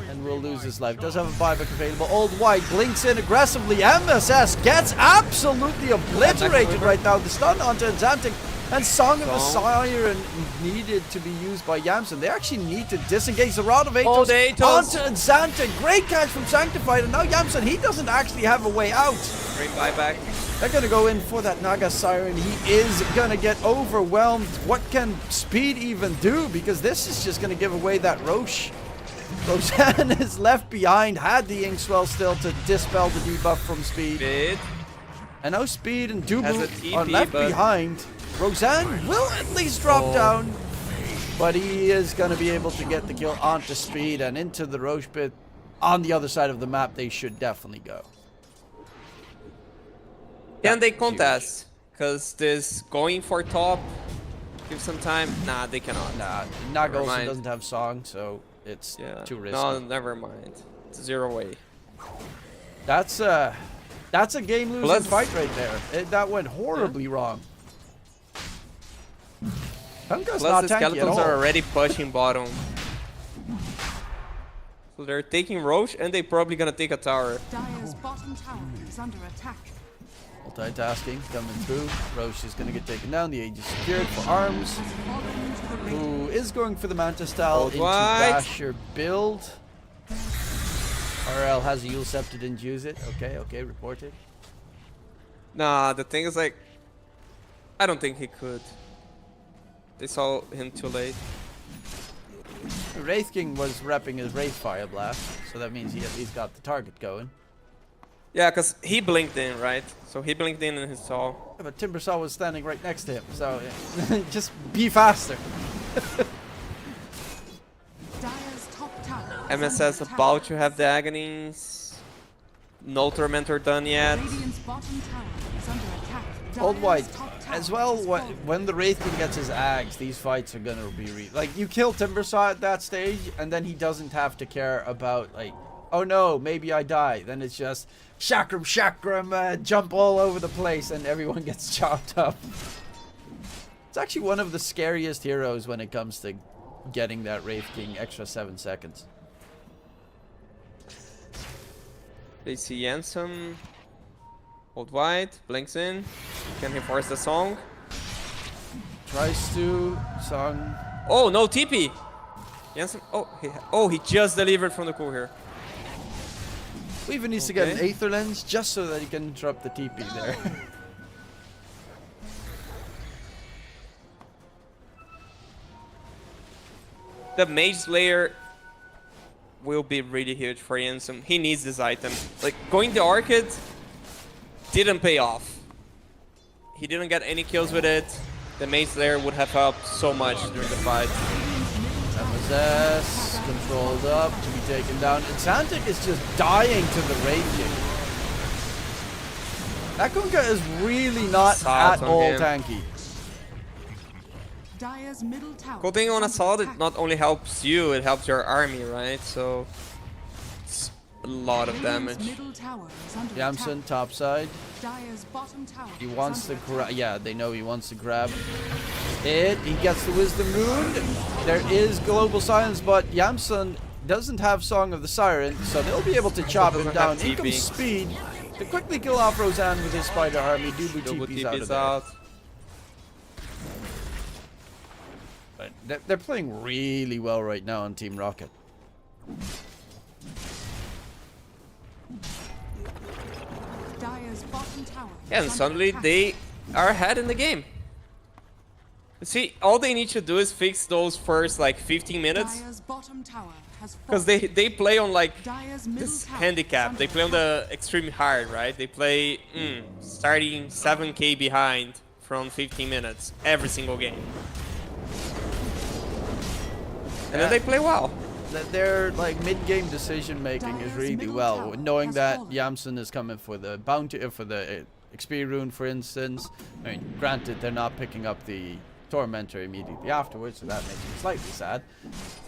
and will lose his life. Does have a buyback available. Old White blinks in aggressively. MSS gets absolutely obliterated right now. The stun onto Xantic. And Song of the Siren needed to be used by Yamsun. They actually need to disengage the Rod of Atos Oh, the Atos. onto Xantic. Great catch from Sanctified. And now Yamsun, he doesn't actually have a way out. Great buyback. They're gonna go in for that Naga Siren. He is gonna get overwhelmed. What can Speed even do? Because this is just gonna give away that Roche. Roseanne is left behind. Had the Inkswell still to dispel the debuff from Speed. Bit. And now Speed and Has a Dubu TP, are left but- behind. Roseanne will at least drop down. But he is gonna be able to get the kill onto Speed and into the Roche pit. On the other side of the map, they should definitely go. Can they contest? Because this going for top, give some time. Nah, they cannot. Nah, Naga Never also mind. doesn't have song, so it's Yeah. too risky. No, never mind. It's 0 way. That's a game losing Let's- fight right there. That went horribly wrong. Tunka's Plus not the tanky at skeletons all. are already pushing bottom. So they're taking Roche and they're probably gonna take a tower. Dire's bottom tower is under attack. Multitasking coming through. Roche is going to get taken down. The age is secured for Arms, Fallen into the raid. who is going for the Manta style Old into White. Basher build. RL has a Yule Scepter, didn't use it. Okay, reported. Nah, the thing is like, I don't think he could. They saw him too late. Wraith King was repping his Wraith Fire Blast, so that means he at least got the target going. Yeah, because he blinked in, right? So he blinked in his saw. Yeah, but Timbersaw was standing right next to him, so just be faster. Dire's top tower is MSS under attack. about to have the Agonies. No Tormentor done yet. Radiant's bottom tower is under attack. Old Dire's White, top tower as well, has when the Wraith King gets his Ags, these fights are gonna be like, you kill Timbersaw at that stage, and then he doesn't have to care about, like, oh no, maybe I die. Then it's just, chakram, jump all over the place, and everyone gets chopped up. It's actually one of the scariest heroes when it comes to getting that Wraith King extra 7 seconds. They see Yansum. Old White blinks in. Can he force the song? Tries to, Song. Oh, no TP. Yansum. Oh, he just delivered from the cool here. Weaver needs to get an Aether Lens just so that he can interrupt the TP there. The Mage Slayer will be really huge for Yansum. He needs this item. Like, going the Arcade didn't pay off. He didn't get any kills with it. The Mage Slayer would have helped so much during the fight. MSS controlled up to be taken down. And Santic is just dying to the Raging. That Kunkka is really not Assault at on all him. tanky. Dire's middle tower. Cool thing on is Assault, under it attack. not only helps you, it helps your army, right? So it's a lot of Radiant's damage. middle tower is under Yamson attack. topside. Dire's bottom tower He is wants to under grab. attack. Yeah, they know he wants to grab it. He gets the Wisdom Rune. There is Global Silence, but Yamson doesn't have Song of the Siren, so they'll be able to chop him doesn't down. have In comes TP. Speed to quickly kill off Roseanne with his Spider Army. Dubu Double TP's out of TP's there. out. But they're playing really well right now on Team Rocket. Dire's bottom tower Yeah, and is under suddenly attack. they are ahead in the game. See, all they need to do is fix those first like 15 minutes. Dire's bottom tower has Because fallen. they play on like Dire's middle this tower handicap. is They under play on attack. the extreme hard, right? They play starting 7k behind from 15 minutes every single game. And then they play well. Their like mid-game decision making is Dire's really middle well, tower knowing has that fallen. Yamson is coming for the bounty, for the XP rune, for instance. I mean, granted, they're not picking up the Tormentor immediately afterwards, so that makes me slightly sad.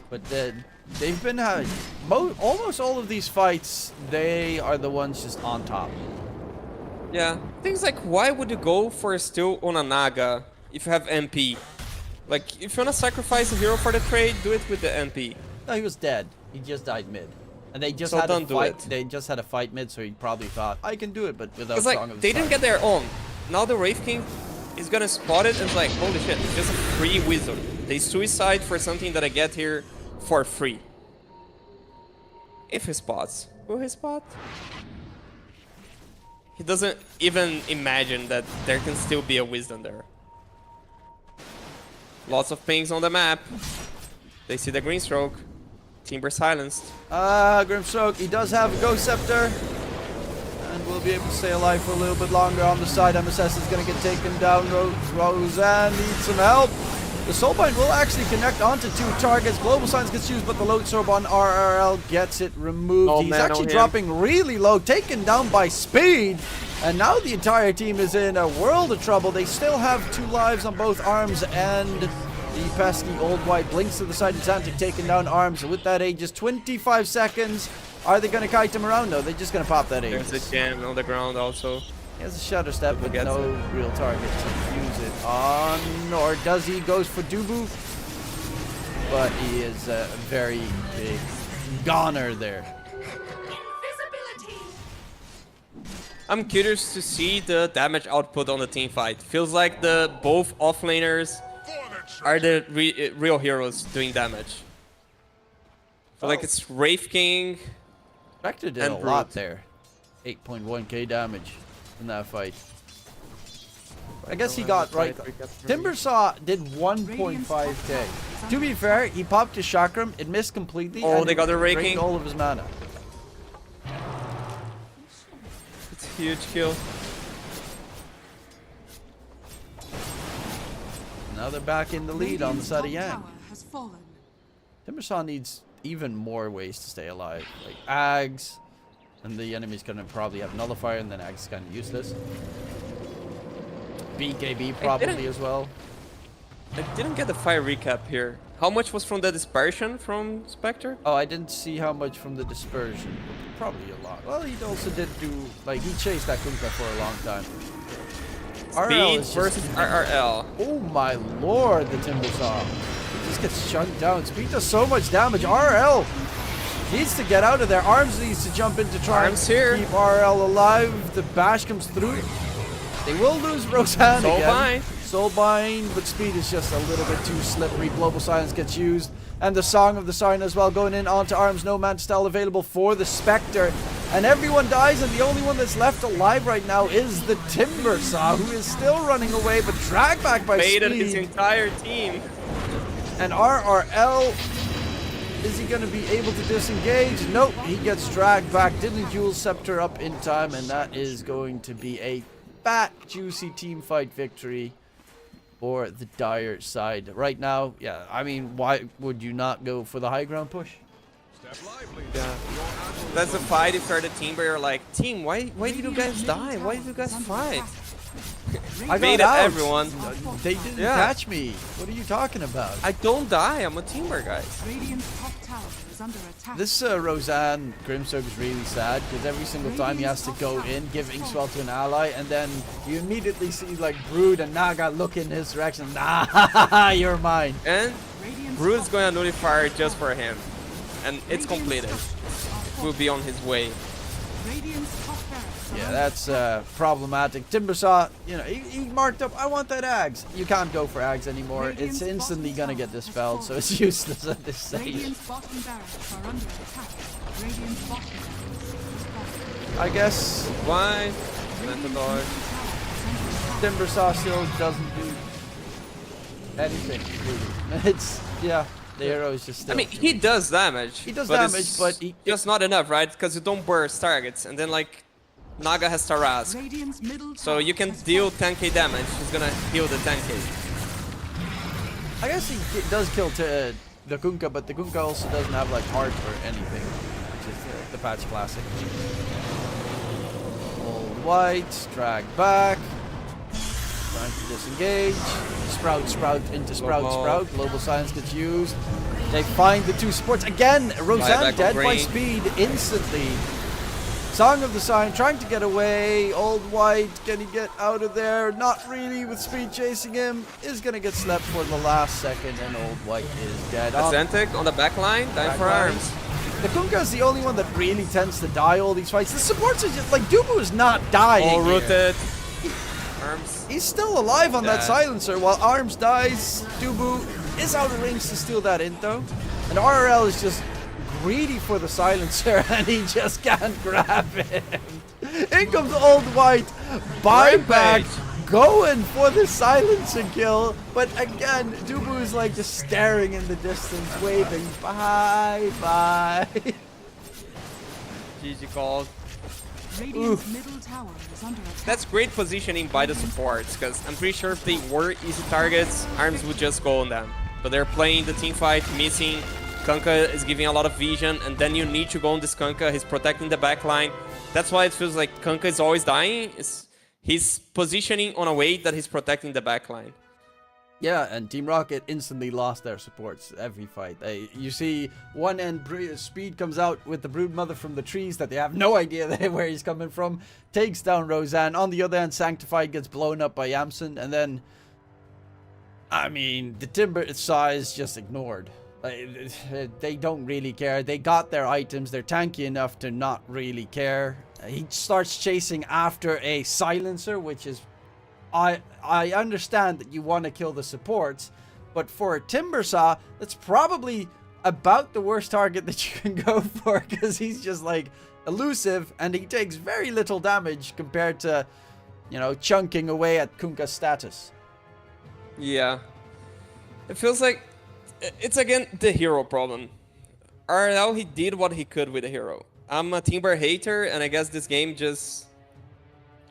But they've been having almost all of these fights. They are the ones just on top. Yeah. Things like, why would you go for a steal on a Naga if you have MP? Like, if you want to sacrifice a hero for the trade, do it with the MP. No, he was dead. He just died mid. And they just So had a don't do fight. it. They just had a fight mid, so he probably thought, I can do it, but without It's Song like, of the they didn't Siren. get their own. Now the Wraith King is gonna spot it and it's like, holy shit, it's just a free wizard. They suicide for something that I get here for free. If he spots. Will he spot? He doesn't even imagine that there can still be a wisdom there. Lots of pings on the map. They see the green stroke. Timber silenced. Grimstroke, he does have a Ghost Scepter. And will be able to stay alive for a little bit longer on the side. MSS is going to get taken down. Roseanne needs some help. The Soulbind will actually connect onto 2 targets. Global Silence gets used, but the Load Sorb on RRL gets it removed. Oh, He's man, actually on him. dropping really low, taken down by Speed. And now the entire team is in a world of trouble. They still have 2 lives on both arms, and the pesky Old White blinks to the side. Zantic taking down arms. With that Aegis, 25 seconds. Are they going to kite him around? No, they're just going to pop that Aegis. There's a gem on the ground also. He has a Shadow Step, but Gets no real target to use it on. Or does he? Goes for Dubu. But he is a very big goner there. I'm curious to see the damage output on the team fight. Feels like the both offlaners are the real heroes doing damage. Feel like it's Wraith King. Spectre did And a lot Brute. there. 8.1k damage in that fight. I guess he got right. Timbersaw did 1.5k. To be fair, he popped his chakram. It missed completely. Oh, and they got it a drained raking. all of his mana. It's a huge kill. Now they're back in the lead on the Radiant's side of top Yang. tower has fallen. Timbersaw needs even more ways to stay alive. Like Ags, And the enemy's gonna probably have Nullifier, and then Axe is kind of useless. BKB probably as well. I didn't get the fire recap here. How much was from the dispersion from Spectre? Oh, I didn't see how much from the dispersion. Probably a lot. Well, he also did do, like, he chased that Kunkka for a long time. Speed versus RRL. Oh my lord, the Timbersaw. He just gets chunked down. Speed does so much damage. RRL needs to get out of there. Arms needs to jump in to try and keep RRL alive. The bash comes through. They will lose Roseanne again. Soulbind, but Speed is just a little bit too slippery. Global Silence gets used. And the Song of the Siren as well, going in onto Arms. No Man Style available for the Spectre. And everyone dies, and the only one that's left alive right now is the Timbersaw, who is still running away, but dragged back by Baited Speed. his entire team. And RRL, is he going to be able to disengage? Nope, he gets dragged back. Didn't Jewel Scepter up in time, and that is going to be a fat, juicy team fight victory for the Dire side. Right now, yeah, I mean, why would you not go for the high ground push? Yeah. That's a fight if you're the team where you're like, team, why did you guys die? Why did you guys fight? I baited got out. Everyone. They didn't catch me. What are you talking about? I don't die. I'm a teamer, guys. Radiant's top tower is under attack. This Roseanne Grimstroke is really sad because every single time he has to go in, give Inkswell to an ally, and then you immediately see like Brood and Naga look in his direction. Nah, you're mine. And Brood's going to nullify just for him. And it's completed. We'll be on his way. Yeah, that's problematic. Timbersaw, you know, he marked up, I want that Ags. You can't go for Ags anymore. It's instantly gonna get dispelled, so it's useless at this stage. I guess. Why? Methodor. Timbersaw still doesn't do anything, really. It's, yeah. The hero is just still... I mean, he does damage. He does damage, but he... just not enough, right? Because you don't burst targets, and then, like, Naga has Tarask. So you can deal 10k damage, he's gonna heal the 10k. I guess he does kill the Kunkka, but the Kunkka also doesn't have, like, heart or anything, which is the patch classic. All white, drag back. Trying to disengage. Sprout into Sprout. Global Silence gets used. They find the two supports. Again, Roseanne dead by Speed instantly. Song of the Siren trying to get away. Old White, can he get out of there? Not really with Speed chasing him. Is going to get slept for the last second, and Old White is dead. Azentic on the back line, die for Arms. The Kunkka is the only one that really tends to die all these fights. The supports are just like, Dubu is not dying. All rooted. Arms. He's still alive on that silencer while Arms dies. Dubu is out of range to steal that into. And RRL is just greedy for the silencer and he just can't grab him. In comes Old White. Buyback going for the silencer kill. But again, Dubu is like just staring in the distance, waving bye bye. GG called. Middle tower is under attack. That's great positioning by the supports, because I'm pretty sure if they were easy targets, Arms would just go on them. But they're playing the team fight, missing. Kunkka is giving a lot of vision, and then you need to go on this Kunkka. He's protecting the backline. That's why it feels like Kunkka is always dying. He's positioning on a way that he's protecting the backline. Yeah, and Team Rocket instantly lost their supports every fight. You see one end Speed comes out with the Broodmother from the trees that they have no idea where he's coming from. Takes down Roseanne. On the other end, Sanctified gets blown up by Yamsen. And then, I mean, the Timbersaw is just ignored. They don't really care. They got their items. They're tanky enough to not really care. He starts chasing after a silencer, which is... I understand that you want to kill the supports, but for a Timbersaw, that's probably about the worst target that you can go for, because he's just like elusive and he takes very little damage compared to, you know, chunking away at Kunkka's status. Yeah. It feels like it's again the hero problem. RL, he did what he could with the hero. I'm a Timber hater, and I guess this game just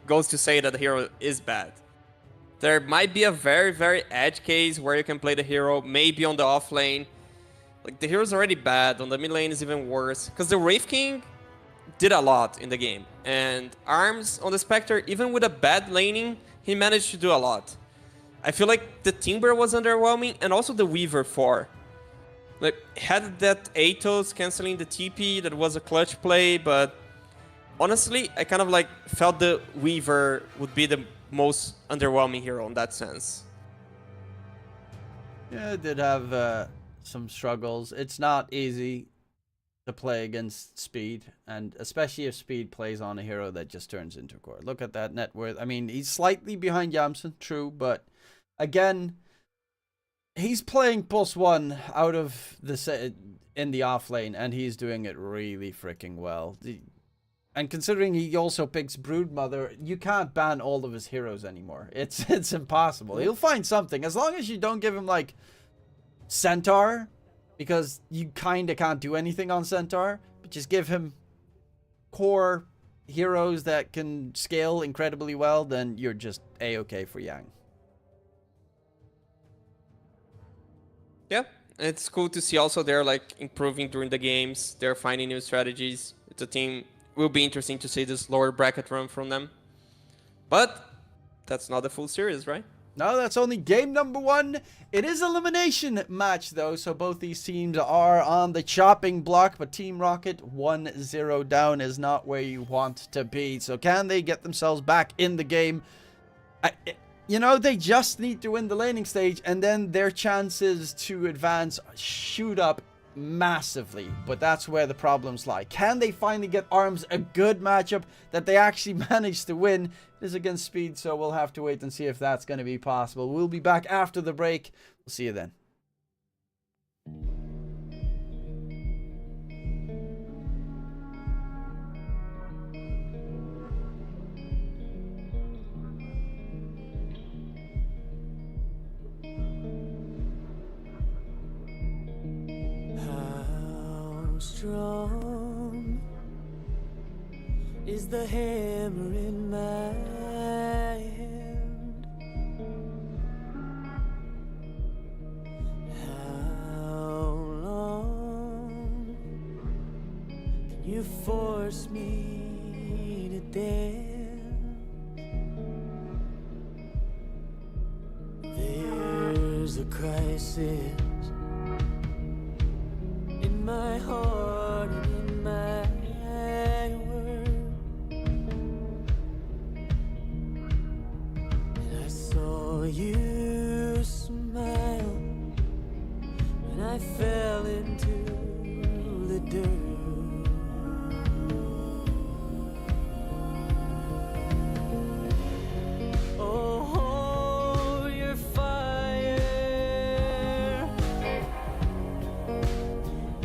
goes to say that the hero is bad. There might be a very, very edge case where you can play the hero, maybe on the off lane. Like, the hero's already bad, on the mid lane is even worse. Because the Wraith King, did a lot in the game. And Arms on the Spectre, even with a bad laning, he managed to do a lot. I feel like the Timber was underwhelming, and also the Weaver 4. Like, had that Atos canceling the TP, that was a clutch play, but honestly, I kind of like felt the Weaver would be the most underwhelming hero in that sense. Yeah, it did have some struggles. It's not easy to play against Speed, and especially if Speed plays on a hero that just turns into core. Look at that net worth. I mean, he's slightly behind Yamsen, true, but again, he's playing +1 out of the in the off lane, and he's doing it really freaking well. And considering he also picks Broodmother, you can't ban all of his heroes anymore. It's impossible. He'll find something as long as you don't give him like Centaur, because you kind of can't do anything on Centaur, but just give him core heroes that can scale incredibly well, then you're just A-okay for Yang. Yeah, it's cool to see also they're like improving during the games. They're finding new strategies. It's a team. Will be interesting to see this lower bracket run from them. But that's not the full series, right? No, that's only game number 1. It is elimination match, though, so both these teams are on the chopping block, but Team Rocket 1-0 down is not where you want to be. So can they get themselves back in the game? You know, they just need to win the laning stage, and then their chances to advance shoot up massively. But that's where the problems lie. Can they finally get Arms a good matchup that they actually managed to win? It is against Speed, so we'll have to wait and see if that's going to be possible. We'll be back after the break. We'll see you then. Strong is the hammer in my hand. How long can you force me to dance? There's a crisis in my heart and in my world, and I saw you smile when I fell into the dirt. Oh, hold your fire.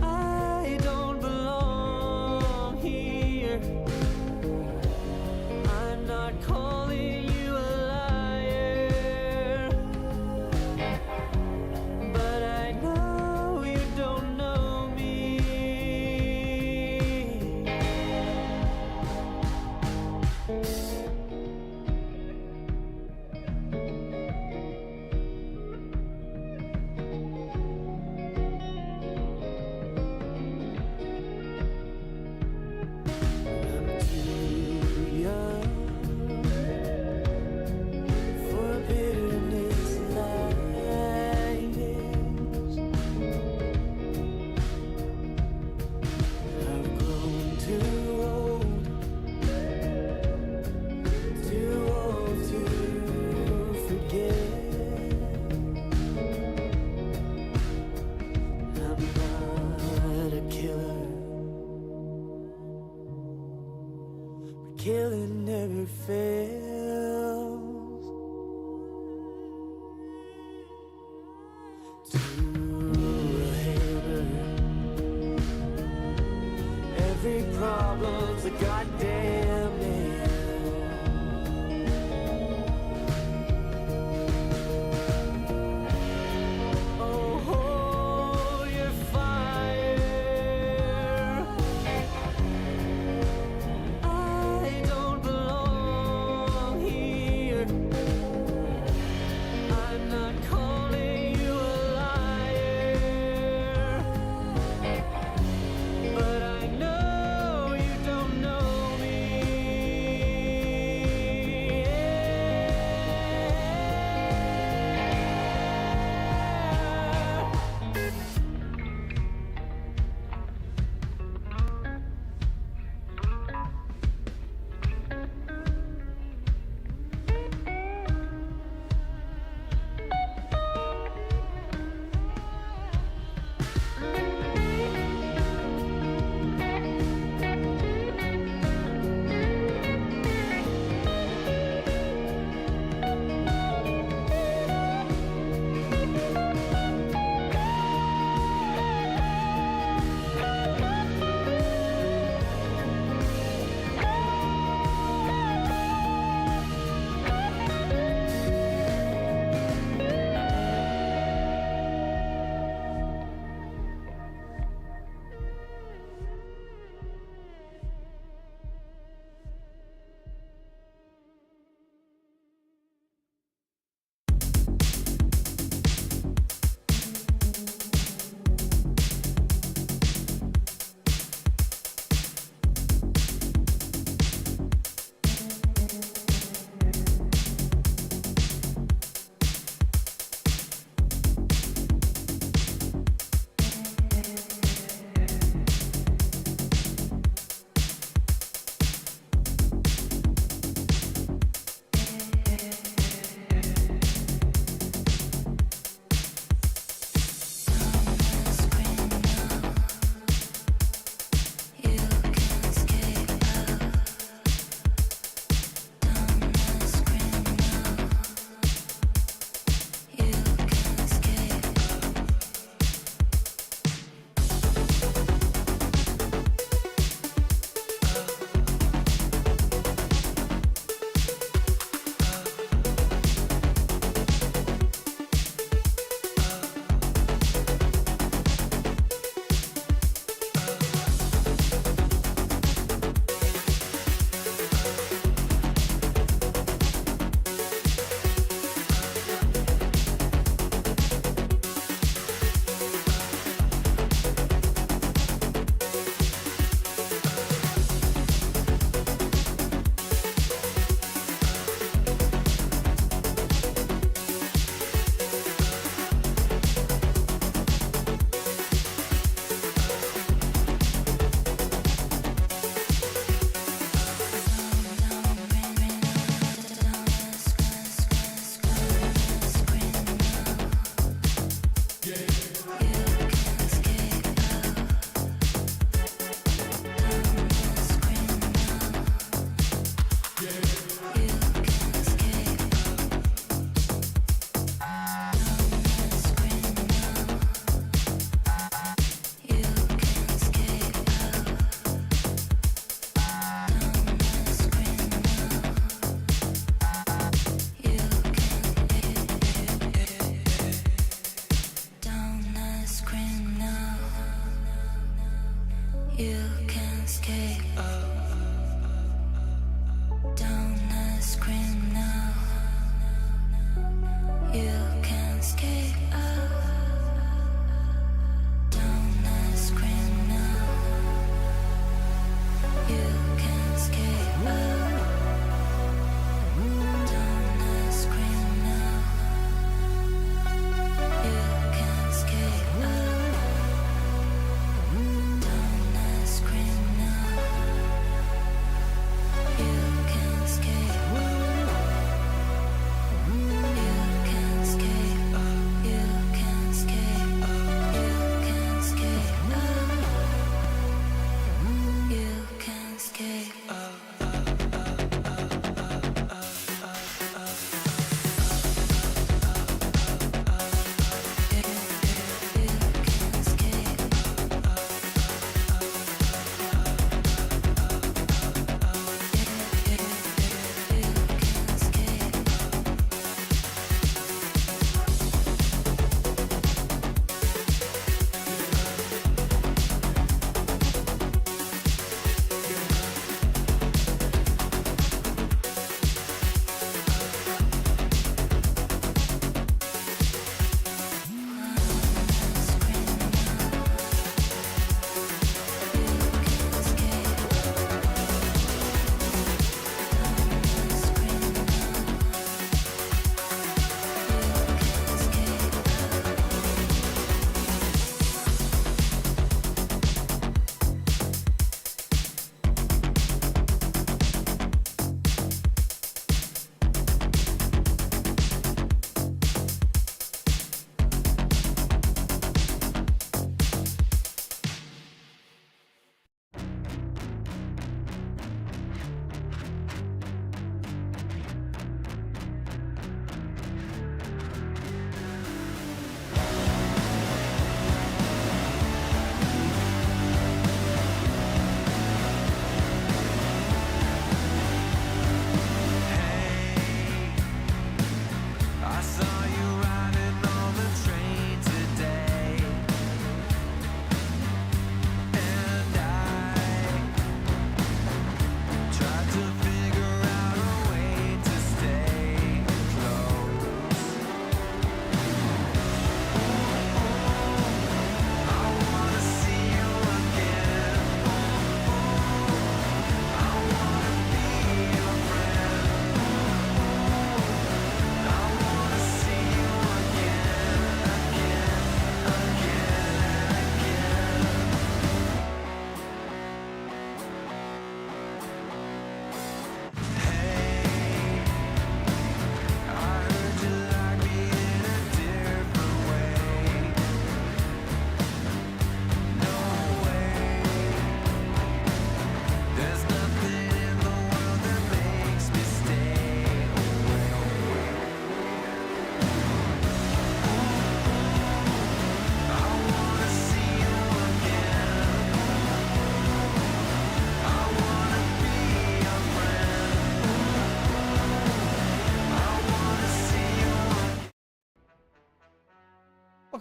I don't belong here. I'm not calling you a liar, but I know you don't know me. I'm too young for bitterness like this. I've grown too old to forget. I'm not a killer, but killing never fails. To a hammer, every problem's a goddamn nail. Oh, hold your fire. I don't belong here.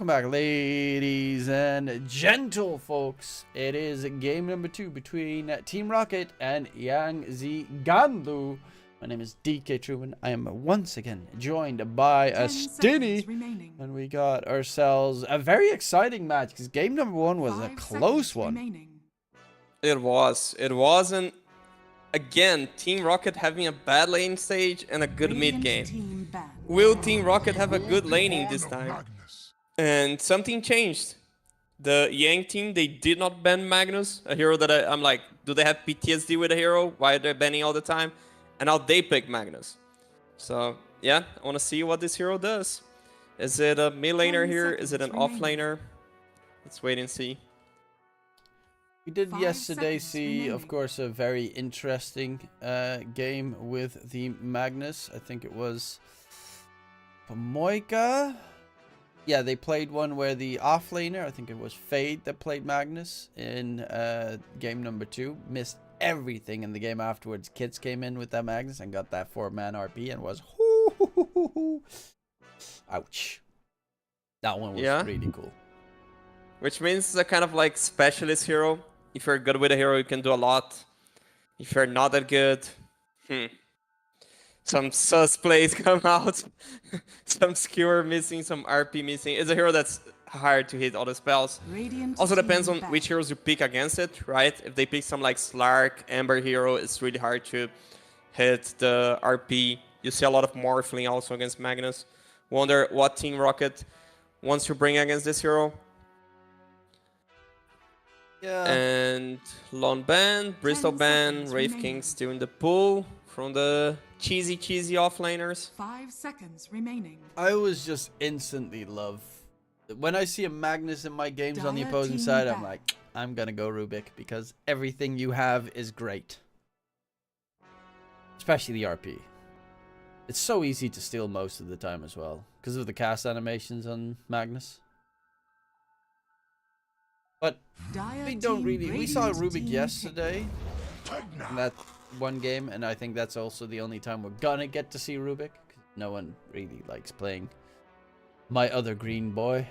Welcome back, ladies and gentle folks. It is game number 2 between Team Rocket and Yang Zigandu. My name is DK Truman. I am once again joined by a Stinny. And we got ourselves a very exciting match because game number 1 was a close one. It was. It wasn't. Again, Team Rocket having a bad lane stage and a good mid game. Will Team Rocket have a good laning this time? And something changed. The Yang team, they did not ban Magnus, a hero that I'm like, do they have PTSD with a hero? Why are they banning all the time? And now they pick Magnus. So, yeah, I want to see what this hero does. Is it a mid laner 10 here? Is it an seconds off remaining. laner? Let's wait and see. We did 5 yesterday seconds see, of remaining. course, a very interesting game with the Magnus. I think it was Pomoika. Yeah, they played one where the offlaner, I think it was Fade that played Magnus in game number 2. Missed everything in the game afterwards. Kids came in with that Magnus and got that 4-man RP and was ouch. That one was Yeah. really cool. Which means it's a kind of like specialist hero. If you're good with a hero, you can do a lot. If you're not that good, some sus plays come out. Some skewer missing, some RP missing. It's a hero that's hard to hit all the spells. Radiant Also depends team on back. which heroes you pick against it, right? If they pick some like Slark, Ember hero, it's really hard to hit the RP. You see a lot of Morphling also against Magnus. Wonder what Team Rocket wants to bring against this hero. Yeah. And Lone Ban, Bristol 10 Ban, seconds Wraith remaining. King still in the pool from the cheesy offlaners. 5 seconds remaining. I was just instantly love. When I see a Magnus in my games on the Dire opposing team side, I'm back. like, I'm gonna go Rubik because everything you have is great. Especially the RP. It's so easy to steal most of the time as well because of the cast animations on Magnus. But Dire we don't team really. We saw Radiant Rubik team yesterday in that one game, and I think that's also the only time we're gonna get to see Rubik. 'Cause no one really likes playing my other green boy.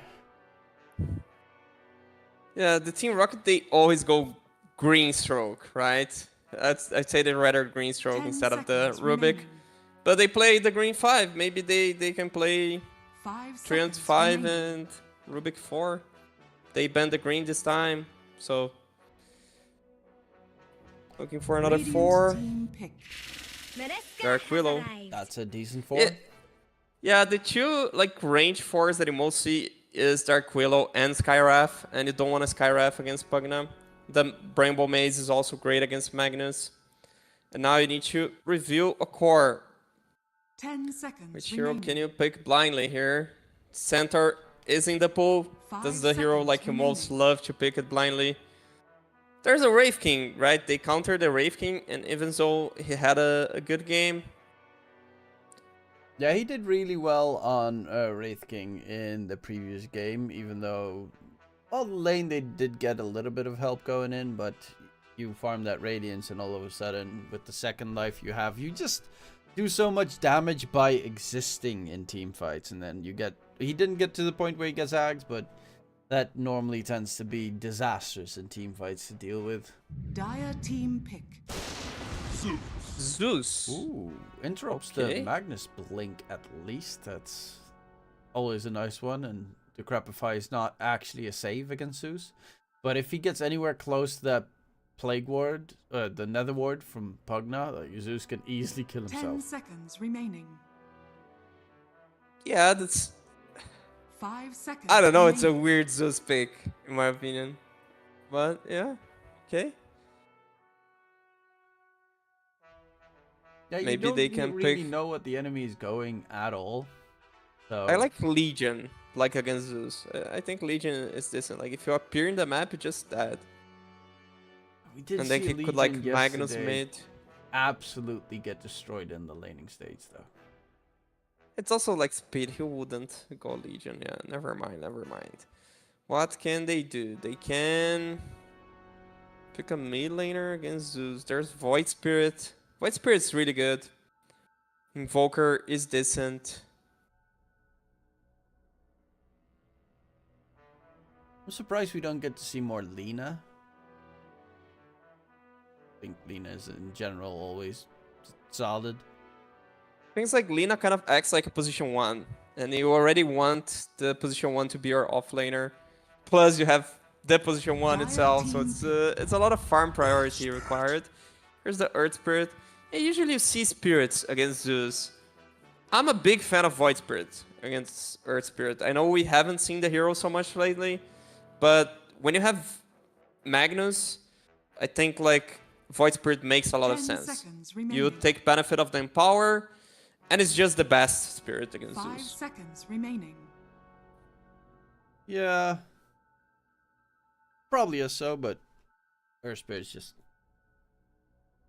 Yeah, the Team Rocket, they always go green stroke, right? I'd say they rather green stroke 10 instead of the seconds Rubik. remaining. But they play the green 5. Maybe they can play 5 Treant seconds 5 remaining. and Rubik 4. They banned the green this time, so looking for another Radiant 4. team pick. Dark Willow. That's a decent 4. Yeah, the two like range 4s that you most see is Dark Willow and Skywrath, and you don't want a Skywrath against Pugna. The Bramble Maze is also great against Magnus. And now you need to reveal a core. 10 seconds Which hero remaining. can you pick blindly here? Centaur is in the pool. 5 This is the hero seconds like you most remaining. love to pick it blindly. There's a Wraith King, right? They countered the Wraith King, and even though he had a good game, Yeah, he did really well on Wraith King in the previous game, even though, well, the lane they did get a little bit of help going in, but you farm that Radiance and all of a sudden, with the second life you have, you just do so much damage by existing in team fights, and then you get, he didn't get to the point where he gets Ags, but that normally tends to be disastrous in team fights to deal with. Dire team pick. Zeus. Ooh, interrupts Okay. the Magnus blink at least. That's always a nice one. And the Crapify is not actually a save against Zeus. But if he gets anywhere close to that Plague Ward, the Nether Ward from Pugna, like, Zeus can easily kill 10 himself. seconds remaining. Yeah, that's... 5 seconds I don't know, it's a remaining. weird Zeus pick, in my opinion. But, yeah, okay. Yeah, you Maybe don't they can really pick- know what the enemy is going at all. So I like Legion, like against Zeus. I think Legion is decent. Like, if you appear in the map, you just dead. we did And then see he could, like, Legion Magnus yesterday mid. absolutely get destroyed in the laning stage, though. It's also like speed, he wouldn't go Legion. Yeah, never mind, never mind. What can they do? They can pick a mid laner against Zeus. There's Void Spirit. Void Spirit's really good. Invoker is decent. I'm surprised we don't get to see more Lina. I think Lina is in general always solid. Things like Lina kind of acts like a position 1. And you already want the position 1 to be your offlaner. Plus you have the position 1 itself. So it's a lot of farm priority required. Here's the Earth Spirit. And usually you see spirits against Zeus. I'm a big fan of Void Spirit against Earth Spirit. I know we haven't seen the hero so much lately. But when you have Magnus, I think like Void Spirit makes a lot of 10 sense. seconds You remaining. take benefit of the Empower, and it's just the best spirit against 5 Zeus. seconds remaining. Yeah. Probably is so, but Earth Spirit's just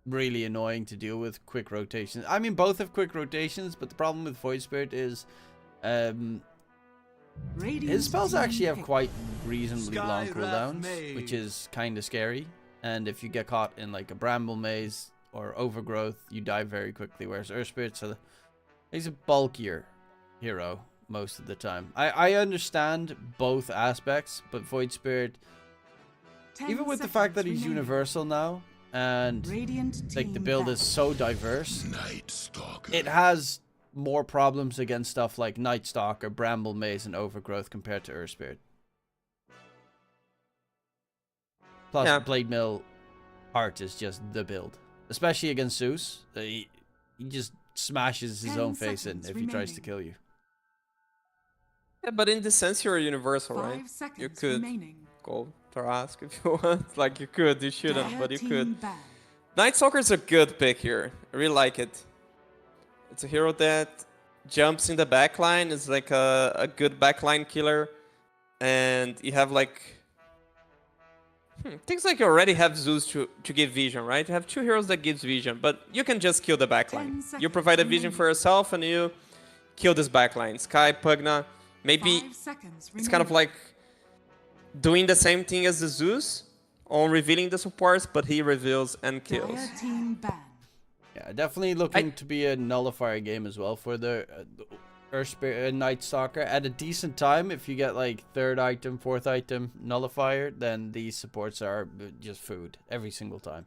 really annoying to deal with. Quick rotations. I mean, both have quick rotations, but the problem with Void Spirit is his spells actually have quite reasonably long cooldowns, which is kind of scary. And if you get caught in like a Bramble Maze or Overgrowth, you die very quickly, whereas Earth Spirit's he's a bulkier hero most of the time. I understand both aspects, but Void Spirit, even with the fact that he's universal now, and like the build is so diverse, it has more problems against stuff like Night Stalker, Bramble Maze, and Overgrowth compared to Earth Spirit. Plus, Blade Mill Heart is just the build, especially against Zeus. He just smashes his own face in if he tries to kill you. Yeah, but in this sense, you're universal, right? You could go Tarask if you want. Like, you could, you shouldn't, but you could. Night Stalker's a good pick here. I really like it. It's a hero that jumps in the backline. It's like a good backline killer. And you have like... things like you already have Zeus to give vision, right? You have two heroes that gives vision, but you can just kill the backline. You provide a vision for yourself and you kill this backline. Sky, Pugna. Maybe it's kind of like doing the same thing as the Zeus on revealing the supports, but he reveals and kills. Yeah, definitely looking to be a nullifier game as well for the Earth Spirit Night Stalker. At a decent time, if you get like 3rd item, 4th item nullifier, then these supports are just food every single time.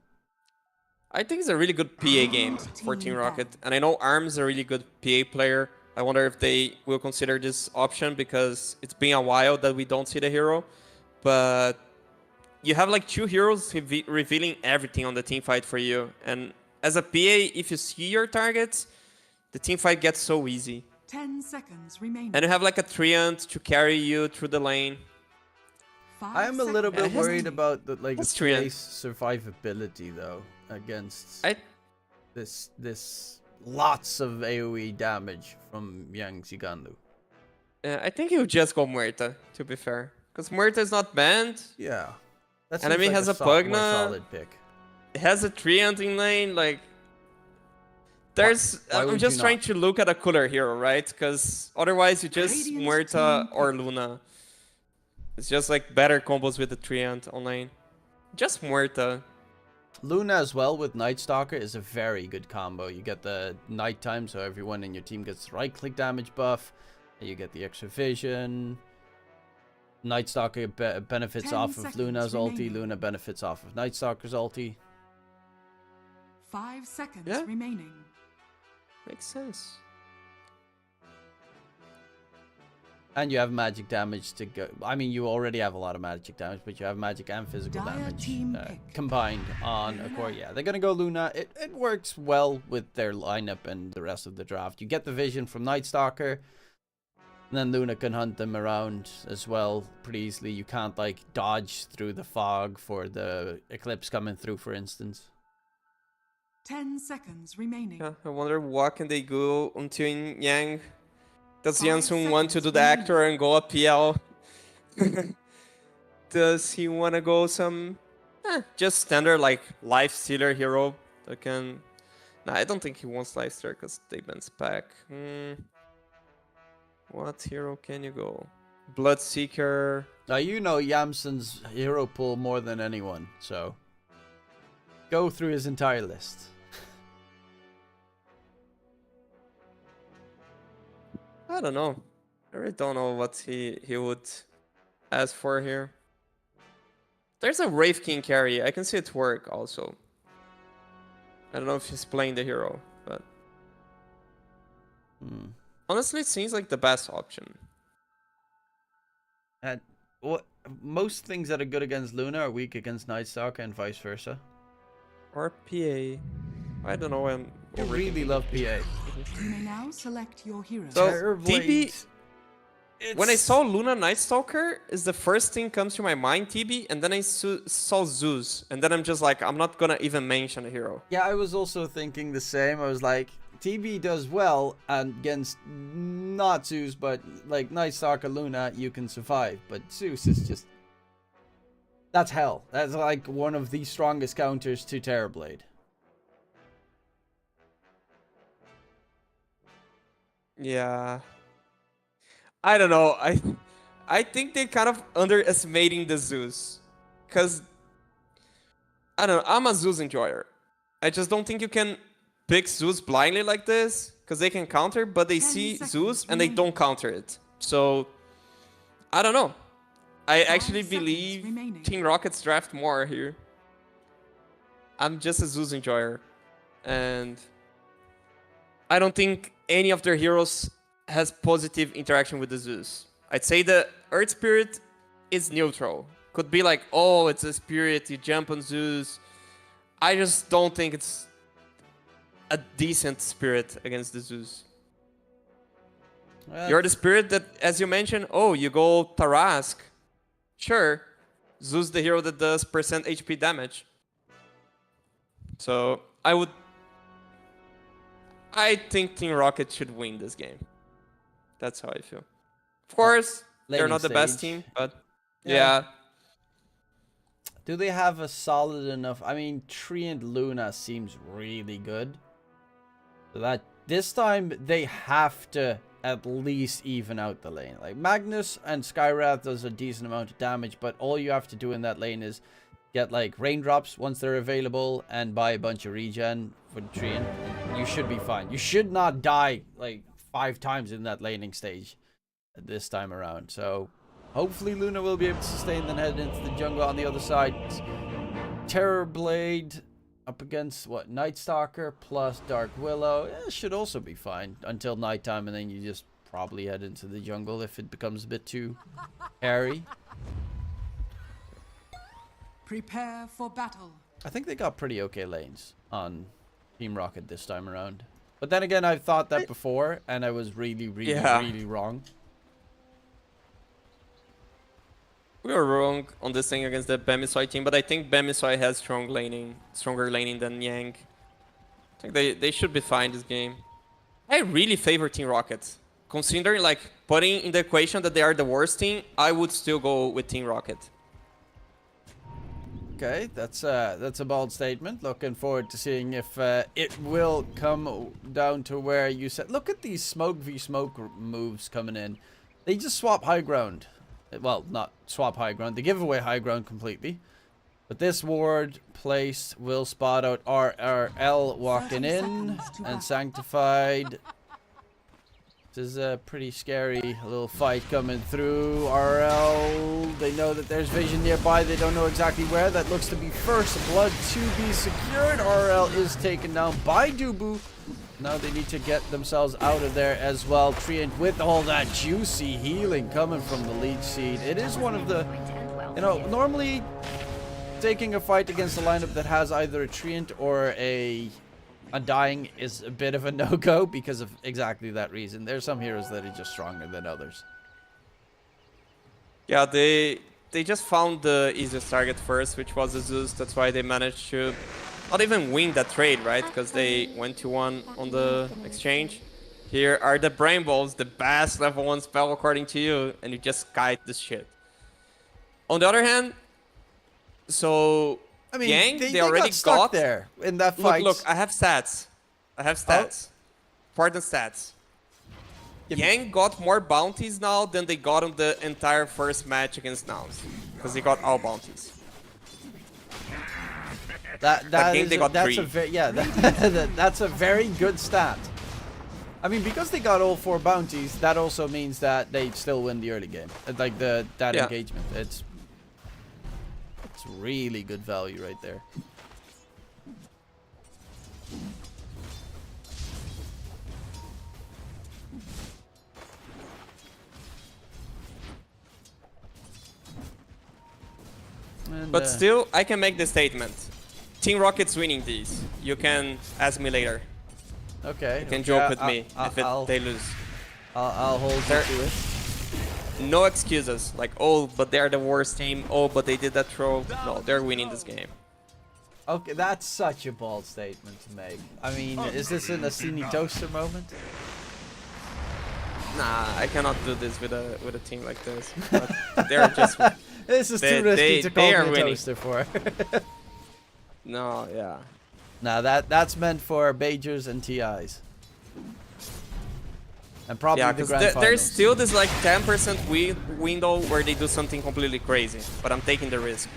I think it's a really good PA game for Team Rocket, and I know Arm's a really good PA player. I wonder if they will consider this option because it's been a while that we don't see the hero. But you have like 2 heroes revealing everything on the team fight for you. And as a PA, if you see your targets, the team fight gets so easy. 10 seconds remaining. And you have like a Treant to carry you through the lane. I am a little bit worried about the space survivability though against this lots of AoE damage from Yang Zigandu. I think he would just go Muerta, to be fair. Because Muerta is not banned. Yeah. That Enemy like has a more Pugna. solid pick. It has a Treant in lane, like... There's... I'm just trying to look at a cooler hero, right? Because otherwise you just Muerta or Luna. It's just like better combos with the Treant on lane. Just Muerta. Luna as well with Night Stalker is a very good combo. You get the nighttime, so everyone in your team gets right-click damage buff. You get the extra vision. Night Stalker benefits off of Luna's ulti. Luna benefits off of Night Stalker's ulti. 5 seconds remaining. Makes sense. And you have magic damage to go. I mean, you already have a lot of magic damage, but you have magic and physical damage combined on a core. Yeah, they're gonna go Luna. It works well with their lineup and the rest of the draft. You get the vision from Night Stalker, and then Luna can hunt them around as well pretty easily. You can't like dodge through the fog for the eclipse coming through, for instance. 10 seconds remaining. Yeah, I wonder what can they go until Yang. Does Jansun want to do the actor and go up PL? Does he want to go some just standard like life stealer hero that can... Nah, I don't think he wants life stealer because they ban spec. What hero can you go? Bloodseeker. Now you know Yamsun's hero pool more than anyone, so go through his entire list. I don't know. I really don't know what he would ask for here. There's a Wraith King carry. I can see it work also. I don't know if he's playing the hero, but... Honestly, it seems like the best option. And most things that are good against Luna are weak against Night Stalker and vice versa. Or PA. I don't know. I really love PA. You may now select your hero. So, TB... When I saw Luna Night Stalker, is the first thing comes to my mind, TB, and then I saw Zeus, and then I'm just like, I'm not gonna even mention a hero. Yeah, I was also thinking the same. I was like, TB does well against not Zeus, but like Night Stalker Luna, you can survive. But Zeus is just... That's hell. That's like one of the strongest counters to Terrorblade. Yeah. I don't know. I think they're kind of underestimating the Zeus. Because, I don't know, I'm a Zeus enjoyer. I just don't think you can pick Zeus blindly like this. Because they can counter, but they 10 see seconds Zeus and they remaining. don't counter it. So, I don't know. I actually 5 seconds believe remaining. Team Rocket's draft more here. I'm just a Zeus enjoyer. And I don't think any of their heroes has positive interaction with the Zeus. I'd say the Earth Spirit is neutral. Could be like, oh, it's a spirit, you jump on Zeus. I just don't think it's a decent spirit against the Zeus. Well, You're the spirit that, as you mentioned, oh, you go Tarask. Sure, Zeus the hero that does percent HP damage. So, I think Team Rocket should win this game. That's how I feel. Of course, they're laning not the best stage. team, but Yeah. yeah. Do they have a solid enough... I mean, Tree and Luna seems really good. So that this time, they have to at least even out the lane. Like, Magnus and Skywrath does a decent amount of damage, but all you have to do in that lane is get, like, raindrops once they're available and buy a bunch of regen for the Tree. And you should be fine. You should not die, like, 5 times in that laning stage this time around. So... hopefully Luna will be able to sustain then head into the jungle on the other side. Terrorblade up against, what, Night Stalker plus Dark Willow. Yeah, should also be fine until nighttime, and then you just probably head into the jungle if it becomes a bit too hairy. Prepare for battle. I think they got pretty okay lanes on Team Rocket this time around. But then again, I've thought that before, and I was really, really wrong. We were wrong on this thing against the Bemisoi team, but I think Bemisoi has stronger laning than Yang. I think they should be fine this game. I really favor Team Rocket. Considering, like, putting in the equation that they are the worst team, I would still go with Team Rocket. Okay, that's a bold statement. Looking forward to seeing if it will come down to where you said. Look at these smoke v smoke moves coming in. They just swap high ground. Well, not swap high ground. They give away high ground completely. But this ward place will spot out RRL walking in and Sanctified. This is a pretty scary little fight coming through. RL, they know that there's vision nearby. They don't know exactly where. That looks to be first blood to be secured. RL is taken down by Dubu. Now they need to get themselves out of there as well. Treant with all that juicy healing coming from the leech seed. It is one of the, you know, normally taking a fight against a lineup that has either a Treant or a Undying is a bit of a no-go because of exactly that reason. There's some heroes that are just stronger than others. Yeah, they just found the easiest target first, which was the Zeus. That's why they managed to not even win that trade, right? Because they went to 1 on the exchange. Here are the Brain Balls, the best level 1 spell according to you, and you just kite this shit. On the other hand, so I mean, Yang, they already got stuck there in that fight. Look, I have stats. Important stats. Yang got more bounties now than they got on the entire first match against Nouns. Because they got all bounties. That's a very good stat. I mean, because they got all 4 bounties, that also means that they still win the early game. Like that engagement. It's really good value right there. And, but still, I can make the statement. Team Rocket's winning these. You can ask me later. Okay. You can joke with me if they lose. I'll hold you to it. No excuses. Like, oh, but they're the worst team. Oh, but they did that throw. No, they're winning this game. Okay, that's such a bold statement to make. I mean, is this an Asini Toaster moment? Nah, I cannot do this with a team like this. But they're just This is They- too risky they- to they call are me a winning. toaster for. no, yeah. Now that's meant for Bajers and TIs. And probably Yeah, the because grand there's finals. still this like 10% window where they do something completely crazy, but I'm taking the risk.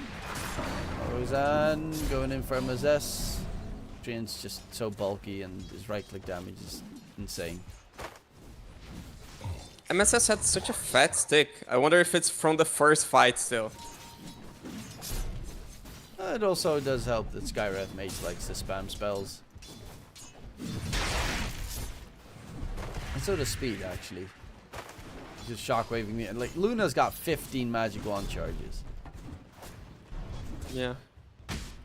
Roseanne going in for MSS. Trian's just so bulky and his right click damage is insane. MSS had such a fat stick. I wonder if it's from the first fight still. It also does help that Skywrath Mage likes to spam spells. And so does Speed, actually. Just shockwaving me. Like, Luna's got 15 Magic Wand charges. Yeah.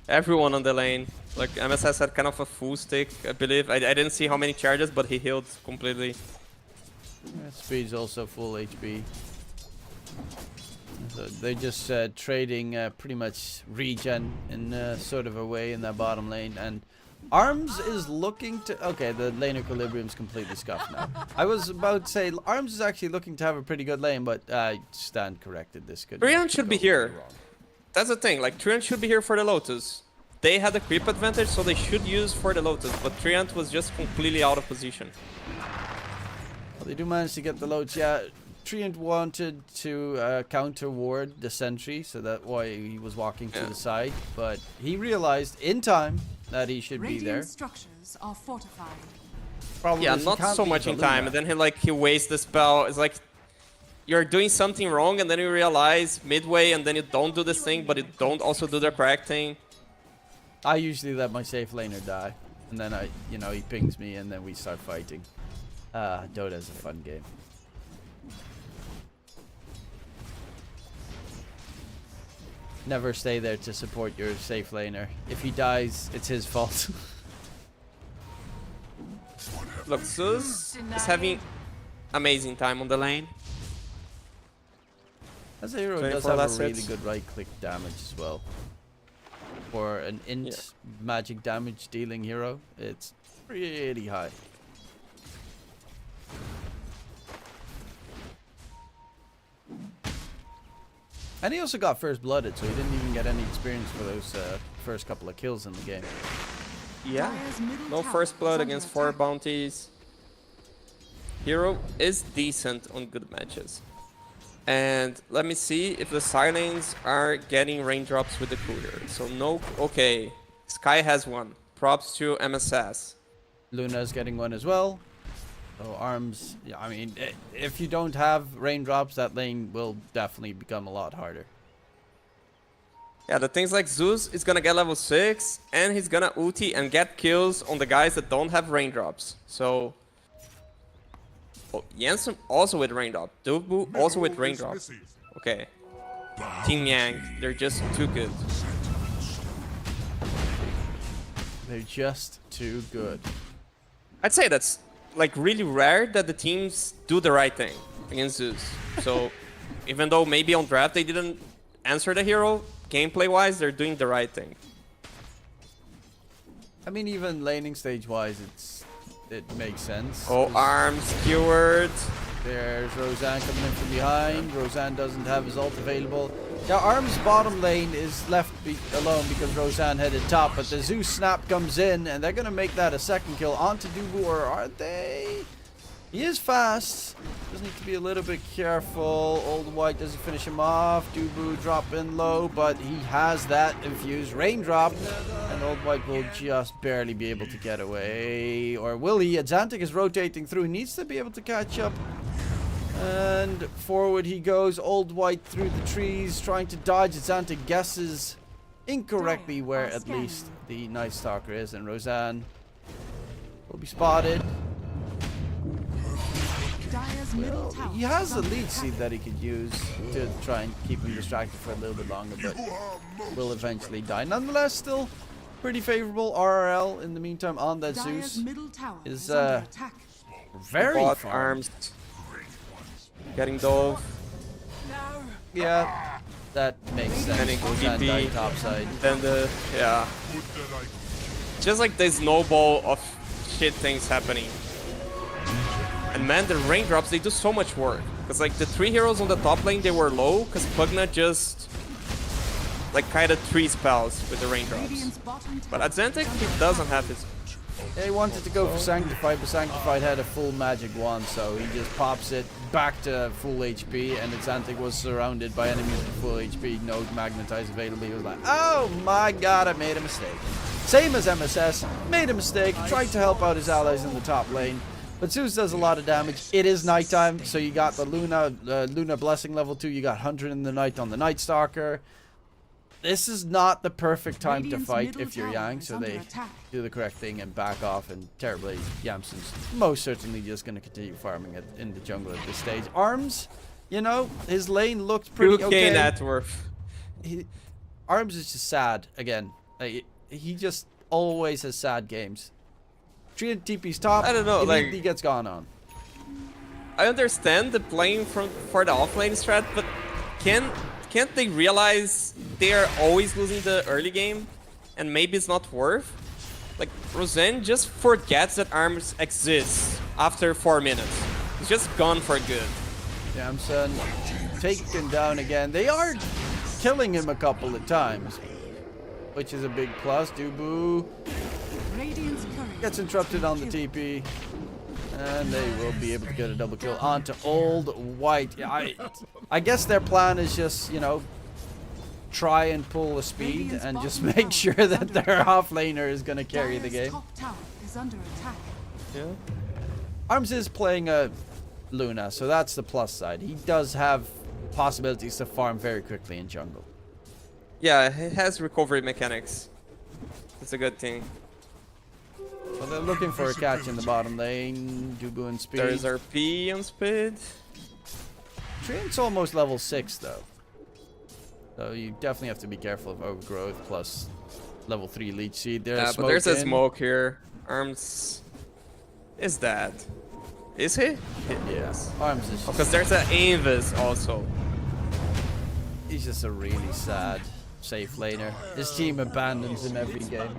Everyone on the lane. Like, MSS had kind of a full stick, I believe. I didn't see how many charges, but he healed completely. Yeah, Speed's also full HP. So they're just trading pretty much regen in sort of a way in that bottom lane. And Arms is looking to... Okay, the lane equilibrium's completely scuffed now. I was about to say, Arms is actually looking to have a pretty good lane, but Stan corrected this. Trian should be here. That's the thing, like, Trian should be here for the Lotus. They had the creep advantage, so they should use for the Lotus, but Triant was just completely out of position. Well, they do manage to get the Lotus. Yeah, Triant wanted to counter ward the sentry, so that's why he was walking to the side. But he realized in time that he should be there. Radiant structures are fortified. Problem Yeah, is he not can't so beat much in Baluna. time, and then he wastes the spell. It's like you're doing something wrong, and then you realize midway, and then you don't do this thing, but you don't also do the correct thing. I usually let my safe laner die, and then he pings me, and then we start fighting. Dota is a fun game. Never stay there to support your safe laner. If he dies, it's his fault. Look, Zeus is having amazing time on the lane. As a hero, it does 24 have a last really hits. good right click damage as well. For an int magic damage dealing hero, it's pretty high. And he also got first blooded, so he didn't even get any experience for those first couple of kills in the game. Yeah, Dire's middle no tower first is blood under against 4 attack. bounties. Hero is decent on good matches. And let me see if the Silence are getting raindrops with the cooler. So no, okay. Sky has one. Props to MSS. Luna's getting one as well. So Arms, yeah, I mean, if you don't have raindrops, that lane will definitely become a lot harder. Yeah, the things like Zeus is gonna get level 6, and he's gonna ulti and get kills on the guys that don't have raindrops. So... Oh, Jensen also with raindrop. Dubu also with raindrop. Okay. Team Yang, they're just too good. They're just too good. I'd say that's like really rare that the teams do the right thing against Zeus. So even though maybe on draft they didn't answer the hero, gameplay wise they're doing the right thing. I mean, even laning stage wise, it makes sense. Oh, 'cause Arms skewered. There's Roseanne coming in from behind. Roseanne doesn't have his ult available. Yeah, Arm's bottom lane is left alone because Roseanne headed top, but the Zeus snap comes in, and they're going to make that a second kill onto Dubu, or aren't they? He is fast. Just need to be a little bit careful. Old White doesn't finish him off. Dubu drop in low, but he has that infused raindrop, and Old White will just barely be able to get away. Or will he? Azantic is rotating through. He needs to be able to catch up. And forward he goes. Old White through the trees, trying to dodge. Azantic guesses incorrectly where at least the Night Stalker is, and Roseanne will be spotted. Dire's middle tower He has is a under lead attack. seed that he could use to try and keep him distracted for a little bit longer, but will eventually die. Nonetheless, still pretty favorable RRL in the meantime on that Dire's Zeus. middle tower is, is under attack. Very Bot farmed. Arms. Getting dove. Yeah. That makes sense. Landing Goes that TP. dive topside. Then the yeah, Would that I just like the snowball of shit things happening. And man, the raindrops, they do so much work. Because like the 3 heroes on the top lane, they were low because Pugna just like kind of 3 spells with the raindrops. Radiant's bottom But tower at Xantic, is he under doesn't attack. have his. Yeah, he wanted to go for Sanctified, but Sanctified had a full magic wand, so he just pops it back to full HP, and Xantic was surrounded by enemies with full HP, no magnetize available. He was like, oh my god, I made a mistake. Same as MSS, made a mistake, tried to help out his allies in the top lane. But Zeus does a lot of damage. It is nighttime, so you got the Luna Blessing level 2, you got Hunter in the Night on the Night Stalker. This is not the perfect time to Radiant's fight middle if you're tower Yang, is so under they attack. do the correct thing and back off, and terribly Yamsen's most certainly just going to continue farming it in the jungle at this stage. Arms, you know, his lane looked pretty 2k okay. net worth. Arms is just sad again. He just always has sad games. 300 TP's top. I don't know, like- he gets gone on. I understand the playing for the offlane strat, but can't they realize they are always losing the early game, and maybe it's not worth? Like Rosen just forgets that Arms exists after 4 minutes. He's just gone for good. Yamsen taken down again. They are killing him a couple of times, which is a big plus. Dubu Radiant's courier gets interrupted on the TP, and they will be able to get a double kill onto Old White. I guess their plan is just, you know, try and pull a speed and just make sure that their offlaner is going to carry the Dire's game. top tower is under attack. Yeah. Arms is playing a Luna, so that's the plus side. He does have possibilities to farm very quickly in jungle. Yeah, it has recovery mechanics. It's a good thing. So they're looking for a catch in the bottom lane. Dubu and speed. There's RP on speed. Trent's almost level 6 though. So you definitely have to be careful of overgrowth plus level 3 leech seed. There's Yeah, but there's a smoke here. Arms is dead. Is he? Yes. Arms is Because there's an Invis also. he's just a really sad safe laner. His team abandons him every game.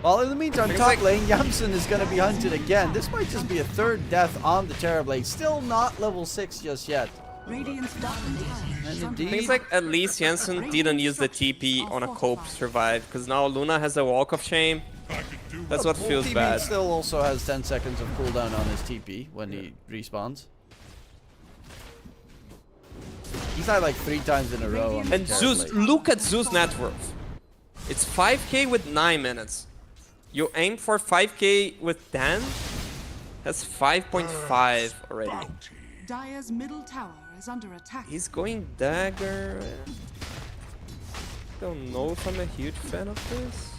Well, in the meantime, Seems top like- lane, Yamsen is going to be hunted again. This might just be a 3rd death on the Terrorblade. Still not level 6 just yet. Radiant's bottom tower is And under indeed, Seems like at least Jensen didn't use the TP on a cope to survive, because now Luna has a walk of shame. That's what feels TP bad. still also has 10 seconds of cooldown on his TP when he respawns. He's died like 3 times in a row on the And Zeus, Terrorblade. look at Zeus' net worth. It's 5k with 9 minutes. You aim for 5k with 10? That's 5.5 already. Dire's middle tower is under attack. He's going dagger. Don't know if I'm a huge fan of this.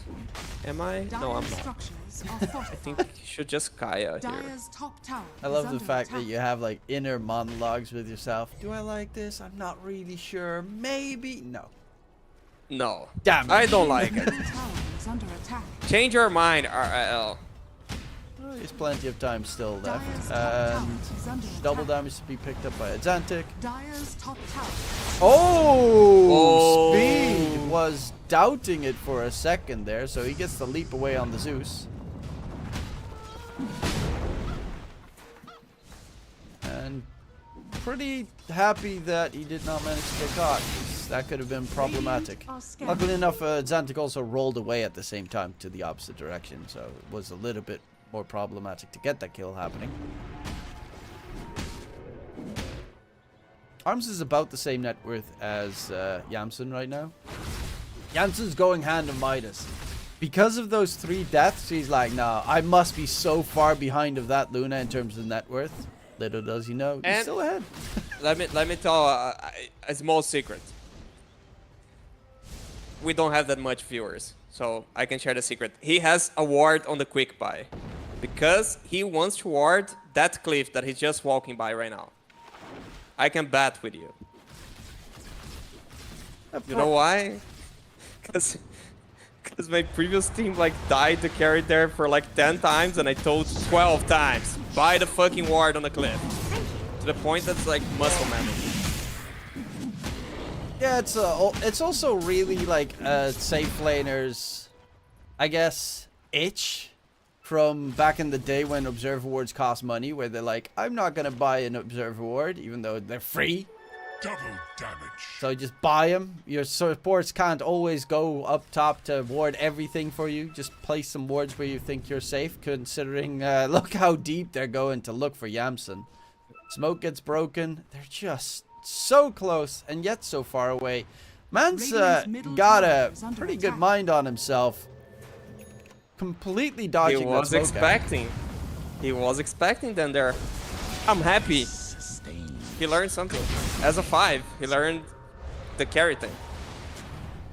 Am I? No, I'm Dire's not. structures are I fortified. think you should just Kaya here. Dire's top tower I is love the under fact that attack. you have like inner monologues with yourself. Do I like this? I'm not really sure. Maybe. No. No. Damn it. I don't like it. Middle tower is under attack. Change your mind, RL. Well, there's plenty of time still Dire's left. top tower And is under double attack. damage to be picked up by Xantic. Dire's top tower. Oh! Speed was doubting it for a second there, so he gets the leap away on the Zeus. And pretty happy that he did not manage to get caught, 'cause that could have been problematic. Radiant are scanning. Luckily enough, Xantic also rolled away at the same time to the opposite direction, so it was a little bit more problematic to get that kill happening. Arms is about the same net worth as Yamsen right now. Yamsen's going hand of Midas. Because of those 3 deaths, he's like, nah, I must be so far behind of that Luna in terms of net worth. Little does he know, he's And- still ahead. Let me tell a small secret. We don't have that much viewers, so I can share the secret. He has a ward on the quick buy because he wants to ward that cliff that he's just walking by right now. I can bet with you. You know why? Because my previous team like died to carry there for like 10 times, and I told 12 times, buy the fucking ward on the cliff. To the point that's like muscle memory. Yeah, it's also really like safe laners, I guess, itch from back in the day when observer wards cost money, where they're like, I'm not gonna buy an observer ward even though they're free. Double damage. So just buy them. Your supports can't always go up top to ward everything for you. Just place some wards where you think you're safe, considering look how deep they're going to look for Yamsen. Smoke gets broken. They're just so close and yet so far away. Man's got a pretty good mind on himself. Completely dodging that smoke. He was expecting them there. I'm happy. He learned something. As a 5, he learned the carry thing.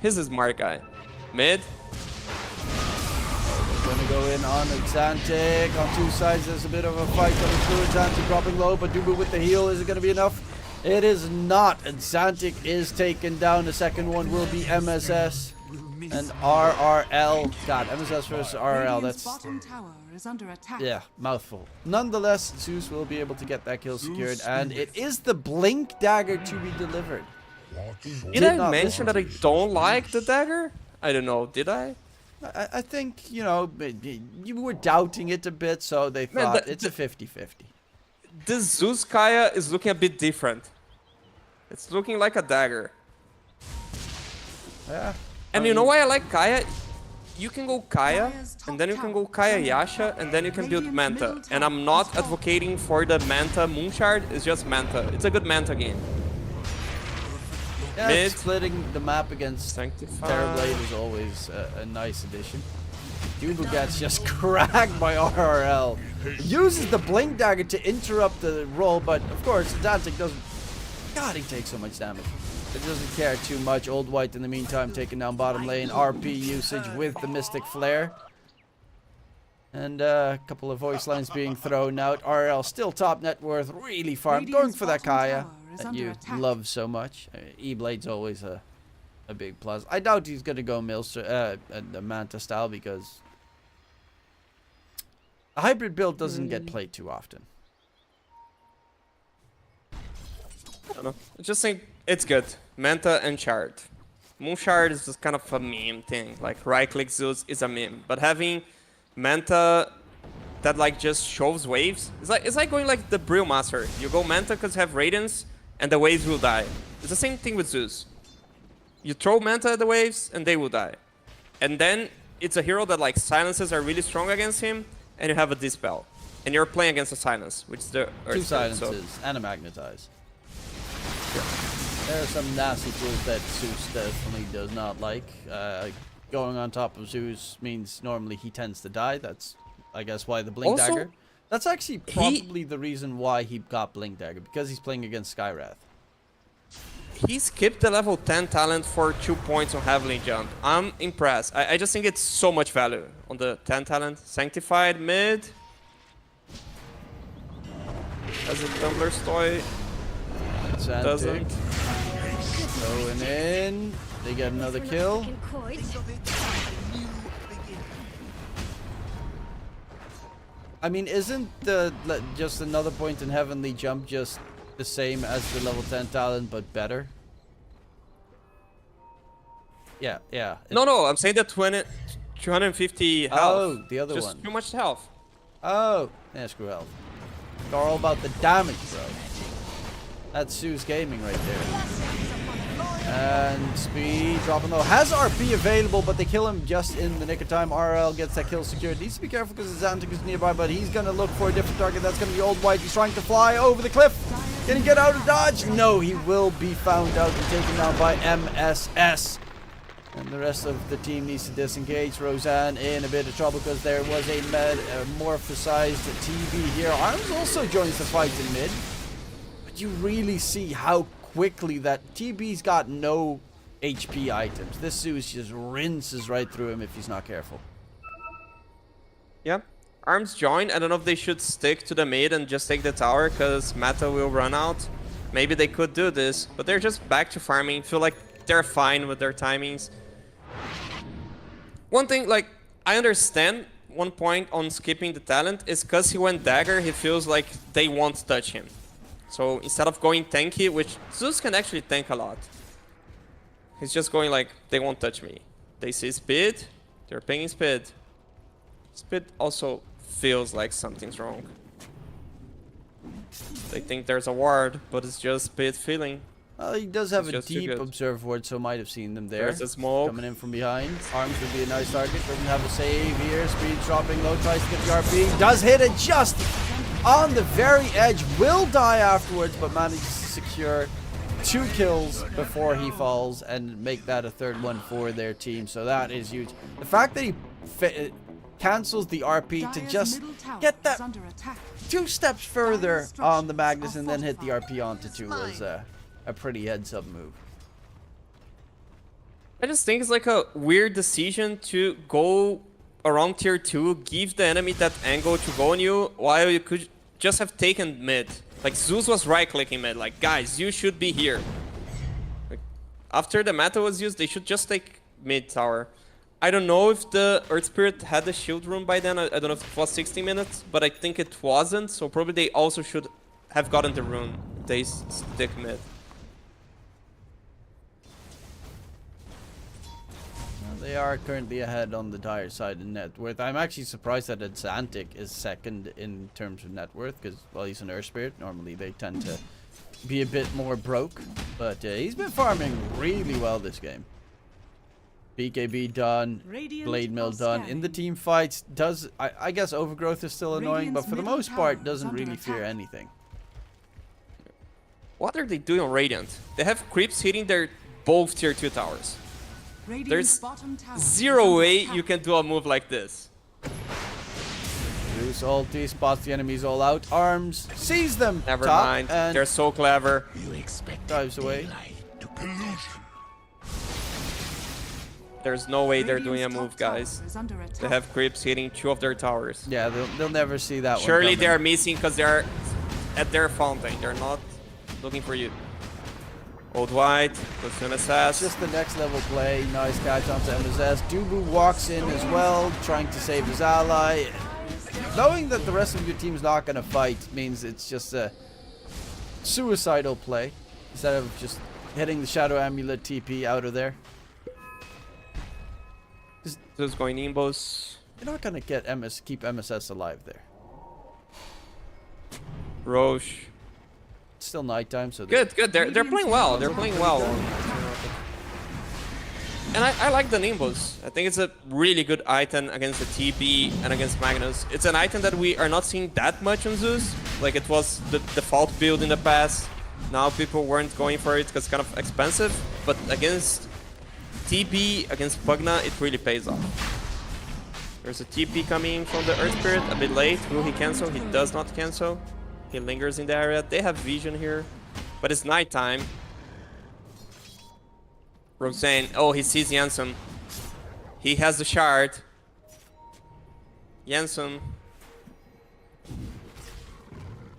He's a smart guy. Mid. Gonna go in on Exantic. On two sides, there's a bit of a fight coming through. Exantic dropping low, but Dubu with the heal. Is it gonna be enough? It is not. Exantic is taken down. The second one will be MSS and RRL. God, MSS versus RRL. Radiant's That's, bottom tower is under attack. yeah, mouthful. Nonetheless, Zeus will be able to get that kill secured, and it is the Blink Dagger to be delivered. Did I mention that I don't like the dagger? I don't know. Did I? I think, you know, you were doubting it a bit, so they thought it's a 50-50. This Zeus Kaya is looking a bit different. It's looking like a dagger. Yeah. And you know why I like Kaya? You can go Kaya, and then you can go Kaya Yasha, and then you can build Manta. And I'm not advocating for the Manta Moonshard, it's just Manta. It's a good Manta game. Yeah, Mid. splitting the map against Sanctify. Terrorblade is always a nice addition. Dubu gets just cracked by RRL. Uses the Blink Dagger to interrupt the roll, but of course, Danzig doesn't... God, he takes so much damage. It doesn't care too much. Old White, in the meantime, taking down bottom lane. RP usage with the Mystic Flare. And a couple of voice lines being thrown out. RL still top net worth, really farm. Going for that Kaya that you love so much. E-Blade's always a big plus. I doubt he's going to go the Manta style because a hybrid build doesn't get played too often. I don't know. I just think it's good. Manta and Shard. Moonshard is just kind of a meme thing. Like right-click Zeus is a meme. But having Manta that like just shows waves, it's like going like the Brill Master. You go Manta because you have Radiance and the waves will die. It's the same thing with Zeus. You throw Manta at the waves and they will die. And then it's a hero that like silences are really strong against him and you have a Dispel. And you're playing against a silence, which is the Earth Two Spirit, silences and a magnetize. There are some nasty tools that Zeus definitely does not like. Going on top of Zeus means normally he tends to die. That's, I guess, why the Blink Also, Dagger. That's actually probably the reason why he got Blink Dagger, because he's playing against Skywrath. He skipped the level 10 talent for 2 points on Heavenly Jump. I'm impressed. I just think it's so much value on the 10 talent. Sanctified mid. Has a Tumbler's toy. Doesn't. Going in. They get another kill. I mean, isn't the just another point in Heavenly Jump just the same as the level 10 talent but better? Yeah. No, I'm saying that 250 health. Oh, the other just one. too much health. Oh, yeah, screw health. It's all about the damage, bro. That's Zeus Gaming right there. And speed dropping low. Has RP available, but they kill him just in the nick of time. RL gets that kill secured. Needs to be careful because Xantic is nearby, but he's going to look for a different target. That's going to be Old White. He's trying to fly over the cliff. Can he get out of dodge? No, he will be found out and taken down by MSS. And the rest of the team needs to disengage. Roseanne in a bit of trouble because there was a morphosized TB here. Arms also joins the fight in mid. But you really see how quickly that TB's got no HP items. This Zeus just rinses right through him if he's not careful. Yeah. Arms join. I don't know if they should stick to the mid and just take the tower because Meta will run out. Maybe they could do this, but they're just back to farming. Feel like they're fine with their timings. One thing, like, I understand one point on skipping the talent is because he went dagger, he feels like they won't touch him. So instead of going tanky, which Zeus can actually tank a lot. He's just going like, they won't touch me. They see speed, they're pinging speed. Speed also feels like something's wrong. They think there's a ward, but it's just speed feeling. Well, he does have It's a just too deep good. observe ward, so might have seen them there. There's a smoke. Coming in from behind. Arms would be a nice target. Doesn't have a save here. Speed dropping low. Tries to get the RP. Does hit it just on the very edge. Will die afterwards, but manages to secure 2 kills before he falls and make that a third one for their team. So that is huge. The fact that he cancels the RP to Dire's just middle tower get is that under attack. 2 steps further Dire's on the structures Magnus are and then hit the fortified. RP onto 2 was a pretty heads-up move. I just think it's like a weird decision to go around tier 2, give the enemy that angle to go on you, while you could just have taken mid. Like, Zeus was right-clicking mid, like, guys, you should be here. Like, after the meta was used, they should just take mid tower. I don't know if the Earth Spirit had the shield room by then, I don't know if it was 60 minutes, but I think it wasn't, so probably they also should have gotten the rune. They stick mid. They are currently ahead on the Dire side in net worth. I'm actually surprised that Xantic is second in terms of net worth, because, well, he's an Earth Spirit. Normally they tend to be a bit more broke, but he's been farming really well this game. BKB done, Radiant Blade Mill are done. In the scanning. team fights, I guess Overgrowth is still annoying, but Radiant's for the middle most tower part is doesn't under really fear attack. anything. What are they doing on Radiant? They have creeps hitting their both tier 2 towers. Radiant's There's bottom tower is zero under way attack. you can do a move like this. Zeus ulti, spots the enemies all out, arms, sees them, Never top, mind, and they're so clever. You expect dives away. There's no way they're doing a Radiant's move, top tower guys. is under attack. They have creeps hitting 2 of their towers. Yeah, they'll never see that one Surely coming. they're missing because they're at their fountain. They're not looking for you. Old White, goes to MSS. Just the next level play. Nice catch onto MSS. Dubu walks in as well, trying to save his ally. Knowing that the rest of your team's not going to fight means it's just a suicidal play instead of just hitting the Shadow Amulet TP out of there. Who's going Nimbus? You're not going to get keep MSS alive there. Roche. It's still nighttime, so Good, good. They're playing well. They're playing well. And I like the Nimbus. I think it's a really good item against the TP and against Magnus. It's an item that we are not seeing that much on Zeus. Like, it was the default build in the past. Now people weren't going for it because it's kind of expensive. But against TP, against Pugna, it really pays off. There's a TP coming from the Earth Spirit, a bit late. Will he cancel? He does not cancel. He lingers in the area. They have vision here, but it's nighttime. Roxanne, oh, he sees Janssen. He has the shard. Janssen.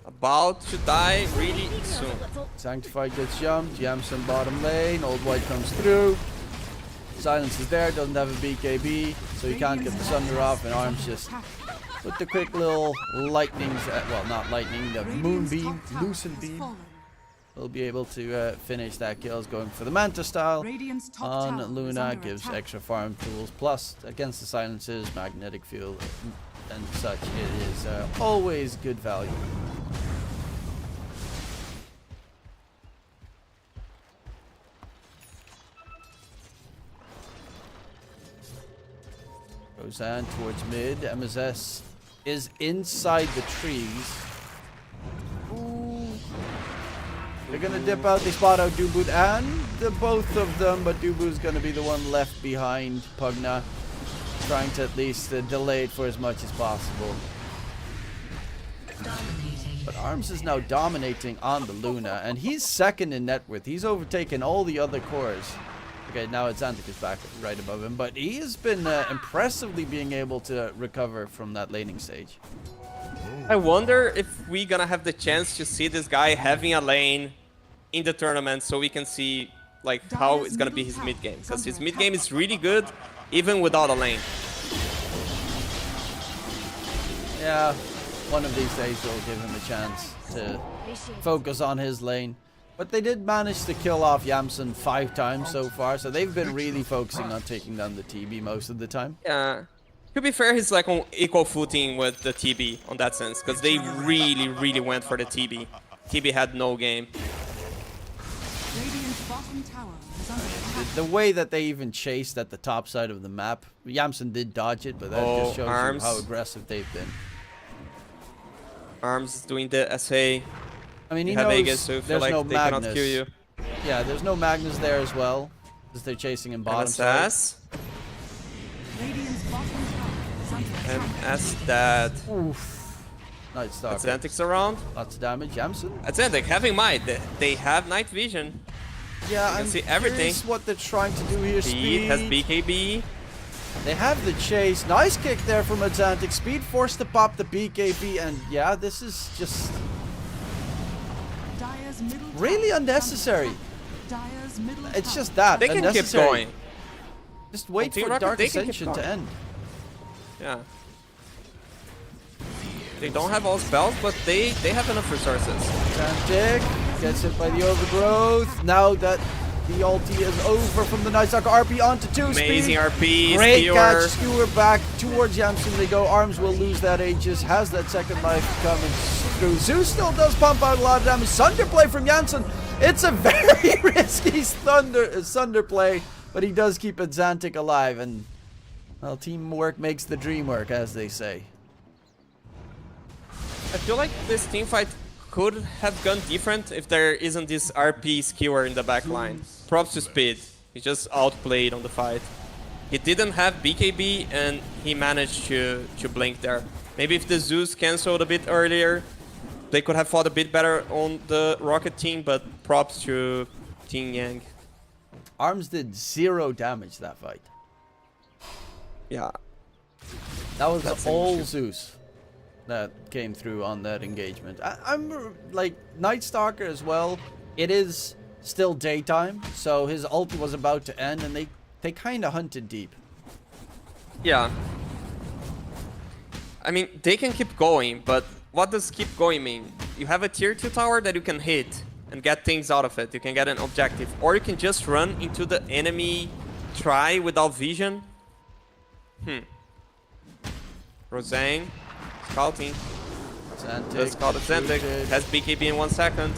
About to die really soon. Sanctified gets jumped. Yamson bottom lane. Old White comes through. Silence is there. Doesn't have a BKB, so you can't get the Sunder off. And Arms just with the quick little lightnings. Well, not lightning. The moonbeam, lucent beam. Will be able to finish that kill. Is going for the Manta style Radiant's top on tower is Luna. under Gives attack. extra farm tools. Plus, against the silences, magnetic field, and such, it is always good value. Roseanne towards mid. MSS is inside the trees. Ooh. They're gonna dip out. They spot out Dubu and the both of them, but Dubu's gonna be the one left behind Pugna, trying to at least delay it for as much as possible. But Arms is now dominating on the Luna, and he's second in net worth. He's overtaken all the other cores. Okay, now it's Xantic is back right above him, but he has been impressively being able to recover from that laning stage. I wonder if we're gonna have the chance to see this guy having a lane in the tournament, so we can see like how it's gonna be his mid game, because his mid game is really good even without a lane. Yeah, one of these days we'll give him a chance to focus on his lane. But they did manage to kill off Yamsen 5 times so far, so they've been really focusing on taking down the TB most of the time. Yeah. To be fair, he's like on equal footing with the TB on that sense, because they really went for the TB. TB had no game. Radiant's bottom tower is under attack. The way that they even chased at the top side of the map, Yamsen did dodge it, but that just shows you how aggressive they've been. Arms doing the SA. I mean, he have knows Vegas, so there's like no they cannot Magnus. kill you. Yeah, there's no Magnus there as well, because they're chasing him bottom side. MS. Radiant's bottom tower is under attack. MS dead. Oof. Night Stalker. Atlantic's around. Lots of damage. Yamsen? Atlantic, have in mind that they have night vision. Yeah, can see everything. Curious what they're trying to do here. Speed has BKB. They have the chase. Nice kick there from Atlantic. Speed forced to pop the BKB, and yeah, this is just Dire's middle tower really is under unnecessary. attack. Dire's middle It's tower. just that. They can keep unnecessary. going. Just wait On Team for Rocket, Dark they can keep Ascension to going. end. Yeah. They don't have all spells, but they have enough resources. Atlantic gets hit by the overgrowth. Now that the ulti is over from the Night Stalker, RP onto 2 Amazing speed. RP, Great skewer. catch, skewer back towards Yamsen they go. Arms will lose that Aegis, has that second life coming through. Zeus still does pump out a lot of damage. Sunder play from Yamsen. It's a very risky Sunder play, but he does keep Xantic alive, and well, teamwork makes the dream work, as they say. I feel like this team fight could have gone different if there isn't this RP skewer in the back line. Props to Speed. He just outplayed on the fight. He didn't have BKB and he managed to blink there. Maybe if the Zeus cancelled a bit earlier, they could have fought a bit better on the Rocket team, but props to Team Yang. Arms did 0 damage that fight. Yeah. That was That's all an issue. Zeus that came through on that engagement. I'm like Night Stalker as well. It is still daytime, so his ulti was about to end, and they kind of hunted deep. Yeah. I mean, they can keep going, but what does keep going mean? You have a tier 2 tower that you can hit and get things out of it. You can get an objective. Or you can just run into the enemy try without vision. Rosane, scouting. Let's call it Xantic. Has BKB in 1 second.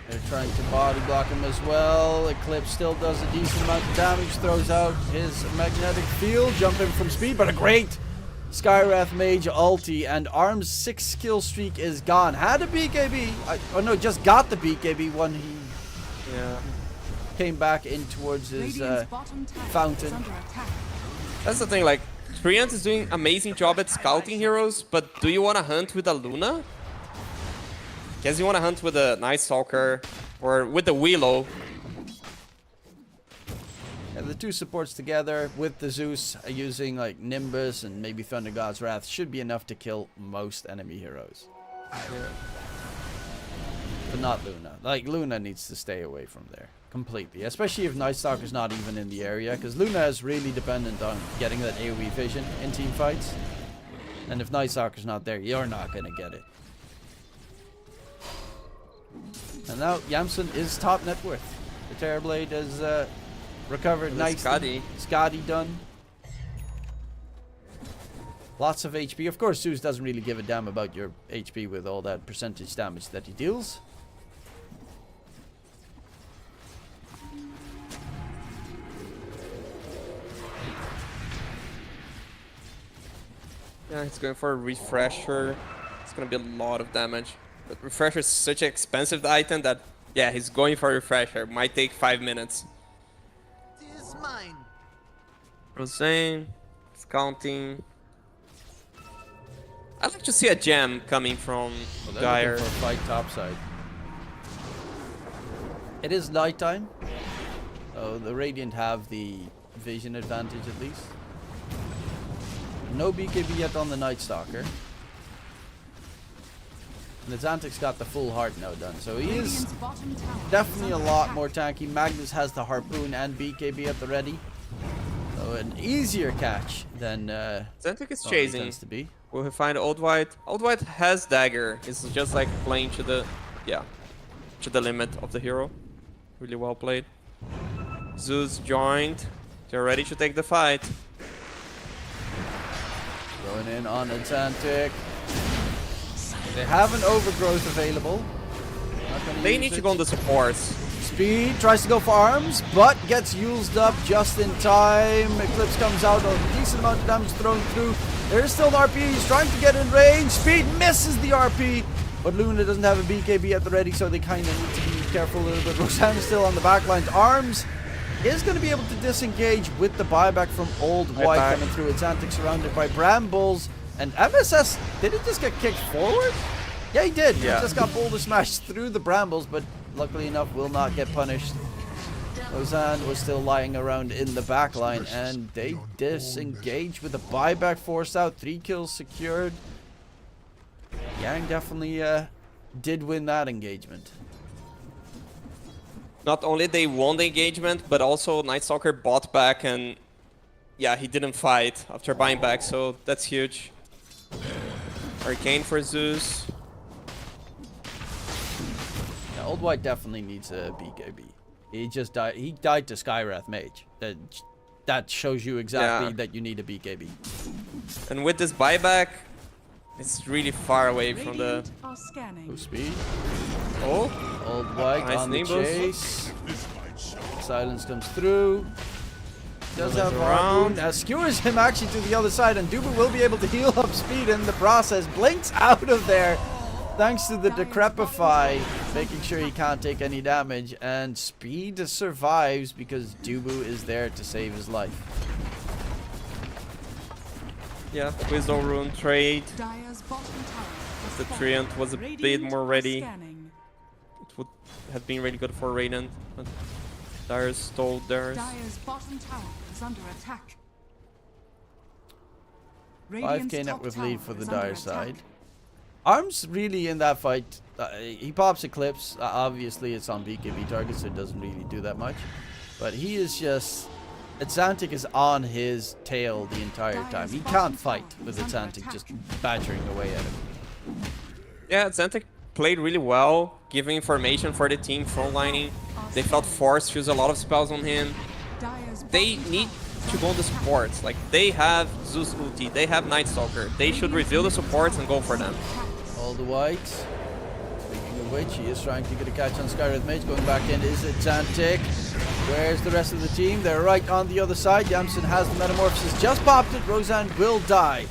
They're trying to body block him as well. Eclipse still does a decent amount of damage. Throws out his magnetic field. Jumping from speed, but a great Skywrath Mage ulti. And Arm's 6 kill streak is gone. Had a BKB. Oh no, just got the BKB when he came back in towards his Radiant's bottom tower fountain. is under attack. That's the thing, like, Treant is doing amazing job at scouting heroes, but do you want to hunt with a Luna? Guess you want to hunt with a Night Stalker or with a Willow. Yeah, the two supports together with the Zeus using like Nimbus and maybe Thunder God's Wrath should be enough to kill most enemy heroes. But not Luna. Like, Luna needs to stay away from there completely, especially if Night Stalker's not even in the area, because Luna is really dependent on getting that AoE vision in team fights, and if Night Stalker's not there, you're not gonna get it. And now Yamsen is top net worth. The Terrorblade has recovered nicely. Scotty done. Lots of HP. Of course, Zeus doesn't really give a damn about your HP with all that percentage damage that he deals. Yeah, he's going for a refresher. It's gonna be a lot of damage. But refresher is such an expensive item that, yeah, he's going for a refresher. Might take 5 minutes. This is mine. Rosane, scouting. I'd like to see a gem coming from They're Dire. looking for a fight topside. It is nighttime. So the Radiant have the vision advantage at least. No BKB yet on the Night Stalker. And the Xantic's got the full heart now done. So he is Radiant's bottom tower is definitely a under lot attack. more tanky. Magnus has the harpoon and BKB at the ready. So an easier catch than Xantic is Tony chasing. tends to be. Will he find Old White? Old White has dagger. It's just like playing to the... Yeah. to the limit of the hero. Really well played. Zeus joined. They're ready to take the fight. Going in on Atlantic. They have an overgrowth available. They need to go on the supports. Speed tries to go for arms, but gets used up just in time. Eclipse comes out, a decent amount of damage thrown through. There's still an RP, he's trying to get in range. Speed misses the RP, but Luna doesn't have a BKB at the ready, so they kind of need to be careful a little bit. Roxanne is still on the back line. Arms is going to be able to disengage with the buyback from Old White coming through. It's Antic surrounded by Brambles, and MSS, did it just get kicked forward? Yeah, he did. Yeah. He just got boulder smashed through the Brambles, but luckily enough will not get punished. Roseanne was still lying around in the back line, and they disengage with the buyback forced out. 3 kills secured. Yang definitely did win that engagement. Not only they won the engagement, but also Night Stalker bought back, and yeah, he didn't fight after buying back, so that's huge. Arcane for Zeus. Yeah, Old White definitely needs a BKB. He just died. He died to Skywrath Mage. That shows you exactly that you need a BKB. And with this buyback, it's really far away from the... Radiant are scanning. Go speed. Oh, Old White Nice on the Nimbus. chase. Silence comes through. Does have around. Harpoon. Skewers him actually to the other side, and Duba will be able to heal up speed in the process. Blinks out of there thanks to the Decrepify, making sure he can't take any damage. And Speed survives because Dubu is there to save his life. yeah, Wisdom Rune trade. Dire's bottom tower has The fallen. Treant was a bit Radiant more are ready. scanning. It would have been really good for Radiant, but Dire stole theirs. Dire's bottom tower is under attack. 5k net top with tower lead for the is under Dire attack. side. Arms really in that fight. He pops Eclipse. Obviously, it's on BKB targets, so it doesn't really do that much. But he is just... Atlantic is on his tail the entire time. He can't fight with Atlantic just badgering away at him. Yeah, Xantic played really well, giving information for the team frontlining. They felt forced to use a lot of spells on him. Dire's They bottom need tower to is go on under the attack. supports. Like, they have Zeus ulti, they have Night Stalker. They should reveal the supports and go for them. All the White. Speaking of which, he is trying to get a catch on Skywrath Mage. Going back in is Atlantic. Where's the rest of the team? They're right on the other side. Yamson has the Metamorphosis. Just popped it. Roseanne will die.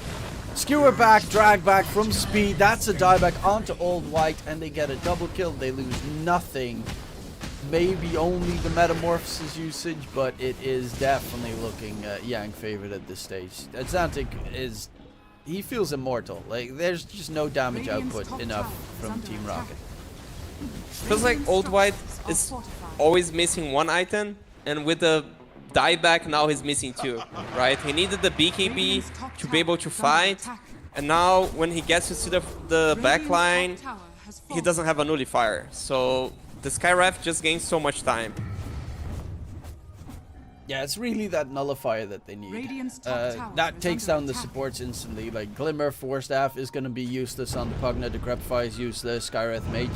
Skewer back, drag back from Speed. That's a dieback onto Old White, and they get a double kill. They lose nothing. Maybe only the Metamorphosis usage, but it is definitely looking Yang favored at this stage. Atlantic is... He feels immortal. Like, there's just no damage Radiant's output top enough tower is from under Team attack. Rocket. Feels like Old White is always missing one item, and with the dieback now he's missing 2, right? He needed the BKB to be able to fight, and now when he gets to see the backline, he doesn't have a nullifier. So the Skywrath just gains so much time. Yeah, it's really that nullifier that they need. Radiant's top tower That is takes under down the attack. supports instantly. Like Glimmer, Force Staff is going to be useless on the Pugna. Decrepify is useless. Skywrath Mage.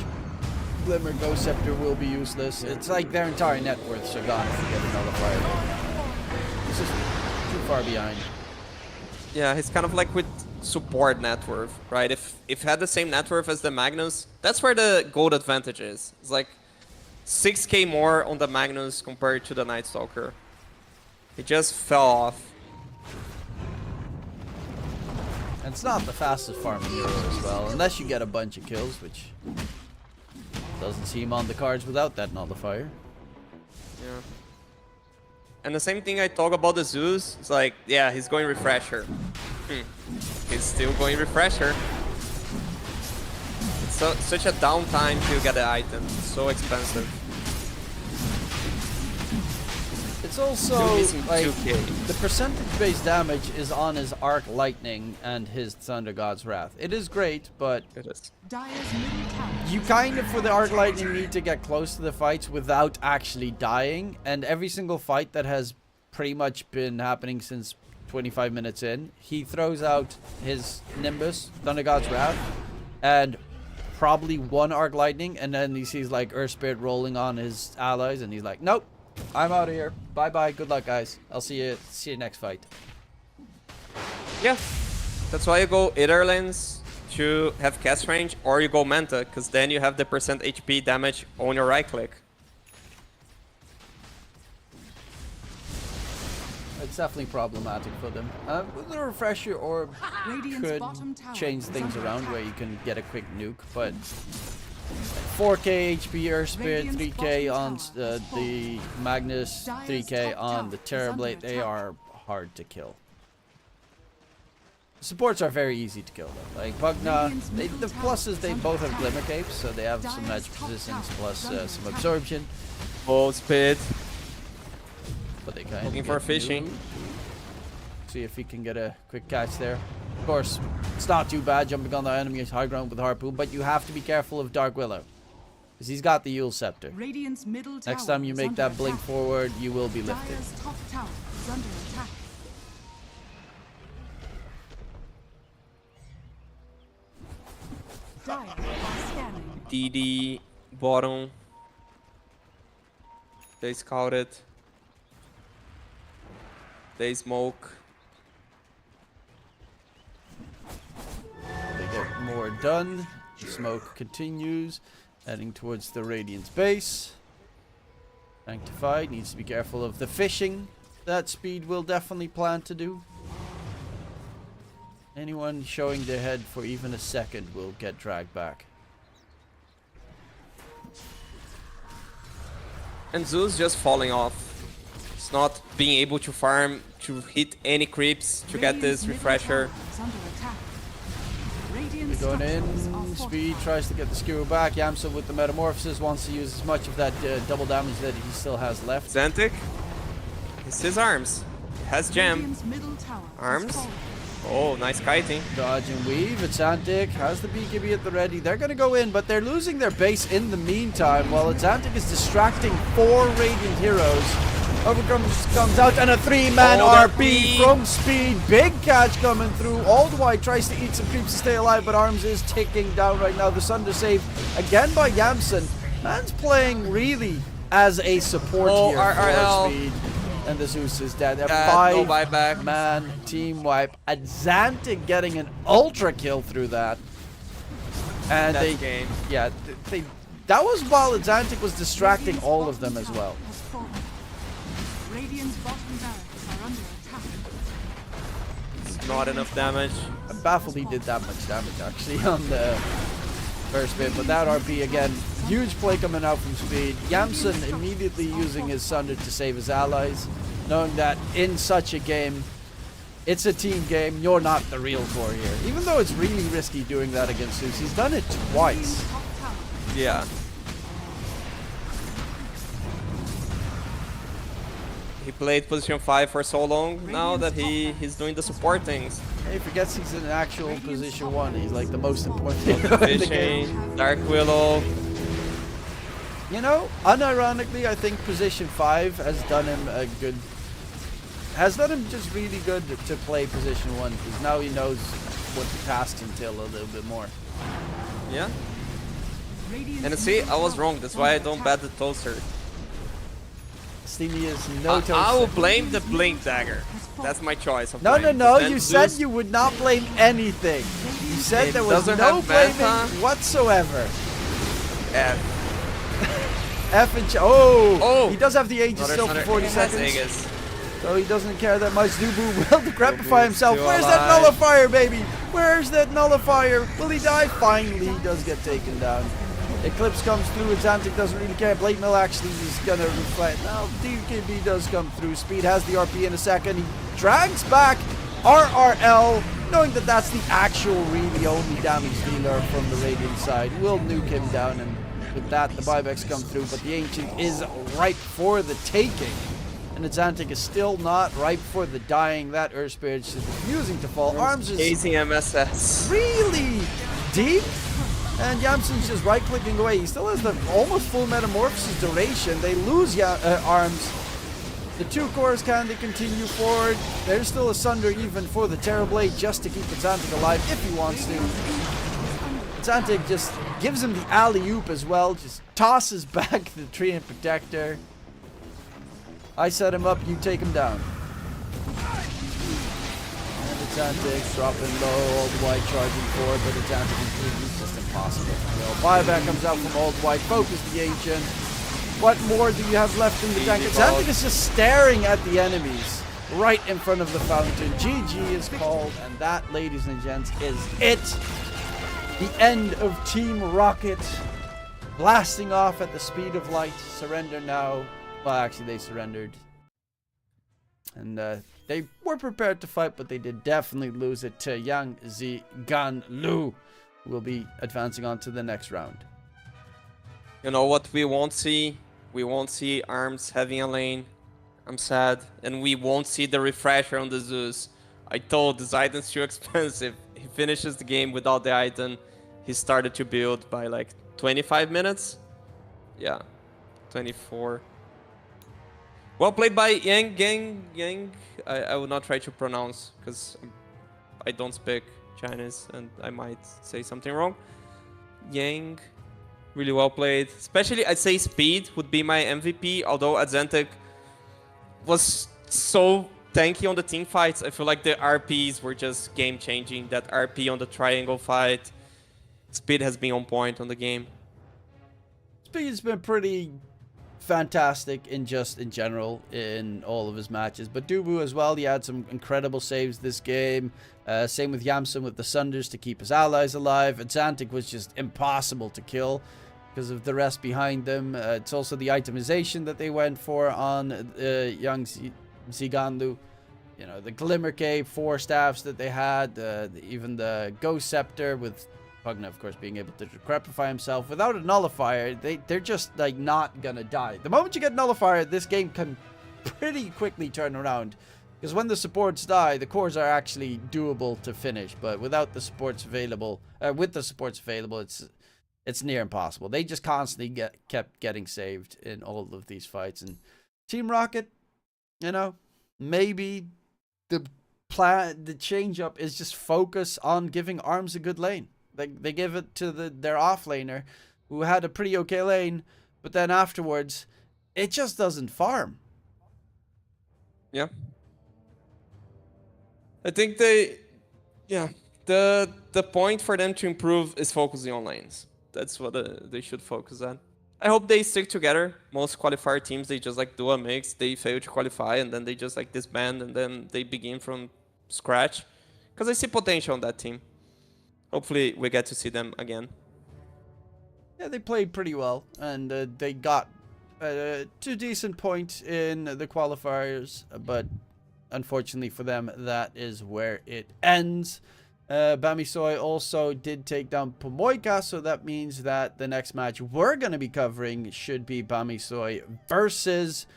Glimmer, Ghost Scepter will be useless. It's like their entire net worths are gone if you get a nullifier. It's just too far behind. Yeah, he's kind of like with support net worth, right? If he had the same net worth as the Magnus, that's where the gold advantage is. It's like 6k more on the Magnus compared to the Night Stalker. He just fell off. And it's not the fastest farming hero as well, unless you get a bunch of kills, which doesn't seem on the cards without that nullifier. Yeah. And the same thing I talk about the Zeus, it's like, yeah, he's going Refresher. He's still going Refresher. It's such a downtime to get the item. It's so expensive. It's also Still missing like 2k. the percentage-based damage is on his Arc Lightning and his Thunder God's Wrath. It is great, but It is. Dire's middle tower you kind of, for the Arc Lightning, need to get close to the fights without actually dying. And every single fight that has pretty much been happening since 25 minutes in, he throws out his Nimbus, Thunder God's Wrath, and probably one Arc Lightning, and then he sees like Earth Spirit rolling on his allies, and he's like, nope, I'm out of here. Bye bye. Good luck, guys. I'll see you next fight. Yeah, that's why you go either lanes to have cast range, or you go Manta, because then you have the percent HP damage on your right click. It's definitely problematic for them. With the refresher orb Radiant's could bottom tower change is things under around attack. where you can get a quick nuke, but 4k HP Earth Spirit, Radiant's 3k bottom on tower has the Magnus, Dire's 3k top on tower the is Terrorblade. under They attack. are hard to kill. Supports are very easy to kill though. Like Bugna, Radiant's the middle pluses, tower they is both under have Glimmer attack. Capes, so they have some Dire's magic top resistance tower plus is under some attack. absorption. Full speed. But they kind Looking for fishing. See if he can get a quick catch there. Of course, it's not too bad jumping on the enemy's high ground with Harpoon, but you have to be careful of Dark Willow. Because he's got the Yule Scepter. Radiant's middle tower Next time you is make under that blink attack. forward, you will be lifted. Dire's top tower is under attack. Dire are scanning. DD bottom. They scouted. They smoke. They get more done. The smoke continues, heading towards the Radiant's base. Sanctified needs to be careful of the fishing. That Speed will definitely plan to do. Anyone showing their head for even a second will get dragged back. And Zeus just falling off. It's not being able to farm, to hit any creeps, to get this Radiant's middle refresher. tower is under attack. They're Radiant's going structures are in. Speed fortified. tries to get the skewer back. Yamsa with the Metamorphosis wants to use as much of that double damage that he still has left. Xantic. It's his arms. He has gem. Radiant's middle tower has Arms. fallen. Oh, nice kiting. Dodge and weave. Atlantic has the BKB at the ready. They're going to go in, but they're losing their base in the meantime while Atlantic is distracting 4 Radiant heroes. Comes out and a 3-man Oh, that RP from Speed. Big catch coming through. Aldwhite tries to eat some creeps to stay alive, but Arms is ticking down right now. The Sunder save again by Yamsen. Man's playing really as a support Oh, here RRL. for Speed. And the Zeus is dead. A No buyback. 5-man team wipe. Atlantic getting an ultra kill through that. And That's they, game. yeah, they. That was while Atlantic was distracting Radiant's all of bottom them as tower well. has fallen. Radiant's bottom barracks are under attack. It's not enough damage. I'm baffled he did that much damage actually on the first bit, but that RP again, huge play coming out from Speed. Yamsen immediately using his Sunder to save his allies, knowing that in such a game, it's a team game, you're not the real core here. Even though it's really risky doing that against Zeus, he's done it twice. Radiant's top tower Yeah. He played position 5 for so long now that he's doing the support things. He forgets he's in actual position 1, he's like the most important hero in the game. Fishing, Dark Willow. You know, unironically, I think position 5 has done him a good... Has done him just really good to play position 1, because now he knows what the tasks entail a little bit more. Yeah. Radiant's And see, middle I was tower wrong. is That's why I under don't attack. bet the toaster. Steamy is no toaster. I will blame the blink dagger. That's my choice. Of No, blame. no, no, Then you said Zeus- you would not blame anything. You said It there was doesn't no have blaming meta. whatsoever. F. F and Oh! he does have the Aegis Another still for Thunder. 40 He has seconds. Aegis. So he doesn't care that much. Dubu will decrepify himself. still Where's that alive. nullifier, baby? Where's that nullifier? Will he die? Finally, he does get taken down. Eclipse comes through. Atlantic doesn't really care. Blade Mill actually is gonna reflect. Now DKB does come through. Speed has the RP in a second. He drags back RRL, knowing that that's the actual really only damage dealer from the Radiant side. Will nuke him down, and with that the buybacks come through. But the Ancient is ripe for the taking. And Atlantic is still not ripe for the dying. That Earth Spirit is refusing to fall. Arms is Chasing MSS. really deep. And Yamsen's just right-clicking away. He still has the almost full Metamorphosis duration. They lose Arms. The 2 cores can they continue forward. There's still a Sunder even for the Terrorblade just to keep Atlantic alive if he wants to. Atlantic just Gives him the alley-oop as well. Just tosses back the Treant Protector. I set him up, you take him down. And it's Antics dropping low, Old White charging forward, but it's Antics is just impossible. So buyback comes out from Old White, focus the Ancient. What more do you have left in the tank? It's Antics is just staring at the enemies right in front of the fountain. GG is called, and that, ladies and gents, is it. The end of Team Rocket. Blasting off at the speed of light. Surrender now. Well, actually, they surrendered. And they were prepared to fight, but they did definitely lose it to Yang Zigan Lu, who will be advancing on to the next round. You know what we won't see? We won't see Arms having a lane. I'm sad. And we won't see the refresher on the Zeus. I told this item's too expensive. He finishes the game without the item. He started to build by like 25 minutes. Yeah, 24. Well played by Yang. I will not try to pronounce because I don't speak Chinese and I might say something wrong. Yang, really well played. Especially, I'd say speed would be my MVP. Although Azantic was so tanky on the team fights. I feel like the RPs were just game changing. That RP on the triangle fight. Speed has been on point on the game. Speed's been pretty fantastic in general in all of his matches. But Dubu as well, he had some incredible saves this game. Same with Yamsun with the Sunders to keep his allies alive. Azantic was just impossible to kill because of the rest behind them. It's also the itemization that they went for on Young Ziganlu. You know, the Glimmer Cape, 4 staffs that they had, even the Ghost Scepter with Pugna, of course, being able to decrepify himself. Without a nullifier, they're just, like, not gonna die. The moment you get nullifier, this game can pretty quickly turn around. Because when the supports die, the cores are actually doable to finish. But without the supports available, with the supports available, it's near impossible. They just constantly kept getting saved in all of these fights. And Team Rocket, you know, maybe the change up is just focus on giving Arms a good lane. They give it to their off laner, who had a pretty okay lane, but then afterwards, it just doesn't farm. Yeah. I think the point for them to improve is focusing on lanes. That's what they should focus on. I hope they stick together. Most qualifier teams, they just like do a mix, they fail to qualify, and then they just like disband, and then they begin from scratch. Because I see potential on that team. Hopefully, we get to see them again. Yeah, they played pretty well, and they got to a decent point in the qualifiers, but unfortunately for them, that is where it ends. Bamisoy also did take down Pomoika, so that means that the next match we're going to be covering should be Bamisoy versus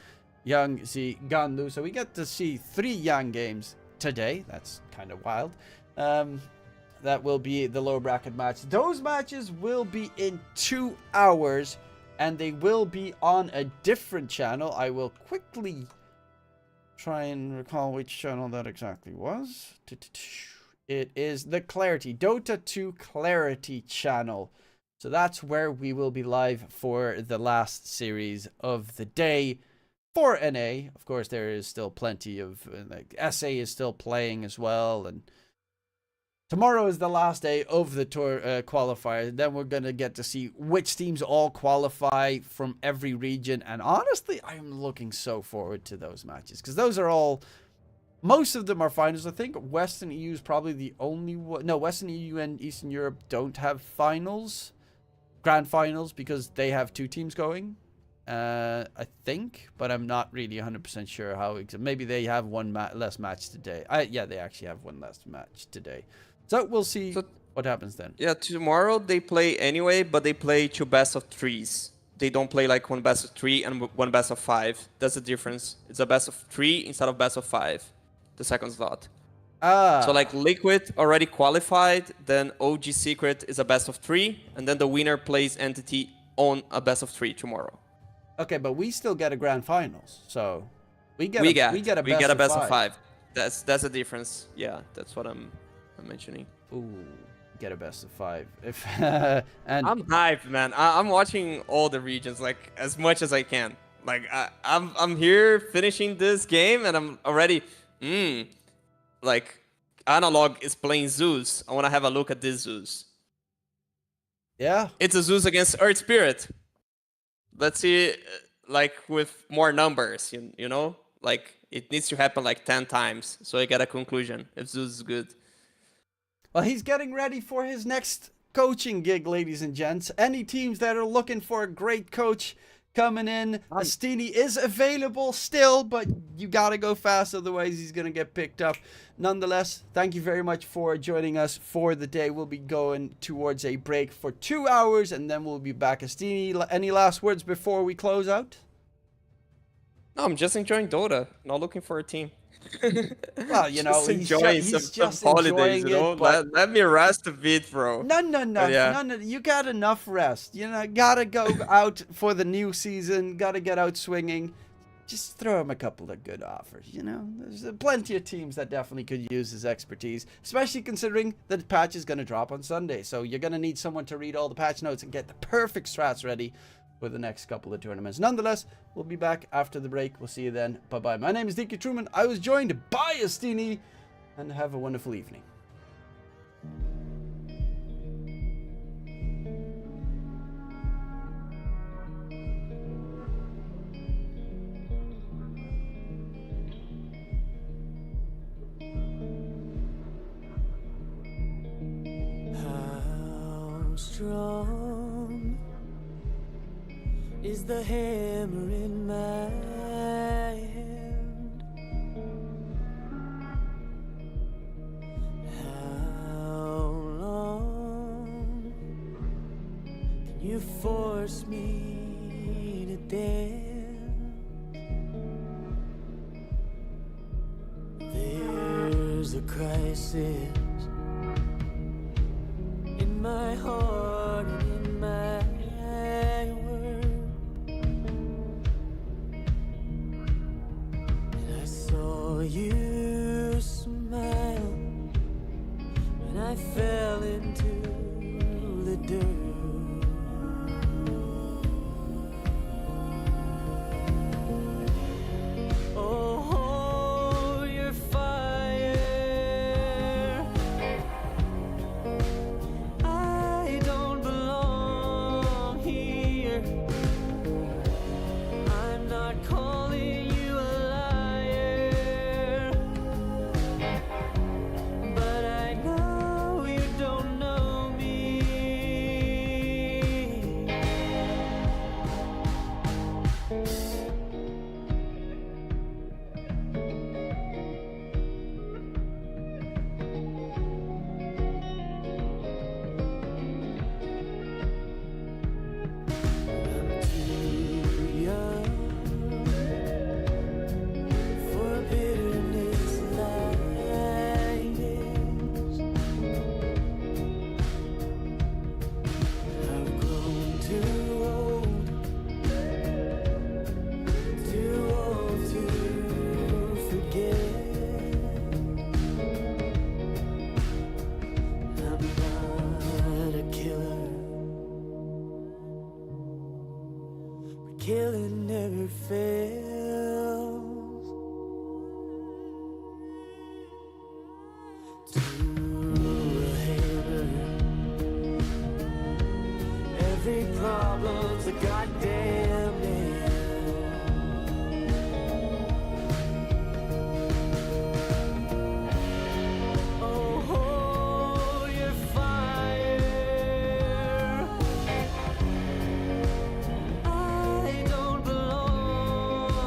Yang Ziganlu. So we get to see 3 Yang games today. That's kind of wild. That will be the lower bracket match. Those matches will be in 2 hours, and they will be on a different channel. I will quickly try and recall which channel that exactly was. It is the Clarity, Dota 2 Clarity channel. So that's where we will be live for the last series of the day. For NA, of course, there is still plenty of, like, SA is still playing as well, and tomorrow is the last day of the tour qualifier. Then we're going to get to see which teams all qualify from every region. And honestly, I'm looking so forward to those matches. Because those are all, most of them are finals. I think Western EU is probably the only one. No, Western EU and Eastern Europe don't have finals. Grand finals, because they have 2 teams going. I think. But I'm not really 100% sure how. Maybe they have one less match today. Yeah, they actually have one less match today. So we'll see what happens then. Yeah, tomorrow they play anyway, but they play 2 best of 3s. They don't play like 1 best of 3 and 1 best of 5. That's the difference. It's a best of 3 instead of best of 5. The second slot. So like Liquid already qualified, then OG Secret is a best of 3, and then the winner plays Entity on a best of 3 tomorrow. Okay, but we still get a grand finals, so we get a best of 5. That's the difference. Yeah, that's what I'm mentioning. Ooh. get a best of 5. If and I'm hyped, man. I'm watching all the regions like as much as I can. Like I'm here finishing this game and I'm already like Analog is playing Zeus. I want to have a look at this Zeus. yeah, It's a Zeus against Earth Spirit. Let's see, like with more numbers, you know, like it needs to happen like 10 times so I get a conclusion if Zeus is good. well, he's getting ready for his next coaching gig, ladies and gents. Any teams that are looking for a great coach coming in, Astini is available still, but you gotta go fast, otherwise he's gonna get picked up. Nonetheless, thank you very much for joining us for the day. We'll be going towards a break for 2 hours, and then we'll be back. Astini, any last words before we close out? No, I'm just enjoying Dota, not looking for a team. Well, you know, just enjoying some holidays, you know. Let me rest a bit, bro. No, yeah. no. You got enough rest. You know, gotta go out for the new season. Gotta get out swinging. Just throw him a couple of good offers. You know, there's plenty of teams that definitely could use his expertise, especially considering that the patch is gonna drop on Sunday. So you're gonna need someone to read all the patch notes and get the perfect strats ready for the next couple of tournaments. Nonetheless, we'll be back after the break. We'll see you then. Bye-bye. My name is DK Truman. I was joined by Astini, and have a wonderful evening. How strong is the hammer in my hand? How long can you force me to dance? There's a crisis in my heart and in my world, and I saw you smile when I fell into the dirt. Oh, your fire, I don't belong here. I'm not calling you a liar, but I know you don't know me. I'm too young for bitterness like this. I've grown too old to forget. I'm not a killer, but killing never fails. To a hammer, every problem's a goddamn nail. Oh, your fire, I don't belong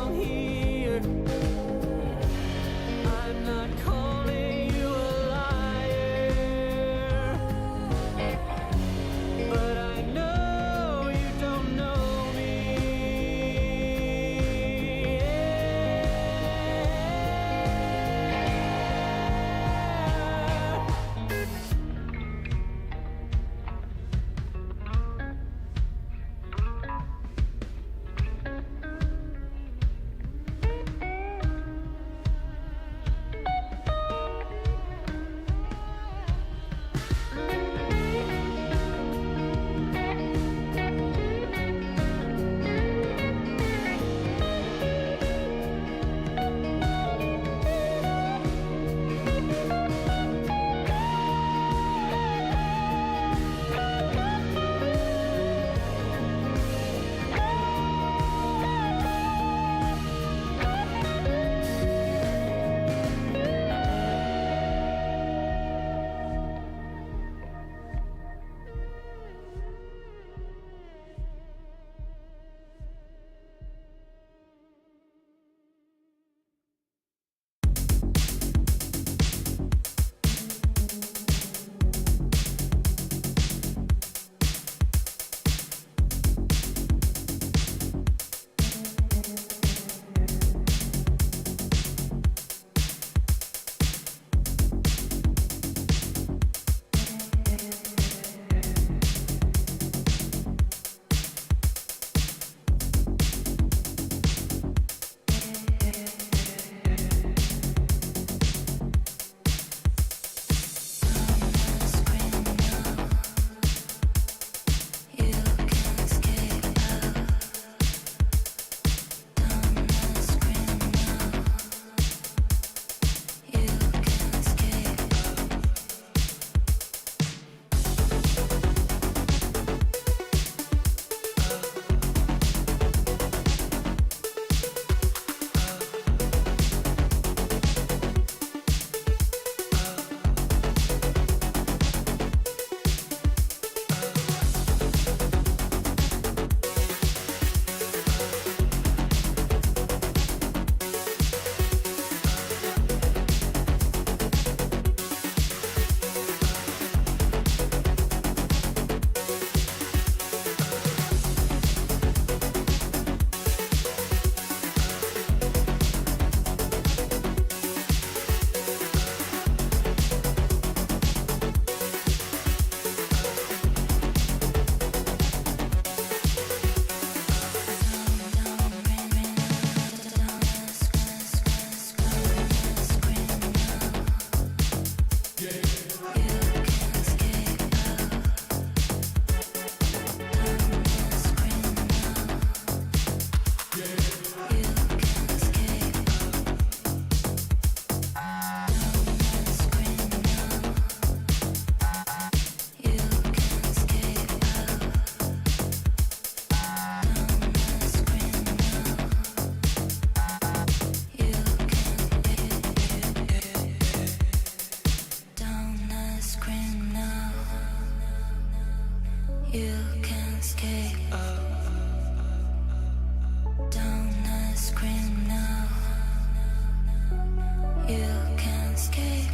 You can escape. Don't scream now. You can escape.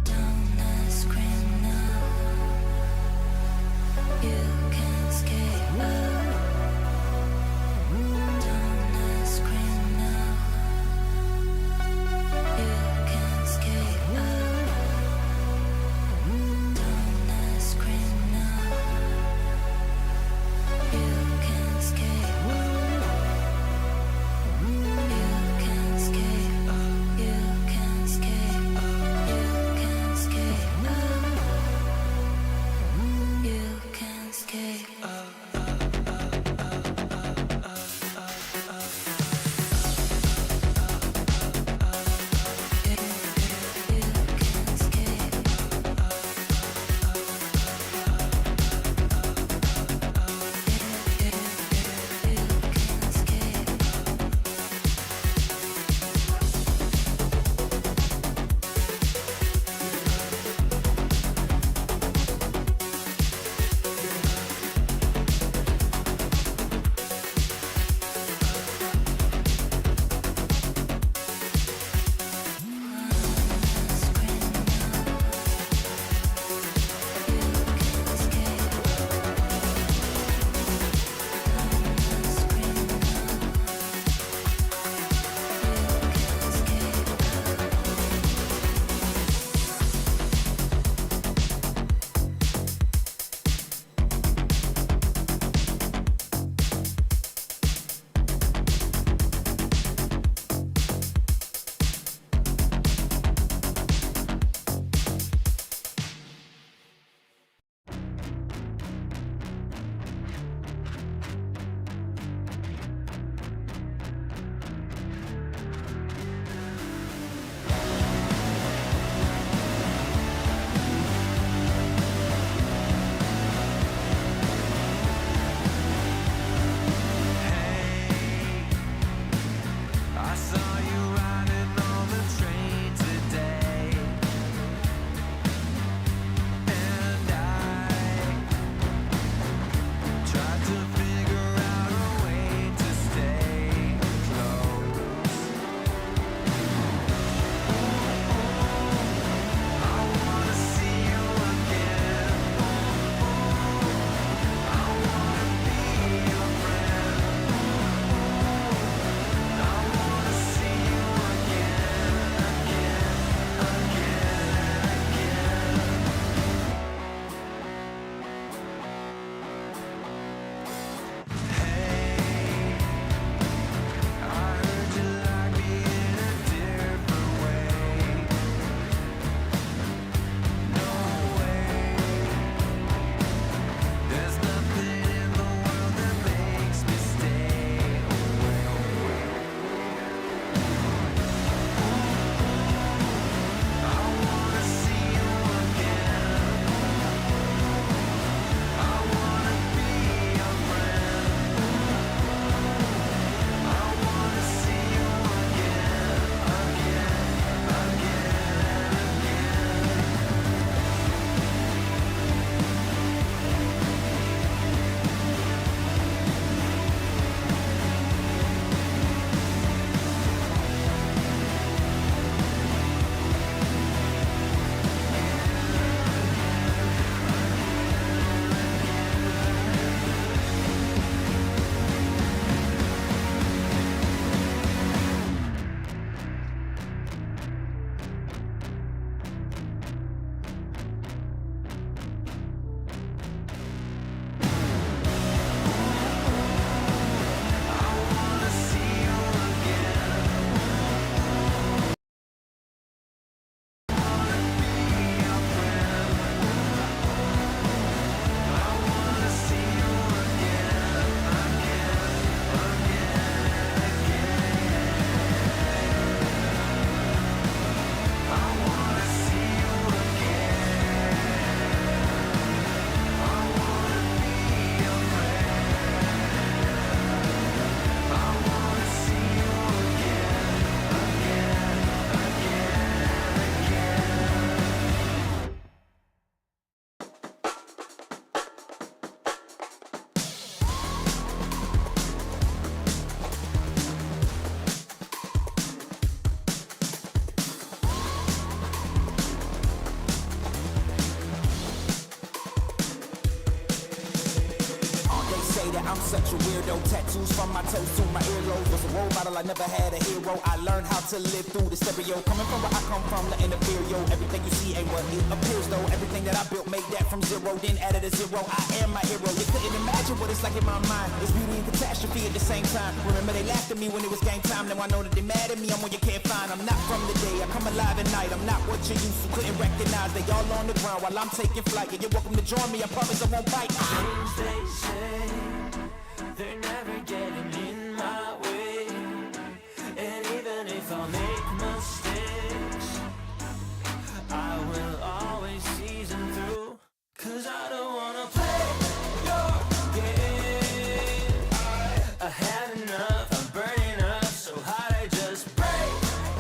Don't scream now. You can escape. Don't scream now. You can escape. Don't scream. such a weirdo. Tattoos from my toes to my earlobe. Was a role model, I never had a hero. I learned how to live through the stereo. Coming from where I come from, the inferior. Everything you see ain't what it appears though. Everything that I built made that from zero, then added a zero. I am my hero. You couldn't imagine what it's like in my mind. It's beauty and catastrophe at the same time. Remember they laughed at me when it was game time. Now I know that they mad at me. I'm one you can't find. I'm not from the day. I come alive at night. I'm not what you used to. Couldn't recognize. They all on the ground while I'm taking flight. And you're welcome to join me. I promise I won't bite. Things they say, they're never getting in my way. And even if I make mistakes, I will always see them through. Cause I don't wanna play your game. I had enough, I'm burning up so hot I just break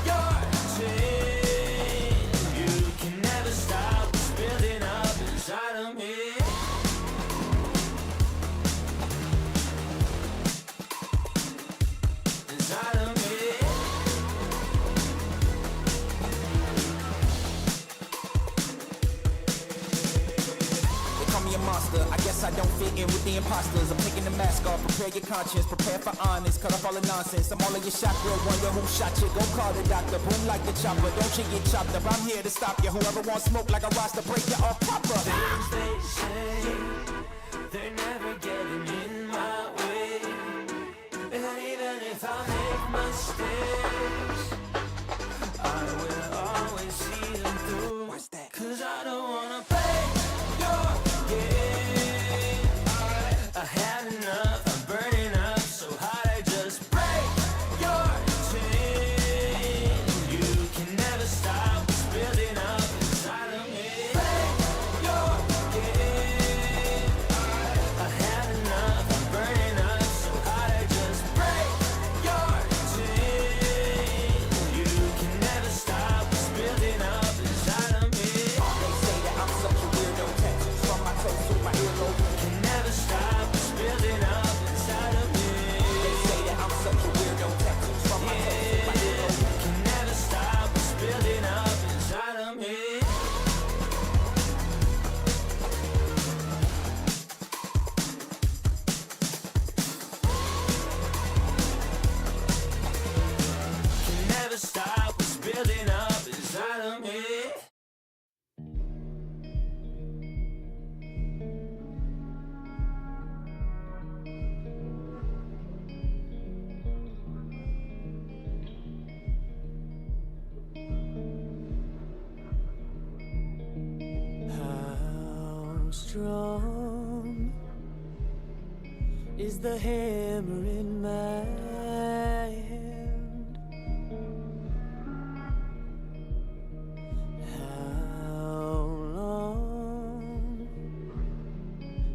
your chain. You can never stop what's building up inside of me. Inside of me. They call me a monster, I guess I don't fit in with the imposters. I'm taking the mask off, prepare your conscience, prepare for honest. Cut off all the nonsense, I'm all in your shot, real wonder who shot you. Go call the doctor, boom like the chopper. Don't you get chopped up, I'm here to stop you. Whoever wants smoke like a roster, break you off proper. Things they say, they're never getting in my way. And even if I make mistakes, I will always see them through. What's that? Cause I don't wanna play your game. I had enough, I'm burning up so hot I just break your chain. You can never stop what's building up inside of me. Play your game. I had enough, I'm burning up so hot I just break your chain. You can never stop what's building up inside of me. They say that I'm such a weirdo. Tattoos from my toes to my earlobe. Can never stop what's building up inside of me. They say that I'm such a weirdo. Tattoos from my toes to my earlobe. Can never stop what's building up inside of me. Can never stop what's building up inside of me. How strong is the hammer in my hand? How long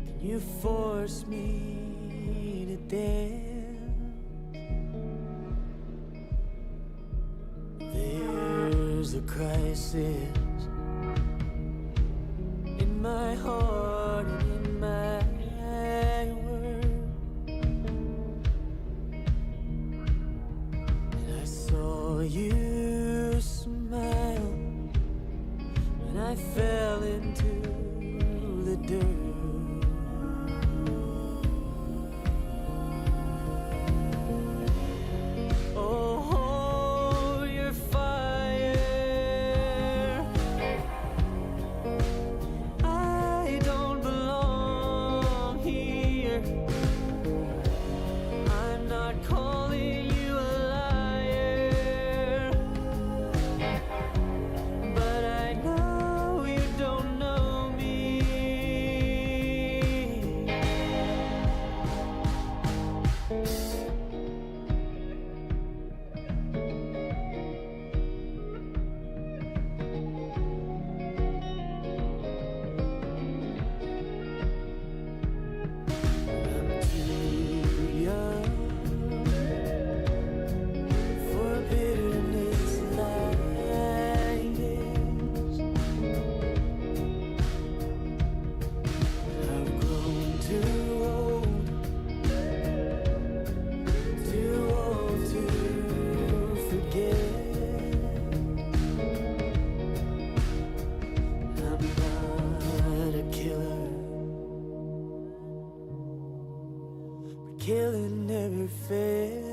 can you force me to dance? There's a crisis in my heart and in my world. And I saw you smile, and I fell into the dirt. Oh, your fire, I don't belong here. I'm not calling you a liar, but I know you don't know me. fail.